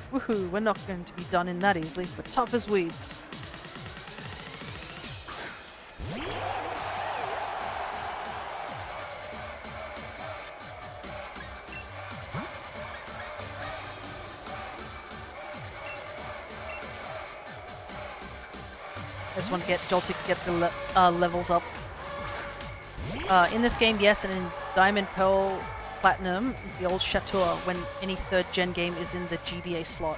Speaker 1: Woohoo, we're not going to be done in that easily. We're tough as weeds. I just want to get Joltik to get the levels up. In this game, yes, and in Diamond, Pearl, Platinum, the old Chateau, when any 3rd gen game is in the GBA slot.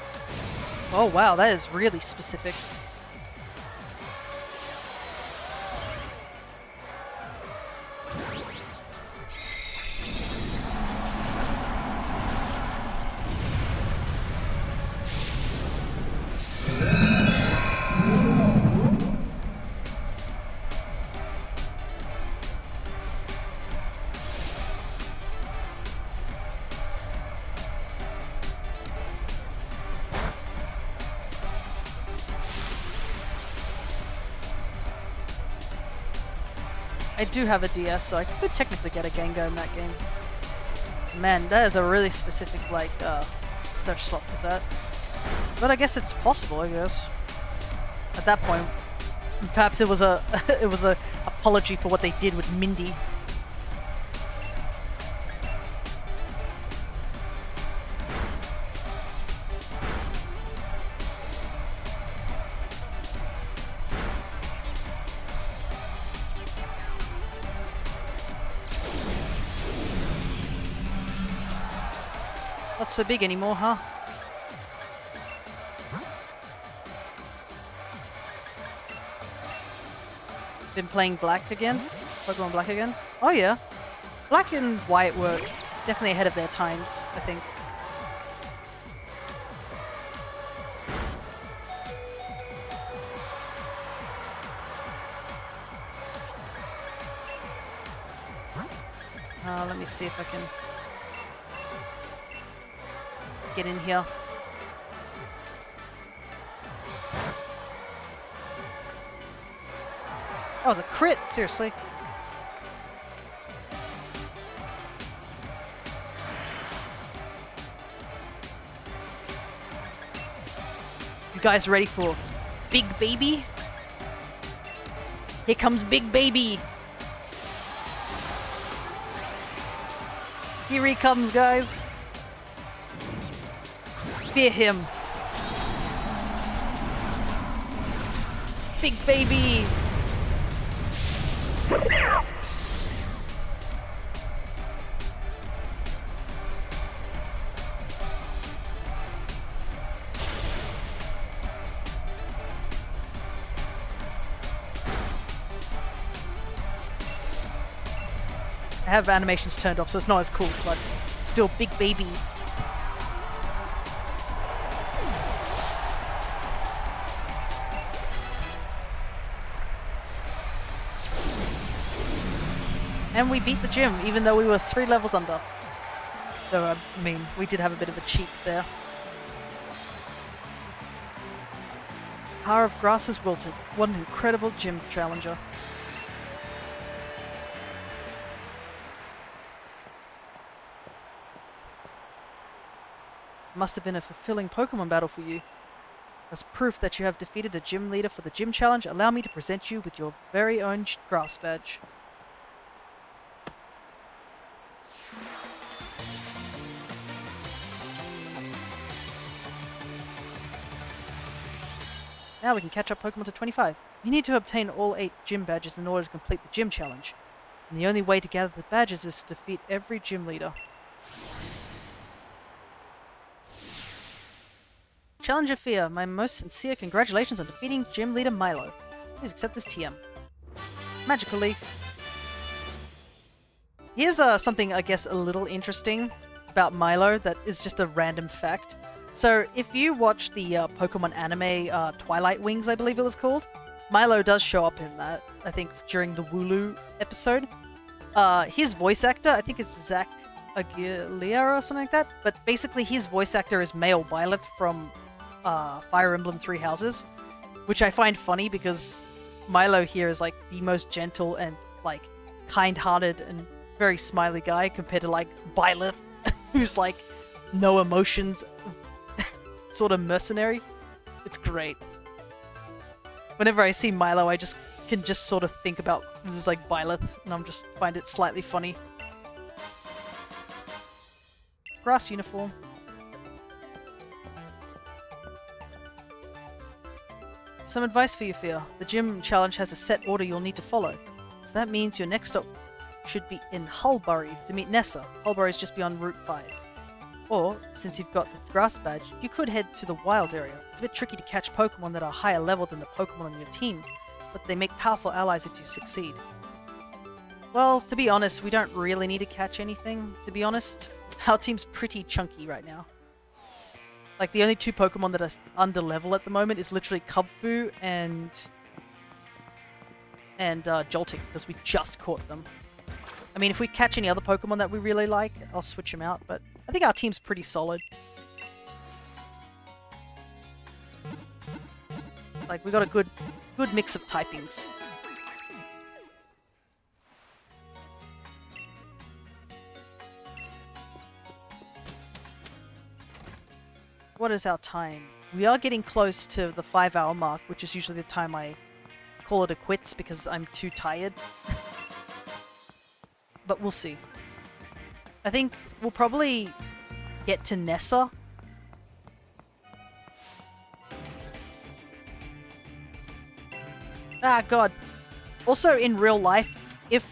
Speaker 1: Oh wow, that is really specific. I do have a DS, so I could technically get a Gengar in that game. Man, that is a really specific, like, search slot for that. But I guess it's possible, I guess. At that point, perhaps it was a it was a apology for what they did with Mindy. Not so big anymore, huh? Been playing Black again? Pokemon Black again? Oh yeah. Black and White were definitely ahead of their times, I think. Let me see if I can get in here. That was a crit, seriously. You guys ready for Big Baby? Here comes Big Baby! Here he comes, guys! Fear him! Big Baby! I have animations turned off, so it's not as cool, but still Big Baby. And we beat the gym, even though we were 3 levels under. So, I mean, we did have a bit of a cheat there. Power of Grass has wilted. What an incredible gym challenger. Must have been a fulfilling Pokemon battle for you. As proof that you have defeated a gym leader for the gym challenge, allow me to present you with your very own grass badge. Now we can catch up Pokemon to 25. You need to obtain all 8 gym badges in order to complete the gym challenge. And the only way to gather the badges is to defeat every gym leader. Challenger Fear, my most sincere congratulations on defeating gym leader Milo. Please accept this TM. Magical Leaf. Here's something, I guess, a little interesting about Milo that is just a random fact. So, if you watch the Pokemon anime Twilight Wings, I believe it was called, Milo does show up in that, I think, during the Wooloo episode. His voice actor, I think it's Zach Aguilera or something like that, but basically his voice actor is male Byleth from Fire Emblem Three Houses, which I find funny because Milo here is like the most gentle and like kind-hearted and very smiley guy compared to like Byleth, who's like no emotions, sort of mercenary. It's great. Whenever I see Milo, I can just sort of think about just like Byleth, and I'm just find it slightly funny. Grass uniform. Some advice for you, Fear. The gym challenge has a set order you'll need to follow. So that means your next stop should be in Hullbury to meet Nessa. Hullbury is just beyond Route 5. Or, since you've got the grass badge, you could head to the wild area. It's a bit tricky to catch Pokemon that are higher level than the Pokemon on your team, but they make powerful allies if you succeed. Well, to be honest, we don't really need to catch anything, to be honest. Our team's pretty chunky right now. Like, the only 2 Pokemon that are under level at the moment is literally Kubfu and Joltik, because we just caught them. I mean, if we catch any other Pokemon that we really like, I'll switch them out, but I think our team's pretty solid. Like, we got a good mix of typings. what is our time? We are getting close to the 5-hour mark, which is usually the time I call it a quits because I'm too tired. But we'll see. I think we'll probably get to Nessa. Ah, God. Also, in real life, if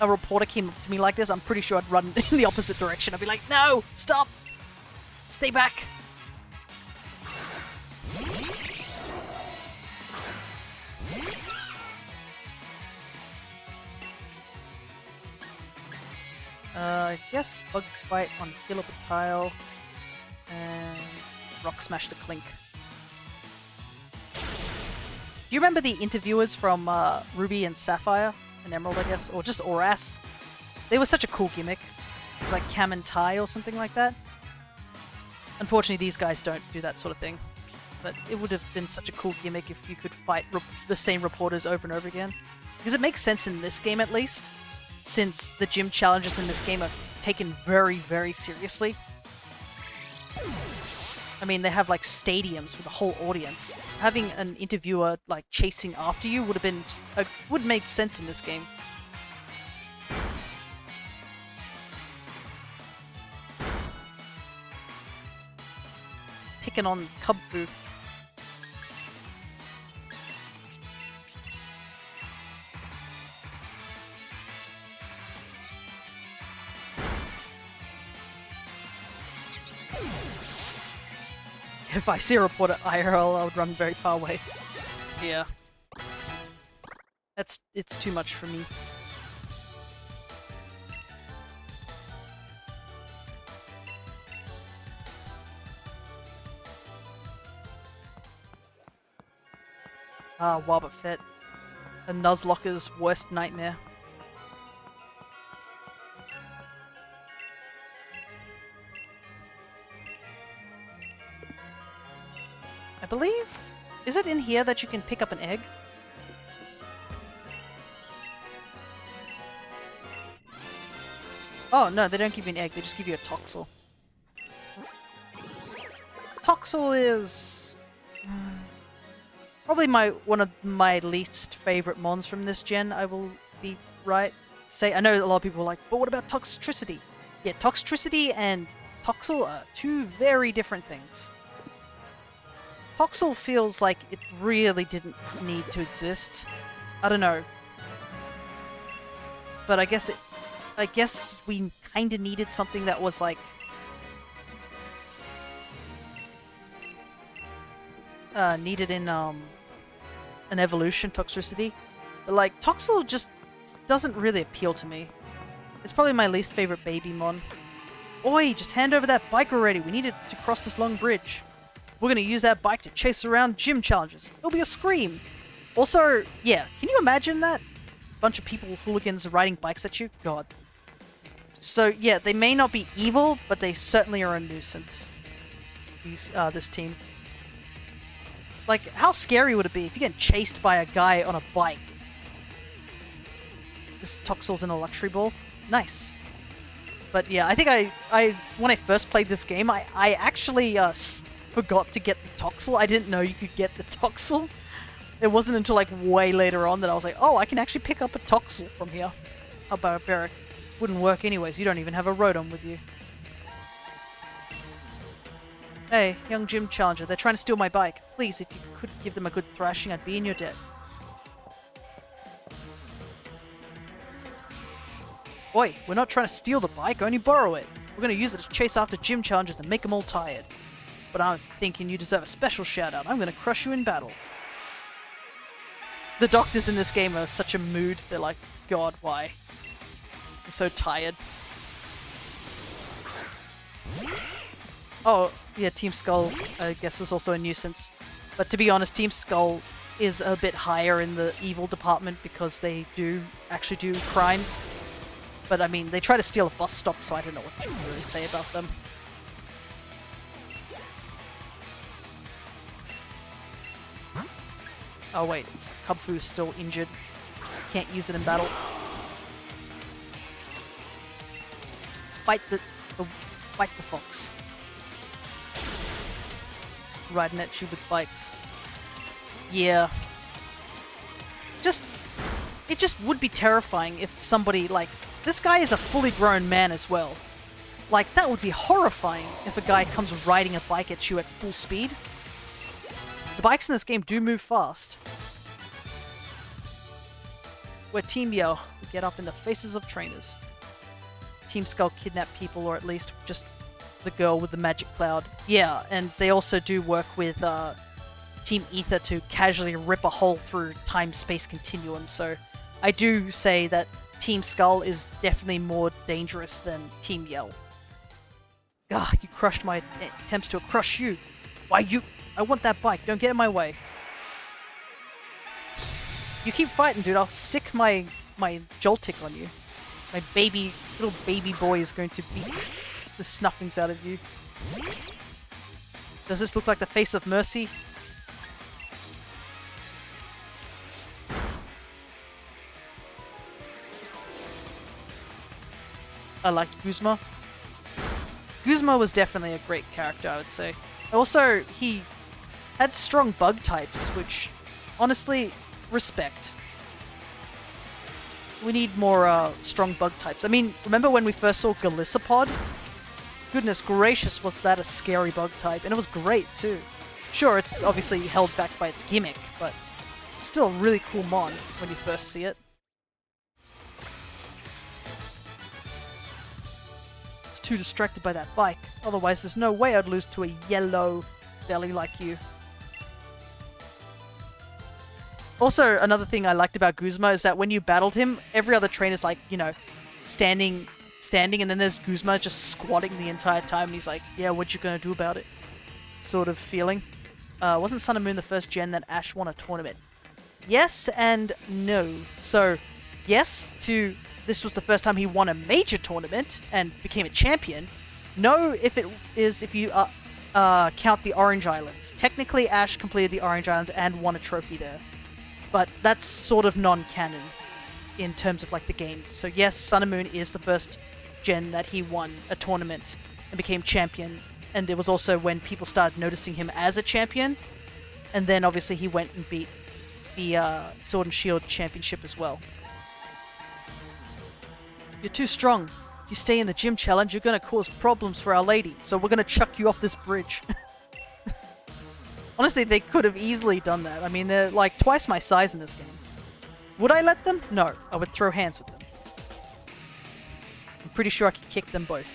Speaker 1: a reporter came up to me like this, I'm pretty sure I'd run in the opposite direction. I'd be like, no, stop, stay back. I guess bug fight on kill up a tile and rock smash the clink. Do you remember the interviewers from Ruby and Sapphire and Emerald, I guess, or just Oras? They were such a cool gimmick, like Cam and Tai or something like that. Unfortunately, these guys don't do that sort of thing, but it would have been such a cool gimmick if you could fight the same reporters over and over again. Because it makes sense in this game, at least, since the gym challenges in this game are taken very, very seriously. I mean, they have like stadiums with a whole audience. Having an interviewer like chasing after you would have been would make sense in this game. Picking on Cub Fu. If I see a reporter IRL, I would run very far away. Yeah. It's too much for me. Ah, Wobbuffet. A Nuzlocke's worst nightmare. I believe... Is it in here that you can pick up an egg? Oh, no, they don't give you an egg, they just give you a Toxel. Toxel is... probably one of my least favorite mons from this gen, I will be right to say. I know a lot of people are like, but what about Toxtricity? Yeah, Toxtricity and Toxel are two very different things. Toxel feels like it really didn't need to exist. I don't know. But I guess we kinda needed something that was like... needed in, an evolution, Toxtricity. But like, Toxel just doesn't really appeal to me. It's probably my least favorite baby mon. Oi, just hand over that bike already. We needed to cross this long bridge. We're gonna use that bike to chase around gym challenges. It'll be a scream. Also, yeah, can you imagine that? Bunch of people, hooligans riding bikes at you? God. So, yeah, they may not be evil, but they certainly are a nuisance. This team. Like, how scary would it be if you're getting chased by a guy on a bike? This Toxel's in a luxury ball. Nice. But yeah, I think I when I first played this game, I actually forgot to get the Toxel. I didn't know you could get the Toxel. It wasn't until like way later on that I was like, oh, I can actually pick up a Toxel from here. How barbaric. Wouldn't work anyways, you don't even have a Miraidon with you. Hey, young gym challenger, they're trying to steal my bike. Please, if you could give them a good thrashing, I'd be in your debt. Oi, we're not trying to steal the bike, only borrow it. We're gonna use it to chase after gym challengers and make them all tired. But I'm thinking you deserve a special shout out. I'm gonna crush you in battle. The doctors in this game are such a mood. They're like, God, why? They're so tired. Oh, yeah, Team Skull, I guess, is also a nuisance. But to be honest, Team Skull is a bit higher in the evil department because they do actually do crimes. But I mean, they try to steal a bus stop, so I don't know what to really say about them. Oh wait, Cubfu is still injured. Can't use it in battle. Fight the fox. riding at you with bikes. Yeah. It just would be terrifying if somebody, like, this guy is a fully grown man as well. Like, that would be horrifying if a guy comes riding a bike at you at full speed. The bikes in this game do move fast. We're Team Yell. We get up in the faces of trainers. Team Skull kidnap people, or at least just the girl with the magic cloud. Yeah, and they also do work with Team Ether to casually rip a hole through time-space continuum, so I do say that Team Skull is definitely more dangerous than Team Yell. Gah, you crushed my attempts to crush you. Why you... I want that bike, don't get in my way. You keep fighting, dude, I'll sick my Joltik on you. My little baby boy is going to beat the snuffings out of you. Does this look like the face of mercy? I liked Guzma. Guzma was definitely a great character, I would say. Also, he had strong bug types, which, honestly, respect. We need more strong bug types. I mean, remember when we first saw Galissapod? Goodness gracious, was that a scary bug type. And it was great, too. Sure, it's obviously held back by its gimmick, but still a really cool mon when you first see it. Too distracted by that bike. Otherwise, there's no way I'd lose to a yellow belly like you. Also, another thing I liked about Guzma is that when you battled him, every other trainer's like, you know, standing, and then there's Guzma just squatting the entire time, and he's like, yeah, what you gonna do about it? Sort of feeling. Wasn't Sun and Moon the first gen that Ash won a tournament? Yes and no. So, yes to... This was the first time he won a major tournament and became a champion. No, if you count the Orange Islands. Technically, Ash completed the Orange Islands and won a trophy there. But that's sort of non-canon in terms of like the games. So yes, Sun and Moon is the first gen that he won a tournament and became champion. And it was also when people started noticing him as a champion. And then obviously he went and beat the Sword and Shield championship as well. You're too strong. You stay in the gym challenge, you're gonna cause problems for Our Lady, so we're gonna chuck you off this bridge. Honestly, they could have easily done that. I mean, they're like twice my size in this game. Would I let them? No, I would throw hands with them. I'm pretty sure I could kick them both.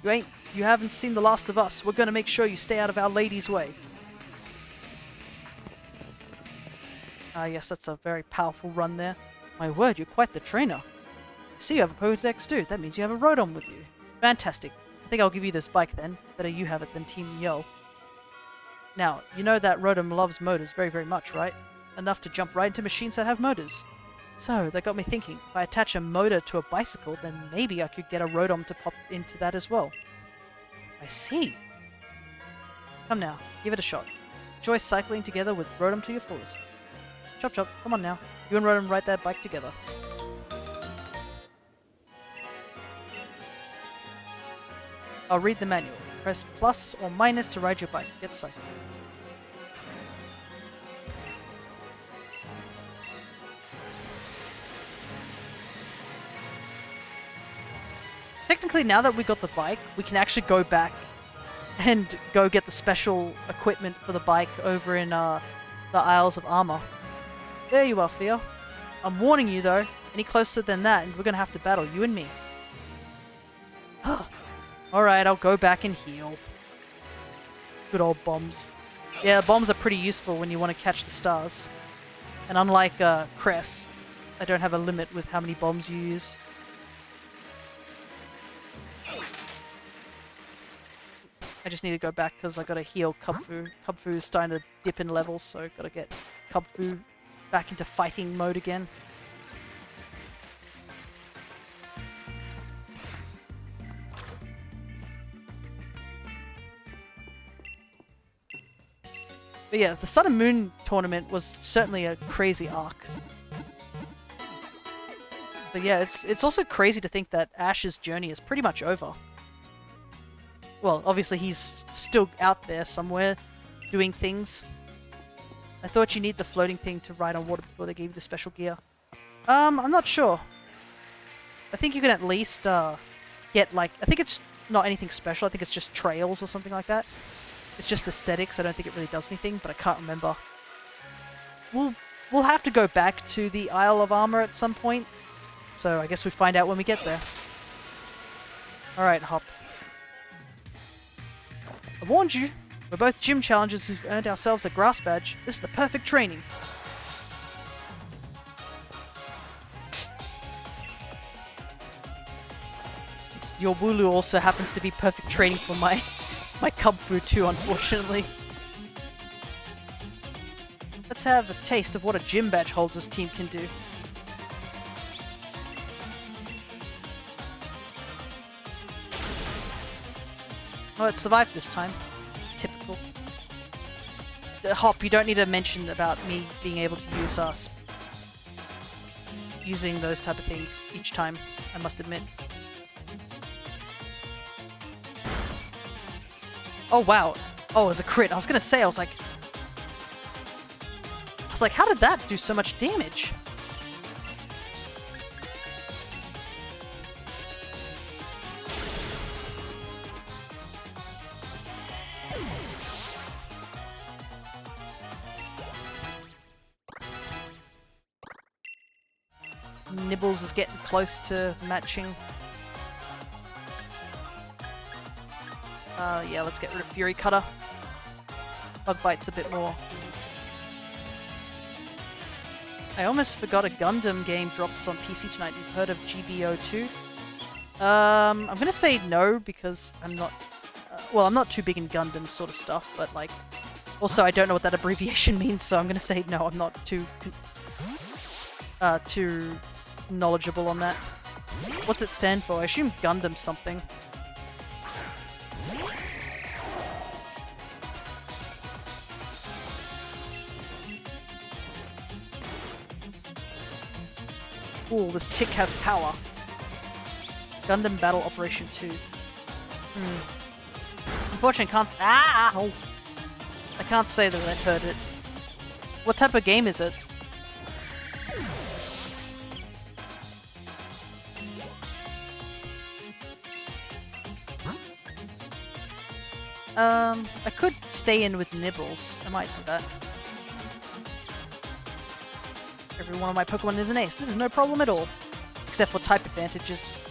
Speaker 1: You haven't seen The Last of Us. We're gonna make sure you stay out of Our Lady's way. Ah, yes, that's a very powerful run there. My word, you're quite the trainer. See, you have a Pokedex too. That means you have a Miraidon with you. Fantastic. I think I'll give you this bike then. Better you have it than Team Yell. Now, you know that Miraidon loves motors very, very much, right? Enough to jump right into machines that have motors. So, that got me thinking. If I attach a motor to a bicycle, then maybe I could get a Miraidon to pop into that as well. I see. Come now, give it a shot. Enjoy cycling together with Miraidon to your fullest. Chop chop, come on now. You and Miraidon ride that bike together. I'll read the manual. Press plus or minus to ride your bike. Get cycling. Technically, now that we got the bike, we can actually go back and go get the special equipment for the bike over in the Isles of Armor. There you are, Fia. I'm warning you, though. Any closer than that, and we're gonna have to battle, you and me. Alright, I'll go back and heal. Good old bombs. Yeah, bombs are pretty useful when you want to catch the stars. And unlike Cress, I don't have a limit with how many bombs you use. I just need to go back because I gotta heal Kubfu. Kubfu is starting to dip in levels, so gotta get Kubfu back into fighting mode again. But yeah, the Sun and Moon tournament was certainly a crazy arc. But yeah, it's also crazy to think that Ash's journey is pretty much over. Well, obviously he's still out there somewhere, doing things. I thought you need the floating thing to ride on water before they gave you the special gear. I'm not sure. I think you can at least get like, I think it's not anything special. I think it's just trails or something like that. It's just aesthetics. I don't think it really does anything, but I can't remember. We'll have to go back to the Isle of Armor at some point. So I guess we find out when we get there. Alright, Hop. I warned you. We're both gym challengers who've earned ourselves a grass badge. This is the perfect training. Your Wooloo also happens to be perfect training for my cub food too, unfortunately. Let's have a taste of what a gym badge holder's team can do. Oh, it survived this time. Typical. Hop, you don't need to mention about me being able to use using those type of things each time, I must admit. Oh wow. Oh, it was a crit. I was gonna say, I was like, how did that do so much damage? Nibbles is getting close to matching. Yeah, let's get rid of Fury Cutter. Bug Bite's a bit more. I almost forgot a Gundam game drops on PC tonight. You've heard of GBO2? I'm gonna say no because I'm not... well, I'm not too big in Gundam sort of stuff, but like... Also, I don't know what that abbreviation means, so I'm gonna say no, I'm not too knowledgeable on that. What's it stand for? I assume Gundam something. Ooh, this tick has power. Gundam Battle Operation 2. Unfortunately, I can't... Oh. I can't say that I heard it. What type of game is it? I could stay in with Nibbles. I might do that. Every one of my Pokemon is an ace. This is no problem at all. Except for type advantages.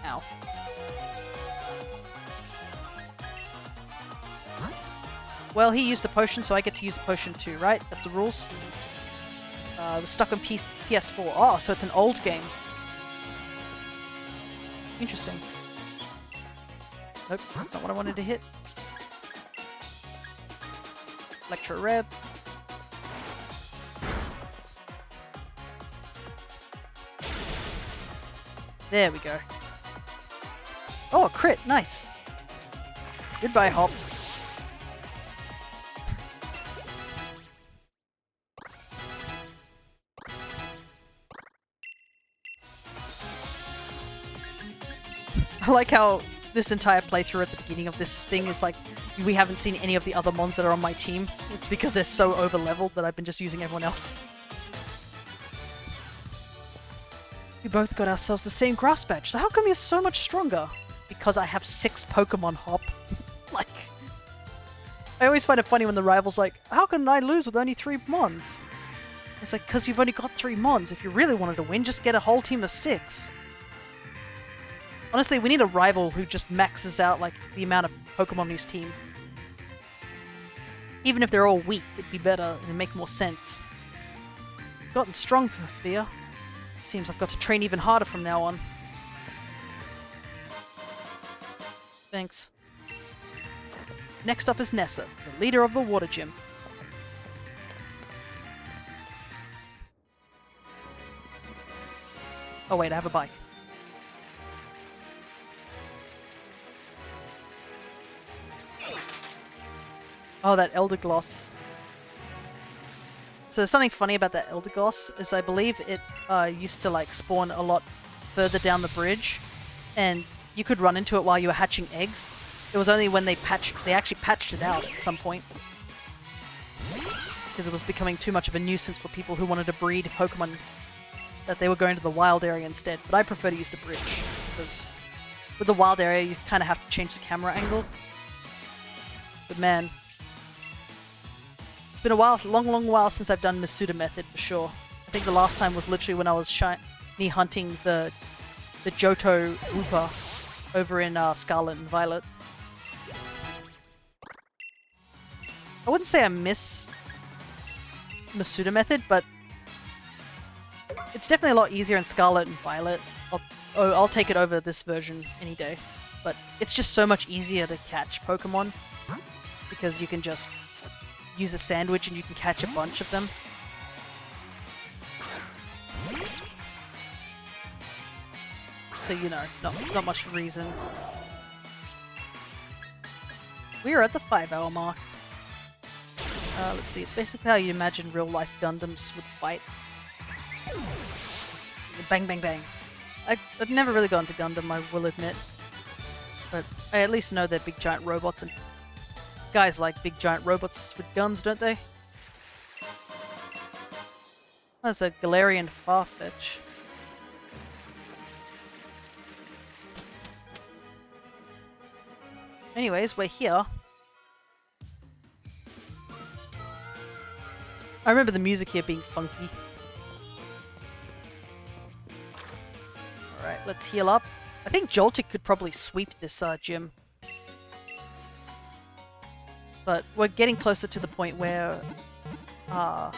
Speaker 1: Ow. Well, he used a potion, so I get to use a potion too, right? That's the rules. It was stuck on PS4. Oh, so it's an old game. Interesting. Nope, that's not what I wanted to hit. Electro Reb. There we go. Oh, crit! Nice! Goodbye, Hop. I like how this entire playthrough at the beginning of this thing is like, we haven't seen any of the other mons that are on my team. It's because they're so over-leveled that I've been just using everyone else. We both got ourselves the same grass badge, so how come you're so much stronger? Because I have 6 Pokemon, Hop. Like, I always find it funny when the rival's like, how can I lose with only 3 mons? It's like, because you've only got 3 mons. If you really wanted to win, just get a whole team of 6. Honestly, we need a rival who just maxes out like the amount of Pokemon in his team. Even if they're all weak, it'd be better and make more sense. Gotten strong, Fear. Seems I've got to train even harder from now on. Thanks. Next up is Nessa, the leader of the water gym. Oh wait, I have a bike. Oh, that Elder Gloss. It's So there's something funny about that Eldegoss, is I believe it used to like spawn a lot further down the bridge, and you could run into it while you were hatching eggs. It was only when they actually patched it out at some point, because it was becoming too much of a nuisance for people who wanted to breed Pokemon, that they were going to the wild area instead. But I prefer to use the bridge, because with the wild area you kind of have to change the camera angle. But man, it's been a while, long while since I've done Masuda method for sure. I think the last time was literally when I was shiny hunting the Johto Wooper over in Scarlet and Violet. I wouldn't say I miss Masuda method, but it's definitely a lot easier in Scarlet and Violet. I'll take it over this version any day. But it's just so much easier to catch Pokemon, because you can just use a sandwich and you can catch a bunch of them. So, you know, not much reason. We are at the 5-hour mark. Let's see, it's basically how you imagine real-life Gundams would fight. Bang, bang, bang. I've never really gone to Gundam, I will admit. But I at least know they're big giant robots, and guys like big giant robots with guns, don't they? That's a Galarian Farfetch. Anyways, we're here. I remember the music here being funky. Alright, let's heal up. I think Joltik could probably sweep this gym. But we're getting closer to the point where our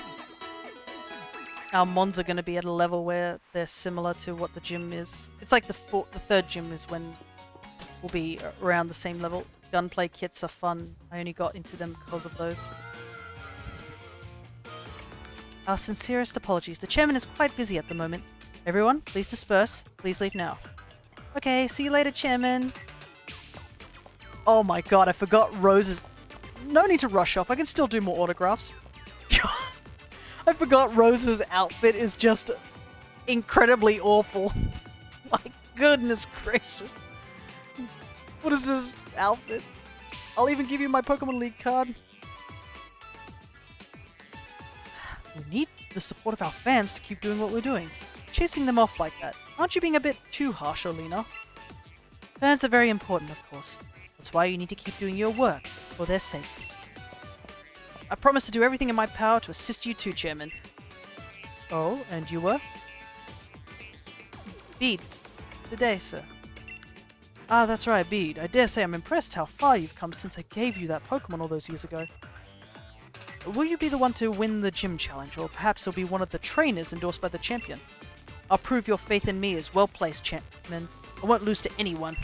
Speaker 1: mons are going to be at a level where they're similar to what the gym is. It's like the third gym is when we'll be around the same level. Gunplay kits are fun. I only got into them because of those. Our sincerest apologies. The chairman is quite busy at the moment. Everyone, please disperse. Please leave now. Okay, see you later, chairman. Oh my god, I forgot Rose's... No need to rush off. I can still do more autographs. I forgot Rose's outfit is just incredibly awful. My goodness gracious. What is this outfit? I'll even give you my Pokemon League card. We need the support of our fans to keep doing what we're doing. Chasing them off like that. Aren't you being a bit too harsh, Olina? Fans are very important, of course. That's why you need to keep doing your work, for their sake. I promise to do everything in my power to assist you too, Chairman. Oh, and you were? Beads. Good day, sir. Ah, that's right, Bede. I dare say I'm impressed how far you've come since I gave you that Pokemon all those years ago. Will you be the one to win the gym challenge, or perhaps you'll be one of the trainers endorsed by the champion? I'll prove your faith in me is well placed, Chairman. I won't lose to anyone.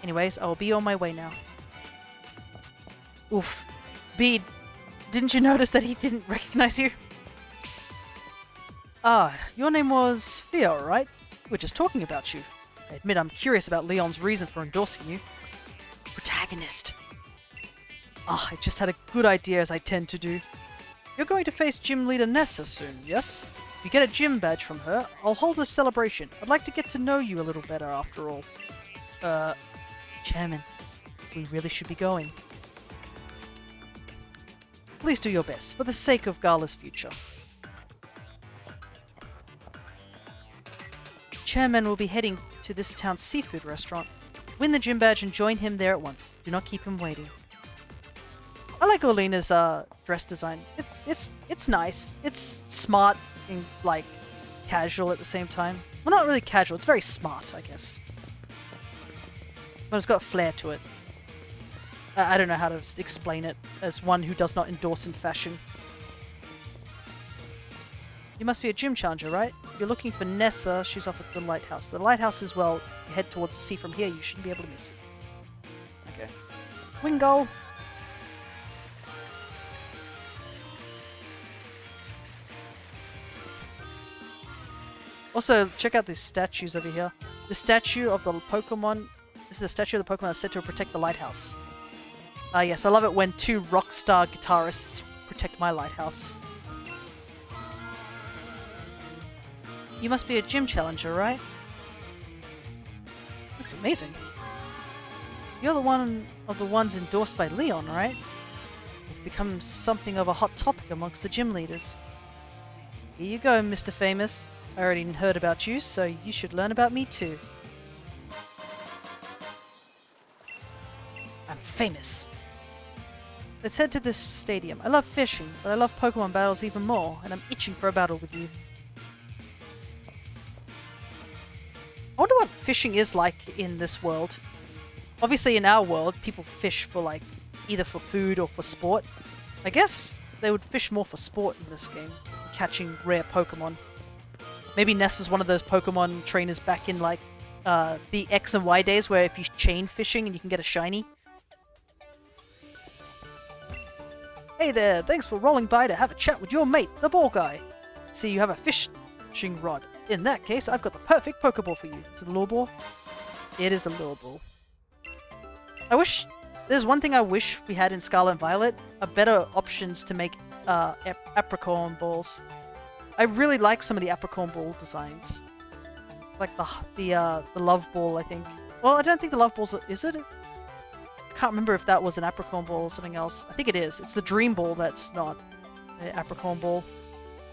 Speaker 1: Anyways, I will be on my way now. Oof. Bede, didn't you notice that he didn't recognize you? Ah, your name was Theo, right? We're just talking about you. I admit I'm curious about Leon's reason for endorsing you. Protagonist. Ah, I just had a good idea, as I tend to do. You're going to face gym leader Nessa soon, yes? If you get a gym badge from her, I'll hold a celebration. I'd like to get to know you a little better after all. Chairman, we really should be going. Please do your best, for the sake of Gala's future. Chairman will be heading to this town's seafood restaurant. Win the gym badge and join him there at once. Do not keep him waiting. I like Olina's dress design. It's nice. It's smart and like casual at the same time. Well, not really casual. It's very smart, I guess. But it's got a flair to it. I don't know how to explain it as one who does not endorse in fashion. You must be a gym challenger, right? If you're looking for Nessa, she's off at the lighthouse. The lighthouse is, well, you head towards the sea from here. You shouldn't be able to miss it. Okay. Wing goal! Also, check out these statues over here. The statue of the Pokemon... This is a statue of the Pokemon that's said to protect the lighthouse. Yes, I love it when two rock star guitarists protect my lighthouse. You must be a gym challenger, right? Looks amazing. You're the one of the ones endorsed by Leon, right? You've become something of a hot topic amongst the gym leaders. Here you go, Mr. Famous. I already heard about you, so you should learn about me too. I'm famous. Let's head to this stadium. I love fishing, but I love Pokemon battles even more, and I'm itching for a battle with you. I wonder what fishing is like in this world. Obviously in our world, people fish for like, either for food or for sport. I guess they would fish more for sport in this game, catching rare Pokemon. Maybe Ness is one of those Pokemon trainers back in like the X and Y days where if you chain fishing and you can get a shiny. Hey there, thanks for rolling by to have a chat with your mate, the ball guy. See, you have a fishing rod. In that case, I've got the perfect Pokeball for you. Is it a lure ball? It is a lure ball. There's one thing I wish we had in Scarlet and Violet, are better options to make Apricorn balls. I really like some of the Apricorn ball designs. Like the Love Ball, I think. Well, I don't think the Love Ball's... Is it? I can't remember if that was an Apricorn ball or something else. I think it is. It's the Dream Ball that's not an Apricorn ball.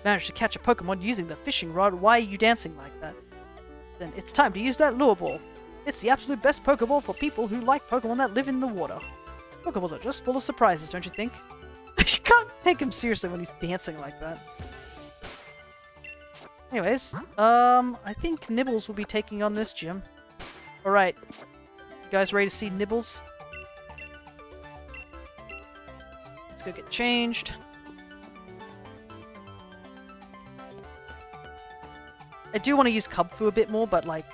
Speaker 1: Managed to catch a Pokemon using the fishing rod. Why are you dancing like that? Then it's time to use that lure ball. It's the absolute best Pokeball for people who like Pokemon that live in the water. Pokeballs are just full of surprises, don't you think? You can't take him seriously when he's dancing like that. Anyways, I think Nibbles will be taking on this gym. Alright. You guys ready to see Nibbles? Let's go get changed. I do want to use Kubfu a bit more, but like...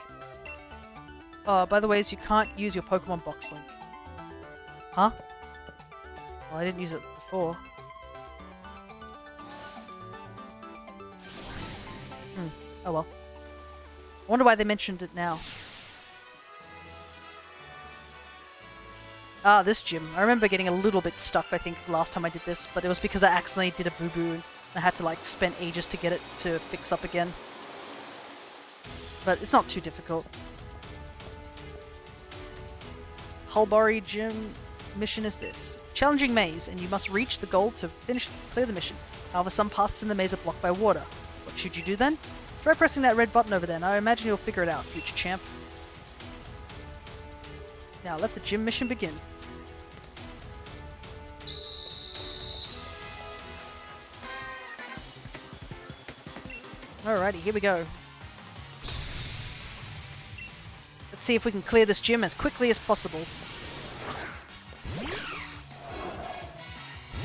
Speaker 1: by the way, you can't use your Pokemon Box Link. Huh? Well, I didn't use it before. Oh well. I wonder why they mentioned it now. Ah, this gym. I remember getting a little bit stuck, I think, last time I did this, but it was because I accidentally did a boo-boo and I had to, like, spend ages to get it to fix up again. But it's not too difficult. Hulbari Gym mission is this. Challenging maze, and you must reach the goal to clear the mission. However, some paths in the maze are blocked by water. What should you do then? Try pressing that red button over there, and I imagine you'll figure it out, future champ. Now, let the gym mission begin. Alrighty, here we go. Let's see if we can clear this gym as quickly as possible.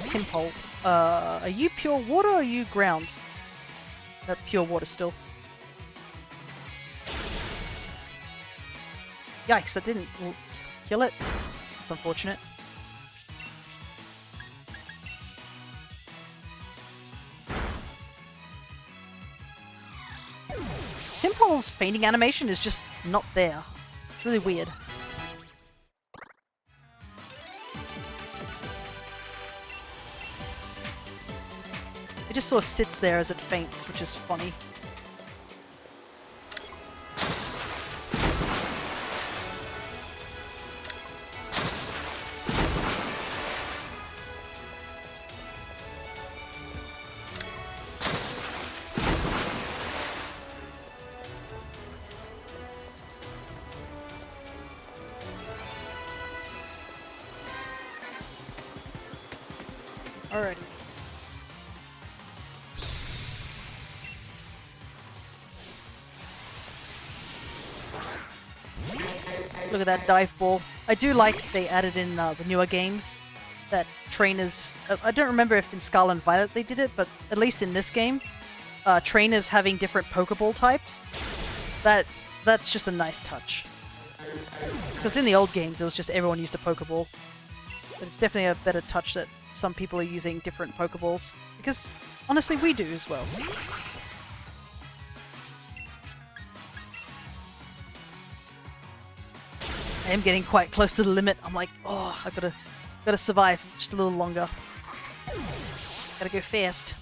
Speaker 1: Timpole. Are you pure water or are you ground? Pure water still. Yikes, that didn't kill it. That's unfortunate. Timpole's fainting animation is just not there. It's really weird. It just sort of sits there as it faints, which is funny. Alrighty. Look at that dive ball. I do like they added in the newer games that trainers... I don't remember if in Scarlet and Violet they did it, but at least in this game, trainers having different Pokeball types, that's just a nice touch. Because in the old games, it was just everyone used a Pokeball. But it's definitely a better touch that some people are using different Pokeballs. Because, honestly, we do as well. I am getting quite close to the limit. I'm like, oh, I gotta survive just a little longer. Gotta go fast.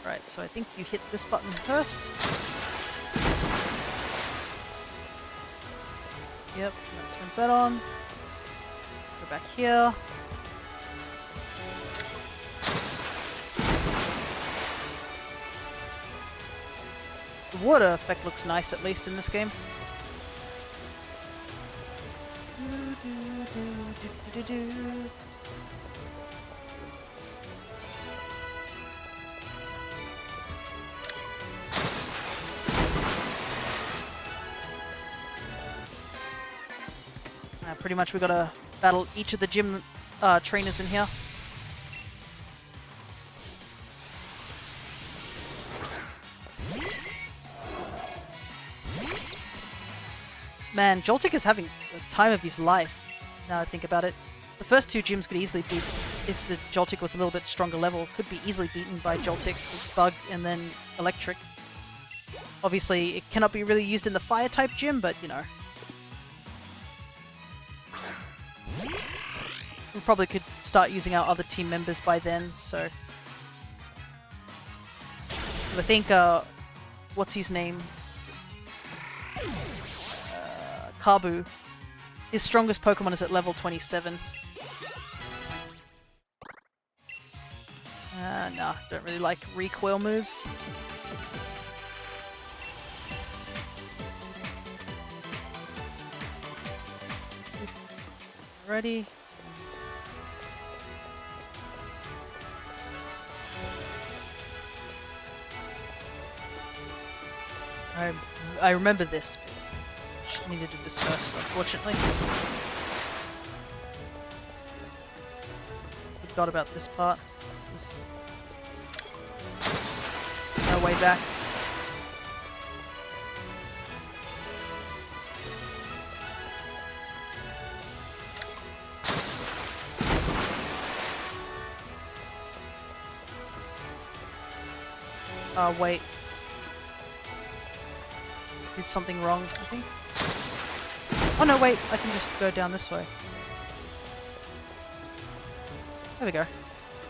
Speaker 1: Right, so I think you hit this button first. Yep, that turns that on. Go back here. The water effect looks nice, at least in this game. Pretty much we gotta battle each of the gym trainers in here. Man, Joltik is having the time of his life, now I think about it. The first two gyms could easily beat, if the Joltik was a little bit stronger level, could be easily beaten by Joltik, his Bug, and then Electric. Obviously, it cannot be really used in the Fire-type gym, but, you know. We probably could start using our other team members by then, so... I think, what's his name? Kabu. His strongest Pokemon is at level 27. Nah, don't really like recoil moves. Ready? I remember this. I need to do this first, unfortunately. Forgot about this part. There's no way back. Wait. Did something wrong, I think. Oh no, wait, I can just go down this way. There we go.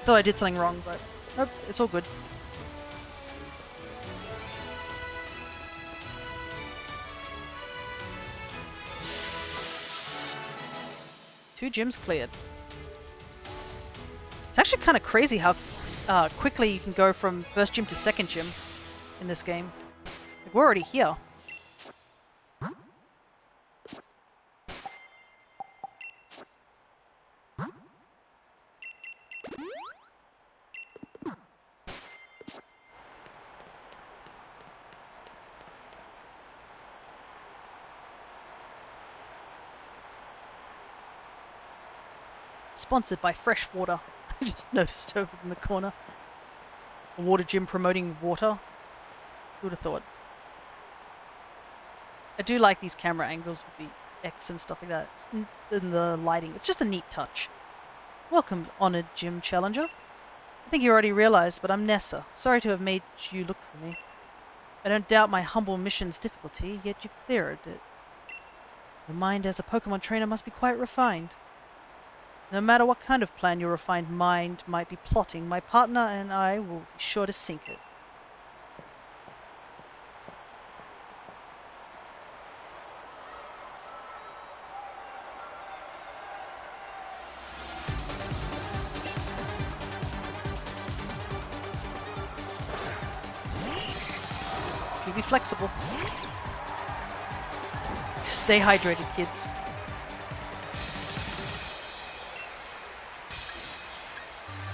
Speaker 1: Thought I did something wrong, but nope, it's all good. Two gyms cleared. It's actually kind of crazy how quickly you can go from first gym to second gym in this game. Like, we're already here. Sponsored by Fresh Water. I just noticed over in the corner. A water gym promoting water. Who would have thought? I do like these camera angles with the X and stuff like that. And the lighting. It's just a neat touch. Welcome, honored gym challenger. I think you already realized, but I'm Nessa. Sorry to have made you look for me. I don't doubt my humble mission's difficulty, yet you cleared it. Your mind as a Pokemon trainer must be quite refined. No matter what kind of plan your refined mind might be plotting, my partner and I will be sure to sink it. You be flexible. Stay hydrated, kids.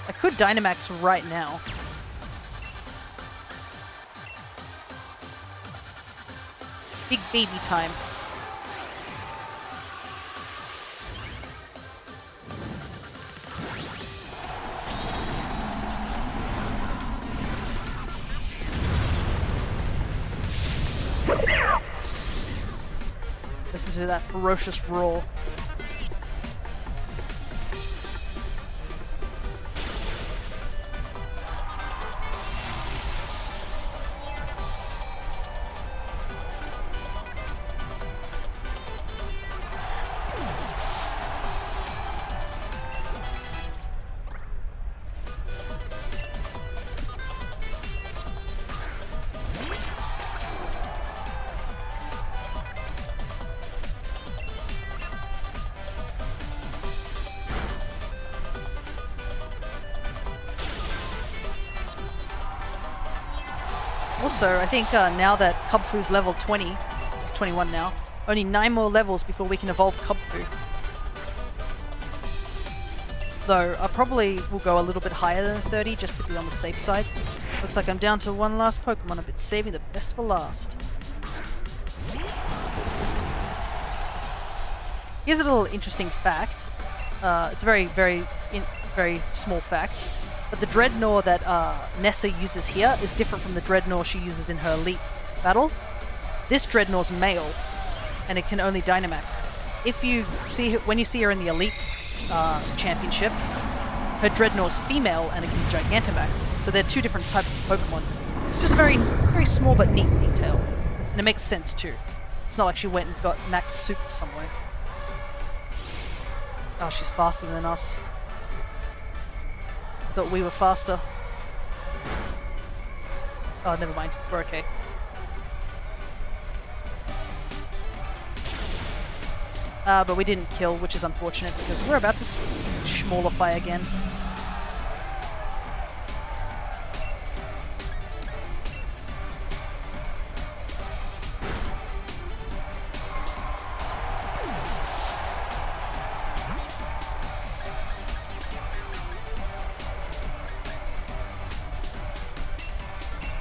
Speaker 1: I could Dynamax right now. Big baby time. Listen to that ferocious roar. Also, I think now that Cubfu's level 20, he's 21 now, only 9 more levels before we can evolve Cubfu. Though, I probably will go a little bit higher than 30 just to be on the safe side. Looks like I'm down to one last Pokemon. I've been saving the best for last. Here's a little interesting fact. It's a very small fact. But the Dreadnought that Nessa uses here is different from the Dreadnought she uses in her Elite battle. This Dreadnought's male, and it can only Dynamax. If you see her, when you see her in the Elite Championship, her Dreadnought's female and it can Gigantamax. So they're two different types of Pokemon. Just a very, very small but neat detail. And it makes sense too. It's not like she went and got Max Super somewhere. Oh, she's faster than us. Thought we were faster. Oh, never mind. We're okay. But we didn't kill, which is unfortunate because we're about to Schmolify again.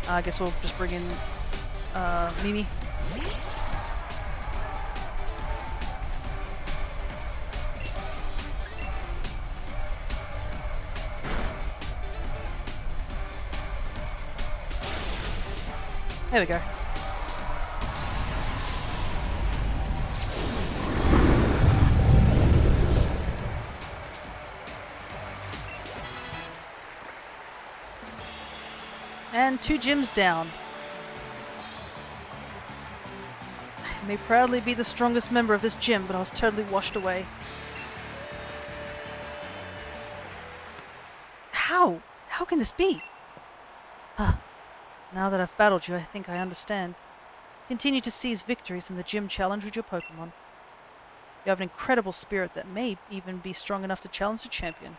Speaker 1: I guess we'll just bring in Mimi. There we go. And 2 gyms down. I may proudly be the strongest member of this gym, but I was totally washed away. How? How can this be? Now that I've battled you, I think I understand. Continue to seize victories in the gym challenge with your Pokemon. You have an incredible spirit that may even be strong enough to challenge the champion.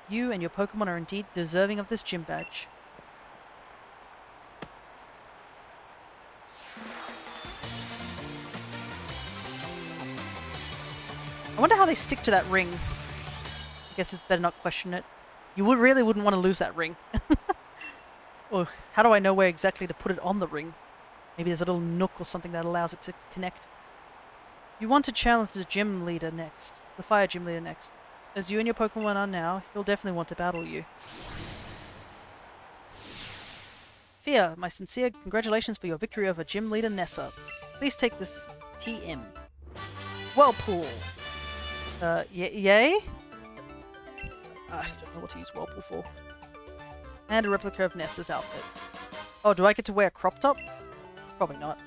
Speaker 1: You and your Pokemon are indeed deserving of this gym badge. I wonder how they stick to that ring. I guess it's better not question it. You really wouldn't want to lose that ring. Or how do I know where exactly to put it on the ring? Maybe there's a little nook or something that allows it to connect. You want to challenge the gym leader next. The fire gym leader next. As you and your Pokemon are now, he'll definitely want to battle you. Fia, my sincere congratulations for your victory over gym leader Nessa. Please take this TM. Whirlpool. Yay? I don't know what to use Whirlpool for. And a replica of Nessa's outfit. Oh, do I get to wear a crop top? Probably not.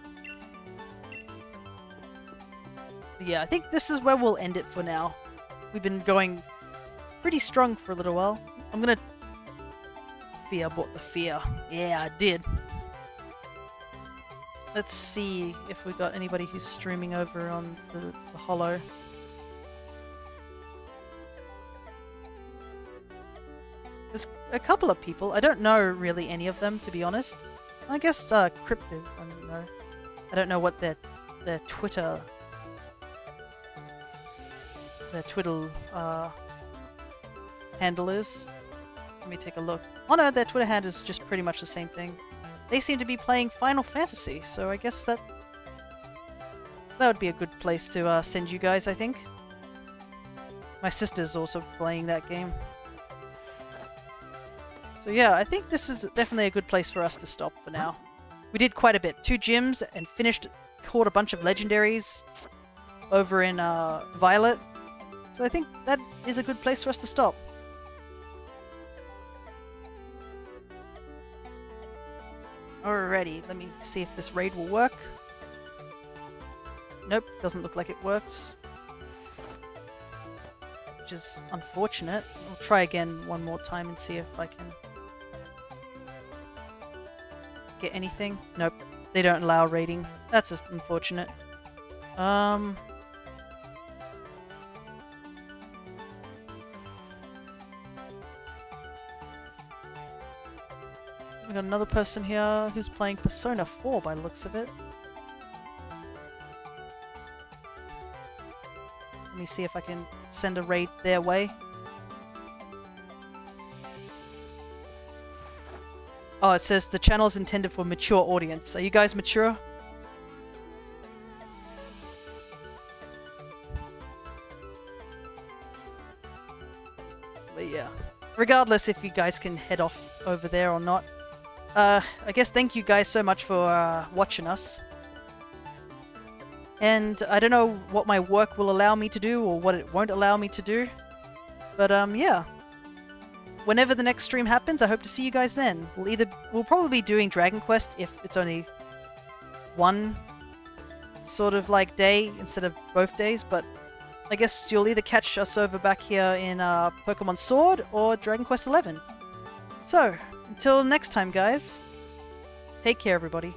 Speaker 1: But yeah, I think this is where we'll end it for now. We've been going pretty strong for a little while. I'm gonna... Fia bought the Fia. Yeah, I did. Let's see if we got anybody who's streaming over on the Holo. There's a couple of people. I don't know really any of them, to be honest. I guess Crypto. I don't know what their Twitter handle is. Let me take a look. Oh no, their Twitter handle is just pretty much the same thing. They seem to be playing Final Fantasy, so I guess that would be a good place to send you guys, I think. My sister's also playing that game. So yeah, I think this is definitely a good place for us to stop for now. We did quite a bit. 2 gyms and caught a bunch of legendaries over in Violet. So I think that is a good place for us to stop. Alrighty, let me see if this raid will work. Nope, doesn't look like it works. Which is unfortunate. I'll try again one more time and see if I can get anything. Nope, they don't allow raiding. That's just unfortunate. We got another person here who's playing Persona 4 by the looks of it. Let me see if I can send a raid their way. Oh, it says the channel is intended for mature audience. Are you guys mature? But yeah. Regardless if you guys can head off over there or not. I guess thank you guys so much for watching us. And I don't know what my work will allow me to do or what it won't allow me to do. But yeah. Whenever the next stream happens, I hope to see you guys then. We'll probably be doing Dragon Quest if it's only one sort of like day instead of both days, but I guess you'll either catch us over back here in Pokemon Sword or Dragon Quest XI. So, until next time guys, take care everybody.